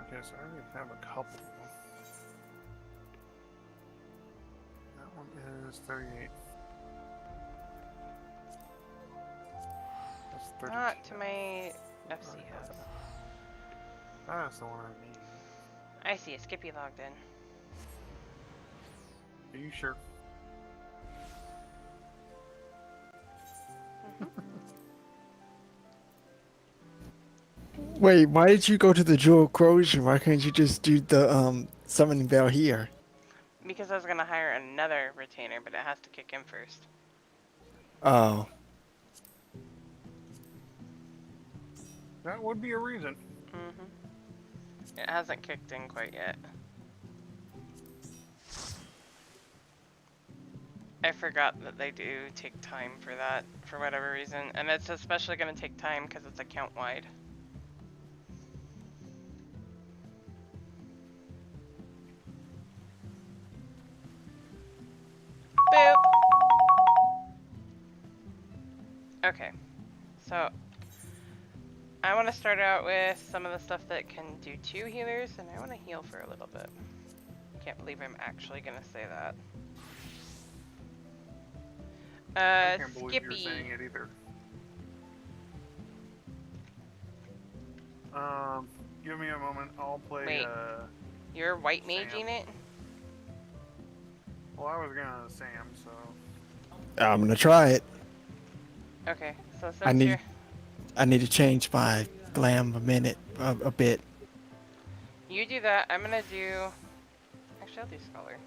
[SPEAKER 3] Okay, so I already have a couple. That one is 38. That's 32.
[SPEAKER 1] Not to my FC hub.
[SPEAKER 3] That's the one I need.
[SPEAKER 1] I see a Skippy logged in.
[SPEAKER 3] Are you sure?
[SPEAKER 2] Wait, why did you go to the Jewel Closure? Why can't you just do the summoning bell here?
[SPEAKER 1] Because I was gonna hire another retainer, but it has to kick in first.
[SPEAKER 2] Oh.
[SPEAKER 3] That would be a reason.
[SPEAKER 1] It hasn't kicked in quite yet. I forgot that they do take time for that, for whatever reason. And it's especially going to take time because it's account-wide. Boop! Okay, so I want to start out with some of the stuff that can do 2 healers, and I want to heal for a little bit. Can't believe I'm actually going to say that.
[SPEAKER 3] I can't believe
[SPEAKER 1] Skippy.
[SPEAKER 3] you're saying it either. Give me a moment. I'll play.
[SPEAKER 1] Wait, you're white maging it?
[SPEAKER 3] Well, I was gonna Sam, so.
[SPEAKER 2] I'm gonna try it.
[SPEAKER 1] Okay, so
[SPEAKER 2] I
[SPEAKER 1] since you're...
[SPEAKER 2] need to change my glam a bit.
[SPEAKER 1] You do that, I'm gonna do... Actually, I'll do Scholar.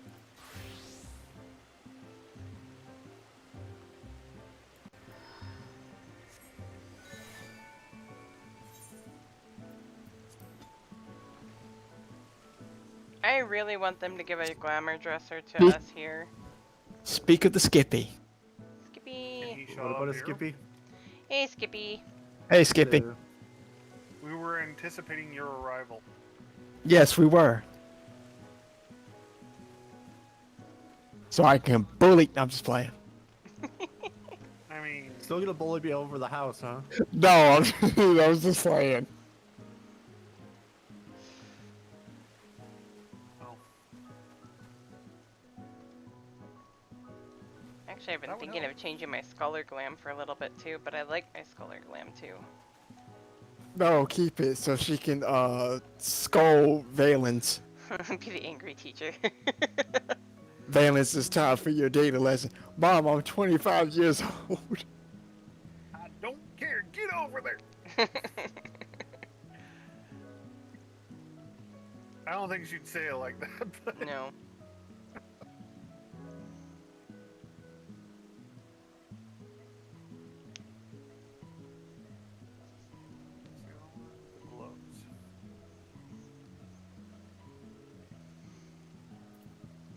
[SPEAKER 1] I really want them to give a glamour dresser to us here.
[SPEAKER 2] Speak of the Skippy.
[SPEAKER 1] Skippy!
[SPEAKER 9] What about a Skippy?
[SPEAKER 1] Hey, Skippy.
[SPEAKER 2] Hey, Skippy.
[SPEAKER 9] Hello.
[SPEAKER 3] We were anticipating your arrival.
[SPEAKER 2] Yes, we were. So I can bully. I'm just playing.
[SPEAKER 3] I mean,
[SPEAKER 9] still gonna bully me over the house, huh?
[SPEAKER 2] No, I was just playing.
[SPEAKER 1] Actually, I've been thinking of changing my Scholar glam for a little bit too, but I like my Scholar glam too.
[SPEAKER 2] No, keep it so she can scold Valence.
[SPEAKER 1] Be the angry teacher.
[SPEAKER 2] Valence, it's time for your data lesson. Mom, I'm 25 years old.
[SPEAKER 3] I don't care. Get over there. I don't think she'd say it like that. But...
[SPEAKER 1] No.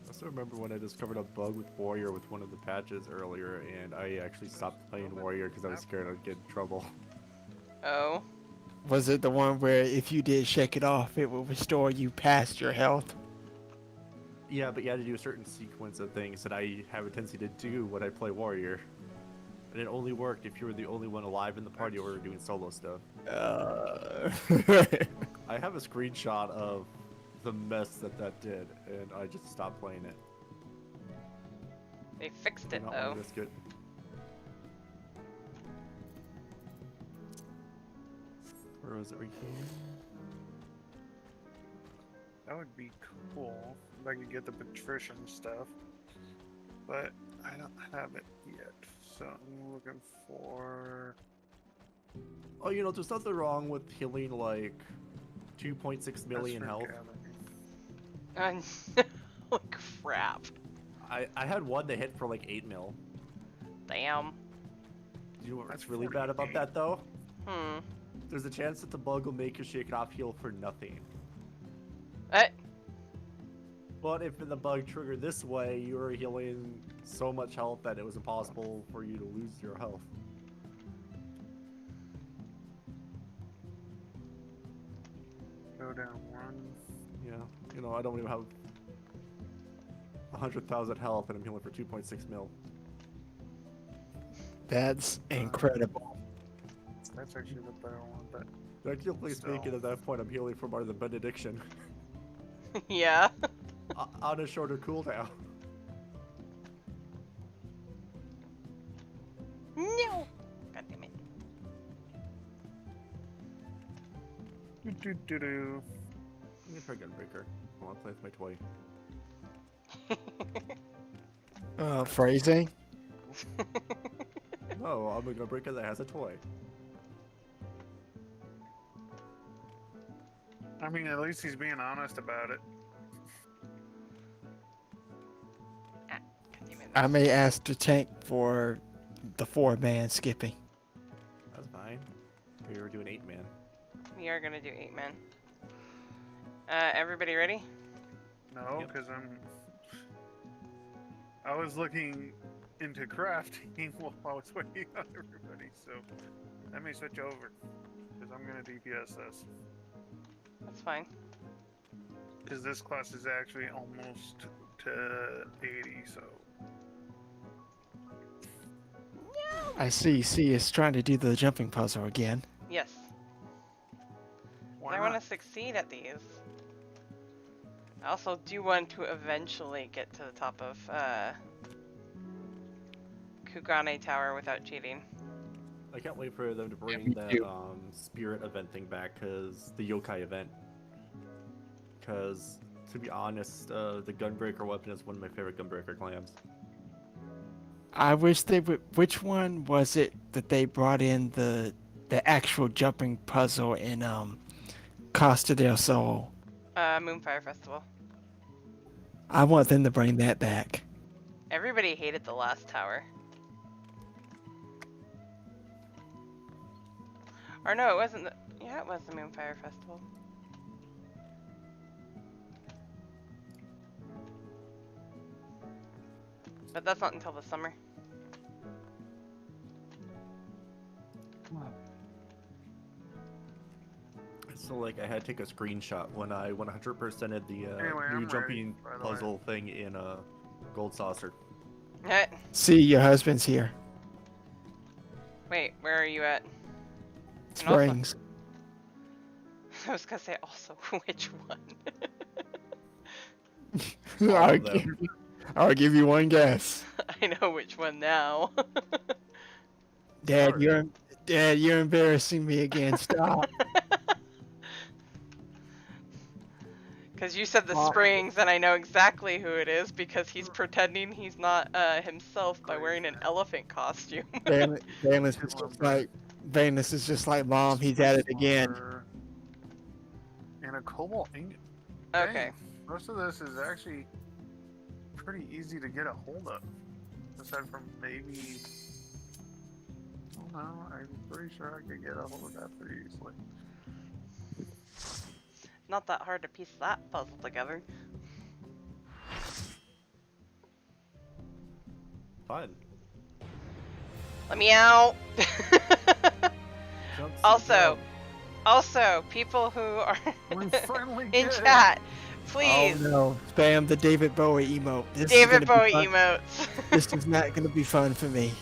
[SPEAKER 9] I still remember when I discovered a bug with Warrior with one of the patches earlier, and I actually stopped playing Warrior because I was scared I'd get in trouble.
[SPEAKER 1] Oh.
[SPEAKER 2] Was it the one where if you did shake it off, it would restore you past your health?
[SPEAKER 9] Yeah, but you had to do a certain sequence of things that I have a tendency to do when I play Warrior. And it only worked if you were the only one alive in the party or doing solo stuff. I have a screenshot of the mess that did, and I just stopped playing it.
[SPEAKER 1] They fixed it though.
[SPEAKER 9] Risk it. Where was it? Right here?
[SPEAKER 3] That would be cool if I could get the patrician stuff, but I don't have it yet. So I'm looking for.
[SPEAKER 9] Oh, you know, there's nothing wrong with healing like 2.6 million health.
[SPEAKER 1] Holy crap.
[SPEAKER 9] I had one that hit for like 8 mil.
[SPEAKER 1] Damn.
[SPEAKER 9] You know what's really bad about that though?
[SPEAKER 1] Hmm.
[SPEAKER 9] There's a chance that the bug will make you shake it off heal for nothing. But if the bug triggered this way, you were healing so much health that it was impossible for you to lose your health.
[SPEAKER 3] Go down one.
[SPEAKER 9] Yeah, you know, I don't even have 100,000 health and I'm healing for 2.6 mil.
[SPEAKER 2] That's incredible.
[SPEAKER 3] That's actually the better one, but.
[SPEAKER 9] Technically speaking, at that point, I'm healing for more than Benediction.
[SPEAKER 1] Yeah.
[SPEAKER 9] On a shorter cooldown.
[SPEAKER 1] No! God damn it.
[SPEAKER 3] Do.
[SPEAKER 9] I'm gonna try Gunbreaker. I want to play with my toy.
[SPEAKER 2] Phrasing?
[SPEAKER 9] No, I'm a Gunbreaker that has a toy.
[SPEAKER 3] I mean, at least he's being honest about it.
[SPEAKER 2] I may ask the tank for the 4-man skipping.
[SPEAKER 9] That's fine. We were doing 8-man.
[SPEAKER 1] We are gonna do 8 men. Everybody ready?
[SPEAKER 3] No, because I was looking into crafting while I was waiting on everybody, so let me switch over. Because I'm gonna DPS this.
[SPEAKER 1] That's fine.
[SPEAKER 3] Because this class is actually almost to 80, so.
[SPEAKER 2] I see. C is trying to do the jumping puzzle again.
[SPEAKER 1] Yes.
[SPEAKER 3] Why
[SPEAKER 1] I want
[SPEAKER 3] not?
[SPEAKER 1] to succeed at these. I also do want to eventually get to the top of Kugane Tower without cheating.
[SPEAKER 9] I can't wait for them to bring
[SPEAKER 2] me
[SPEAKER 9] that
[SPEAKER 2] too.
[SPEAKER 9] spirit event thing back, cause the yokai event. Cause to be honest, the Gunbreaker weapon is one of my favorite Gunbreaker clams.
[SPEAKER 2] I wish they would. Which one was it that they brought in the actual jumping puzzle in Costa del Sol?
[SPEAKER 1] Moonfire Festival.
[SPEAKER 2] I want them to bring that back.
[SPEAKER 1] Everybody hated the last tower. Or no, it wasn't the... Yeah, it was the Moonfire Festival. But that's not until the summer.
[SPEAKER 9] So like I had to take a screenshot when I 100%ed the
[SPEAKER 3] Anyway,
[SPEAKER 9] new
[SPEAKER 3] I'm
[SPEAKER 9] jumping
[SPEAKER 3] ready, by the way.
[SPEAKER 9] puzzle thing in Gold Saucer.
[SPEAKER 2] See, your husband's here.
[SPEAKER 1] Wait, where are you at? And
[SPEAKER 2] Springs.
[SPEAKER 1] I was gonna say also, which one?
[SPEAKER 2] I'll give you one guess.
[SPEAKER 1] I know which one now.
[SPEAKER 2] Dad, you're embarrassing me again. Stop.
[SPEAKER 1] Because you said the
[SPEAKER 2] Mom.
[SPEAKER 1] Springs, and I know exactly who it is because he's pretending he's not himself by wearing an elephant costume.
[SPEAKER 2] Vanus is just like Mom. He's at it again.
[SPEAKER 3] And a cobalt ingot.
[SPEAKER 1] Okay.
[SPEAKER 3] Dang, most of this is actually pretty easy to get a hold of. Aside from maybe... Oh no, I'm pretty sure I could get a hold of that pretty easily.
[SPEAKER 1] Not that hard to piece that puzzle together.
[SPEAKER 9] Fun.
[SPEAKER 1] Let me out. Also, people who are in chat, please.
[SPEAKER 2] Oh no! Spam the David Bowie emote.
[SPEAKER 1] David Bowie emotes.
[SPEAKER 2] This is not going to be fun for me.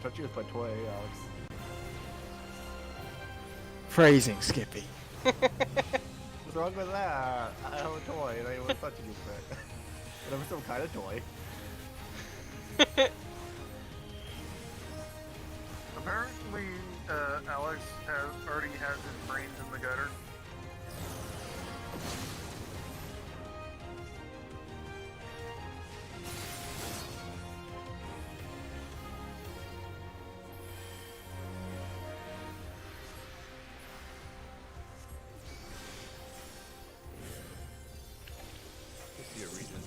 [SPEAKER 9] Touch you with my toy, Alex.
[SPEAKER 2] Phrasing, Skippy.
[SPEAKER 9] What's wrong with that? I have a toy and I was touching you with it. But I'm some kind of toy.
[SPEAKER 3] Apparently, Alex already has his brains in the gutter.
[SPEAKER 9] See a reason.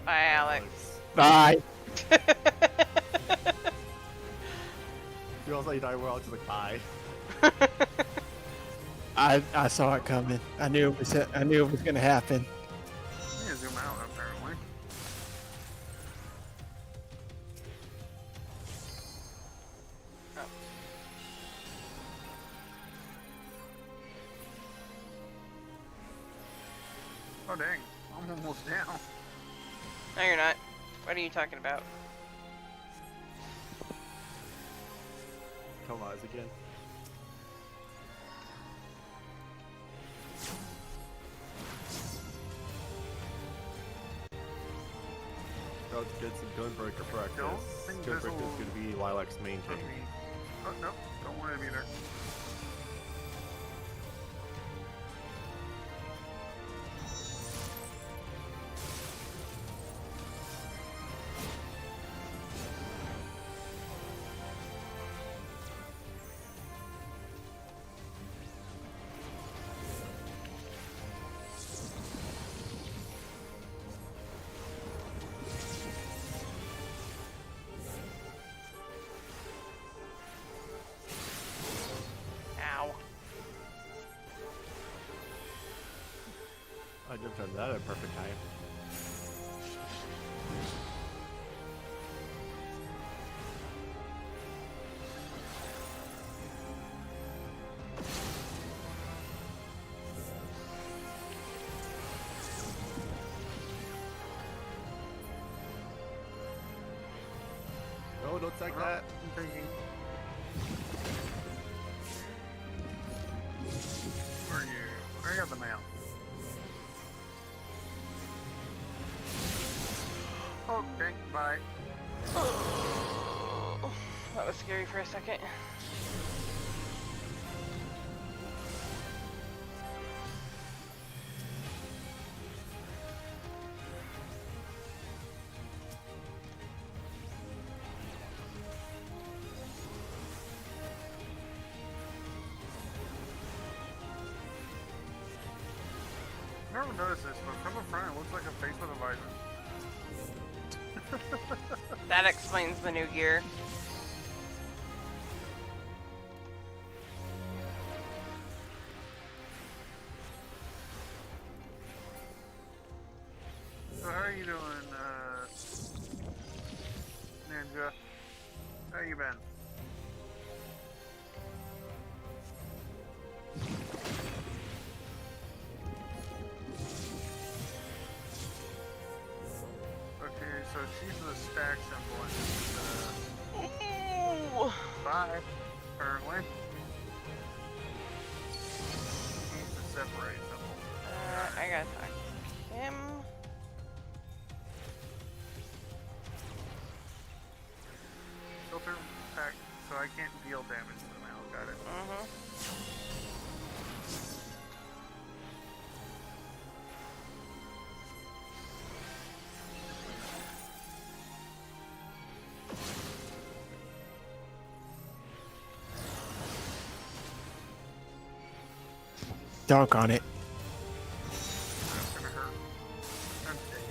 [SPEAKER 1] Bye, Alex.
[SPEAKER 2] Bye.
[SPEAKER 9] You also died well, just like bye.
[SPEAKER 2] I saw it coming. I knew it was going to happen.
[SPEAKER 3] I need to zoom out, apparently. Oh dang, I'm almost down.
[SPEAKER 1] No, you're not. What are you talking about?
[SPEAKER 9] Come on, again. Oh, it's good some Gunbreaker practice. Gunbreaker is going to be Lilac's main thing.
[SPEAKER 3] Oh no, don't want to be there.
[SPEAKER 9] that at a perfect time. No, don't take that.
[SPEAKER 3] I'm thinking. Where are you? I got the mail. Okay, bye.
[SPEAKER 1] That was scary for a second.
[SPEAKER 3] I never noticed this, but from the front it looks like a face with a visor.
[SPEAKER 1] That explains the new gear.
[SPEAKER 3] So how are you doing, Ninja? How you been? Okay, so she's the stack symbol and bye, apparently. He's the separate symbol.
[SPEAKER 1] I gotta talk to him.
[SPEAKER 3] Filter pack, so I can't deal damage to them now. Got it.
[SPEAKER 2] Dunk on it.
[SPEAKER 3] That's gonna hurt. I'm dead.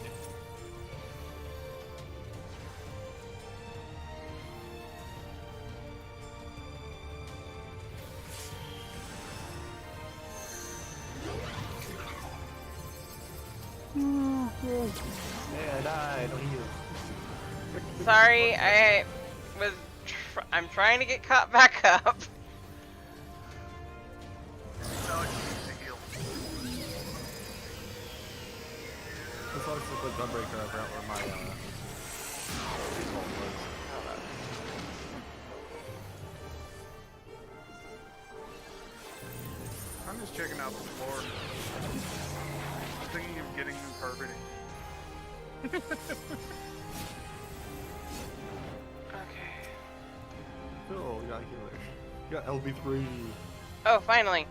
[SPEAKER 9] Man, I don't heal.
[SPEAKER 1] Sorry, I'm trying to get caught back up.
[SPEAKER 9] As long as it's the Gunbreaker, I forgot where my default was.
[SPEAKER 3] I'm just checking out the floor. I'm thinking of getting new carpeting.
[SPEAKER 1] Okay.
[SPEAKER 9] Oh, you got healer. You got LB3.
[SPEAKER 1] Oh, finally.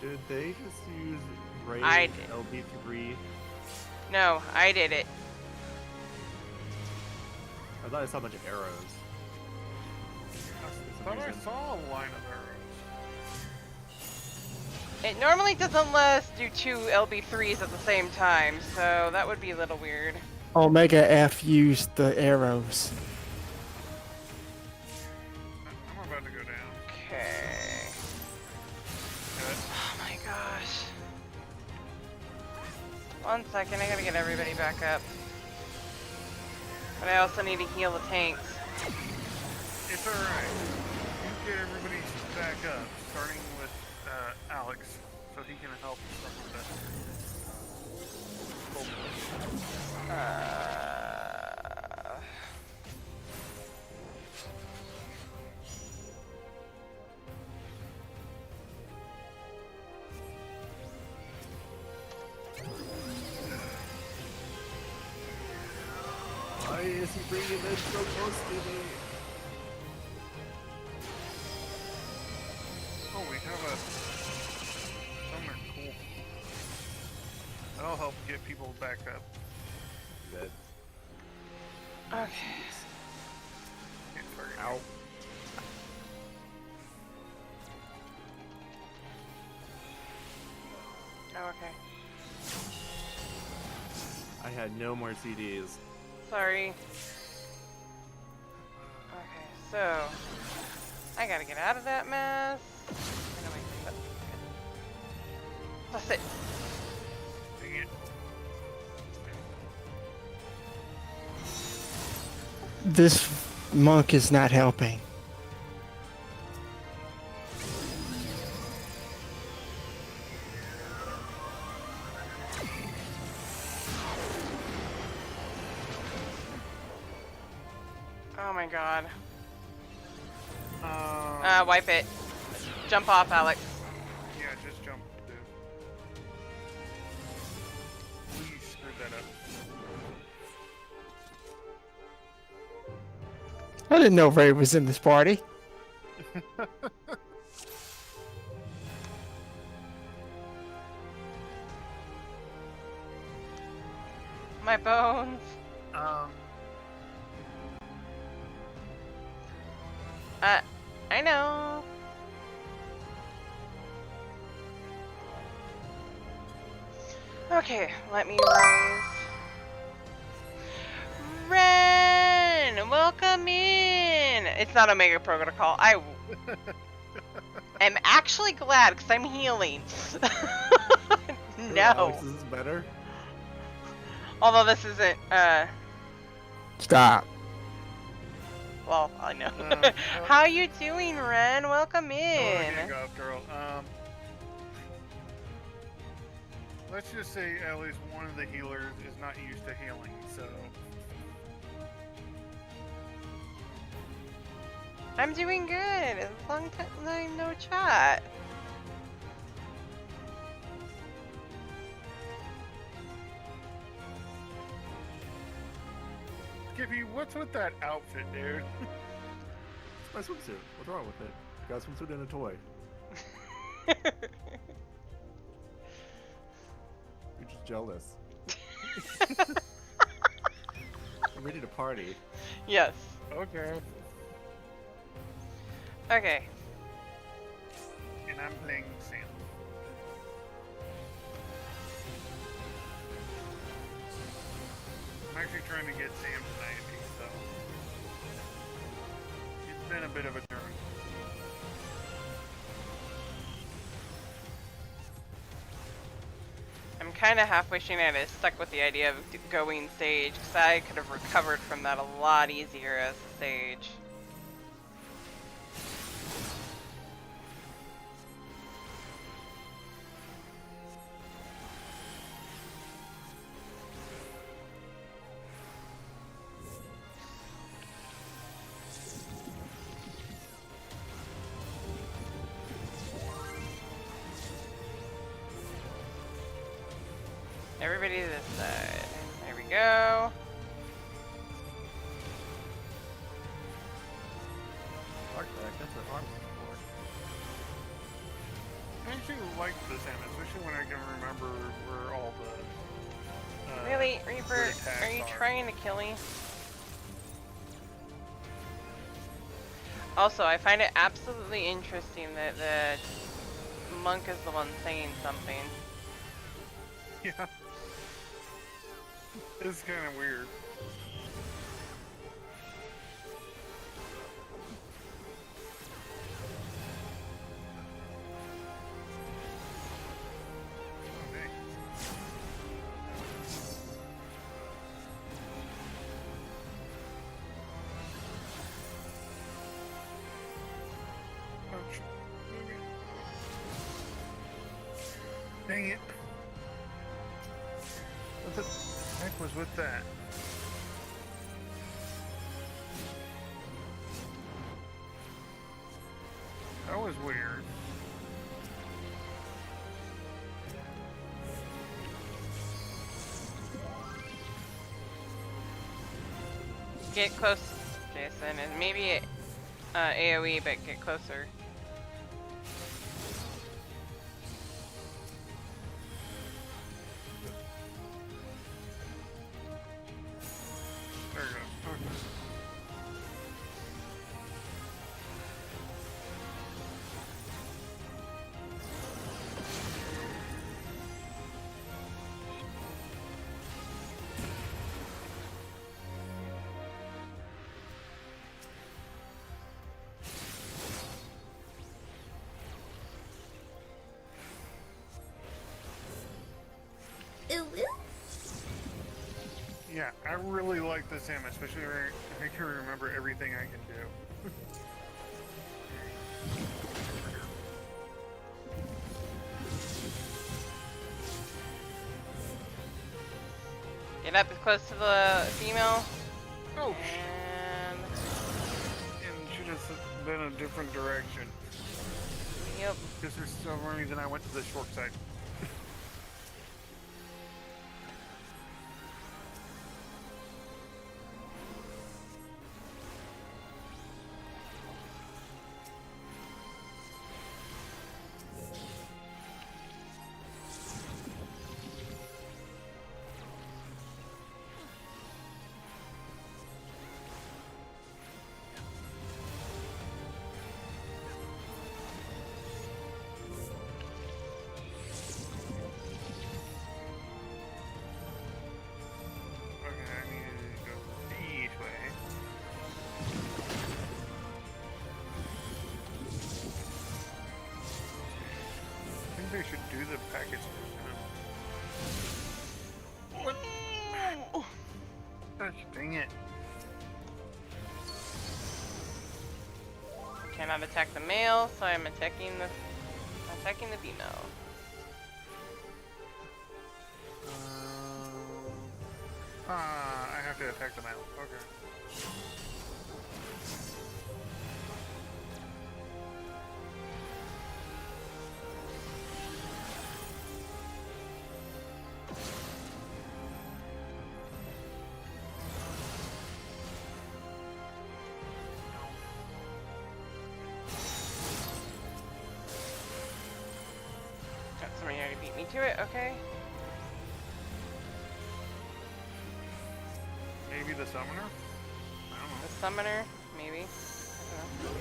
[SPEAKER 9] Did they just use Ray
[SPEAKER 1] I did.
[SPEAKER 9] LB3?
[SPEAKER 1] No, I did it.
[SPEAKER 9] I thought I saw a bunch of arrows.
[SPEAKER 3] I thought I saw a line of arrows.
[SPEAKER 1] It normally doesn't let us do two LB3s at the same time, so that would be a little weird.
[SPEAKER 2] Omega F used the arrows.
[SPEAKER 3] I'm about to go down.
[SPEAKER 1] Okay. Oh my gosh. 1 second, I gotta get everybody back up. But I also need to heal the tanks.
[SPEAKER 3] It's alright. You get everybody back up, starting with Alex, so he can help some of
[SPEAKER 9] Why is he bringing them so close to me?
[SPEAKER 3] Oh, we have a somewhere cool. That'll help get people back up.
[SPEAKER 9] Dead.
[SPEAKER 1] Okay.
[SPEAKER 9] Ow.
[SPEAKER 1] Oh, okay.
[SPEAKER 9] I had no more CDs.
[SPEAKER 1] Sorry. Okay, so I gotta get out of that mess. That's it.
[SPEAKER 3] Dang it.
[SPEAKER 2] This monk is not helping.
[SPEAKER 1] Oh my god.
[SPEAKER 3] Um,
[SPEAKER 1] Wipe it. Jump off, Alex.
[SPEAKER 3] Yeah, just jump, dude. You screwed that up.
[SPEAKER 2] I didn't know Ray was in this party.
[SPEAKER 1] My bones. I know. Okay, let me raise. Ren, welcome in. It's not Omega Protocol. I am actually glad because I'm healing. No.
[SPEAKER 9] Alex, is this better?
[SPEAKER 1] Although this isn't.
[SPEAKER 2] Stop.
[SPEAKER 1] Well, I know. How you doing, Ren? Welcome in.
[SPEAKER 3] Oh, go, girl. Let's just say at least one of the healers is not used to healing, so.
[SPEAKER 1] I'm doing good. Long time no chat.
[SPEAKER 3] Skippy, what's with that outfit, dude?
[SPEAKER 9] My swimsuit. What's wrong with it? Got a swimsuit and a toy. You're just jealous. I'm ready to party.
[SPEAKER 1] Yes.
[SPEAKER 3] Okay.
[SPEAKER 1] Okay.
[SPEAKER 3] And I'm playing Sam. I'm actually trying to get Sam tonight, so it's been a bit of a journey.
[SPEAKER 1] I'm kind of half wishing I'd have stuck with the idea of going sage, because I could have recovered from that a lot easier as a sage. Everybody to this side. There we go.
[SPEAKER 9] Artifact, that's an arm support.
[SPEAKER 3] I actually like the Sam, especially when I can remember where all the
[SPEAKER 1] Really, Reaper,
[SPEAKER 3] attacks
[SPEAKER 1] are you trying to kill me? Also, I find it absolutely interesting that the monk is the one saying something.
[SPEAKER 3] Yeah. It's kind of weird. Dang it. What the heck was with that? That was weird.
[SPEAKER 1] Get close, Jason, and maybe AoE, but get closer.
[SPEAKER 3] There you go. Okay. Yeah, I really like this sim, especially when I can remember everything I can do.
[SPEAKER 1] Get up as close to the female.
[SPEAKER 3] Oh!
[SPEAKER 1] And
[SPEAKER 3] should have been a different direction.
[SPEAKER 1] Yep.
[SPEAKER 3] Because for some reason I went to the short side. They should do the package. What? Gosh, dang it.
[SPEAKER 1] Cannot attack the male, so I'm attacking the female.
[SPEAKER 3] I have to attack the male. Okay.
[SPEAKER 1] Got somebody already beat me to it, okay.
[SPEAKER 3] Maybe the summoner? I don't know.
[SPEAKER 1] The summoner, maybe. I don't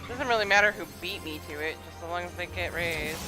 [SPEAKER 1] know. Doesn't really matter who beat me to it, just as long as they get raised.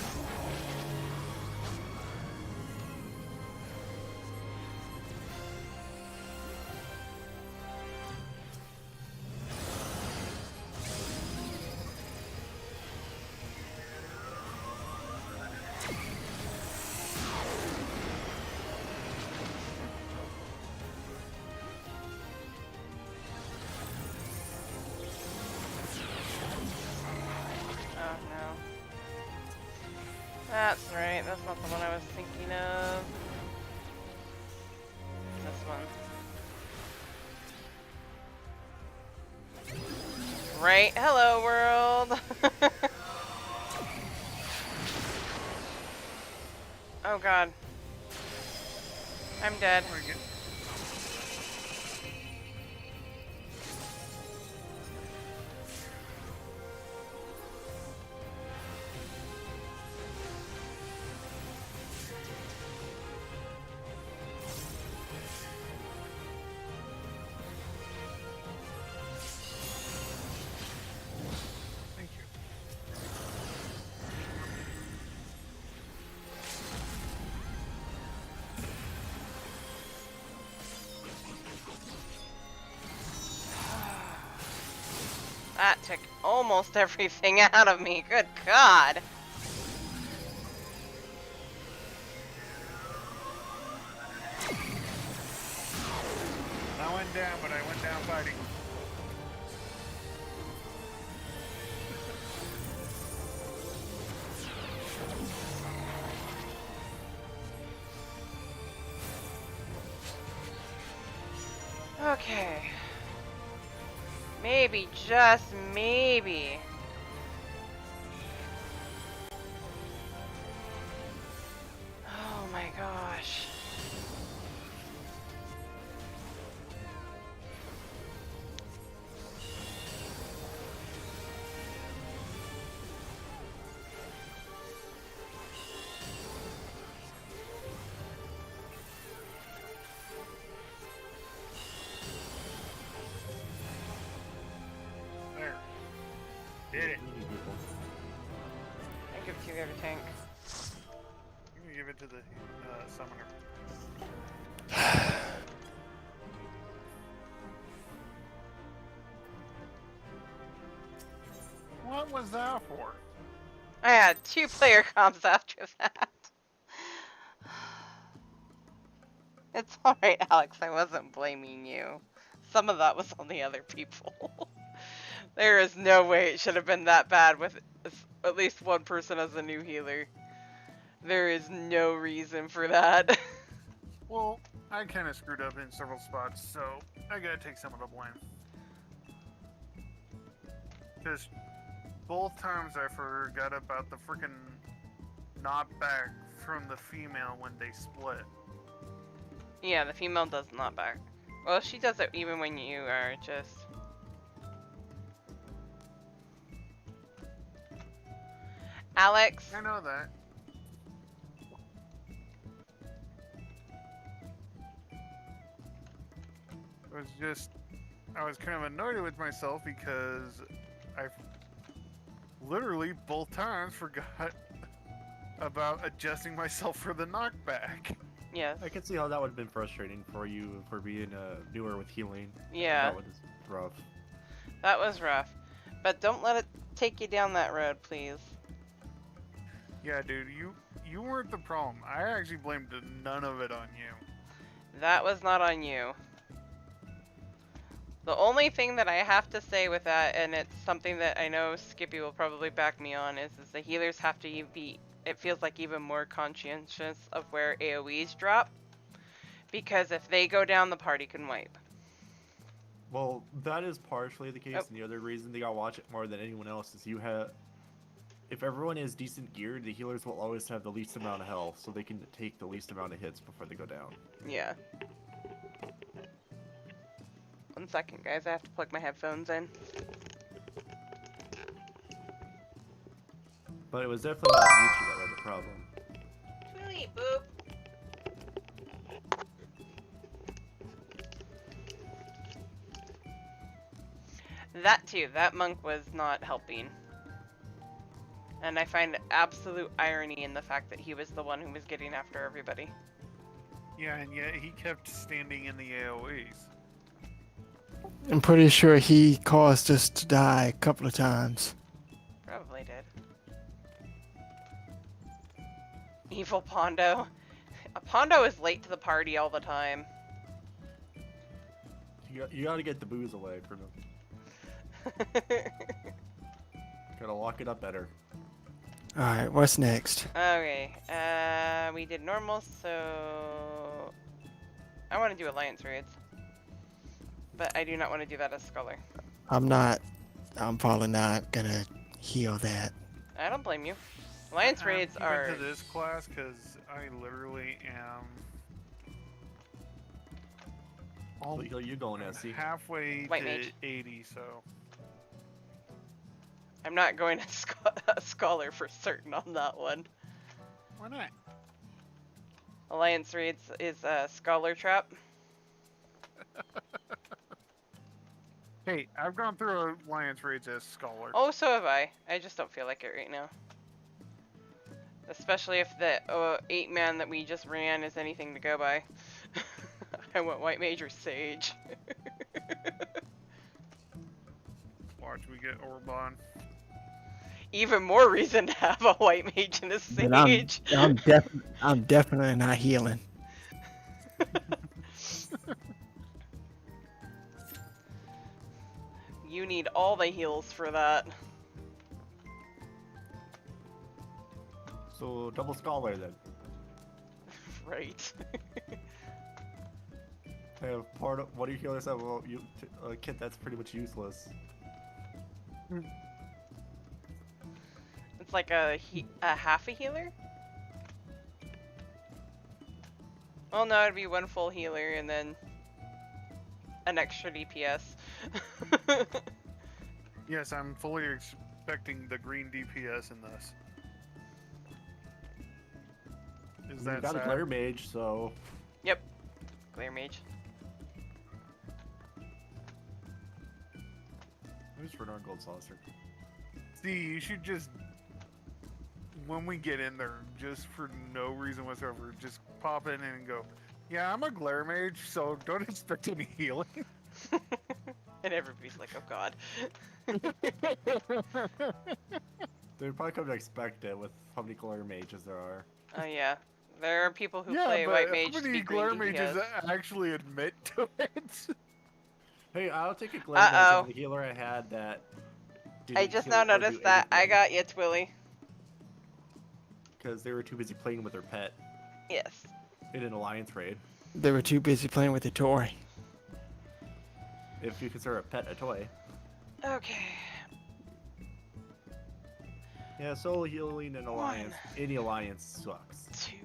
[SPEAKER 1] That's right, that's not the one I was thinking of. This one. Right, hello world! Oh god. I'm dead. That took almost everything out of me. Good God.
[SPEAKER 3] I went down, but I went down fighting.
[SPEAKER 1] Okay. Maybe, just maybe. Oh my gosh.
[SPEAKER 3] Did it.
[SPEAKER 1] I give it to the other tank.
[SPEAKER 3] I'm gonna give it to the summoner. What was that for?
[SPEAKER 1] I had 2 player comps after that. It's alright, Alex. I wasn't blaming you. Some of that was on the other people. There is no way it should have been that bad with at least one person as a new healer. There is no reason for that.
[SPEAKER 3] Well, I kind of screwed up in several spots, so I gotta take some of the blame. Because both times I forgot about the freaking knockback from the female when they split.
[SPEAKER 1] Yeah, the female does not back. Well, she does it even when you are just... Alex?
[SPEAKER 3] I know that. I was kind of annoyed with myself because I literally both times forgot about adjusting myself for the knockback.
[SPEAKER 1] Yes.
[SPEAKER 9] I can see how that would have been frustrating for you for being newer with healing.
[SPEAKER 1] Yeah.
[SPEAKER 9] That was rough.
[SPEAKER 1] That was rough. But don't let it take you down that road, please.
[SPEAKER 3] Yeah, dude, you weren't the problem. I actually blamed none of it on you.
[SPEAKER 1] That was not on you. The only thing that I have to say with that, and it's something that I know Skippy will probably back me on, is the healers have to be, it feels like, even more conscientious of where AoEs drop. Because if they go down, the party can wipe.
[SPEAKER 9] Well, that is partially the case, and the other reason they gotta watch it more than anyone else is if everyone is decent geared, the healers will always have the least amount of health, so they can take the least amount of hits before they go down.
[SPEAKER 1] Yeah. 1 second, guys. I have to plug my headphones in.
[SPEAKER 9] But it was definitely not you two that were the problem.
[SPEAKER 1] Really, boop. That too. That monk was not helping. And I find absolute irony in the fact that he was the one who was getting after everybody.
[SPEAKER 3] Yeah, and yet he kept standing in the AoEs.
[SPEAKER 2] I'm pretty sure he caused us to die a couple of times.
[SPEAKER 1] Probably did. Evil Pondo. Pondo is late to the party all the time.
[SPEAKER 9] You gotta get the booze away from him. Gotta lock it up better.
[SPEAKER 2] Alright, what's next?
[SPEAKER 1] Okay, we did normal, so... I want to do Alliance Raids. But I do not want to do that as Scholar.
[SPEAKER 2] I'm probably not gonna heal that.
[SPEAKER 1] I don't blame you. Alliance Raids are...
[SPEAKER 3] Even to this class, because I literally am...
[SPEAKER 9] You going, SC?
[SPEAKER 3] Halfway
[SPEAKER 1] White
[SPEAKER 3] to
[SPEAKER 1] Mage.
[SPEAKER 3] 80, so...
[SPEAKER 1] I'm not going to Scholar for certain on that one.
[SPEAKER 3] Why not?
[SPEAKER 1] Alliance Raids is a Scholar Trap.
[SPEAKER 3] Hey, I've gone through Alliance Raids as Scholar.
[SPEAKER 1] Oh, so have I. I just don't feel like it right now. Especially if the 8-man that we just ran is anything to go by. I went White Mage or Sage.
[SPEAKER 3] Watch, we get Orban.
[SPEAKER 1] Even more reason to have a White Mage and a Sage.
[SPEAKER 2] I'm definitely not healing.
[SPEAKER 1] You need all the heals for that.
[SPEAKER 9] So, double Scholar then.
[SPEAKER 1] Right.
[SPEAKER 9] I have what do you healers have? Well, a kit that's pretty much useless.
[SPEAKER 1] It's like a half a healer? Well, no, it'd be one full healer and then an extra DPS.
[SPEAKER 3] Yes, I'm fully expecting the green DPS in this. Is that
[SPEAKER 9] You got
[SPEAKER 3] sad?
[SPEAKER 9] a Glare Mage, so...
[SPEAKER 1] Yep. Glare Mage.
[SPEAKER 9] Who's Renard Gold Saucer?
[SPEAKER 3] See, you should just... When we get in there, just for no reason whatsoever, just pop in and go, yeah, I'm a Glare Mage, so don't expect any healing.
[SPEAKER 1] And everybody's like, oh god.
[SPEAKER 9] They'd probably come to expect it with how many Glare Mages there are.
[SPEAKER 1] Oh yeah. There are people who
[SPEAKER 3] Yeah,
[SPEAKER 1] play
[SPEAKER 3] but
[SPEAKER 1] white
[SPEAKER 3] how
[SPEAKER 1] mage
[SPEAKER 3] many
[SPEAKER 1] speak green
[SPEAKER 3] glare mages
[SPEAKER 1] DPS.
[SPEAKER 3] actually admit to it?
[SPEAKER 9] Hey, I'll take a glare mage
[SPEAKER 1] Uh-oh.
[SPEAKER 9] on the healer I had that
[SPEAKER 1] I
[SPEAKER 9] didn't
[SPEAKER 1] just
[SPEAKER 9] kill
[SPEAKER 1] now
[SPEAKER 9] or do
[SPEAKER 1] noticed that. I
[SPEAKER 9] anything
[SPEAKER 1] got you, Twilly.
[SPEAKER 9] because they were too busy playing with their pet
[SPEAKER 1] Yes.
[SPEAKER 9] in an alliance raid.
[SPEAKER 2] They were too busy playing with the toy.
[SPEAKER 9] If you consider a pet a toy.
[SPEAKER 1] Okay.
[SPEAKER 9] Yeah, solo healing in alliance. Any alliance sucks.
[SPEAKER 1] 2,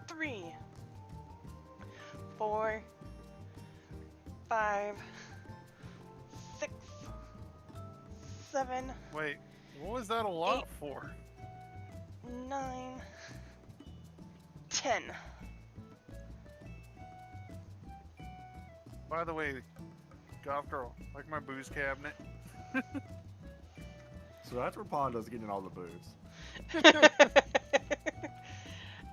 [SPEAKER 1] 3, 4, 5, 6, 7.
[SPEAKER 3] Wait, what was that a lot for?
[SPEAKER 1] 9, 10.
[SPEAKER 3] By the way, Goth Girl, like my booze cabinet.
[SPEAKER 9] So that's where Pondo's getting all the booze.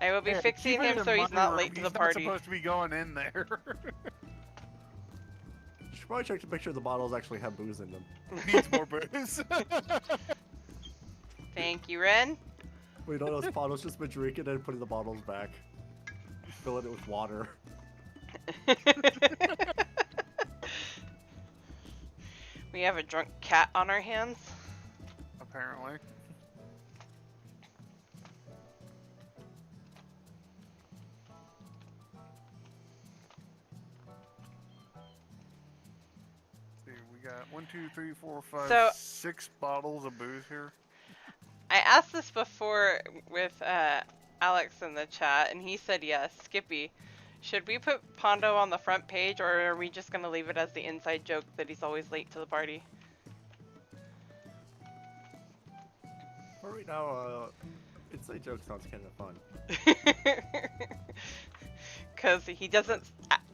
[SPEAKER 1] I will be
[SPEAKER 3] Yeah,
[SPEAKER 1] fixing
[SPEAKER 3] keep it
[SPEAKER 1] him
[SPEAKER 3] in
[SPEAKER 1] so he's
[SPEAKER 3] my
[SPEAKER 1] not
[SPEAKER 3] room.
[SPEAKER 1] late to the
[SPEAKER 3] He's
[SPEAKER 1] party.
[SPEAKER 3] not supposed to be going in there.
[SPEAKER 9] You should probably check to make sure the bottles actually have booze in them.
[SPEAKER 3] Needs more booze.
[SPEAKER 1] Thank you, Ren.
[SPEAKER 9] We don't know if Pondo's just been drinking and putting the bottles back. Filling it with water.
[SPEAKER 1] We have a drunk cat on our hands.
[SPEAKER 3] Apparently. See, we got 1, 2, 3, 4, 5,
[SPEAKER 1] So-
[SPEAKER 3] 6 bottles of booze here.
[SPEAKER 1] I asked this before with Alex in the chat, and he said yes. Skippy, should we put Pondo on the front page, or are we just going to leave it as the inside joke that he's always late to the party?
[SPEAKER 9] For right now, inside joke sounds kind of fun.
[SPEAKER 1] Because he doesn't,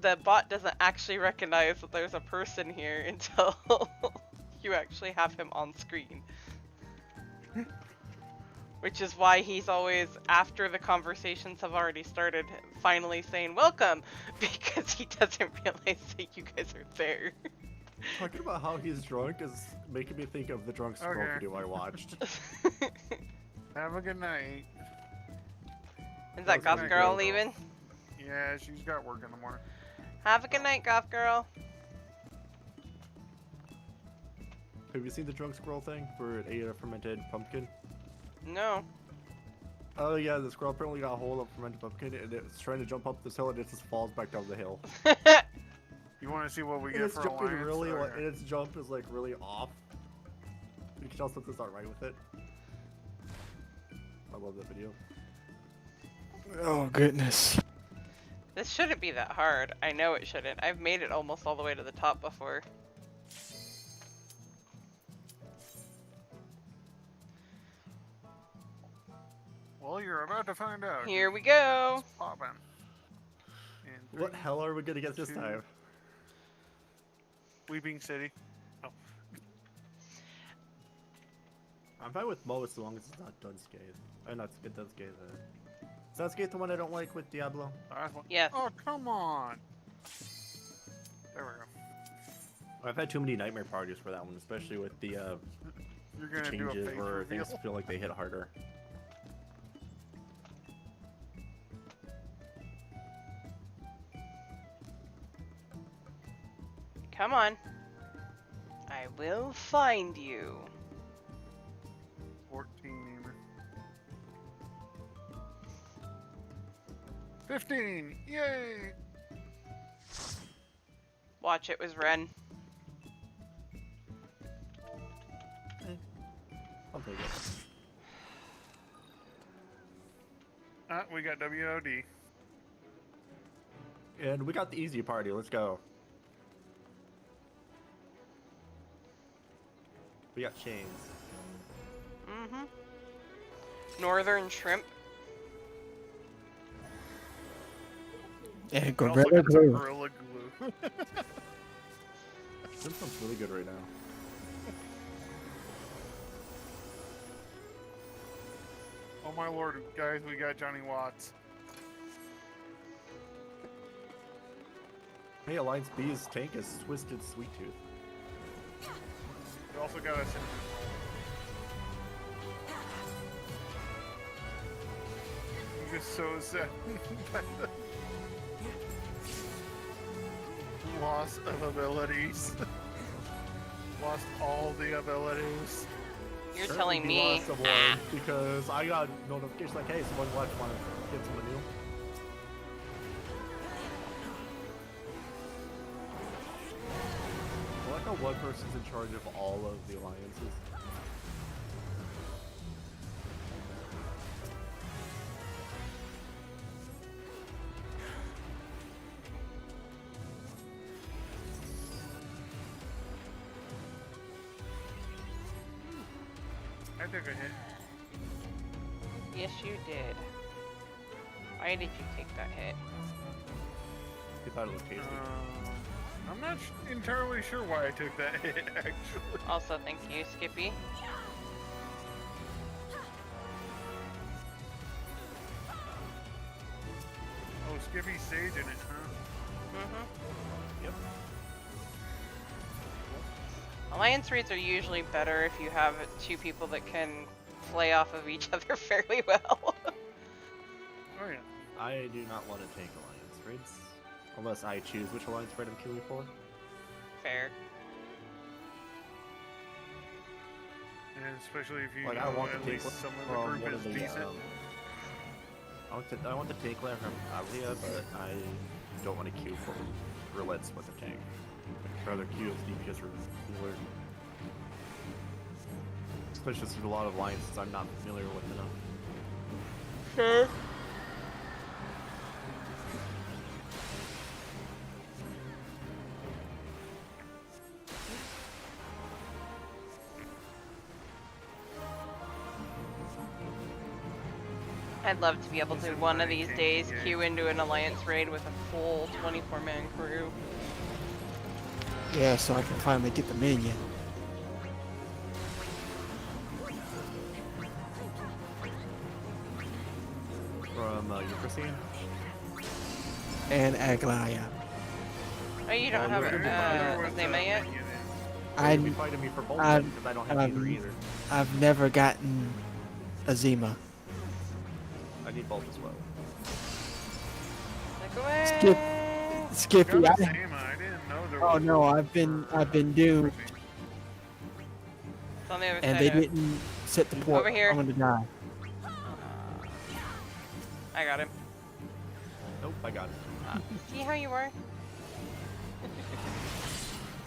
[SPEAKER 1] the bot doesn't actually recognize that there's a person here until you actually have him on screen. Which is why he's always, after the conversations have already started, finally saying welcome, because he doesn't realize that you guys are there.
[SPEAKER 9] Talking about how he's drunk is making me think of the drunk scroll
[SPEAKER 3] Okay.
[SPEAKER 9] video I watched.
[SPEAKER 3] Have a good night.
[SPEAKER 1] Is that Goth
[SPEAKER 3] Good
[SPEAKER 1] Girl
[SPEAKER 3] night,
[SPEAKER 1] leaving?
[SPEAKER 3] Yeah, she's got work in the morning.
[SPEAKER 1] Have a good night, Goth Girl.
[SPEAKER 9] Have you seen the drunk squirrel thing where it ate a fermented pumpkin?
[SPEAKER 1] No.
[SPEAKER 9] Oh yeah, the squirrel apparently got a hold of a fermented pumpkin and it's trying to jump up this hill and it just falls back down the hill.
[SPEAKER 3] You want to see what we
[SPEAKER 9] And
[SPEAKER 3] get
[SPEAKER 9] it's
[SPEAKER 3] for
[SPEAKER 9] jumping
[SPEAKER 3] alliance?
[SPEAKER 9] really,
[SPEAKER 3] Or-
[SPEAKER 9] and its jump is like really off. You can tell something's not right with it. I love that video.
[SPEAKER 2] Oh goodness.
[SPEAKER 1] This shouldn't be that hard. I know it shouldn't. I've made it almost all the way to the top before.
[SPEAKER 3] Well, you're about to find out.
[SPEAKER 1] Here we go.
[SPEAKER 3] It's popping. In
[SPEAKER 9] What
[SPEAKER 3] 3,
[SPEAKER 9] hell are we gonna get this
[SPEAKER 3] 2,
[SPEAKER 9] time?
[SPEAKER 3] Weeping City. Oh.
[SPEAKER 9] I'm fine with most as long as it's not Dunscape. Not Dunscape. Is Dunscape the one I don't like with Diablo?
[SPEAKER 1] Yes.
[SPEAKER 3] Oh, come on. There we go.
[SPEAKER 9] I've had too many nightmare parties for that one, especially with the
[SPEAKER 3] You're
[SPEAKER 9] the
[SPEAKER 3] gonna do a
[SPEAKER 9] changes
[SPEAKER 3] face
[SPEAKER 9] where
[SPEAKER 3] reveal.
[SPEAKER 9] things feel like they hit harder.
[SPEAKER 1] Come on. I will find you.
[SPEAKER 3] 14 even. 15! Yay!
[SPEAKER 1] Watch, it was Ren.
[SPEAKER 9] I'll take it.
[SPEAKER 3] Ah, we got WOD.
[SPEAKER 9] And we got the easy party. Let's go. We got chains.
[SPEAKER 1] Mm-hmm. Northern Shrimp.
[SPEAKER 2] And
[SPEAKER 3] We also
[SPEAKER 2] Gorilla
[SPEAKER 3] got some
[SPEAKER 2] Glue.
[SPEAKER 3] Gorilla Glue.
[SPEAKER 9] This sounds really good right now.
[SPEAKER 3] Oh my lord, guys, we got Johnny Watts.
[SPEAKER 9] Hey, Alliance B's tank is Twisted Sweet Tooth.
[SPEAKER 3] We also got a cinnamon roll. was so sad by the loss of abilities. Lost all the abilities.
[SPEAKER 1] You're
[SPEAKER 9] Certainly
[SPEAKER 1] telling
[SPEAKER 9] we
[SPEAKER 1] me.
[SPEAKER 9] lost someone because I got notification like, hey, someone left, want to get someone new. I like how one person's in charge of all of the alliances.
[SPEAKER 3] I took a hit.
[SPEAKER 1] Yes, you did. Why did you take that hit?
[SPEAKER 9] You thought it was tasty.
[SPEAKER 3] I'm not entirely sure why I took that hit, actually.
[SPEAKER 1] Also, thank you, Skippy.
[SPEAKER 3] Oh, Skippy's Sage in it, huh?
[SPEAKER 1] Mm-hmm.
[SPEAKER 9] Yep.
[SPEAKER 1] Alliance raids are usually better if you have two people that can play off of each other fairly well.
[SPEAKER 3] Oh yeah.
[SPEAKER 9] I do not want to take alliance raids unless I choose which alliance raid I'm queuing for.
[SPEAKER 1] Fair.
[SPEAKER 3] And especially if you
[SPEAKER 9] Like,
[SPEAKER 3] know
[SPEAKER 9] I want
[SPEAKER 3] at
[SPEAKER 9] to take
[SPEAKER 3] least some of
[SPEAKER 9] from
[SPEAKER 3] the
[SPEAKER 9] one
[SPEAKER 3] group
[SPEAKER 9] of
[SPEAKER 3] is
[SPEAKER 9] the,
[SPEAKER 3] decent.
[SPEAKER 9] I want to take land from Alia, but I don't want to queue for roulettes with a tank. I'd rather queue as DPS or healer. Especially since there's a lot of alliances I'm not familiar with enough.
[SPEAKER 1] Sure. I'd love to be able to one of these days queue into an alliance raid with a full 24-man crew.
[SPEAKER 2] Yeah, so I can finally get the minion.
[SPEAKER 9] From Euphrosyne?
[SPEAKER 2] And Aglaya.
[SPEAKER 1] Oh, you don't have Zema yet?
[SPEAKER 9] You'd be fighting me for both of them because I don't have either either.
[SPEAKER 2] I've never gotten Azima.
[SPEAKER 9] I need both as well.
[SPEAKER 1] Look away!
[SPEAKER 2] Skippy,
[SPEAKER 3] I didn't know there was
[SPEAKER 2] no, I've been doomed.
[SPEAKER 1] It's on the other
[SPEAKER 2] And
[SPEAKER 1] side.
[SPEAKER 2] they didn't set the port.
[SPEAKER 1] Over here.
[SPEAKER 2] I'm gonna die.
[SPEAKER 1] I got him.
[SPEAKER 9] Nope, I got it.
[SPEAKER 1] See how you were?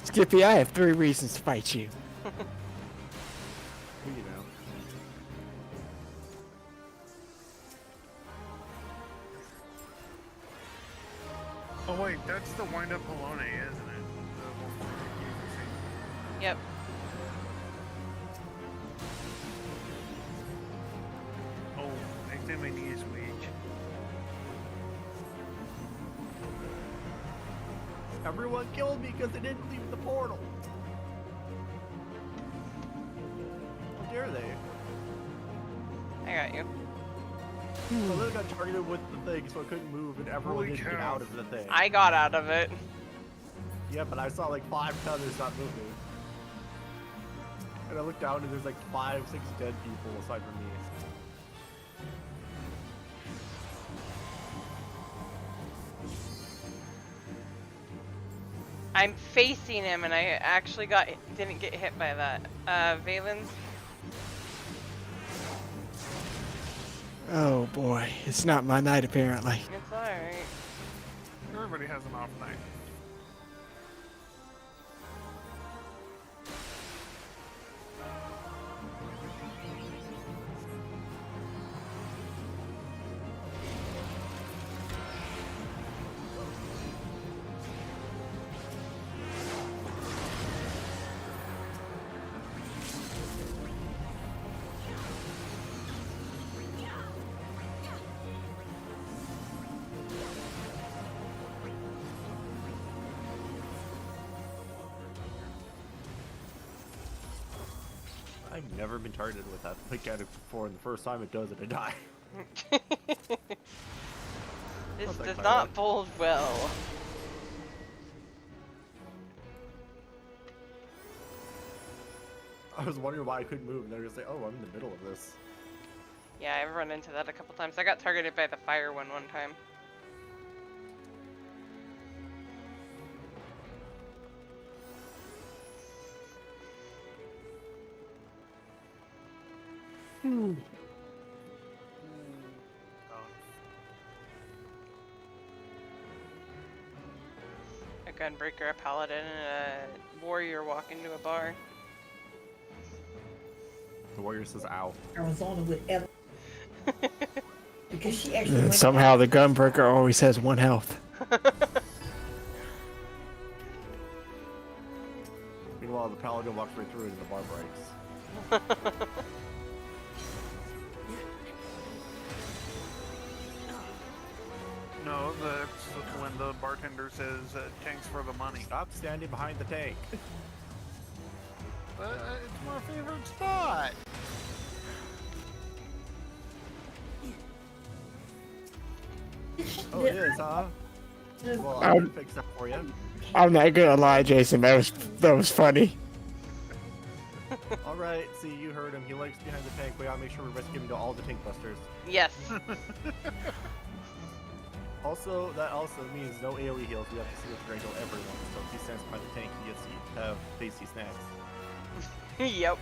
[SPEAKER 2] Skippy, I have 3 reasons to fight you.
[SPEAKER 9] Who you know?
[SPEAKER 3] Oh wait, that's the wind-up Polone, isn't it? The one from the
[SPEAKER 1] Yep.
[SPEAKER 3] Oh, next time I need is Wage.
[SPEAKER 9] Everyone killed me because they didn't leave the portal. How dare they?
[SPEAKER 1] I got you.
[SPEAKER 9] I literally got targeted with the thing, so I couldn't move, and everyone didn't get out of the thing.
[SPEAKER 1] I got out of it.
[SPEAKER 9] Yeah, but I saw like 5 others not moving. And I looked down and there's like 5, 6 dead people aside from me.
[SPEAKER 1] I'm facing him, and I actually didn't get hit by that. Valen's.
[SPEAKER 2] Oh boy, it's not my night apparently.
[SPEAKER 1] It's alright.
[SPEAKER 3] Everybody has an off night.
[SPEAKER 9] I've never been targeted with that mechanic before, and the first time it does it, I die.
[SPEAKER 1] This does not bode well.
[SPEAKER 9] I was wondering why I couldn't move, and they're just like, oh, I'm in the middle of this.
[SPEAKER 1] Yeah, I've run into that a couple times. I got targeted by the fire one time. A gunbreaker, a paladin, and a warrior walk into a bar.
[SPEAKER 9] The warrior says, "Ow."
[SPEAKER 15] Arizona with Ella. Because she actually went
[SPEAKER 2] Somehow the gunbreaker always has 1 health.
[SPEAKER 9] Meanwhile, the paladin walks right through it and the bar breaks.
[SPEAKER 3] No, that's when the bartender says, "Thanks for the money."
[SPEAKER 9] Stop standing behind the tank.
[SPEAKER 3] It's my favorite spot.
[SPEAKER 9] Oh, it is, huh? Well, I can fix that for you.
[SPEAKER 2] I'm not gonna lie, Jason. That was funny.
[SPEAKER 9] All right, see, you heard him. He likes behind the tank. We gotta make sure we rescue him to all the tank busters.
[SPEAKER 1] Yes.
[SPEAKER 9] Also, that also means no AoE heals. We have to see what the Grangel everyone. So if he stands behind the tank, he gets to have tasty snacks.
[SPEAKER 1] Yep.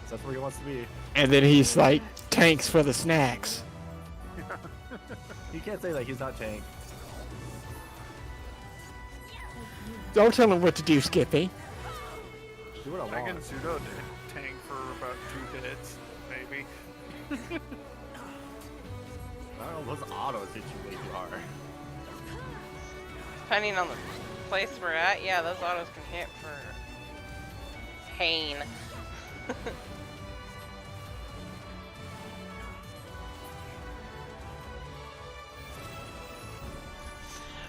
[SPEAKER 9] So that's where he wants to be.
[SPEAKER 2] And then he's like, tanks for the snacks.
[SPEAKER 9] You can't say that. He's not tank.
[SPEAKER 2] Don't tell him what to do, Skippy.
[SPEAKER 9] Do what I
[SPEAKER 3] I
[SPEAKER 9] want.
[SPEAKER 3] can pseudo tank for about 2 hits, maybe.
[SPEAKER 9] I don't know, those autos hit you way too hard.
[SPEAKER 1] Depending on the place we're at, yeah, those autos can hit for pain.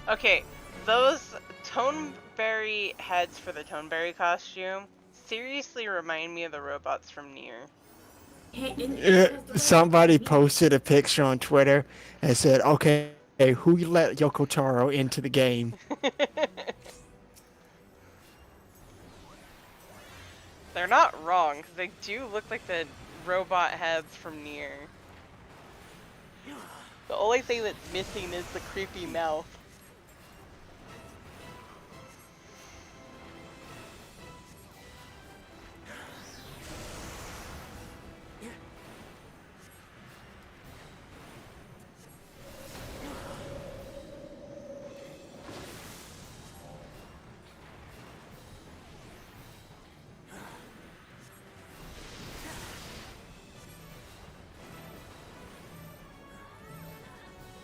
[SPEAKER 1] Okay, those Toneberry heads for the Toneberry costume seriously remind me of the robots from Nier.
[SPEAKER 2] Somebody posted a picture on Twitter and said, okay, who let Yoko Taro into the game?
[SPEAKER 1] They're not wrong, because they do look like the robot heads from Nier. The only thing that's missing is the creepy mouth.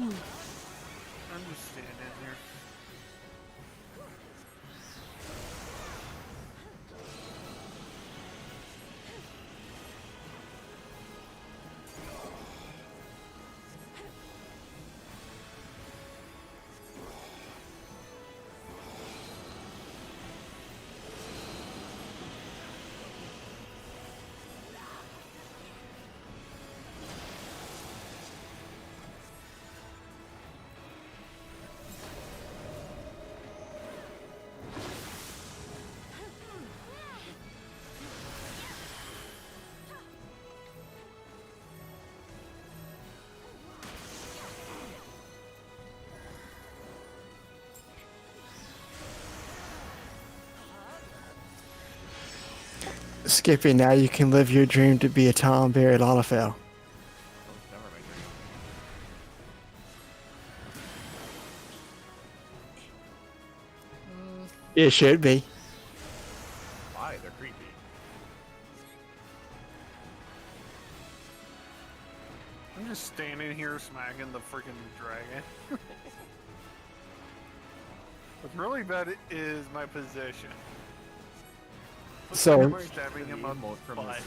[SPEAKER 3] I'm just standing here.
[SPEAKER 2] Skippy, now you can live your dream to be a Tom Berry Lalafell. It should be.
[SPEAKER 9] Why? They're creepy.
[SPEAKER 3] I'm just standing here smacking the freaking dragon. What's really bad is my position.
[SPEAKER 2] So,
[SPEAKER 3] Stabbing him up butt.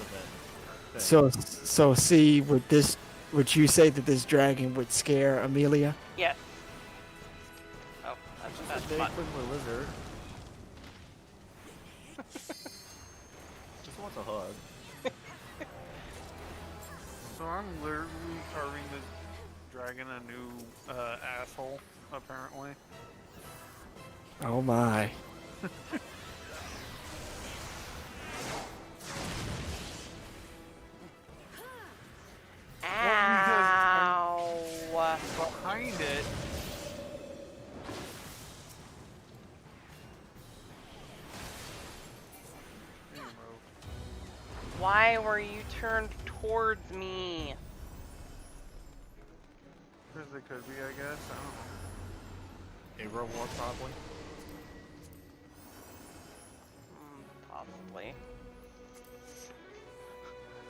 [SPEAKER 2] so see, would you say that this dragon would scare Amelia?
[SPEAKER 1] Yes. Oh, that's
[SPEAKER 9] Big
[SPEAKER 1] fun.
[SPEAKER 9] friendly lizard. Just wants a hug.
[SPEAKER 3] So I'm literally carving this dragon a new asshole, apparently.
[SPEAKER 2] Oh my.
[SPEAKER 1] Why were you turned towards me?
[SPEAKER 3] Because they could be, I guess. I don't know.
[SPEAKER 9] A robot, probably.
[SPEAKER 1] Possibly.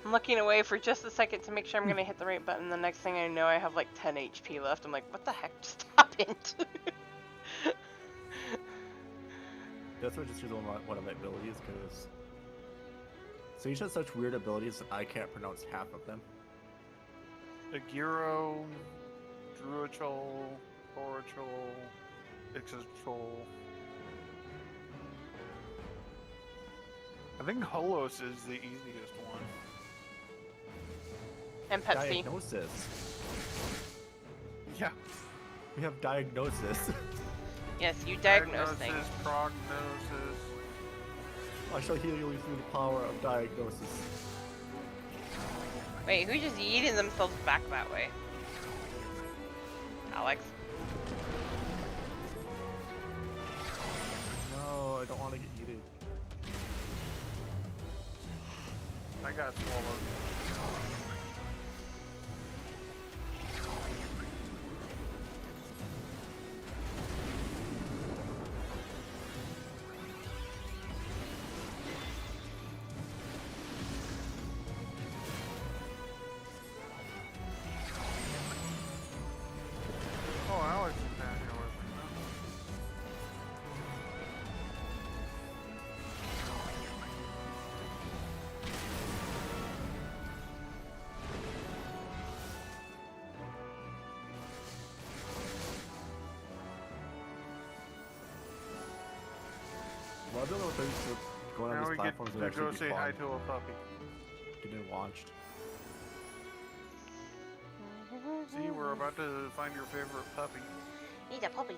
[SPEAKER 1] I'm looking away for just a second to make sure I'm gonna hit the right button. The next thing I know, I have like 10 HP left. I'm like, what the heck just happened?
[SPEAKER 9] That's what just use one of my abilities, because... So each has such weird abilities that I can't pronounce half of them.
[SPEAKER 3] Agiro, Druichol, Orichol, Ixachol. I think Holos is the easiest one.
[SPEAKER 1] And Pepsi.
[SPEAKER 9] Diagnosis.
[SPEAKER 3] Yeah.
[SPEAKER 9] We have diagnosis.
[SPEAKER 1] Yes, you diagnose things.
[SPEAKER 3] Prognosis.
[SPEAKER 9] I shall heal you through the power of diagnosis.
[SPEAKER 1] Wait, who just yeeted themselves back that way? Alex.
[SPEAKER 9] No, I don't want to get yeeted.
[SPEAKER 3] I got swallowed. Oh, Alex is down here with me now.
[SPEAKER 9] Well, I don't know if things going on
[SPEAKER 3] Now
[SPEAKER 9] these
[SPEAKER 3] we get
[SPEAKER 9] platforms would
[SPEAKER 3] to
[SPEAKER 9] actually
[SPEAKER 3] go
[SPEAKER 9] be
[SPEAKER 3] say
[SPEAKER 9] fun.
[SPEAKER 3] hi to a puppy.
[SPEAKER 9] Getting watched.
[SPEAKER 3] See, we're about to find your favorite puppy.
[SPEAKER 1] Need a puppy.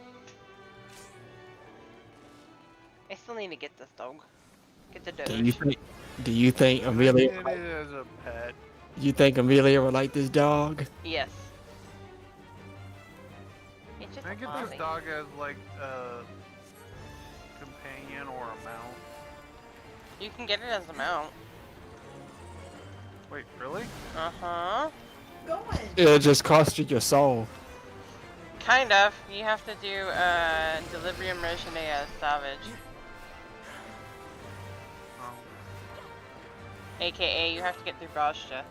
[SPEAKER 1] I still need to get this dog. Get the
[SPEAKER 2] Do you
[SPEAKER 1] doge.
[SPEAKER 2] think? Do you think
[SPEAKER 3] I
[SPEAKER 2] Amelia?
[SPEAKER 3] get it as a pet.
[SPEAKER 2] You think Amelia would like this dog?
[SPEAKER 1] Yes. It's just
[SPEAKER 3] Can I
[SPEAKER 1] a
[SPEAKER 3] get
[SPEAKER 1] puppy.
[SPEAKER 3] this dog as like a companion or a mount?
[SPEAKER 1] You can get it as a mount.
[SPEAKER 3] Wait, really?
[SPEAKER 1] Uh-huh.
[SPEAKER 2] It'll just cost you your soul.
[SPEAKER 1] Kind of. You have to do Delirium Regine as Savage.
[SPEAKER 3] Oh.
[SPEAKER 1] AKA, you have to get through Bastia.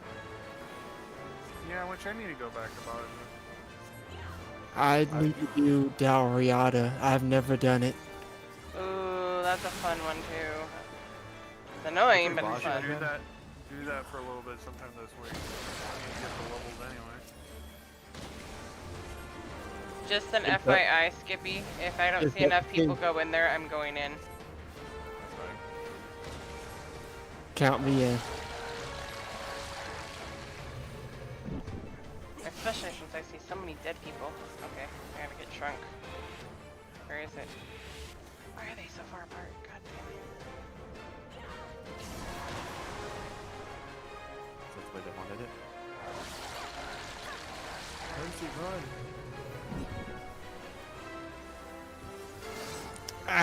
[SPEAKER 3] Yeah, which I need to go back about it.
[SPEAKER 2] I need to do Dalriada. I've never done it.
[SPEAKER 1] Ooh, that's a fun one too. It's annoying, but it's fun.
[SPEAKER 3] Do that for a little bit sometime this week. I need to get the levels anyway.
[SPEAKER 1] Just an
[SPEAKER 2] Is that-
[SPEAKER 1] FYI, Skippy. If I don't
[SPEAKER 2] is
[SPEAKER 1] see
[SPEAKER 2] that
[SPEAKER 1] enough people
[SPEAKER 2] thing-
[SPEAKER 1] go in there, I'm going in.
[SPEAKER 2] Count me in.
[SPEAKER 1] Especially since I see so many dead people. Okay, I gotta get shrunk. Where is it? Why are they so far apart? God damn it.
[SPEAKER 9] That's why they wanted it. Mercy, run!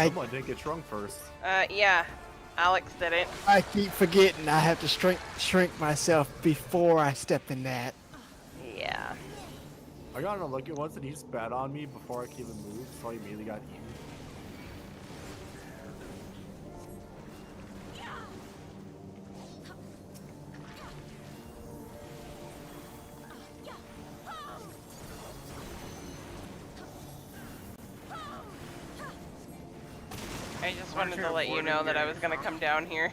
[SPEAKER 9] Someone didn't get shrunk first.
[SPEAKER 1] Yeah. Alex did it.
[SPEAKER 2] I keep forgetting I have to shrink myself before I step in that.
[SPEAKER 1] Yeah.
[SPEAKER 9] I got on a look at once and he spat on me before I could even move, so I immediately got eaten.
[SPEAKER 1] I just wanted to let you know that I was gonna come down here.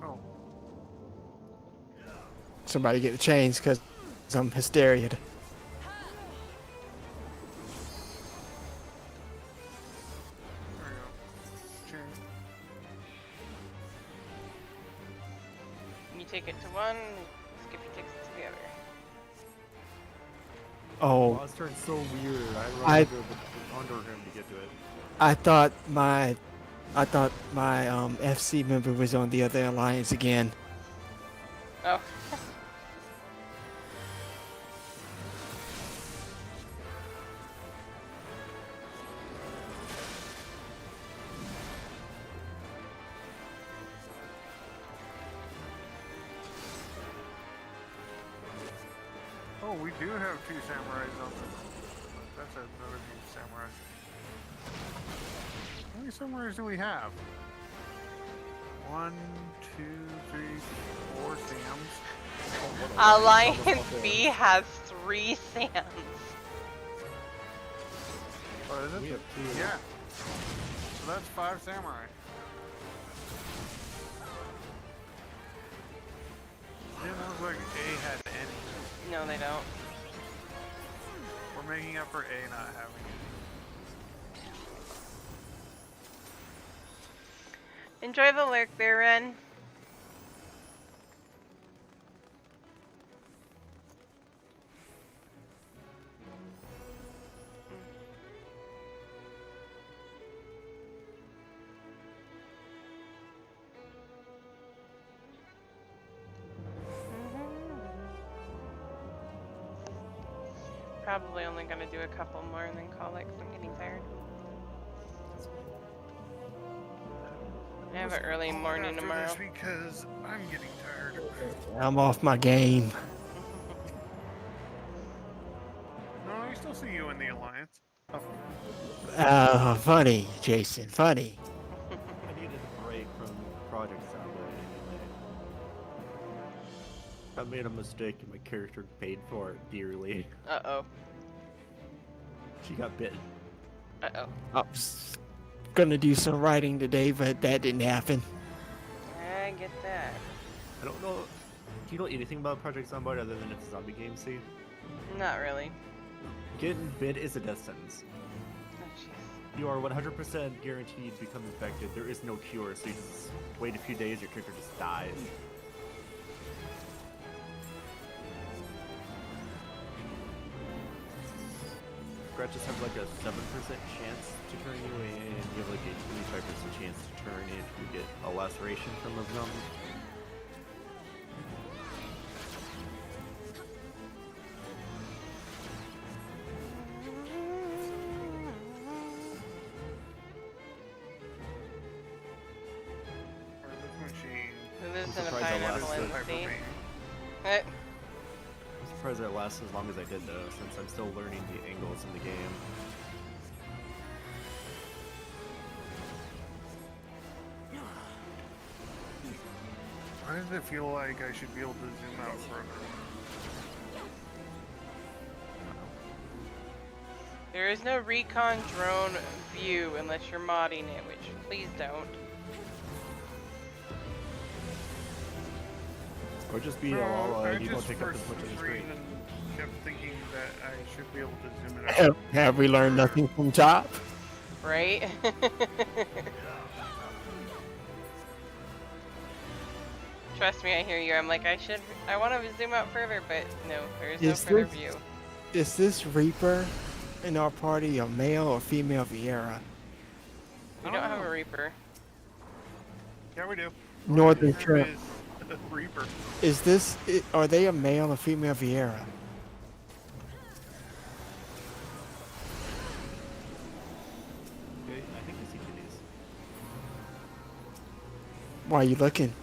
[SPEAKER 3] Oh.
[SPEAKER 2] Somebody get the chains because I'm hysteria.
[SPEAKER 1] You take it to one, Skippy takes it to the other.
[SPEAKER 2] Oh.
[SPEAKER 9] Boss turned so weird. I
[SPEAKER 2] I-
[SPEAKER 9] ran under him to get to it.
[SPEAKER 2] I thought my FC member was on the other alliance again.
[SPEAKER 1] Oh.
[SPEAKER 3] Oh, we do have 2 samurais on this. That's another view of samurais. How many samurais do we have? 1, 2, 3, 4 Sams.
[SPEAKER 1] Alliance B has 3 Sams.
[SPEAKER 3] Oh, is it?
[SPEAKER 9] We have 2.
[SPEAKER 3] Yeah. So that's 5 samurai. Didn't look like A had any.
[SPEAKER 1] No, they don't.
[SPEAKER 3] We're making up for A not having it.
[SPEAKER 1] Enjoy the lurk there, Ren. Probably only gonna do a couple more and then call it 'cause I'm getting tired. I have an early morning tomorrow.
[SPEAKER 3] This because I'm getting tired.
[SPEAKER 2] I'm off my game.
[SPEAKER 3] No, I still see you in the Alliance. Oh.
[SPEAKER 2] Funny, Jason, funny.
[SPEAKER 9] I needed a break from Project Soundwave. I made a mistake and my character paid for it dearly.
[SPEAKER 1] Uh-oh.
[SPEAKER 9] She got bitten.
[SPEAKER 1] Uh-oh.
[SPEAKER 2] I was gonna do some writing today, but that didn't happen.
[SPEAKER 1] I get that.
[SPEAKER 9] I don't know. Do you know anything about Project Zomboid other than it's a zombie game, Steve?
[SPEAKER 1] Not really.
[SPEAKER 9] Getting bit is a death sentence.
[SPEAKER 1] Oh, jeez.
[SPEAKER 9] You are 100% guaranteed to become infected. There is no cure, so you just wait a few days, your character just dies. Scratches have like a 7% chance to turn you in, you have like a 25% chance to turn if you get a laceration from a zombie.
[SPEAKER 1] Who lives in a
[SPEAKER 9] surprised that
[SPEAKER 1] pineapple
[SPEAKER 9] lasted-
[SPEAKER 1] and sea?
[SPEAKER 9] I'm surprised that lasted as long as I did though, since I'm still learning the angles in the game.
[SPEAKER 3] Why does it feel like I should be able to zoom out further?
[SPEAKER 1] There is no recon drone view unless you're modding it, which please don't.
[SPEAKER 9] Or just be
[SPEAKER 3] No,
[SPEAKER 9] all
[SPEAKER 3] I
[SPEAKER 9] you don't
[SPEAKER 3] just
[SPEAKER 9] take up
[SPEAKER 3] for
[SPEAKER 9] as much of the
[SPEAKER 3] some
[SPEAKER 9] screen.
[SPEAKER 3] reason kept thinking that I should be able to zoom it out.
[SPEAKER 2] Have we learned nothing from Top?
[SPEAKER 1] Right? Trust me, I hear you. I'm like, I want to zoom out further, but no, there is no further view.
[SPEAKER 2] Is this Reaper in our party a male or female Vieira?
[SPEAKER 1] We don't have a Reaper.
[SPEAKER 3] Yeah, we do.
[SPEAKER 2] Northern
[SPEAKER 3] There
[SPEAKER 2] Trip.
[SPEAKER 3] is a Reaper.
[SPEAKER 2] Is this, are they a male or female Vieira?
[SPEAKER 9] Okay, I think I see kitties.
[SPEAKER 2] Why are you looking?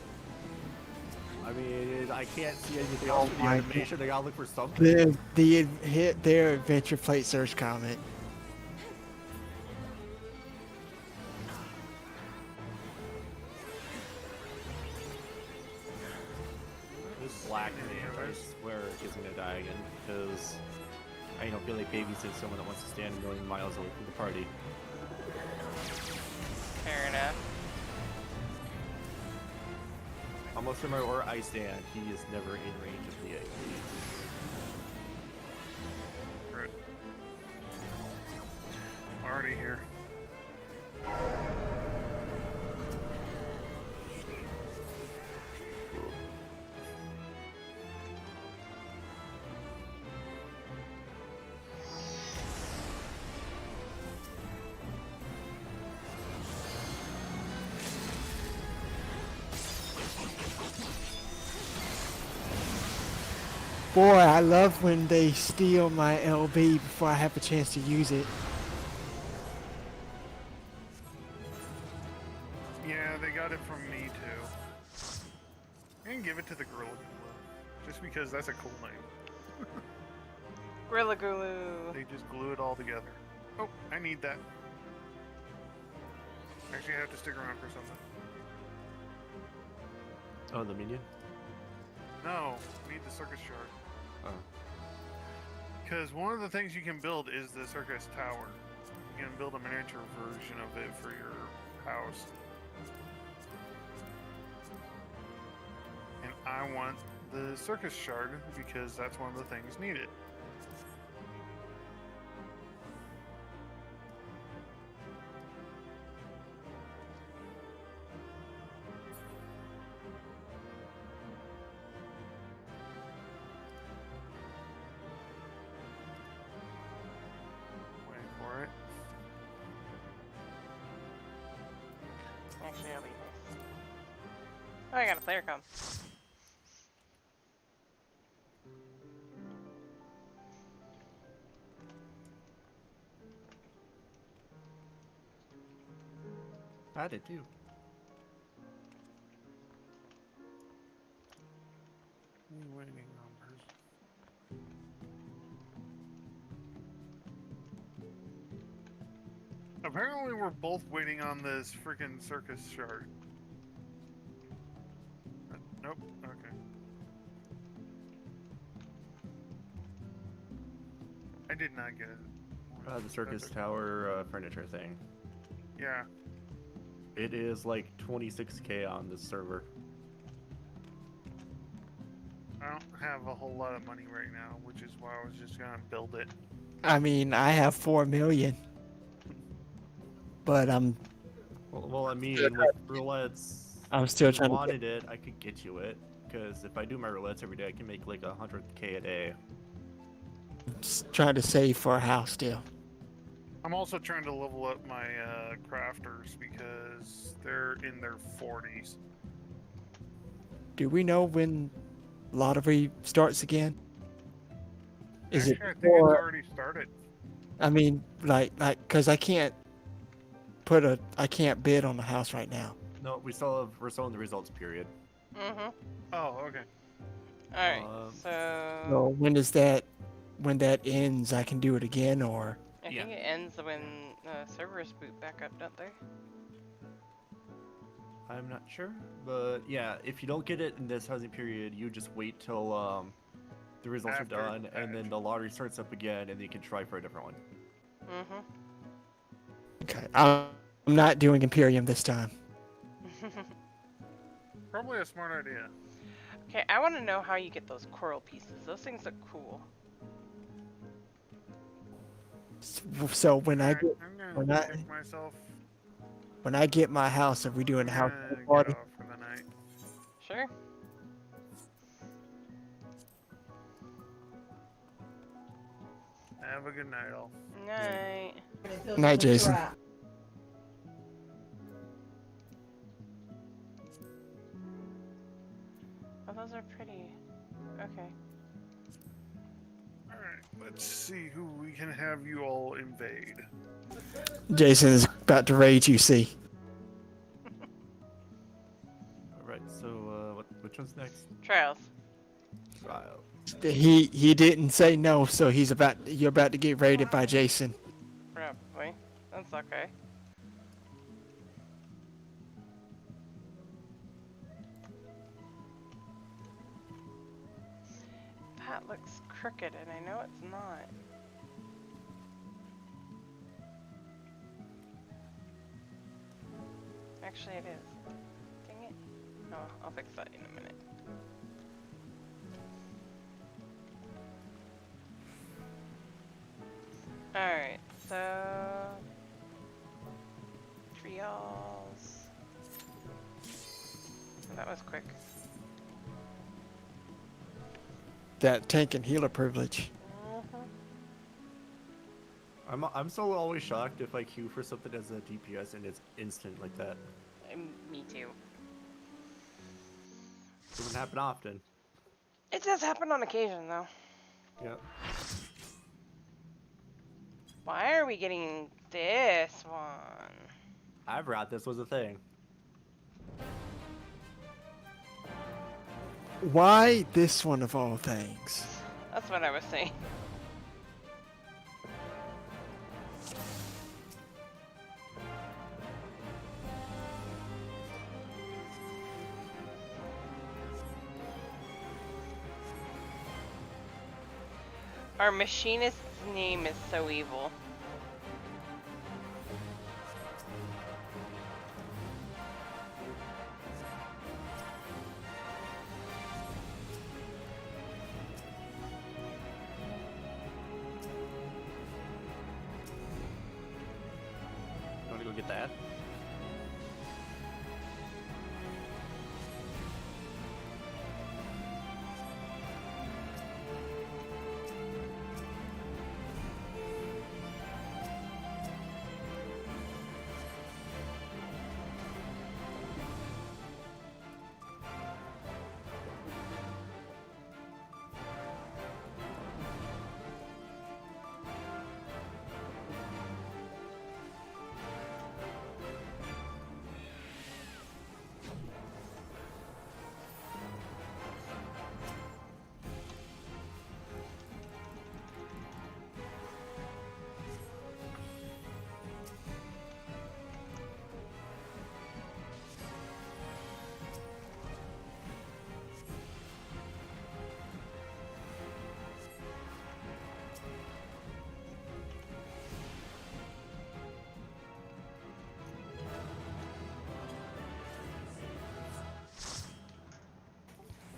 [SPEAKER 9] I mean, I can't see anything
[SPEAKER 2] Oh
[SPEAKER 9] else with the
[SPEAKER 2] my
[SPEAKER 9] animation. I gotta look for something.
[SPEAKER 2] Their adventure plate search comment.
[SPEAKER 9] This black man, I swear, is gonna die again because I don't feel like babysitting someone that wants to stand a million miles away from the party.
[SPEAKER 1] Fair enough.
[SPEAKER 9] Almost no matter where I stand, he is never in range of the AT.
[SPEAKER 3] Right. Already here.
[SPEAKER 2] Boy, I love when they steal my LB before I have a chance to use it.
[SPEAKER 3] Yeah, they got it from me too. And give it to the girl if you will. Just because that's a cool name.
[SPEAKER 1] Gorilla glue.
[SPEAKER 3] They just glue it all together. Oh, I need that. Actually, I have to stick around for something.
[SPEAKER 9] Oh, the minion?
[SPEAKER 3] No, I need the circus shard.
[SPEAKER 9] Oh.
[SPEAKER 3] Because one of the things you can build is the circus tower. You can build a miniature version of it for your house. And I want the circus shard because that's one of the things needed. Waiting for it.
[SPEAKER 1] Actually, I'll be nice. Oh, I got a player come.
[SPEAKER 9] I did too.
[SPEAKER 3] Waiting on person. Apparently, we're both waiting on this freaking circus shard. Nope. Okay. I did not get it.
[SPEAKER 9] The circus tower furniture thing.
[SPEAKER 3] Yeah.
[SPEAKER 9] It is like 26k on this server.
[SPEAKER 3] I don't have a whole lot of money right now, which is why I was just gonna build it.
[SPEAKER 2] I mean, I have 4 million. But
[SPEAKER 9] Well, I mean, with roulettes,
[SPEAKER 2] I'm still
[SPEAKER 9] if you
[SPEAKER 2] trying to
[SPEAKER 9] wanted it, I could get you it. Because if I do my roulettes every day, I can make like 100k a day.
[SPEAKER 2] trying to save for a house still.
[SPEAKER 3] I'm also trying to level up my crafters because they're in their 40s.
[SPEAKER 2] Do we know when lottery starts again? Is
[SPEAKER 3] Actually, I
[SPEAKER 2] it
[SPEAKER 3] think it's
[SPEAKER 2] for,
[SPEAKER 3] already started.
[SPEAKER 2] I mean, like, cause I can't bid on the house right now.
[SPEAKER 9] No, we're still in the results period.
[SPEAKER 1] Mm-hmm.
[SPEAKER 3] Oh, okay.
[SPEAKER 1] Alright,
[SPEAKER 2] So when that ends, I can do it again, or?
[SPEAKER 1] I think it ends when servers boot back up, don't they?
[SPEAKER 9] I'm not sure, but yeah, if you don't get it in this housing period, you just wait till the results
[SPEAKER 3] After
[SPEAKER 9] are done,
[SPEAKER 3] the
[SPEAKER 9] and then the lottery starts up again, and then you can try for a different one.
[SPEAKER 1] Mm-hmm.
[SPEAKER 2] Okay, I'm not doing Imperium this time.
[SPEAKER 3] Probably a smart idea.
[SPEAKER 1] Okay, I want to know how you get those coral pieces. Those things look cool.
[SPEAKER 2] So when I get
[SPEAKER 3] I'm gonna check myself.
[SPEAKER 2] when I get my house, are we doing a house
[SPEAKER 3] Get
[SPEAKER 2] party?
[SPEAKER 3] off for the night.
[SPEAKER 1] Sure.
[SPEAKER 3] Have a good night, all.
[SPEAKER 1] Night.
[SPEAKER 2] Night, Jason.
[SPEAKER 1] Oh, those are pretty. Okay.
[SPEAKER 3] Alright, let's see who we can have you all invade.
[SPEAKER 2] Jason is about to rage. You see.
[SPEAKER 9] All right, so which one's next?
[SPEAKER 1] Trials.
[SPEAKER 9] Trial.
[SPEAKER 2] He didn't say no, so you're about to get raided by Jason.
[SPEAKER 1] Probably. That's okay. That looks crooked, and I know it's not. Actually, it is. Dang it. Oh, I'll fix that in a minute. Alright, so... Trials... That was quick.
[SPEAKER 2] That tank and healer privilege.
[SPEAKER 9] I'm still always shocked if I queue for something as a DPS and it's instant like that.
[SPEAKER 1] Me too.
[SPEAKER 9] Doesn't happen often.
[SPEAKER 1] It does happen on occasion, though.
[SPEAKER 9] Yep.
[SPEAKER 1] Why are we getting this one?
[SPEAKER 9] I forgot this was a thing.
[SPEAKER 2] Why this one of all things?
[SPEAKER 1] That's what I was saying. Our machinist's name is so evil.
[SPEAKER 9] You wanna go get that?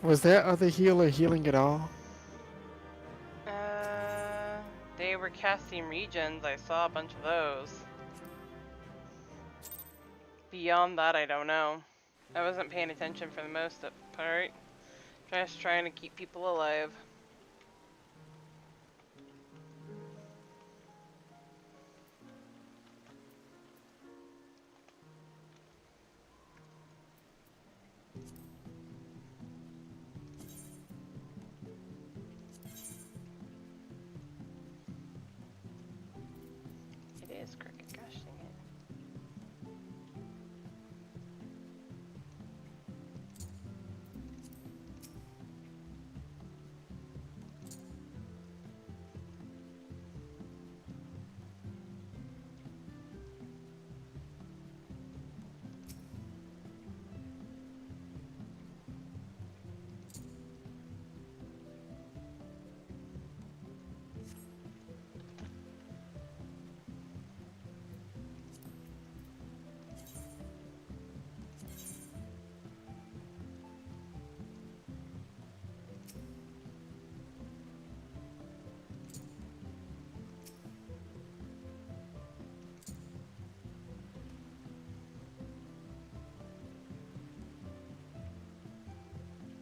[SPEAKER 2] Was that other healer healing at all?
[SPEAKER 1] They were casting regions. I saw a bunch of those. Beyond that, I don't know. I wasn't paying attention for the most part. Just trying to keep people alive. It is crooked, gosh dang it.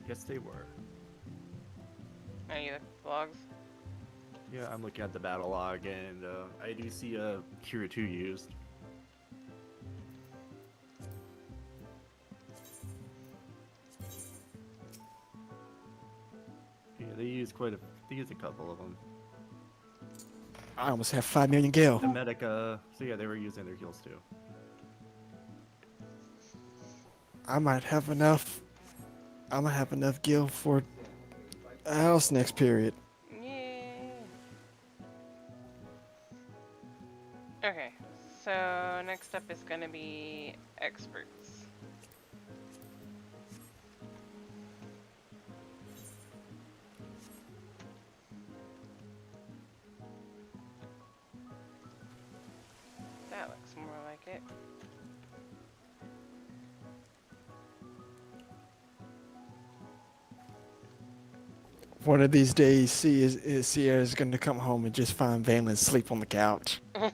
[SPEAKER 9] Yes, they were.
[SPEAKER 1] Any of the vlogs?
[SPEAKER 9] Yeah, I'm looking at the battle log, and I do see a Kira 2 used. Yeah, they use they use a couple of them.
[SPEAKER 2] I almost have 5 million gil.
[SPEAKER 9] The Medica, so yeah, they were using their heals too.
[SPEAKER 2] I might have enough. I'm gonna have enough gil for a house next period.
[SPEAKER 1] Yeah. Okay, so next up is gonna be experts. That looks more like it.
[SPEAKER 2] One of these days, Sierra's gonna come home and just find Valen asleep on the couch.
[SPEAKER 1] I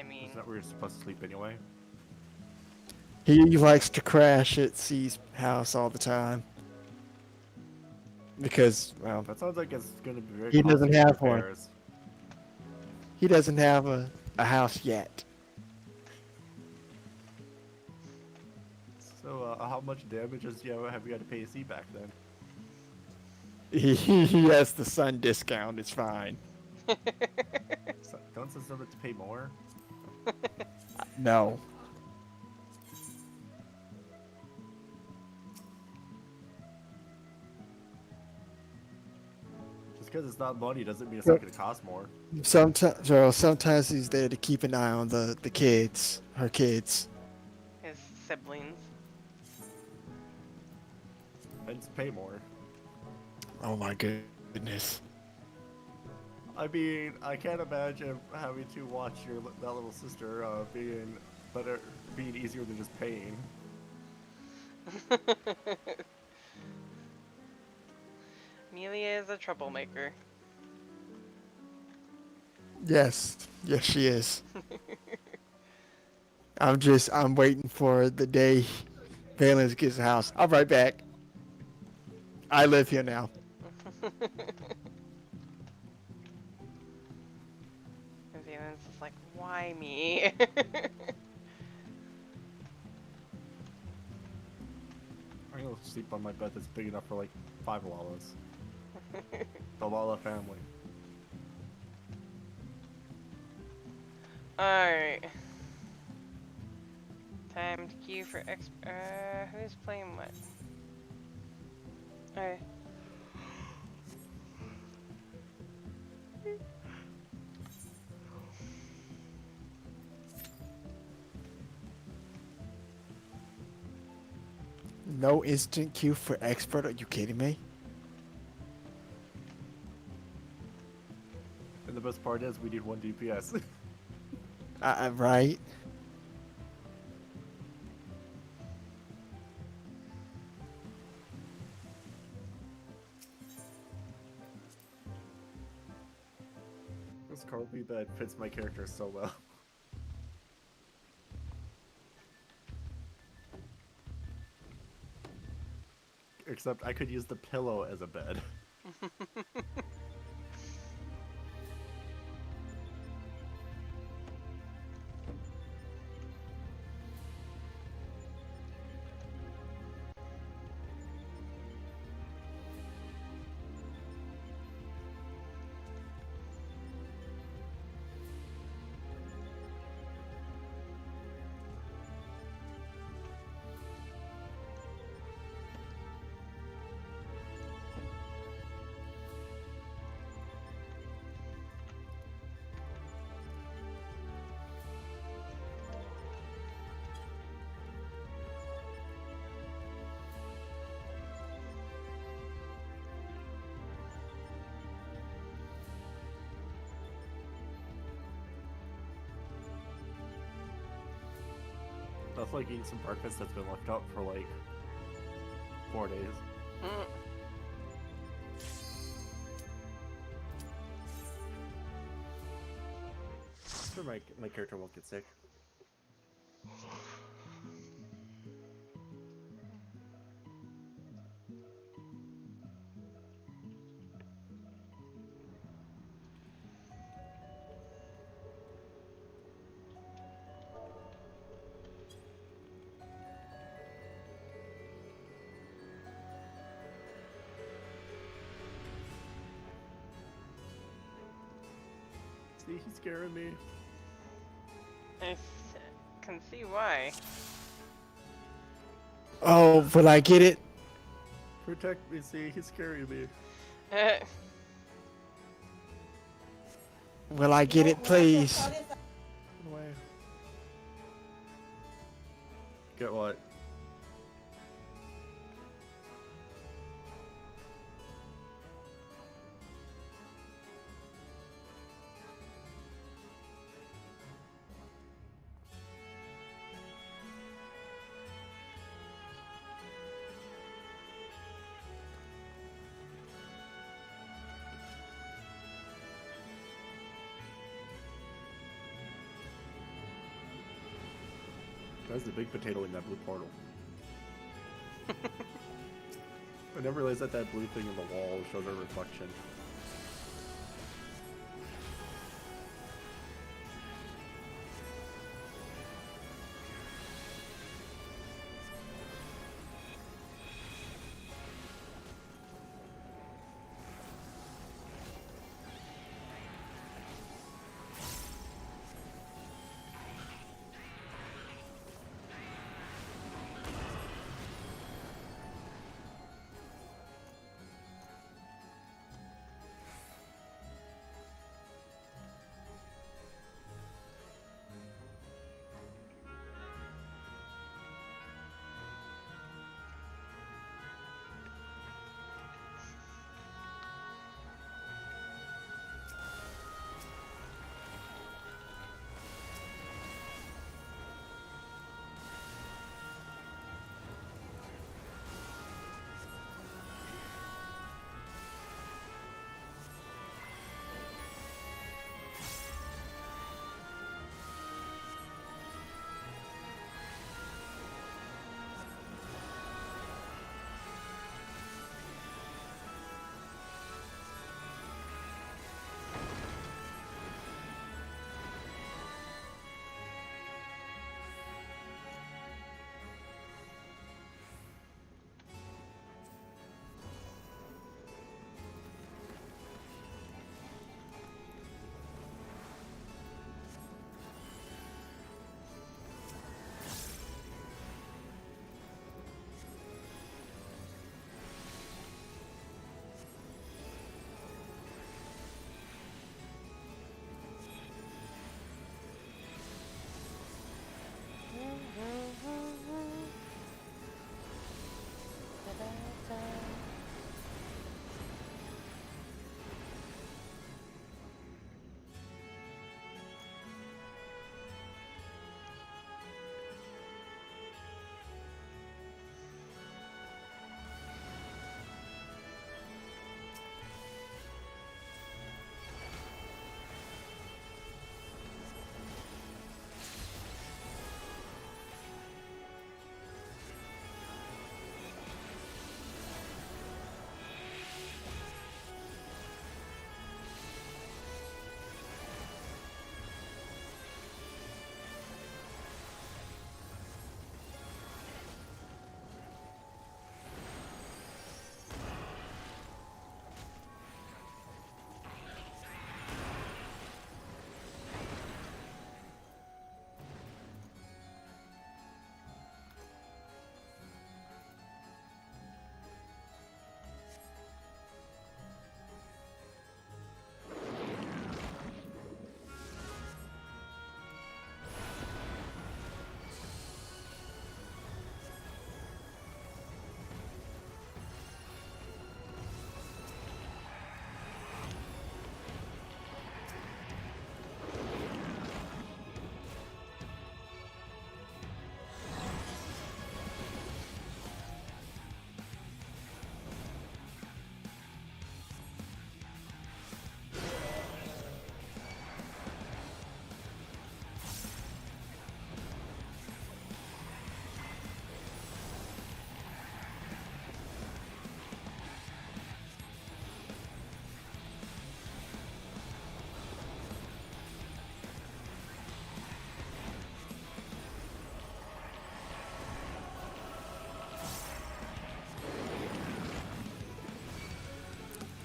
[SPEAKER 1] mean,
[SPEAKER 9] Isn't that where you're supposed to sleep anyway?
[SPEAKER 2] He likes to crash at C's house all the time. Because, well,
[SPEAKER 9] That sounds like it's gonna be very
[SPEAKER 2] he doesn't
[SPEAKER 9] costly
[SPEAKER 2] have one.
[SPEAKER 9] repairs.
[SPEAKER 2] He doesn't have a house yet.
[SPEAKER 9] So, how much damage have you got to pay C back then?
[SPEAKER 2] He has the sun discount. It's fine.
[SPEAKER 9] So, don't some have to pay more?
[SPEAKER 2] No.
[SPEAKER 9] Just because it's not money doesn't mean it's not going to cost more.
[SPEAKER 2] Sometimes he's there to keep an eye on the kids, her kids.
[SPEAKER 1] His siblings.
[SPEAKER 9] And to pay more.
[SPEAKER 2] Oh my goodness.
[SPEAKER 9] I mean, I can't imagine having to watch that little sister being easier than just paying.
[SPEAKER 1] Amelia is a troublemaker.
[SPEAKER 2] Yes, she is. I'm waiting for the day Valence gets a house. I'll be right back. I live here now.
[SPEAKER 1] And Valence is like, why me?
[SPEAKER 9] I'm gonna sleep on my bed that's big enough for like 5 Lalas. The Lala family.
[SPEAKER 1] Alright. Time to queue for who's playing what? Alright.
[SPEAKER 2] No instant queue for expert? Are you kidding me?
[SPEAKER 9] And the best part is we need 1 DPS.
[SPEAKER 2] Right.
[SPEAKER 9] This Carly bed fits my character so well. Except I could use the pillow as a bed. That's like eating some breakfast that's been left out for like 4 days. Sure, my character won't get sick. See, he's scaring me.
[SPEAKER 1] I can see why.
[SPEAKER 2] Oh, will I get it?
[SPEAKER 9] Protect me, see, he's scaring me.
[SPEAKER 2] Will I get it, please?
[SPEAKER 9] Away. Get what? There's the big potato in that blue portal. I never realized that blue thing in the wall showed a reflection.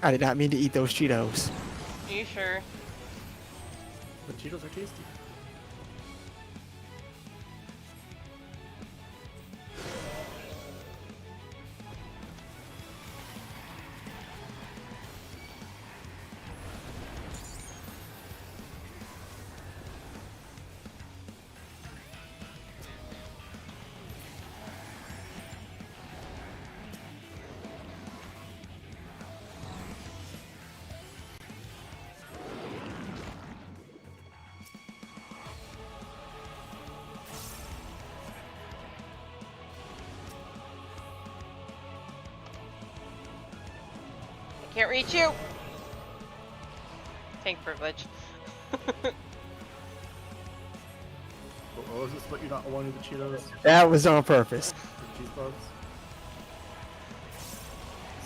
[SPEAKER 2] I did not mean to eat those Cheetos.
[SPEAKER 1] Are you sure?
[SPEAKER 9] The Cheetos are tasty.
[SPEAKER 1] I can't reach you. Tank privilege.
[SPEAKER 9] What was this? What you not wanting the Cheetos?
[SPEAKER 2] That was on purpose.
[SPEAKER 9] The cheese bugs?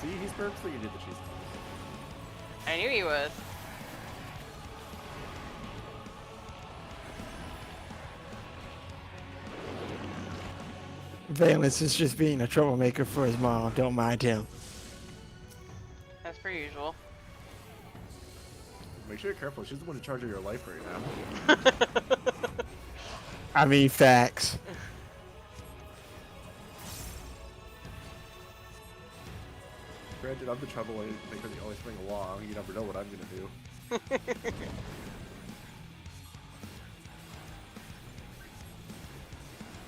[SPEAKER 9] See, he's purposely you did the cheese bugs.
[SPEAKER 1] I knew he was.
[SPEAKER 2] Valence is just being a troublemaker for his mom. Don't mind him.
[SPEAKER 1] As per usual.
[SPEAKER 9] Make sure you're careful. She's the one in charge of your life right now.
[SPEAKER 2] I mean, facts.
[SPEAKER 9] Granted, I'm the troublemaker that you always bring along. You never know what I'm gonna do.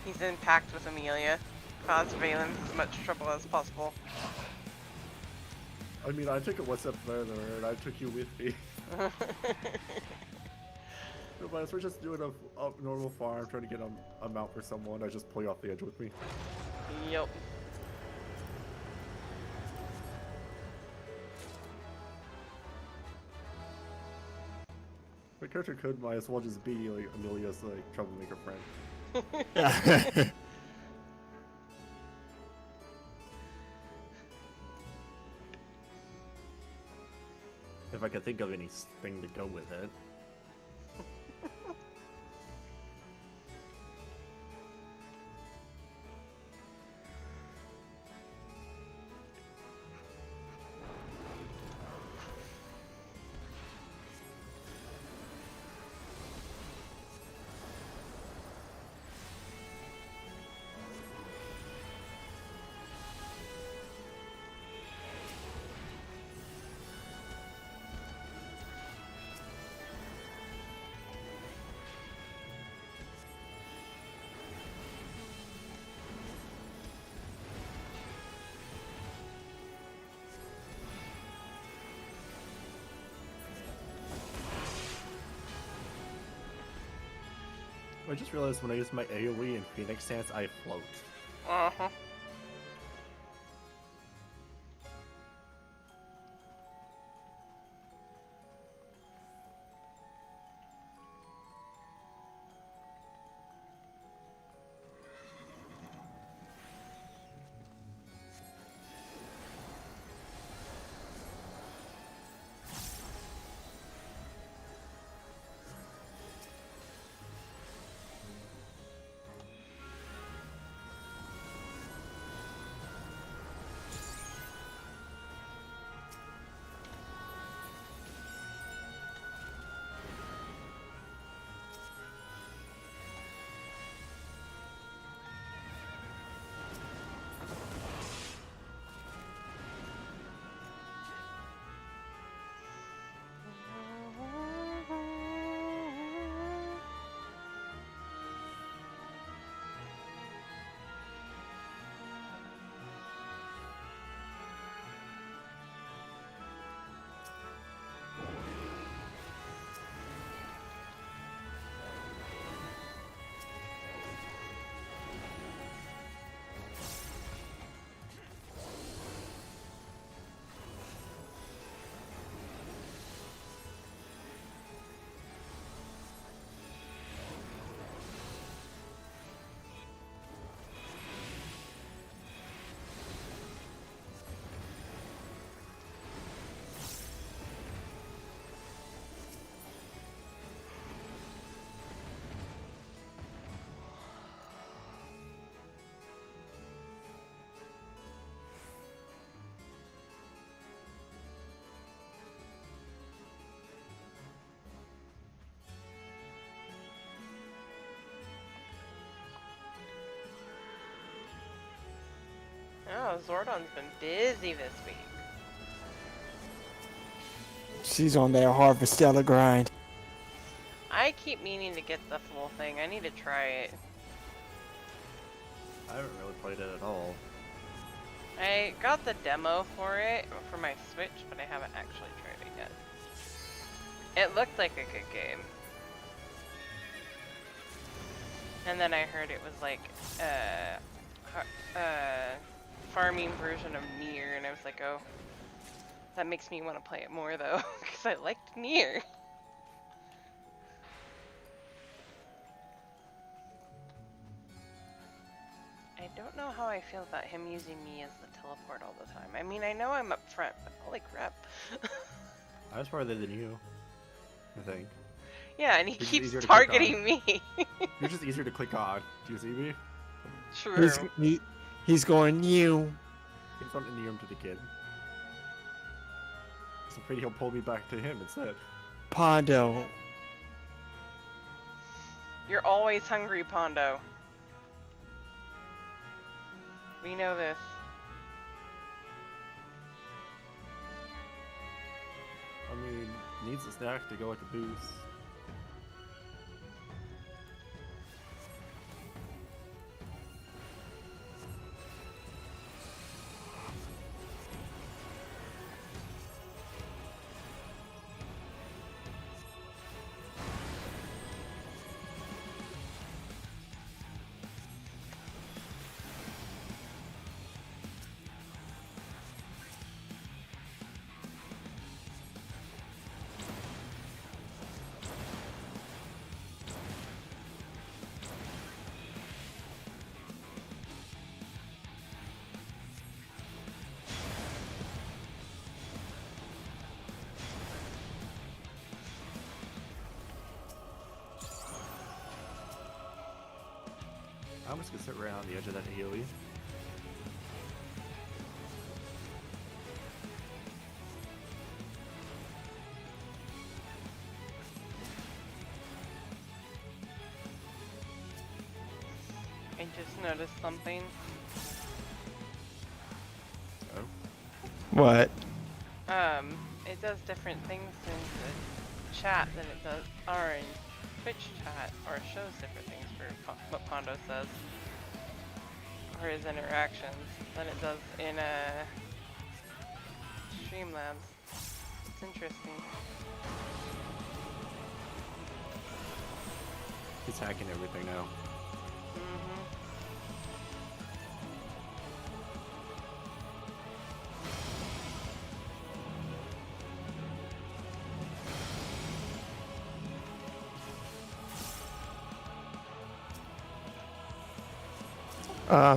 [SPEAKER 1] He's in pact with Amelia. Cause Valence as much trouble as possible.
[SPEAKER 9] I mean, I took it one step further, and I took you with me. But if we're just doing a normal farm, trying to get a mount for someone, I just pull you off the edge with me.
[SPEAKER 1] Yep.
[SPEAKER 9] My character could might as well just be like Amelia's like troublemaker friend. If I could think of anything to go with it. I just realized when I use my AoE and Phoenix stance, I float.
[SPEAKER 1] Uh-huh. know, Zordon's been busy this week.
[SPEAKER 2] She's on that Harvestella grind.
[SPEAKER 1] I keep meaning to get the full thing. I need to try it.
[SPEAKER 9] I haven't really played it at all.
[SPEAKER 1] I got the demo for it for my Switch, but I haven't actually tried it yet. It looked like a good game. And then I heard it was like farming version of Nier, and I was like, oh, that makes me want to play it more though, because I liked Nier. I don't know how I feel about him using me as the teleport all the time. I mean, I know I'm up front, but holy crap.
[SPEAKER 9] I was farther than you, I think.
[SPEAKER 1] Yeah, and he
[SPEAKER 9] You're
[SPEAKER 1] keeps
[SPEAKER 9] easier to click
[SPEAKER 1] targeting me.
[SPEAKER 9] You're just easier to click on. Do you see me?
[SPEAKER 1] True.
[SPEAKER 2] He's going new.
[SPEAKER 9] He's not in the room to the kid. So afraid he'll pull me back to him instead.
[SPEAKER 2] Pondo.
[SPEAKER 1] You're always hungry, Pondo. We know this.
[SPEAKER 9] I mean, needs a snack to go with the boost. I'm just gonna sit right on the edge of that Healy.
[SPEAKER 1] I just noticed something.
[SPEAKER 9] Oh.
[SPEAKER 2] What?
[SPEAKER 1] It does different things in the chat than it does, or in Twitch chat, or shows different things for what Pondo says, or his interactions, than it does in Streamlabs. It's interesting.
[SPEAKER 9] He's hacking everything now.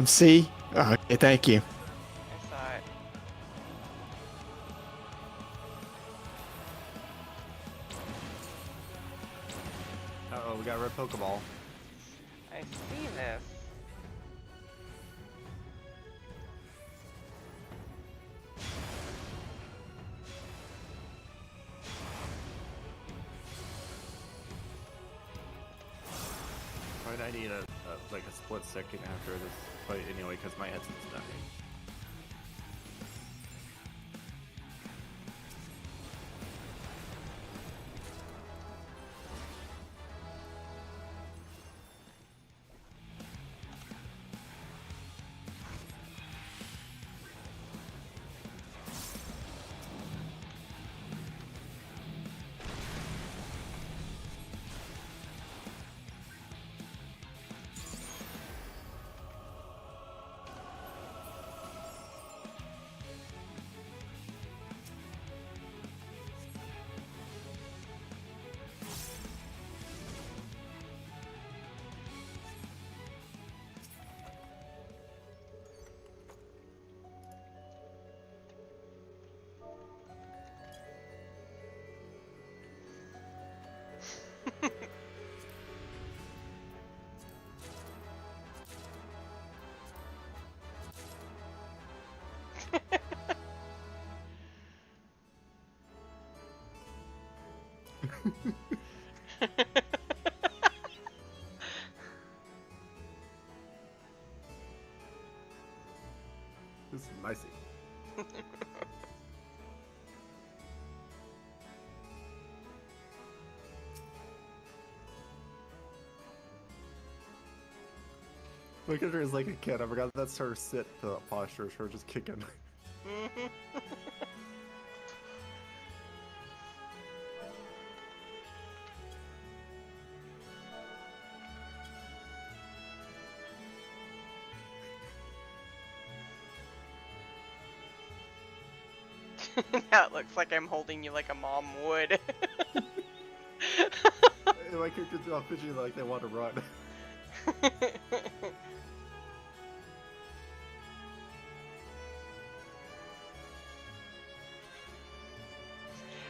[SPEAKER 2] See? Okay, thank you.
[SPEAKER 1] I saw it.
[SPEAKER 9] Uh-oh, we got a red Pokeball.
[SPEAKER 1] I see this.
[SPEAKER 9] Probably I need like a split second after this fight anyway, because my headset's dying. Look at her as like a kid. I forgot that's her sit posture. It's her just kicking.
[SPEAKER 1] Mhm. Now it looks like I'm holding you like a mom would.
[SPEAKER 9] My character's all fidgety like they want to run.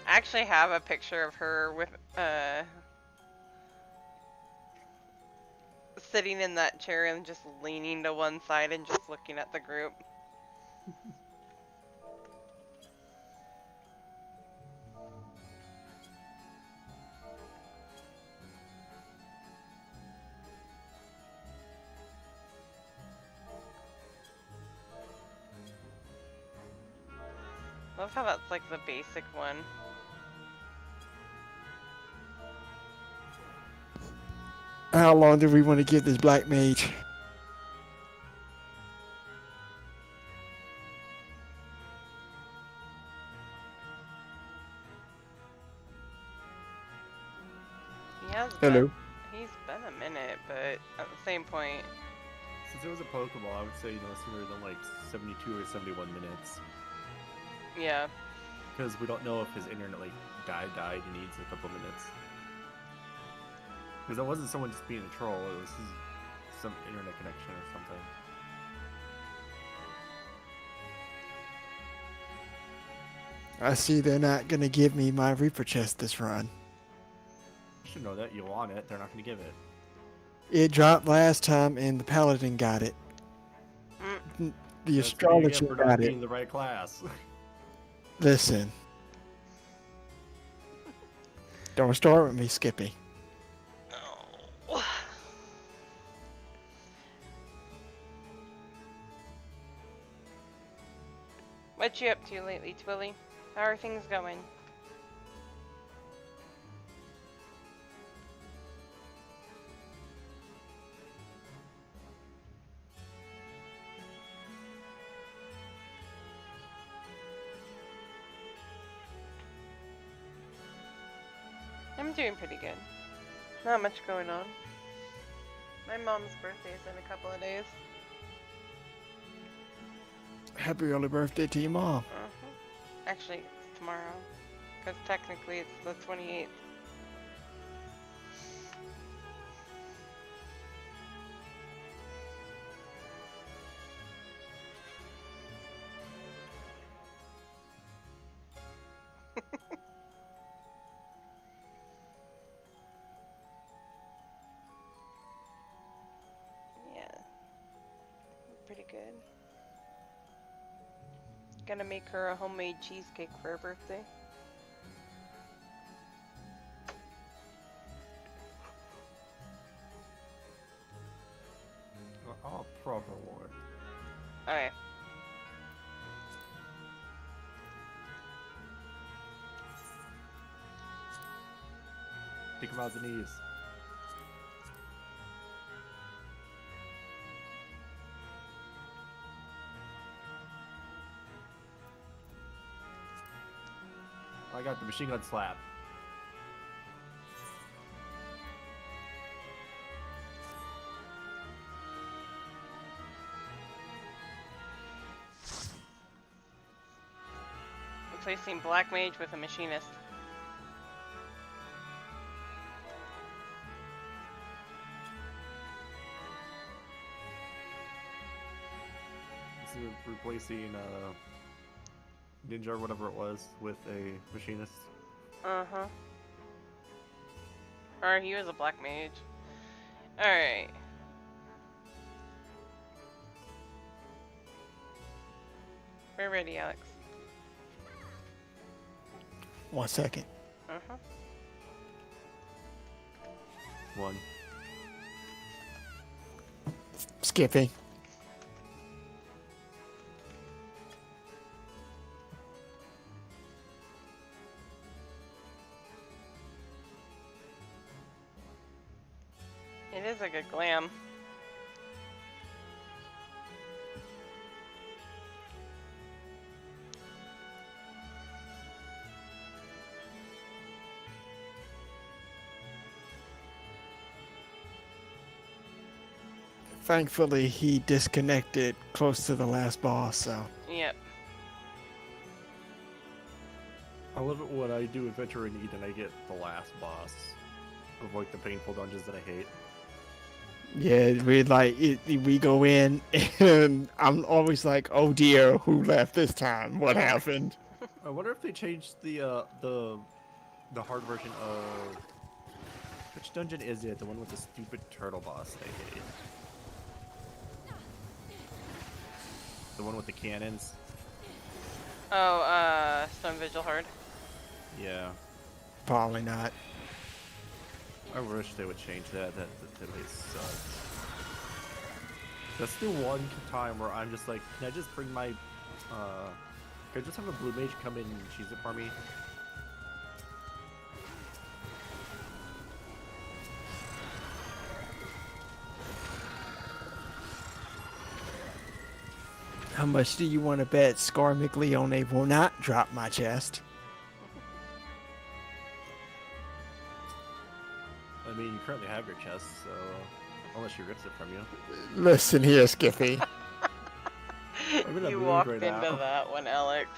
[SPEAKER 1] I actually have a picture of her with sitting in that chair and just leaning to one side and just looking at the group. Love how that's like the basic one.
[SPEAKER 2] How long do we want to give this black mage? Hello.
[SPEAKER 1] He's been a minute, but at the same point.
[SPEAKER 9] Since it was a Pokeball, I would say, sooner than like 72 or 71 minutes.
[SPEAKER 1] Yeah.
[SPEAKER 9] Because we don't know if his internet like died, he needs a couple minutes. Because that wasn't someone just being a troll, it was some internet connection or something.
[SPEAKER 2] I see they're not going to give me my Reaper chest this run.
[SPEAKER 9] You should know that. You want it, they're not going to give it.
[SPEAKER 2] It dropped last time and the Paladin got it. The Astrologer got it.
[SPEAKER 9] Being the right class.
[SPEAKER 2] Listen. Don't start with me, Skippy.
[SPEAKER 1] What you up to lately, Twilly? How are things going? I'm doing pretty good. Not much going on. My mom's birthday's in a couple of days.
[SPEAKER 2] Happy early birthday to your mom.
[SPEAKER 1] Actually, it's tomorrow. Because technically it's the 28th. Yeah. Pretty good. Gonna make her a homemade cheesecake for her birthday.
[SPEAKER 9] Oh, proper war.
[SPEAKER 1] Okay.
[SPEAKER 9] Take him out the knees. I got the machine gun slap.
[SPEAKER 1] Replacing Black Mage with a Machinist.
[SPEAKER 9] This is replacing Ninja or whatever it was with a Machinist.
[SPEAKER 1] Uh-huh. Or he was a Black Mage. Alright. We're ready, Alex.
[SPEAKER 2] 1 second.
[SPEAKER 1] Uh-huh.
[SPEAKER 9] 1.
[SPEAKER 2] Skippy.
[SPEAKER 1] It is a good glam.
[SPEAKER 2] Thankfully, he disconnected close to the last boss, so.
[SPEAKER 1] Yep.
[SPEAKER 9] I love it when I do Adventure in Eden and I get the last boss of like the painful dungeons that I hate.
[SPEAKER 2] Yeah, we go in, and I'm always like, oh dear, who left this time? What happened?
[SPEAKER 9] I wonder if they changed the hard version of which dungeon is it? The one with the stupid turtle boss that I hate. The one with the cannons.
[SPEAKER 1] Oh, Stone Vigil Hard.
[SPEAKER 9] Yeah.
[SPEAKER 2] Probably not.
[SPEAKER 9] I wish they would change that. That really sucks. That's the one time where I'm just like, can I just bring my, can I just have a blue mage come in and cheese it for me?
[SPEAKER 2] How much do you want to bet Scar McLeone will not drop my chest?
[SPEAKER 9] I mean, you currently have your chest, so unless she rips it from you.
[SPEAKER 2] Listen here, Skippy.
[SPEAKER 1] You walked into that one, Alex.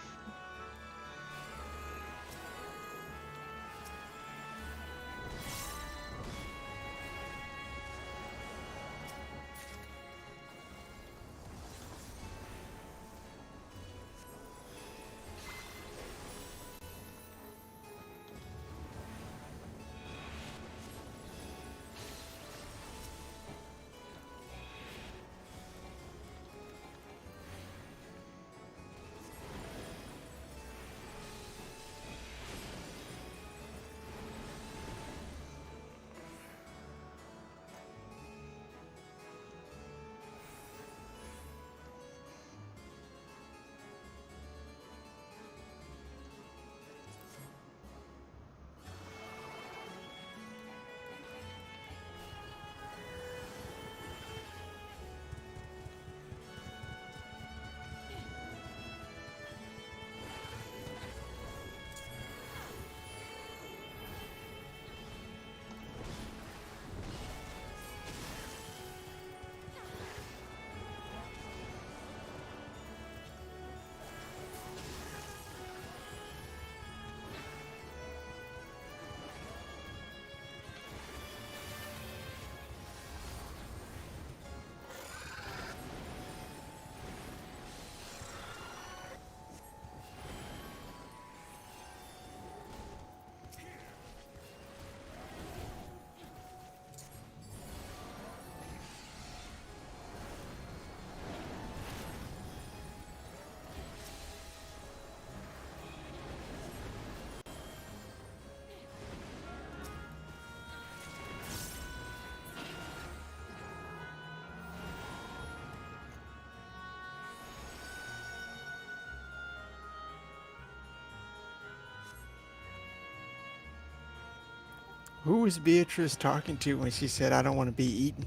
[SPEAKER 2] Who was Beatrice talking to when she said, I don't want to be eaten?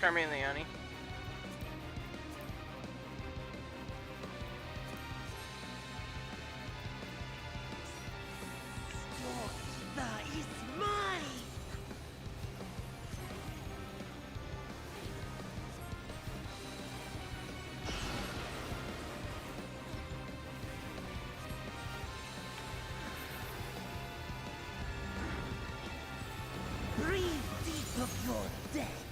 [SPEAKER 1] Carmen Leone.
[SPEAKER 11] That is mine! Breathe deep of your death.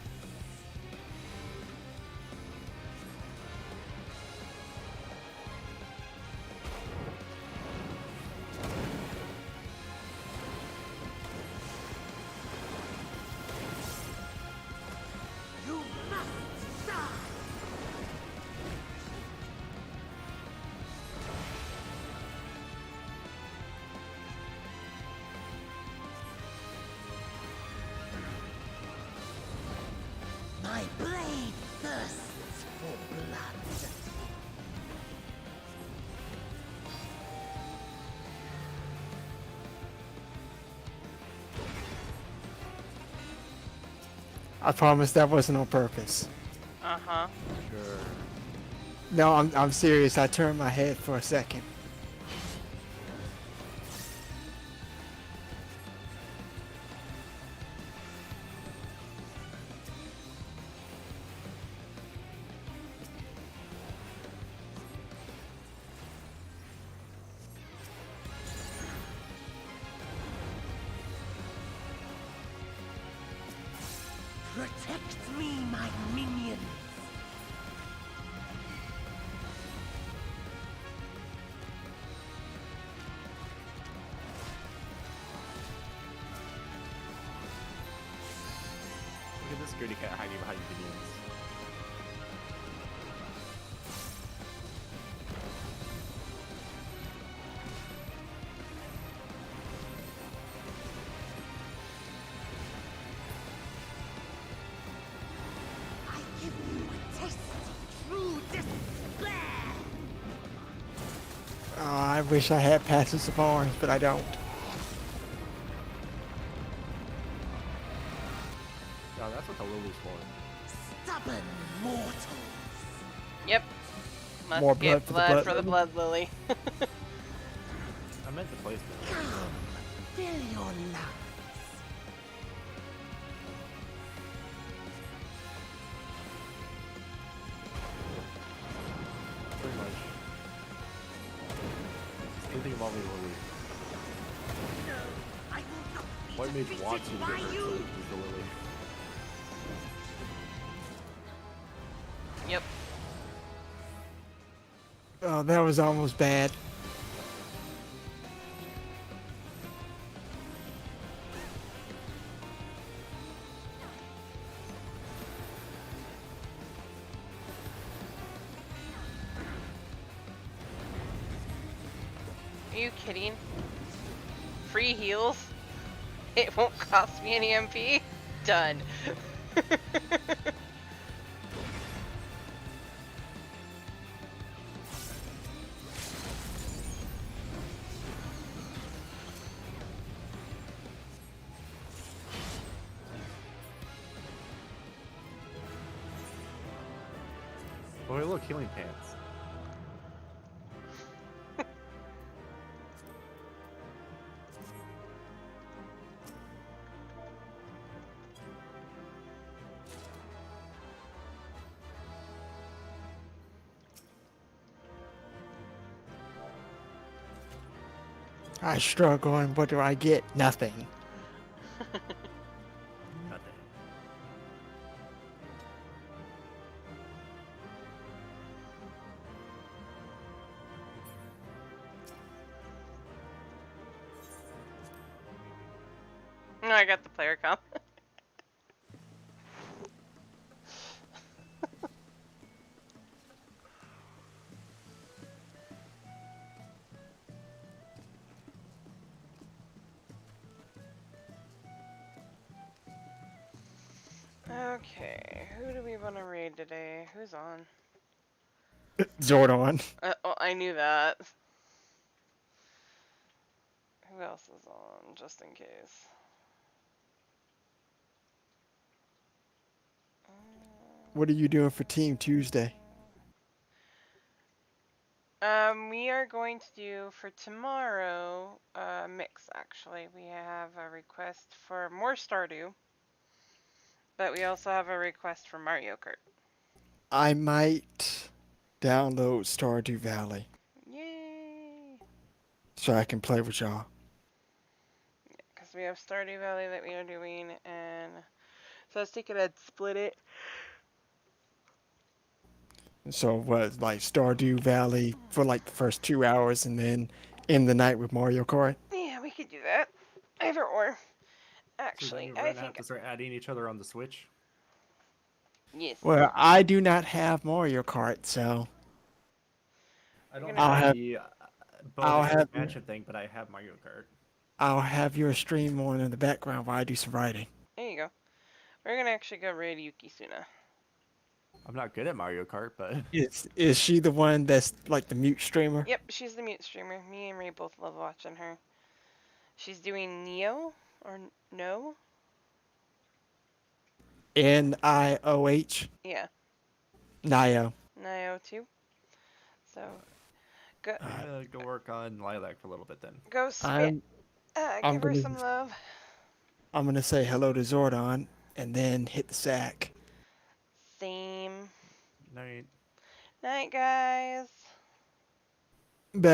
[SPEAKER 11] You must die! My blade thirsts for blood.
[SPEAKER 2] I promise that wasn't on purpose.
[SPEAKER 1] Uh-huh.
[SPEAKER 9] Sure.
[SPEAKER 2] No, I'm serious. I turned my head for a second.
[SPEAKER 13] Protect me, my minions!
[SPEAKER 9] Look at this scaredy cat hiding behind minions.
[SPEAKER 13] I give you a taste of true despair!
[SPEAKER 2] Oh, I wish I had passes of arms, but I don't.
[SPEAKER 9] No, that's what the lily's for.
[SPEAKER 13] Stubborn mortals!
[SPEAKER 1] Yep. Must
[SPEAKER 2] More
[SPEAKER 1] get
[SPEAKER 2] blood for the
[SPEAKER 1] blood for the
[SPEAKER 2] blood
[SPEAKER 1] blood lily.
[SPEAKER 9] I meant the placement.
[SPEAKER 13] Come, fill your lungs.
[SPEAKER 9] Pretty much. Anything involving lily.
[SPEAKER 13] No, I will not be
[SPEAKER 9] White mage
[SPEAKER 13] defeated
[SPEAKER 9] wants you to
[SPEAKER 13] by
[SPEAKER 9] get hurt,
[SPEAKER 13] you.
[SPEAKER 9] so use the lily.
[SPEAKER 1] Yep.
[SPEAKER 2] Oh, that was almost bad.
[SPEAKER 1] Are you kidding? Free heals? It won't cost me any MP? Done.
[SPEAKER 9] Oh, hey, look, healing pants.
[SPEAKER 2] I struggle, and what do I get? Nothing.
[SPEAKER 9] Nothing.
[SPEAKER 1] No, I got the player comp. Okay, who do we want to raid today? Who's on?
[SPEAKER 2] Zordon.
[SPEAKER 1] Oh, I knew that. Who else is on, just in case?
[SPEAKER 2] What are you doing for Team Tuesday?
[SPEAKER 1] We are going to do for tomorrow a mix actually. We have a request for more Stardew, but we also have a request for Mario Kart.
[SPEAKER 2] I might download Stardew Valley
[SPEAKER 1] Yay!
[SPEAKER 2] so I can play with y'all.
[SPEAKER 1] Because we have Stardew Valley that we are doing, and so I was thinking I'd split it.
[SPEAKER 2] So what, like Stardew Valley for like the first 2 hours, and then end the night with Mario Kart?
[SPEAKER 1] Yeah, we could do that. Either or.
[SPEAKER 9] So then
[SPEAKER 1] Actually,
[SPEAKER 9] we're
[SPEAKER 1] I
[SPEAKER 9] gonna have
[SPEAKER 1] think
[SPEAKER 9] to start adding each other on the Switch.
[SPEAKER 1] yes.
[SPEAKER 2] Well, I do not have Mario Kart, so
[SPEAKER 9] I don't
[SPEAKER 2] I'll
[SPEAKER 9] have
[SPEAKER 2] have
[SPEAKER 9] the
[SPEAKER 2] I'll
[SPEAKER 9] bonus
[SPEAKER 2] have
[SPEAKER 9] expansion thing, but I have Mario Kart.
[SPEAKER 2] I'll have your stream on in the background while I do some writing.
[SPEAKER 1] There you go. We're gonna actually go raid Yukisuna.
[SPEAKER 9] I'm not good at Mario Kart, but
[SPEAKER 2] Is she the one that's like the mute streamer?
[SPEAKER 1] Yep, she's the mute streamer. Me and Ray both love watching her. She's doing Neo or No?
[SPEAKER 2] NIOH?
[SPEAKER 1] Yeah,
[SPEAKER 2] Nio.
[SPEAKER 1] Nio too. So go
[SPEAKER 9] I'm gonna go work on Lilac for a little bit then.
[SPEAKER 1] go spit.
[SPEAKER 2] I'm
[SPEAKER 1] Give her
[SPEAKER 2] gonna
[SPEAKER 1] some love.
[SPEAKER 2] I'm gonna say hello to Zordon and then hit the sack.
[SPEAKER 1] Same.
[SPEAKER 9] Night.
[SPEAKER 1] Night, guys.